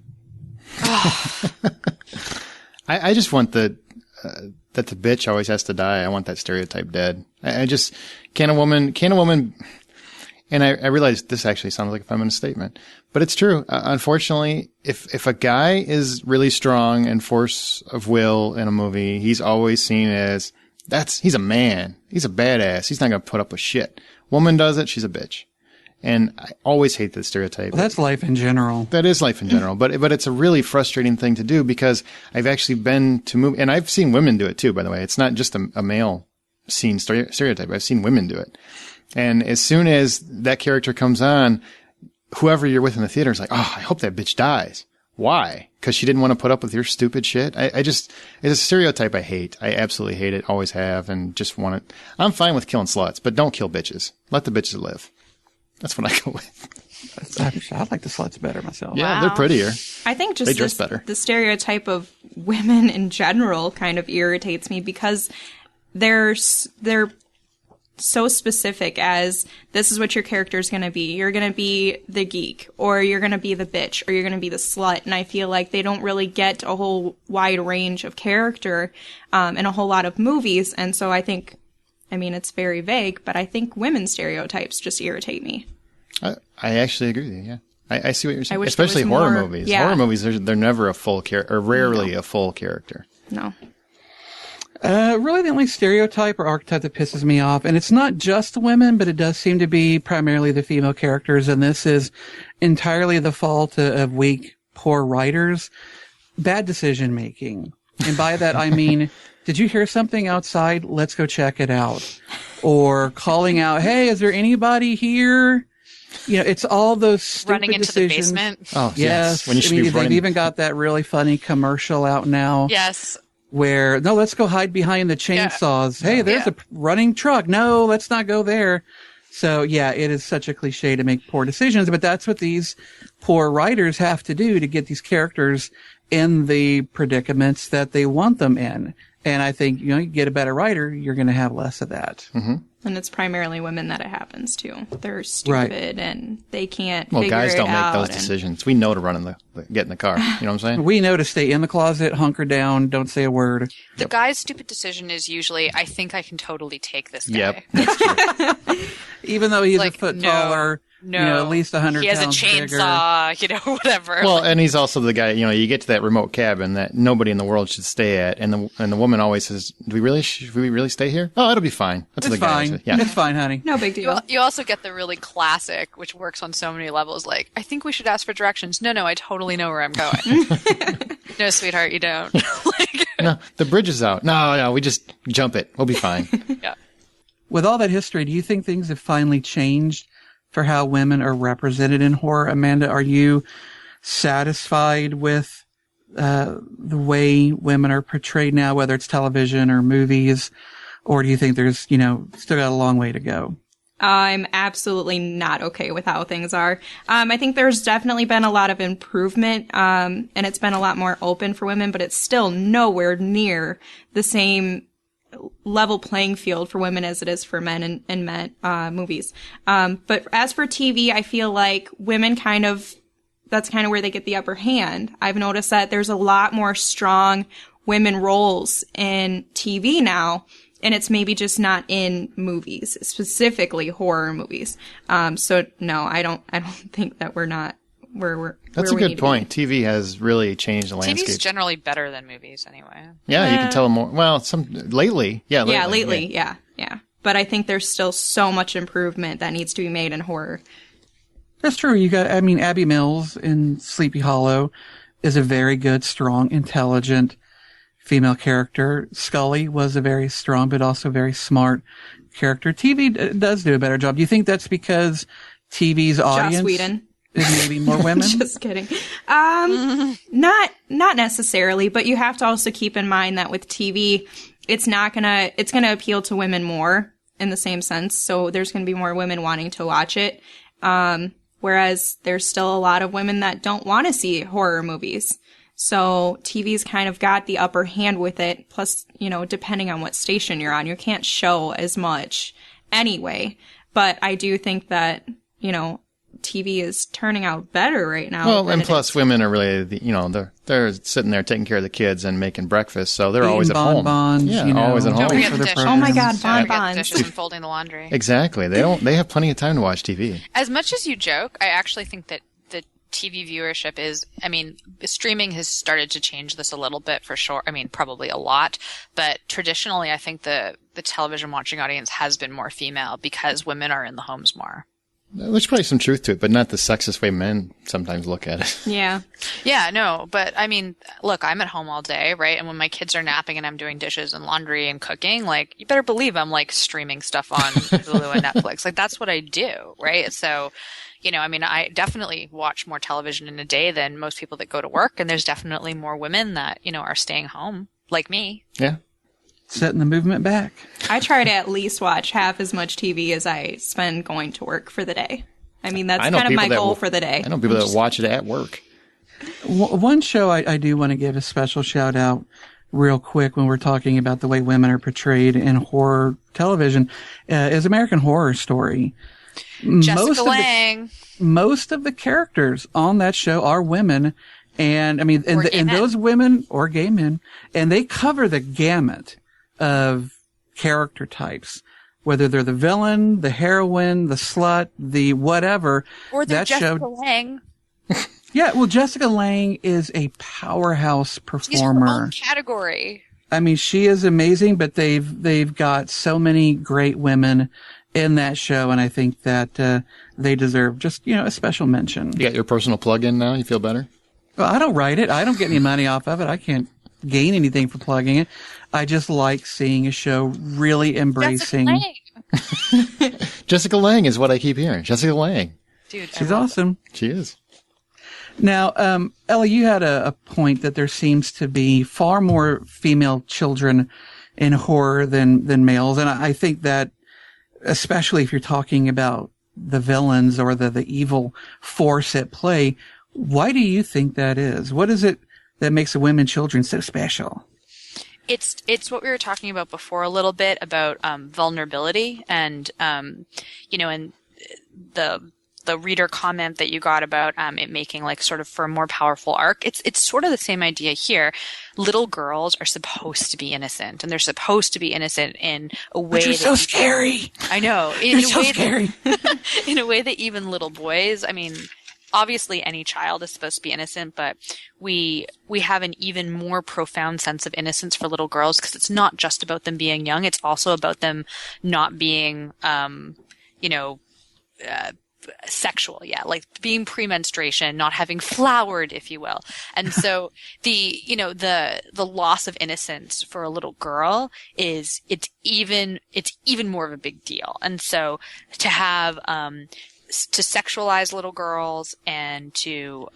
I just want that the bitch always has to die. I want that stereotype dead. I just, can a woman, and I realize this actually sounds like a feminist statement, but it's true. Unfortunately, if a guy is really strong and force of will in a movie, he's always seen as, he's a man. He's a badass. He's not going to put up with shit. Woman does it, she's a bitch. And I always hate the stereotype. Well, that's life in general. That is life in general. But it's a really frustrating thing to do because I've actually been to movies, and I've seen women do it too, by the way. It's not just a male scene stereotype. I've seen women do it. And as soon as that character comes on, whoever you're with in the theater is like, oh, I hope that bitch dies. Why? Because she didn't want to put up with your stupid shit? It's a stereotype I hate. I absolutely hate it. Always have. And just want it. I'm fine with killing sluts, but don't kill bitches. Let the bitches live. That's what I go with. I like the sluts better myself. Yeah, they're prettier. I think they dress better. The stereotype of women in general kind of irritates me because they're so specific as this is what your character is going to be. You're going to be the geek, or you're going to be the bitch, or you're going to be the slut. And I feel like they don't really get a whole wide range of character in a whole lot of movies. And so I think, it's very vague, but I think women's stereotypes just irritate me. I actually agree with you, yeah. I see what you're saying. I wish especially horror more, movies. Yeah. Horror movies, they're never a full character, or rarely a full character. No. Really the only stereotype or archetype that pisses me off, and it's not just women, but it does seem to be primarily the female characters, and this is entirely the fault of weak, poor writers. Bad decision making. And by that I mean, did you hear something outside? Let's go check it out. Or calling out, hey, is there anybody here? It's all those stupid running into decisions. the basement. Oh, yes. When you should be running. They've even got that really funny commercial out now. Yes. Where, no, let's go hide behind the chainsaws. Yeah. Hey, there's a running truck. No, let's not go there. So, yeah, it is such a cliche to make poor decisions, but that's what these poor writers have to do to get these characters in the predicaments that they want them in. And I think, you get a better writer, you're going to have less of that. Mm-hmm. And it's primarily women that it happens to. They're stupid and they can't figure it out. Well, guys don't make those decisions. We know to get in the car. You know what I'm saying? We know to stay in the closet, hunker down, don't say a word. The guy's stupid decision is usually, I think I can totally take this guy. Yep, that's true. Even though he's a foot taller. No, at least 100 he has pounds a chainsaw, bigger. Whatever. Well, and he's also the guy, you get to that remote cabin that nobody in the world should stay at. And the woman always says, should we really stay here? Oh, it'll be fine. That's it's the guy. Fine. Yeah. It's fine, honey. No big deal. You also get the really classic, which works on so many levels. Like, I think we should ask for directions. No, I totally know where I'm going. No, sweetheart, you don't. No, the bridge is out. No, we just jump it. We'll be fine. Yeah. With all that history, do you think things have finally changed for how women are represented in horror? Amanda, are you satisfied with the way women are portrayed now, whether it's television or movies, or do you think there's, still got a long way to go? I'm absolutely not okay with how things are. I think there's definitely been a lot of improvement, and it's been a lot more open for women, but it's still nowhere near the same level playing field for women as it is for men in movies. But as for TV, I feel like women that's kind of where they get the upper hand. I've noticed that there's a lot more strong women roles in TV now, and it's maybe just not in movies, specifically horror movies. So no, I don't think that we're not where That's a good point. TV has really changed the landscape. TV's generally better than movies anyway. Yeah, you can tell more. Well, lately. Yeah, lately. Yeah. But I think there's still so much improvement that needs to be made in horror. That's true. Abby Mills in Sleepy Hollow is a very good, strong, intelligent female character. Scully was a very strong but also very smart character. TV does do a better job. Do you think that's because TV's audience Joss Whedon is maybe more women? Just kidding. Not necessarily, but you have to also keep in mind that with TV, it's gonna appeal to women more in the same sense. So there's gonna be more women wanting to watch it. Whereas there's still a lot of women that don't want to see horror movies. So TV's kind of got the upper hand with it. Plus, depending on what station you're on, you can't show as much anyway. But I do think that, TV is turning out better right now. Well, and plus women are really, they're sitting there taking care of the kids and making breakfast, so they're always at home. Always at home. Don't forget the dishes. Oh my God, Don't forget the bonbons. dishes and folding the laundry. Exactly. They have plenty of time to watch TV. As much as you joke, I actually think that the TV viewership is, streaming has started to change this a little bit for sure. Probably a lot, but traditionally I think the television watching audience has been more female because women are in the homes more. There's probably some truth to it, but not the sexist way men sometimes look at it. Yeah. Yeah, no, but look, I'm at home all day, right? And when my kids are napping and I'm doing dishes and laundry and cooking, you better believe I'm streaming stuff on Hulu and Netflix. That's what I do, right? So, I definitely watch more television in a day than most people that go to work, and there's definitely more women that, are staying home, like me. Yeah. Setting the movement back. I try to at least watch half as much TV as I spend going to work for the day. That's kind of my goal for the day. I know people that watch it at work. One show I do want to give a special shout out real quick when we're talking about the way women are portrayed in horror television is American Horror Story. Jessica Lange. Most of the characters on that show are women. And those women or gay men, and they cover the gamut of character types, whether they're the villain, the heroine, the slut, the whatever. Or they're Jessica Lange. Yeah, well, Jessica Lange is a powerhouse performer. She's her own category. She is amazing, but they've got so many great women in that show, and I think that they deserve just a special mention. You got your personal plug-in now? You feel better? Well, I don't write it. I don't get any money off of it. I can't gain anything for plugging it. I just like seeing a show really embracing. Jessica Lange is what I keep hearing. Jessica Lange. Dude, she's awesome. She is. Now, Ellie, you had a point that there seems to be far more female children in horror than males. And I think that, especially if you're talking about the villains or the evil force at play, why do you think that is? What is it that makes the women children so special? It's what we were talking about before a little bit about vulnerability and and the reader comment that you got about it making sort of for a more powerful arc. It's sort of the same idea here. Little girls are supposed to be innocent, and they're supposed to be innocent in a way that's so scary. I know. It's so scary. In a way that even little boys, obviously any child is supposed to be innocent, but we have an even more profound sense of innocence for little girls because it's not just about them being young. It's also about them not being, sexual. Yeah. Being pre-menstruation, not having flowered, if you will. And so the loss of innocence for a little girl it's even more of a big deal. And so to have, to sexualize little girls and to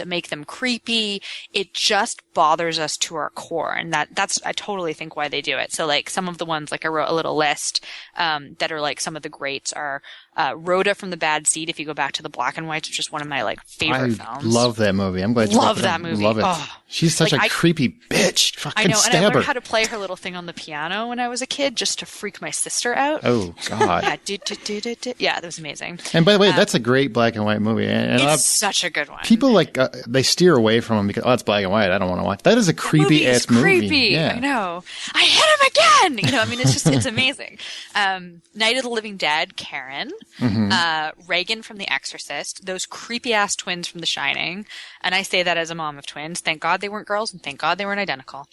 make them creepy, it just bothers us to our core. And that's, I totally think why they do it. So some of the ones, I wrote a little list, that are some of the greats are, Rhoda from The Bad Seed. If you go back to the black and whites, which is one of my favorite films. I love that movie. I'm glad you love that movie. Love it. Oh. She's such a creepy bitch. Fucking I know, stab and I learned her. how to play her little thing on the piano when I was a kid, just to freak my sister out. Oh God. Yeah, yeah, that was amazing. And by the way, that's a great black and white movie. And it's such a good one. People they steer away from them because it's black and white. I don't want to watch. That is a creepy ass movie. Creepy. Yeah. I know. I hit him again. It's amazing. Night of the Living Dead, Karen. Mm-hmm. Reagan from The Exorcist, those creepy ass twins from The Shining, and I say that as a mom of twins. Thank God they weren't girls, and thank God they weren't identical,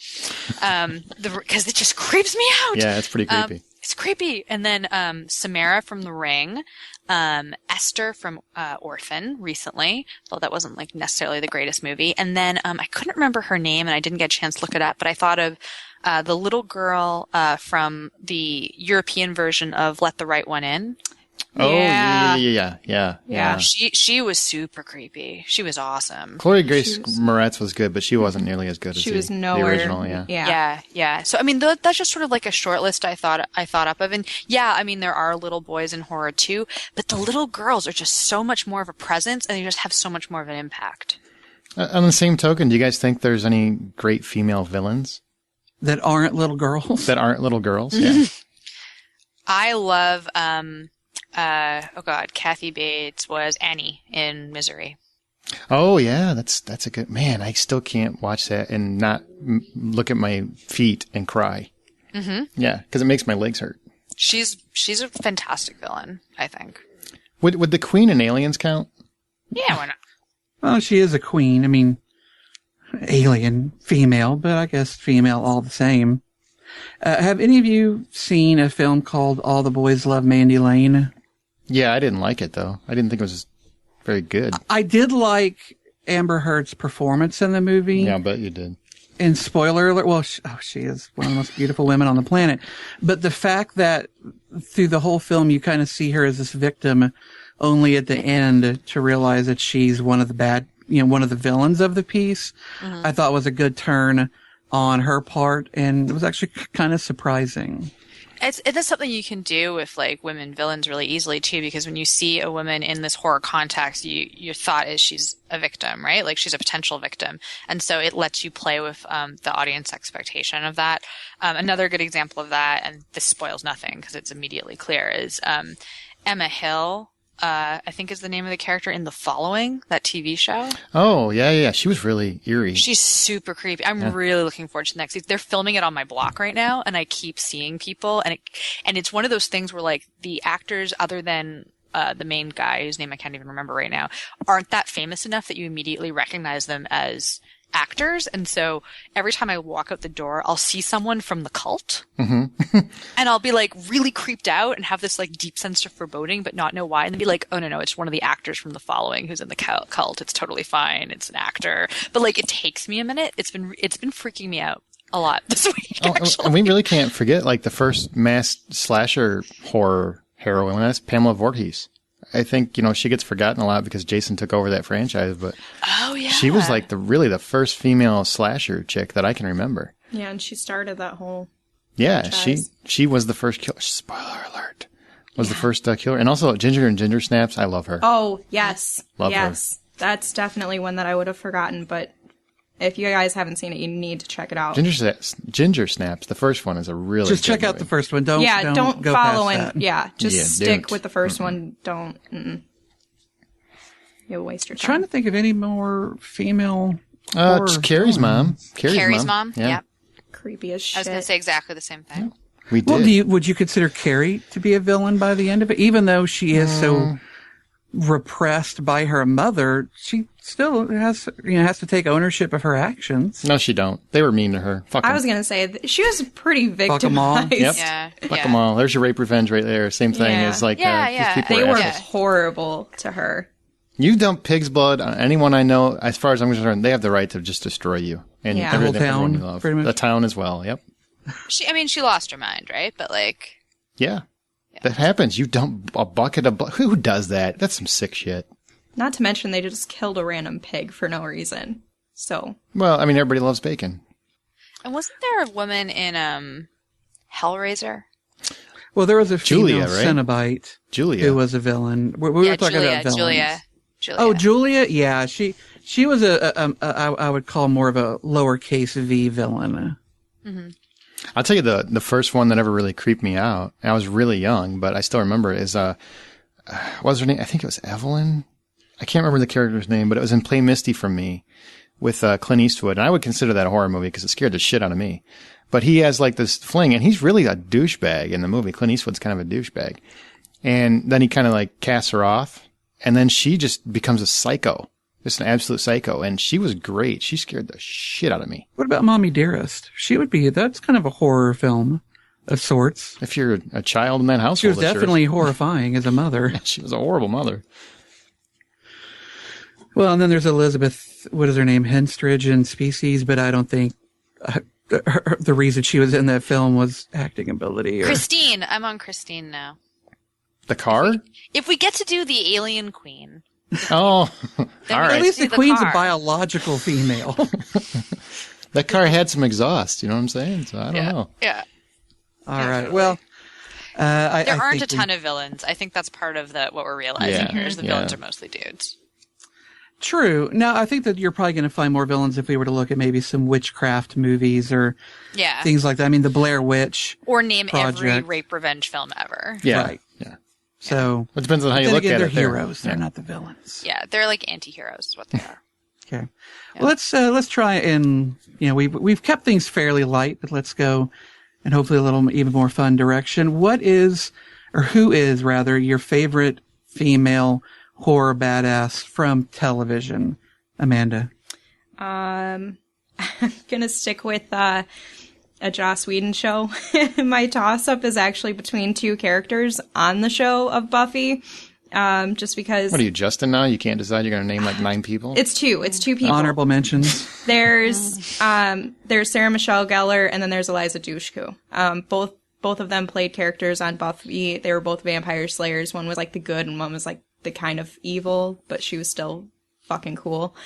because it just creeps me out. Yeah, it's pretty creepy. It's creepy. And then Samara from The Ring, Esther from Orphan recently, though that wasn't necessarily the greatest movie. And then I couldn't remember her name, and I didn't get a chance to look it up, but I thought of the little girl from the European version of Let the Right One In. Oh, yeah. She was super creepy. She was awesome. Chloe Grace Moretz was good, but she wasn't nearly as good as the original. Yeah. So that's just sort of a short list I thought up of, and there are little boys in horror too, but the little girls are just so much more of a presence, and they just have so much more of an impact. On the same token, do you guys think there's any great female villains that aren't little girls? Yeah. I love Kathy Bates was Annie in Misery. Oh yeah, that's a good man. I still can't watch that and not look at my feet and cry. Mm-hmm. Yeah, because it makes my legs hurt. She's a fantastic villain, I think. Would the Queen in Aliens count? Yeah, why not? Well, she is a queen. I mean, alien, female, but I guess female all the same. Have any of you seen a film called All the Boys Love Mandy Lane? Yeah, I didn't like it though. I didn't think it was very good. I did like Amber Heard's performance in the movie. Yeah, I bet you did. And spoiler alert, well, she is one of the most beautiful women on the planet. But the fact that through the whole film you kind of see her as this victim, only at the end to realize that she's one of the one of the villains of the piece, I thought was a good turn on her part, and it was actually kind of surprising. It is something you can do with like women villains really easily too, because when you see a woman in this horror context, your thought is she's a victim, right? Like she's a potential victim. And so it lets you play with the audience expectation of that. Another good example of that, and this spoils nothing because it's immediately clear, is Emma Hill, I think is the name of the character in The Following, that TV show. Oh, yeah. She was really eerie. She's super creepy. I'm really looking forward to the next season. They're filming it on my block right now, and I keep seeing people, and it's one of those things where like the actors, other than the main guy whose name I can't even remember right now, aren't that famous enough that you immediately recognize them as actors. And so every time I walk out the door, I'll see someone from the cult, and I'll be like really creeped out and have this like deep sense of foreboding, but not know why. And then be like, oh no, it's one of the actors from The Following who's in the cult. It's totally fine. It's an actor. But like, it takes me a minute. It's been freaking me out a lot this week. And we really can't forget like the first mass slasher horror heroine. That's Pamela Voorhees. I think, she gets forgotten a lot because Jason took over that franchise, but she was like the first female slasher chick that I can remember. Yeah, and she started that whole franchise. She was the first killer. Spoiler alert. Was the first killer. And also Ginger and Ginger Snaps. I love her. Oh, yes. Love her. That's definitely one that I would have forgotten, but if you guys haven't seen it, you need to check it out. Ginger Snaps, the first one is a really just check out movie. the first one. Don't go follow past that. Just stick with the first one. Don't. You'll waste your time. Trying to think of any more female. Carrie's mom. Carrie's mom. Yeah. Creepy as shit. I was going to say exactly the same thing. We did. Well, would you consider Carrie to be a villain by the end of it, even though she is so repressed by her mother? She still has to take ownership of her actions. No, she don't. They were mean to her. Fuck 'em. I was gonna say she was pretty victimized. Fuck 'em all. Yep. Yeah. Fuck them all. There's your rape revenge right there. Same thing as like these people they are were assholes. horrible to her. You dump pig's blood on anyone I know, as far as I'm concerned, they have the right to just destroy you and the whole town, you love. pretty much. The town as well. Yep. She lost her mind, right? But like, yeah. That happens. You dump a bucket of blood. Who does that? That's some sick shit. Not to mention they just killed a random pig for no reason. So. Well, I mean, everybody loves bacon. And wasn't there a woman in Hellraiser? Well, there was a female Julia, right? Cenobite. Julia. Who was a villain. We were talking about villains. Julia. Oh, Julia? Yeah, she was I would call more of a lowercase v villain. Mm-hmm. I'll tell you the first one that ever really creeped me out. I was really young, but I still remember it. Is what was her name? I think it was Evelyn. I can't remember the character's name, but it was in Play Misty from Me with Clint Eastwood. And I would consider that a horror movie because it scared the shit out of me. But he has like this fling, and he's really a douchebag in the movie. Clint Eastwood's kind of a douchebag. And then he kind of like casts her off, and then she just becomes a psycho. Just an absolute psycho. And she was great. She scared the shit out of me. What about Mommy Dearest? That's kind of a horror film of sorts. If you're a child in that household. She was definitely horrifying as a mother. She was a horrible mother. Well, and then there's Elizabeth, what is her name? Henstridge in Species, but I don't think the reason she was in that film was acting ability. Christine. I'm on Christine now. The car? If we get to do the alien queen. Oh, all right. At least the queen's a biological female. That car had some exhaust, you know what I'm saying? So I don't know. Yeah. All right. Well, there aren't a ton of villains. I think that's part of what we're realizing here is the villains are mostly dudes. True. Now, I think that you're probably going to find more villains if we were to look at maybe some witchcraft movies or things like that. I mean, the Blair Witch or name Project. every rape revenge film ever. Yeah. Right. Yeah. So it depends on how you look at they're it. Heroes. They're not the villains. Yeah, they're like anti-heroes is what they are. Okay. Yeah. Well, let's try and we've kept things fairly light, but let's go and hopefully a little even more fun direction. Who is your favorite female horror badass from television, Amanda? I'm gonna stick with a Joss Whedon show. My toss-up is actually between two characters on the show of Buffy. Just because... What are you, Justin now? You can't decide you're going to name like 9 people? It's two people. Honorable mentions. There's Sarah Michelle Gellar, and then there's Eliza Dushku. Both of them played characters on Buffy. They were both vampire slayers. One was like the good, and one was like the kind of evil, but she was still fucking cool.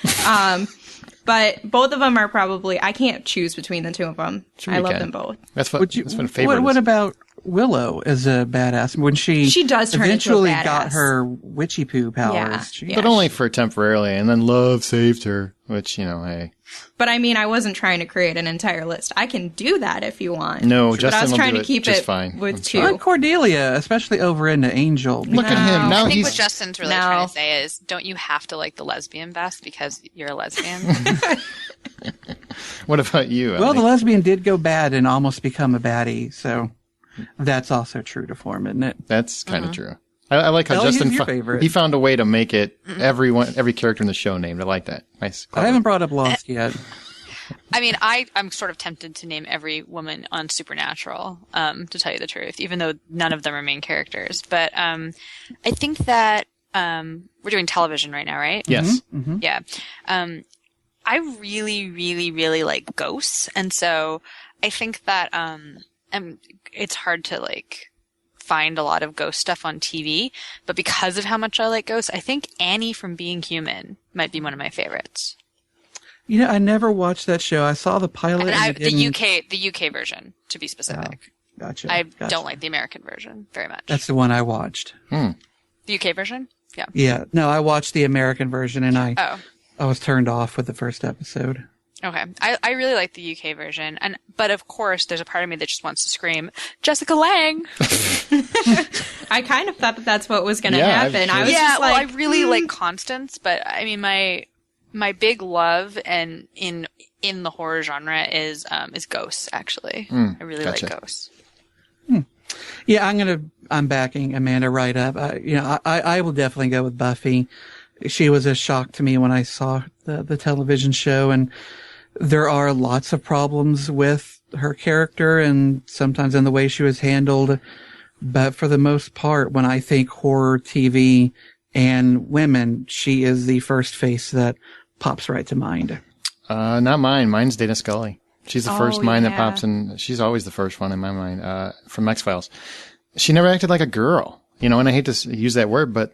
But both of them are probably... I can't choose between the two of them. Sure I love them both. That's what favorite What about Willow as a badass? When she does turn eventually into a badass. Got her witchy poo powers. Yeah. But only for temporarily, and then love saved her, which, hey. But I mean, I wasn't trying to create an entire list. I can do that if you want. No, but Justin I was will trying do to keep just it fine. with I'm two. sorry. Like Cordelia, especially over into Angel. Look at him. Now I think he's... what Justin's really trying to say is, don't you have to like the lesbian best because you're a lesbian? What about you, Well, Ellie? the lesbian did go bad and almost become a baddie, so that's also true to form, isn't it? That's kind of true. I like how Ellie, Justin who's your favorite? he found a way to make it every character in the show named. I like that. Nice. I haven't brought up Lost yet. I mean, I'm sort of tempted to name every woman on Supernatural, to tell you the truth, even though none of them are main characters. But I think that we're doing television right now, right? Yes. Mm-hmm. Yeah. I really, really, really like ghosts, and so I think that it's hard to like find a lot of ghost stuff on TV. But because of how much I like ghosts, I think Annie from Being Human might be one of my favorites. I never watched that show. I saw the pilot. And and the UK version, to be specific. Oh, gotcha. I don't like the American version very much. That's the one I watched. The UK version? Yeah. Yeah. No, I watched the American version, and I Oh, was turned off with the first episode. okay. I really like the UK version, but of course, there's a part of me that just wants to scream, Jessica Lange! I kind of thought that that's what was going to happen. I was just well, like, I really like Constance, but I mean, my big love and in the horror genre is ghosts. Actually, I really like ghosts. Yeah, I'm backing Amanda right up. I will definitely go with Buffy. She was a shock to me when I saw the television show, and there are lots of problems with her character and sometimes in the way she was handled. But for the most part, when I think horror TV and women, she is the first face that pops right to mind. Not mine. Mine's Dana Scully. She's the first mind that yeah. pops in. She's always the first one in my mind, from X-Files. She never acted like a girl, and I hate to use that word, but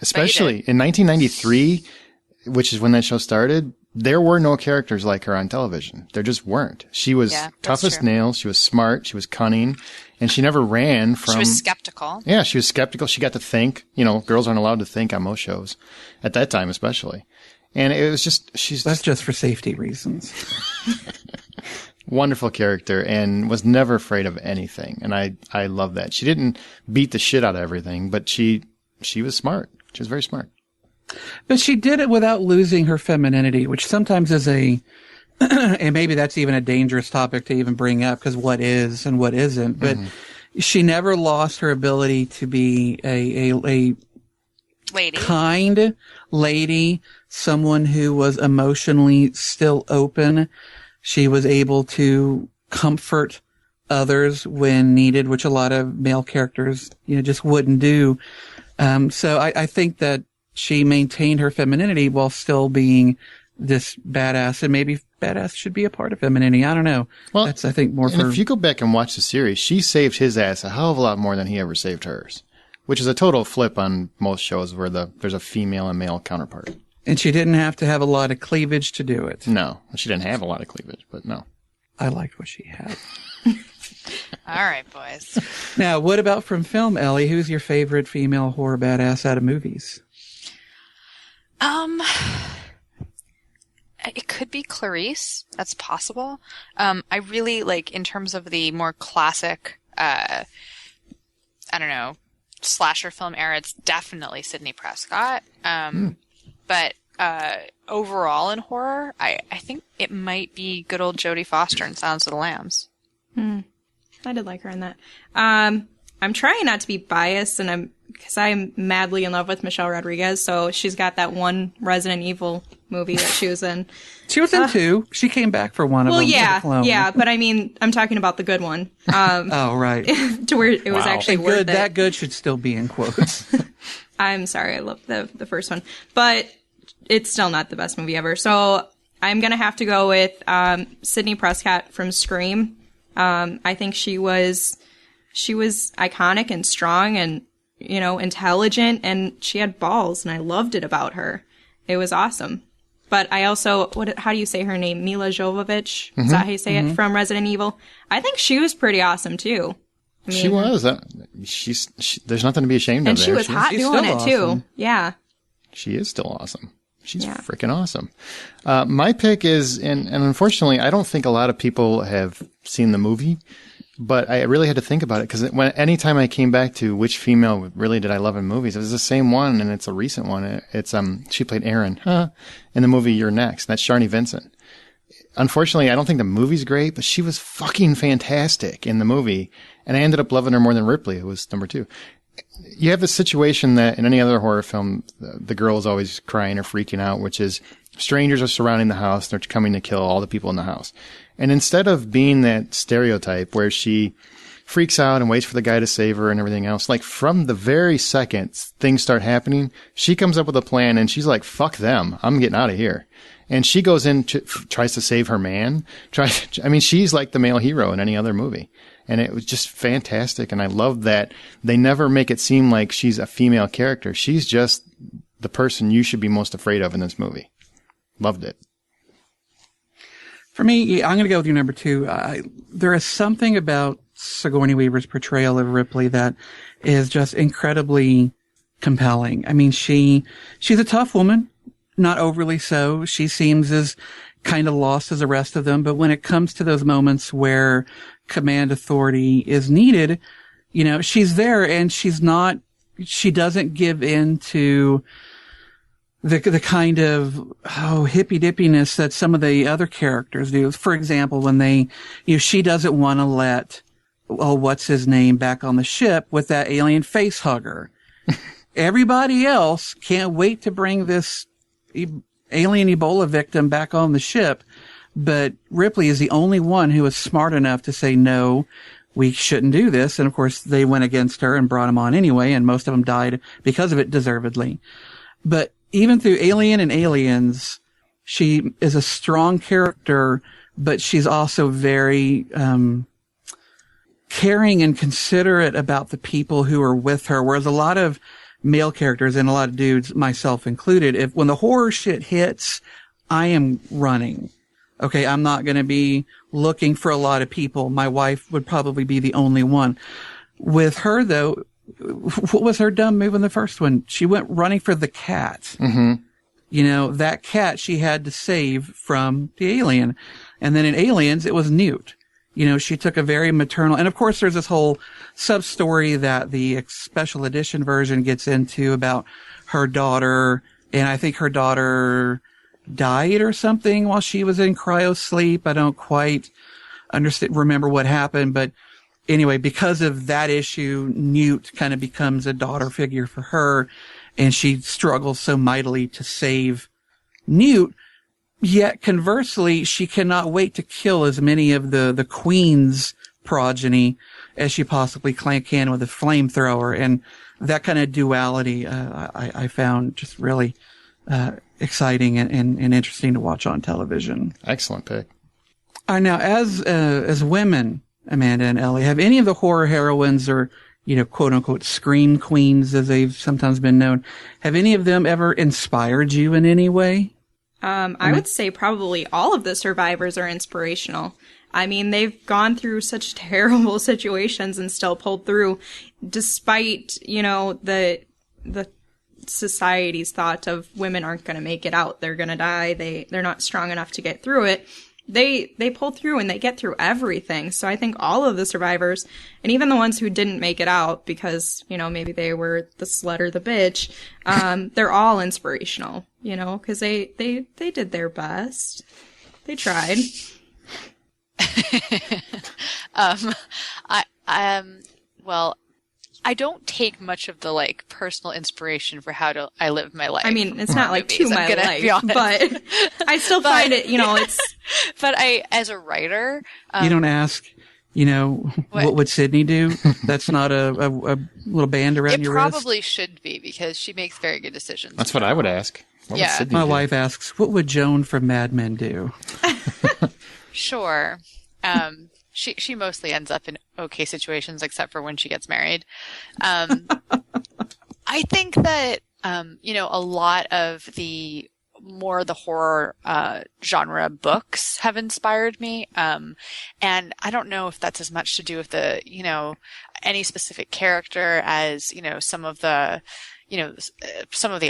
especially in 1993, which is when that show started, there were no characters like her on television. There just weren't. She was tough as nails. She was smart. She was cunning, and she never ran from... She was skeptical. Yeah, she was skeptical. She got to think. Girls aren't allowed to think on most shows, at that time especially. And it was just... That's just for safety reasons. Wonderful character, and was never afraid of anything. And I love that. She didn't beat the shit out of everything, but she was smart. She was very smart. But she did it without losing her femininity, which sometimes is and maybe that's even a dangerous topic to even bring up, because what is and what isn't. But she never lost her ability to be a lady, kind lady, someone who was emotionally still open. She was able to comfort others when needed, which a lot of male characters, just wouldn't do. So I think that she maintained her femininity while still being this badass, and maybe badass should be a part of femininity. I don't know. Well, that's, I think, more for... if you go back and watch the series, she saved his ass a hell of a lot more than he ever saved hers, which is a total flip on most shows where there's a female and male counterpart. And she didn't have to have a lot of cleavage to do it. No, she didn't have a lot of cleavage, but no. I liked what she had. All right, boys. Now, what about from film, Ellie? Who's your favorite female horror badass out of movies? It could be Clarice. That's possible. I really like, in terms of the more classic, slasher film era, it's definitely Sidney Prescott. But overall in horror, I think it might be good old Jodie Foster in Silence of the Lambs. I did like her in that. I'm trying not to be biased, because I'm madly in love with Michelle Rodriguez, so she's got that one Resident Evil movie that she was in. She was in 2. She came back for one of them. Well, yeah, but I mean, I'm talking about the good one. Oh, right. To where it was actually worth it. That good should still be in quotes. I'm sorry, I love the first one, but it's still not the best movie ever. So I'm gonna have to go with Sidney Prescott from Scream. I think she was iconic and strong and, intelligent, and she had balls, and I loved it about her. It was awesome. But I also, how do you say her name? Mila Jovovich? Is that how you say it? From Resident Evil? I think she was pretty awesome too. I mean, she was. There's nothing to be ashamed of. And she was hot doing it too. Yeah. She is still awesome. She's freaking awesome. My pick is, and unfortunately, I don't think a lot of people have seen the movie, but I really had to think about it because anytime I came back to which female really did I love in movies, it was the same one, and it's a recent one. It's she played Erin in the movie You're Next. That's Sharni Vincent. Unfortunately, I don't think the movie's great, but she was fucking fantastic in the movie, and I ended up loving her more than Ripley, who was number 2. You have this situation that in any other horror film, the girl is always crying or freaking out, which is strangers are surrounding the house. They're coming to kill all the people in the house. And instead of being that stereotype where she freaks out and waits for the guy to save her and everything else, like from the very second things start happening, she comes up with a plan and she's like, fuck them. I'm getting out of here. And she goes in, tries to save her man. She's like the male hero in any other movie. And it was just fantastic. And I love that they never make it seem like she's a female character. She's just the person you should be most afraid of in this movie. Loved it. For me, I'm going to go with your number 2. There is something about Sigourney Weaver's portrayal of Ripley that is just incredibly compelling. I mean, she's a tough woman, not overly so. She seems as kind of lost as the rest of them. But when it comes to those moments where command authority is needed, she's there, and she doesn't give in to the kind of hippy dippiness that some of the other characters do. For example, when she doesn't want to let what's his name back on the ship with that alien face hugger. Everybody else can't wait to bring this alien Ebola victim back on the ship, but Ripley is the only one who is smart enough to say, no, we shouldn't do this. And of course they went against her and brought him on anyway, and most of them died because of it, deservedly. But even through Alien and Aliens, she is a strong character, but she's also very caring and considerate about the people who are with her. Whereas a lot of male characters, and a lot of dudes, myself included, when the horror shit hits, I am running. Okay, I'm not going to be looking for a lot of people. My wife would probably be the only one. With her, though, what was her dumb move in the first one? She went running for the cat. Mm-hmm. That cat she had to save from the alien. And then in Aliens, it was Newt. She took a very maternal, and of course there's this whole sub-story that the special edition version gets into about her daughter, and I think her daughter died or something while she was in cryo sleep. I don't quite remember what happened, but anyway, because of that issue, Newt kind of becomes a daughter figure for her, and she struggles so mightily to save Newt. Yet conversely, she cannot wait to kill as many of the Queen's progeny as she possibly can with a flamethrower. And that kind of duality, I found just really exciting and interesting to watch on television. Excellent pick. Now, as women, Amanda and Ellie, have any of the horror heroines, or quote unquote scream queens as they've sometimes been known, have any of them ever inspired you in any way? I would say probably all of the survivors are inspirational. I mean, they've gone through such terrible situations and still pulled through, despite, the society's thought of women aren't going to make it out. They're going to die. They're not strong enough to get through it. they pull through and they get through everything. So I think all of the survivors, and even the ones who didn't make it out because, you know, maybe they were the slut or the bitch, they're all inspirational, you know, because they did their best. They tried. Well, I don't take much of the like personal inspiration for how I live my life. I mean, it's not like to my life, but I still find it, you know, it's. But as a writer, you don't ask, you know, what would Sydney do? That's not a little band around your wrist. It probably should be because she makes very good decisions. That's what I would ask. What would Sydney My do? wife asks, what would Joan from Mad Men do? Sure. She mostly ends up in okay situations, except for when she gets married. I think that, you know, a lot of the horror genre books have inspired me. And I don't know if that's as much to do with the, you know, any specific character as, you know, some of the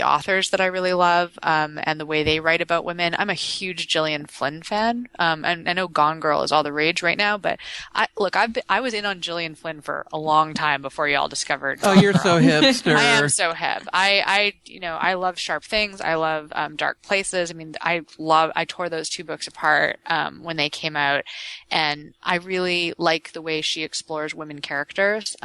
authors that I really love, and the way they write about women. I'm a huge Gillian Flynn fan. And I know Gone Girl is all the rage right now, but I was in on Gillian Flynn for a long time before y'all discovered. Oh, you're so hipster. I am so hip. I love Sharp Things. I love, Dark Places. I mean, I tore those two books apart, when they came out, and I really like the way she explores women characters.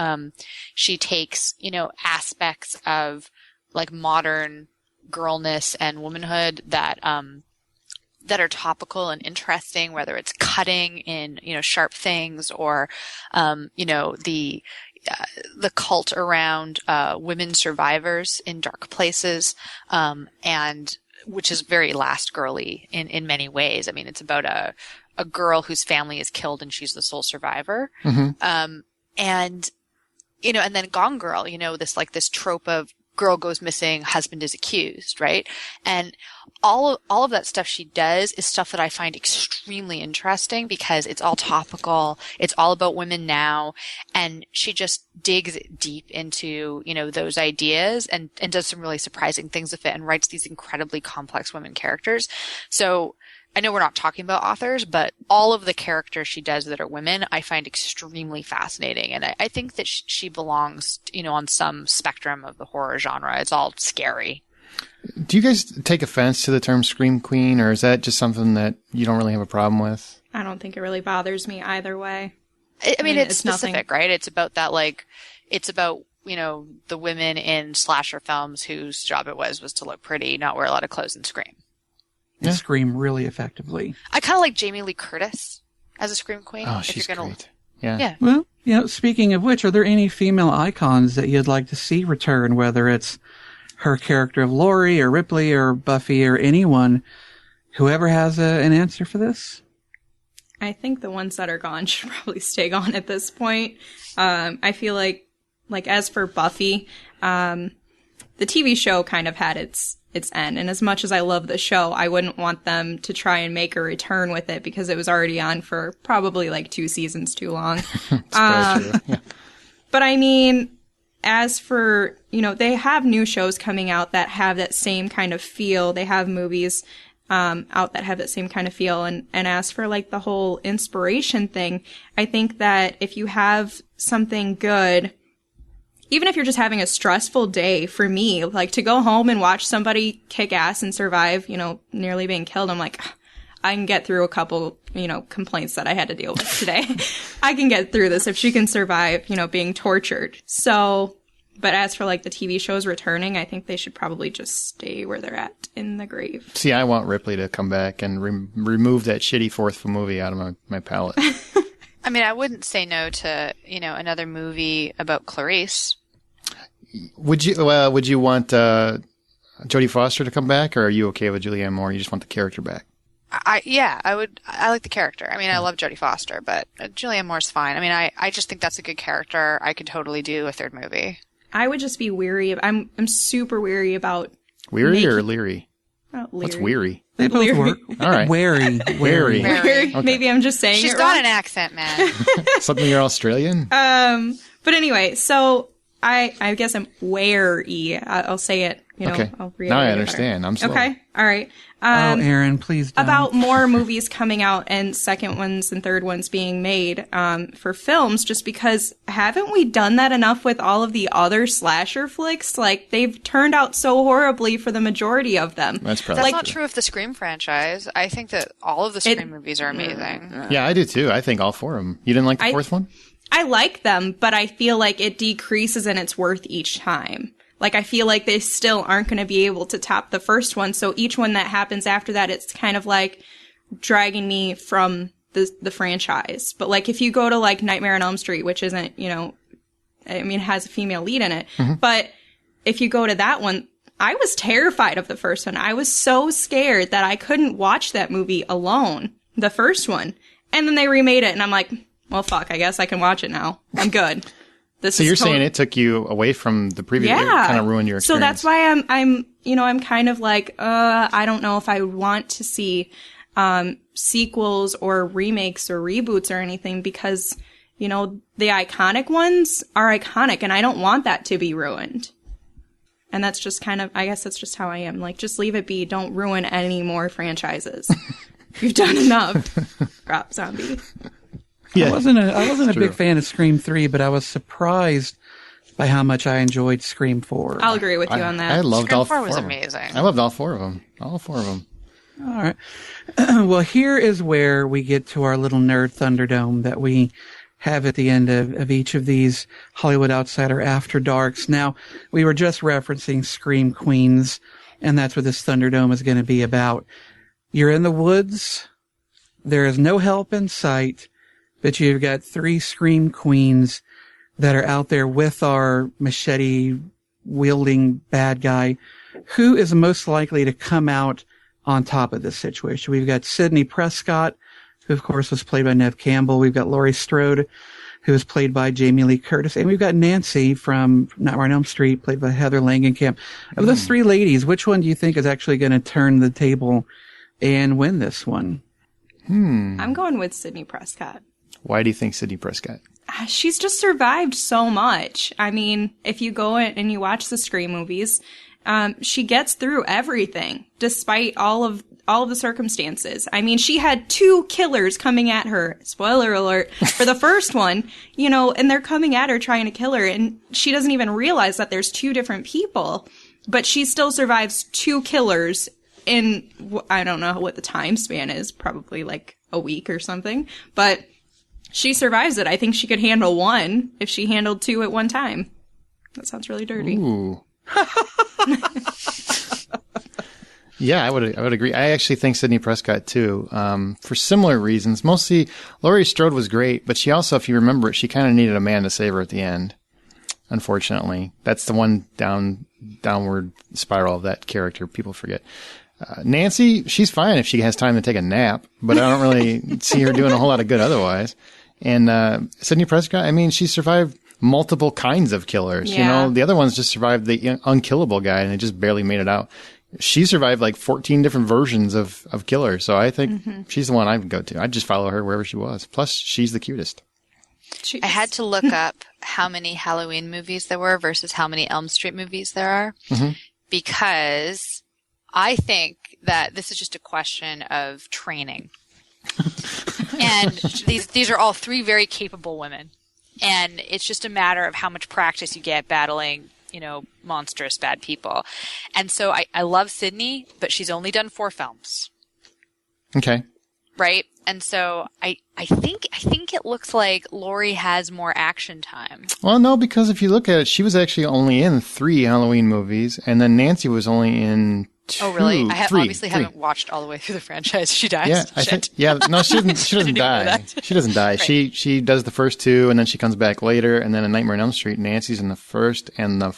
She takes, you know, aspects of like modern girlness and womanhood that are topical and interesting, whether it's cutting in, you know, Sharp Things or, you know, the cult around, women survivors in Dark Places, and which is very Last Girly in many ways. I mean, it's about a girl whose family is killed and she's the sole survivor. Mm-hmm. And, you know, and then Gone Girl, you know, this trope of girl goes missing, husband is accused, right? And all of that stuff she does is stuff that I find extremely interesting because it's all topical. It's all about women now. And she just digs deep into, you know, those ideas and does some really surprising things with it and writes these incredibly complex women characters. So I know we're not talking about authors, but all of the characters she does that are women, I find extremely fascinating. And I think that she belongs, you know, on some spectrum of the horror genre. It's all scary. Do you guys take offense to the term Scream Queen, or is that just something that you don't really have a problem with? I don't think it really bothers me either way. I mean, it's specific, nothing. Right? It's about that, like, it's about, you know, the women in slasher films whose job it was to look pretty, not wear a lot of clothes and scream. And scream really effectively. I kind of like Jamie Lee Curtis as a Scream Queen. Oh, she's great. Yeah. Well, you know, speaking of which, are there any female icons that you'd like to see return, whether it's her character of Laurie or Ripley or Buffy or anyone? Whoever has an answer for this? I think the ones that are gone should probably stay gone at this point. I feel like as for Buffy, the TV show kind of had its end. And as much as I love the show, I wouldn't want them to try and make a return with it because it was already on for probably like 2 seasons too long. Yeah. But I mean, as for, you know, they have new shows coming out that have that same kind of feel. They have movies out that have that same kind of feel. And as for like the whole inspiration thing, I think that if you have something good, even if you're just having a stressful day, for me, like to go home and watch somebody kick ass and survive, you know, nearly being killed, I'm like, I can get through a couple, you know, complaints that I had to deal with today. I can get through this if she can survive, you know, being tortured. So, but as for like the TV shows returning, I think they should probably just stay where they're at in the grave. See, I want Ripley to come back and remove that shitty fourth movie out of my palette. I mean, I wouldn't say no to, you know, another movie about Clarice. Would you want Jodie Foster to come back, or are you okay with Julianne Moore? You just want the character back? I would. I like the character. I mean, I love Jodie Foster, but Julianne Moore's fine. I mean, I just think that's a good character. I could totally do a third movie. I would just be weary. I'm super weary about weary or leery. Oh, leery. What's weary? They both work. All right. Wary. Okay. Maybe I'm just saying She's it got wrong. an accent, man. Something you're Australian? But anyway, so I guess I'm wary. I'll say it Okay. Now I understand. I'm slow. Okay. All right. Aaron, please don't. About more movies coming out and second ones and third ones being made for films, just because haven't we done that enough with all of the other slasher flicks? Like, they've turned out so horribly for the majority of them. That's not true of the Scream franchise. I think that all of the Scream movies are amazing. Yeah, I do too. I think all four of them. You didn't like the fourth one? I like them, but I feel like it decreases in its worth each time. Like, I feel like they still aren't going to be able to top the first one. So each one that happens after that, it's kind of like dragging me from the franchise. But like, if you go to like Nightmare on Elm Street, which isn't, it has a female lead in it. Mm-hmm. But if you go to that one, I was terrified of the first one. I was so scared that I couldn't watch that movie alone, the first one. And then they remade it and I'm like, well, fuck, I guess I can watch it now. I'm good. So you're saying it took you away from the previous, it kind of ruined your experience. So that's why I'm kind of like, I don't know if I want to see, sequels or remakes or reboots or anything because, the iconic ones are iconic and I don't want that to be ruined. And that's just I guess that's just how I am. Like, just leave it be. Don't ruin any more franchises. You've done enough. Rob Zombie. Yeah. I wasn't a big fan of Scream 3, but I was surprised by how much I enjoyed Scream 4. I'll agree with you on that. I loved Scream all 4 four. was amazing. I loved all four of them. All four of them. All right. Well, here is where we get to our little nerd Thunderdome that we have at the end of each of these Hollywood Outsider After Darks. Now, we were just referencing Scream Queens, and that's what this Thunderdome is going to be about. You're in the woods. There is no help in sight. But you've got 3 Scream Queens that are out there with our machete-wielding bad guy. Who is most likely to come out on top of this situation? We've got Sidney Prescott, who, of course, was played by Neve Campbell. We've got Laurie Strode, who was played by Jamie Lee Curtis. And we've got Nancy from Nightmare on Elm Street, played by Heather Langenkamp. Of those 3 ladies, which one do you think is actually going to turn the table and win this one? I'm going with Sidney Prescott. Why do you think Sidney Prescott? She's just survived so much. I mean, if you go in and you watch the Scream movies, she gets through everything despite all of the circumstances. I mean, she had 2 killers coming at her. Spoiler alert for the first one, and they're coming at her trying to kill her, and she doesn't even realize that there's 2 different people, but she still survives 2 killers in, I don't know what the time span is, probably like a week or something, but she survives it. I think she could handle 1 if she handled 2 at one time. That sounds really dirty. Ooh. Yeah, I would agree. I actually think Sidney Prescott too, for similar reasons. Mostly, Laurie Strode was great, but she also, if you remember it, she kind of needed a man to save her at the end. Unfortunately, that's the one downward spiral of that character people forget. Nancy, she's fine if she has time to take a nap, but I don't really see her doing a whole lot of good otherwise. And Sidney Prescott, I mean, she survived multiple kinds of killers. Yeah. The other ones just survived the unkillable guy, and they just barely made it out. She survived like 14 different versions of killers, so I think she's the one I would go to. I'd just follow her wherever she was. Plus, she's the cutest. Jeez. I had to look up how many Halloween movies there were versus how many Elm Street movies there are, because I think that this is just a question of training. And these are all 3 very capable women. And it's just a matter of how much practice you get battling, monstrous bad people. And so I love Sydney, but she's only done 4 films. Okay. Right? And so I think it looks like Laurie has more action time. Well, no, because if you look at it, she was actually only in 3 Halloween movies, and then Nancy was only in 2. Oh, really? I three. haven't watched all the way through the franchise. She dies. Yeah, I think. Yeah, no, she doesn't die. She doesn't die. Right. She does the first 2, and then she comes back later, and then in Nightmare on Elm Street, Nancy's in the first and the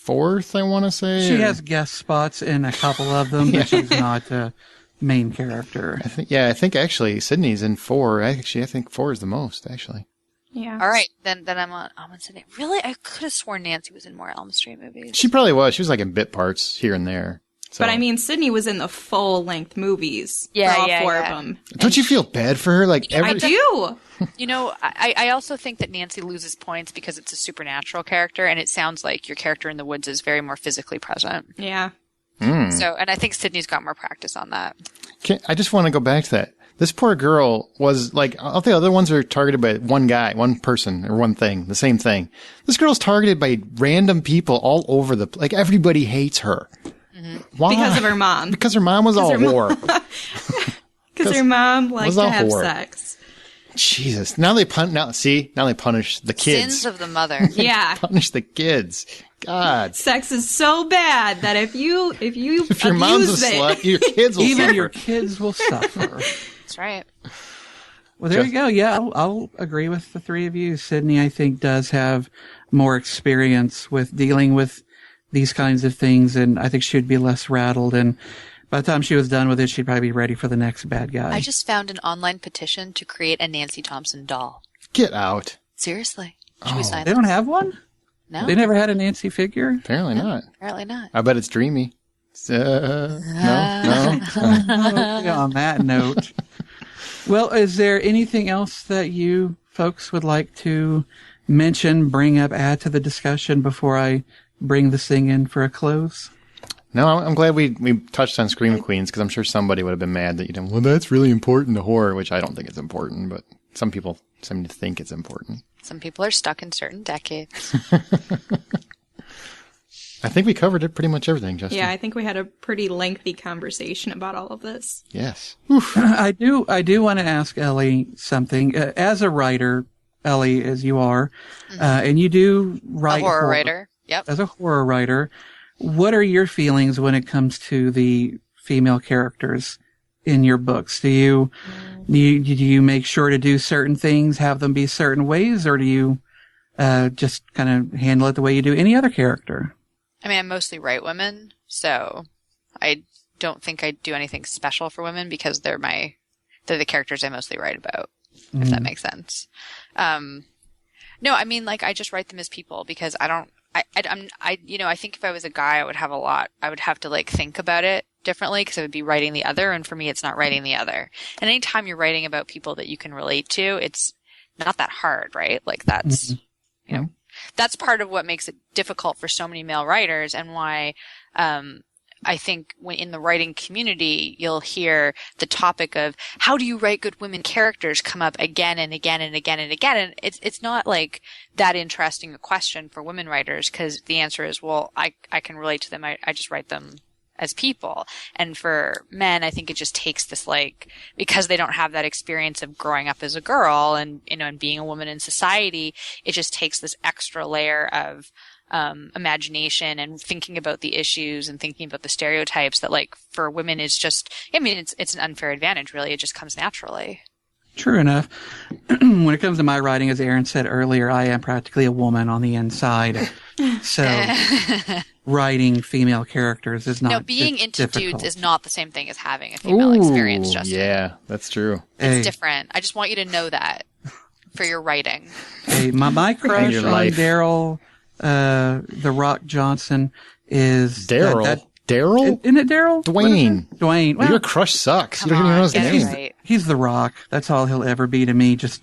4th, I want to say. She has guest spots in a couple of them, but she's not a main character. I think actually Sydney's in 4. I think 4 is the most, actually. Yeah. All right, then I'm on Sydney. Really? I could have sworn Nancy was in more Elm Street movies. She probably was. She was like in bit parts here and there. So. But I mean, Sydney was in the full-length movies for all four of them. Don't you feel bad for her? Like I do. You know, I also think that Nancy loses points because it's a supernatural character, and it sounds like your character in the woods is very more physically present. Yeah. So, and I think Sydney's got more practice on that. I just want to go back to that. This poor girl was like, all the other ones are targeted by one guy, one person, or one thing, the same thing. This girl's targeted by random people all over like everybody hates her. Why? Because of her mom. Because her mom was all whore. Because her mom liked to have sex. Jesus. Now they punish the kids. Sins of the mother. Yeah. Punish the kids. God. Sex is so bad that if your mom's a slut, your kids will even suffer. your kids will suffer. That's right. Well, there you go. Yeah, I'll agree with the three of you. Sydney, I think, does have more experience with dealing with these kinds of things, and I think she would be less rattled. And by the time she was done with it, she'd probably be ready for the next bad guy. I just found an online petition to create a Nancy Thompson doll. Get out. Seriously. Should we sign They don't have one? No. They never had a Nancy figure? Apparently not. Apparently not. I bet it's dreamy. No. On that note. Well, is there anything else that you folks would like to mention, bring up, add to the discussion before I bring this thing in for a close? No, I'm glad we touched on Scream Queens, because I'm sure somebody would have been mad that you didn't. Well, that's really important to horror, which I don't think it's important, but some people seem to think it's important. Some people are stuck in certain decades. I think we covered it pretty much everything, Justin. Yeah, I think we had a pretty lengthy conversation about all of this. Yes. I do want to ask Ellie something. As a writer, Ellie, as you are, and you do write a horror writer. Yep. As a horror writer, what are your feelings when it comes to the female characters in your books? Do you make sure to do certain things, have them be certain ways, or do you just kind of handle it the way you do any other character? I mean, I mostly write women, so I don't think I do anything special for women because they're the characters I mostly write about, if that makes sense. No, I mean, like, I just write them as people because I think if I was a guy, I would have to like think about it differently because I would be writing the other, and for me, it's not writing the other. And anytime you're writing about people that you can relate to, it's not that hard, right? Like that's, you know, that's part of what makes it difficult for so many male writers, and why, I think when in the writing community, you'll hear the topic of how do you write good women characters come up again and again and again and again. And it's not like that interesting a question for women writers, because the answer is, well, I can relate to them. I just write them as people. And for men, I think it just takes this, like, because they don't have that experience of growing up as a girl and, you know, and being a woman in society, it just takes this extra layer of imagination and thinking about the issues and thinking about the stereotypes that, like, for women is just, I mean, it's an unfair advantage, really. It just comes naturally. True enough. When it comes to my writing, as Aaron said earlier, I am practically a woman on the inside. So writing female characters is not No, being into difficult. dudes is not the same thing as having a female experience, Justin. Yeah, that's true. It's different. I just want you to know that for your writing. Hey, my crush on Daryl, The Rock Johnson is... Daryl? Daryl? Isn't it Daryl? Dwayne. Dwayne. Well, your crush sucks. You don't even know his name. Right. He's The Rock. That's all he'll ever be to me. Just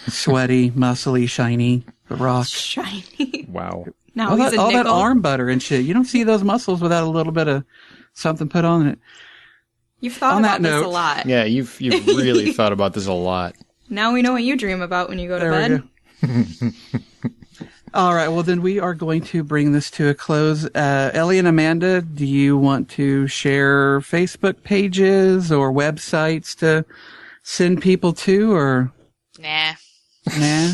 sweaty, muscly, shiny. The Rock. Shiny. Wow. Now all he's that arm butter and shit. You don't see those muscles without a little bit of something put on it. You've thought On about that this note- a lot. Yeah, you've really thought about this a lot. Now we know what you dream about when you go to There we bed. All right. Well, then we are going to bring this to a close. Ellie and Amanda, do you want to share Facebook pages or websites to send people to, or? Nah. Nah.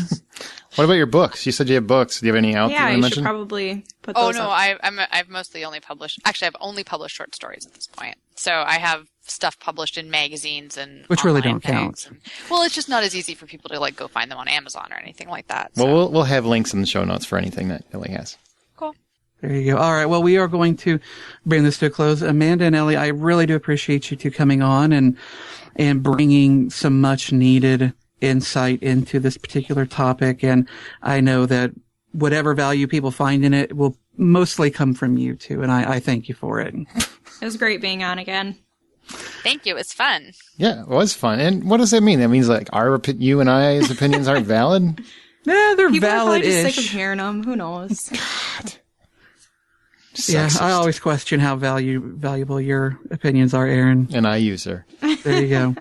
What about your books? You said you have books. Do you have any out Yeah, that you you should mention? probably put Oh those no, up. I've mostly only published. Actually, I've only published short stories at this point. So I have stuff published in magazines and Which really online don't count. things. Well, it's just not as easy for people to, like, go find them on Amazon or anything like that. Well, we'll have links in the show notes for anything that Ellie has. Cool. There you go. All right. Well, we are going to bring this to a close. Amanda and Ellie, I really do appreciate you two coming on and bringing some much needed insight into this particular topic. And I know that whatever value people find in it will mostly come from you two. And I thank you for it. It was great being on again. Thank you. It was fun. Yeah, it was fun. And what does that mean? That means like you and I's opinions aren't valid? Yeah, they're People valid. People are probably just sick of hearing them. Who knows? God. Yeah, Sexist. I always question how valuable your opinions are, Aaron. And I use her. There you go.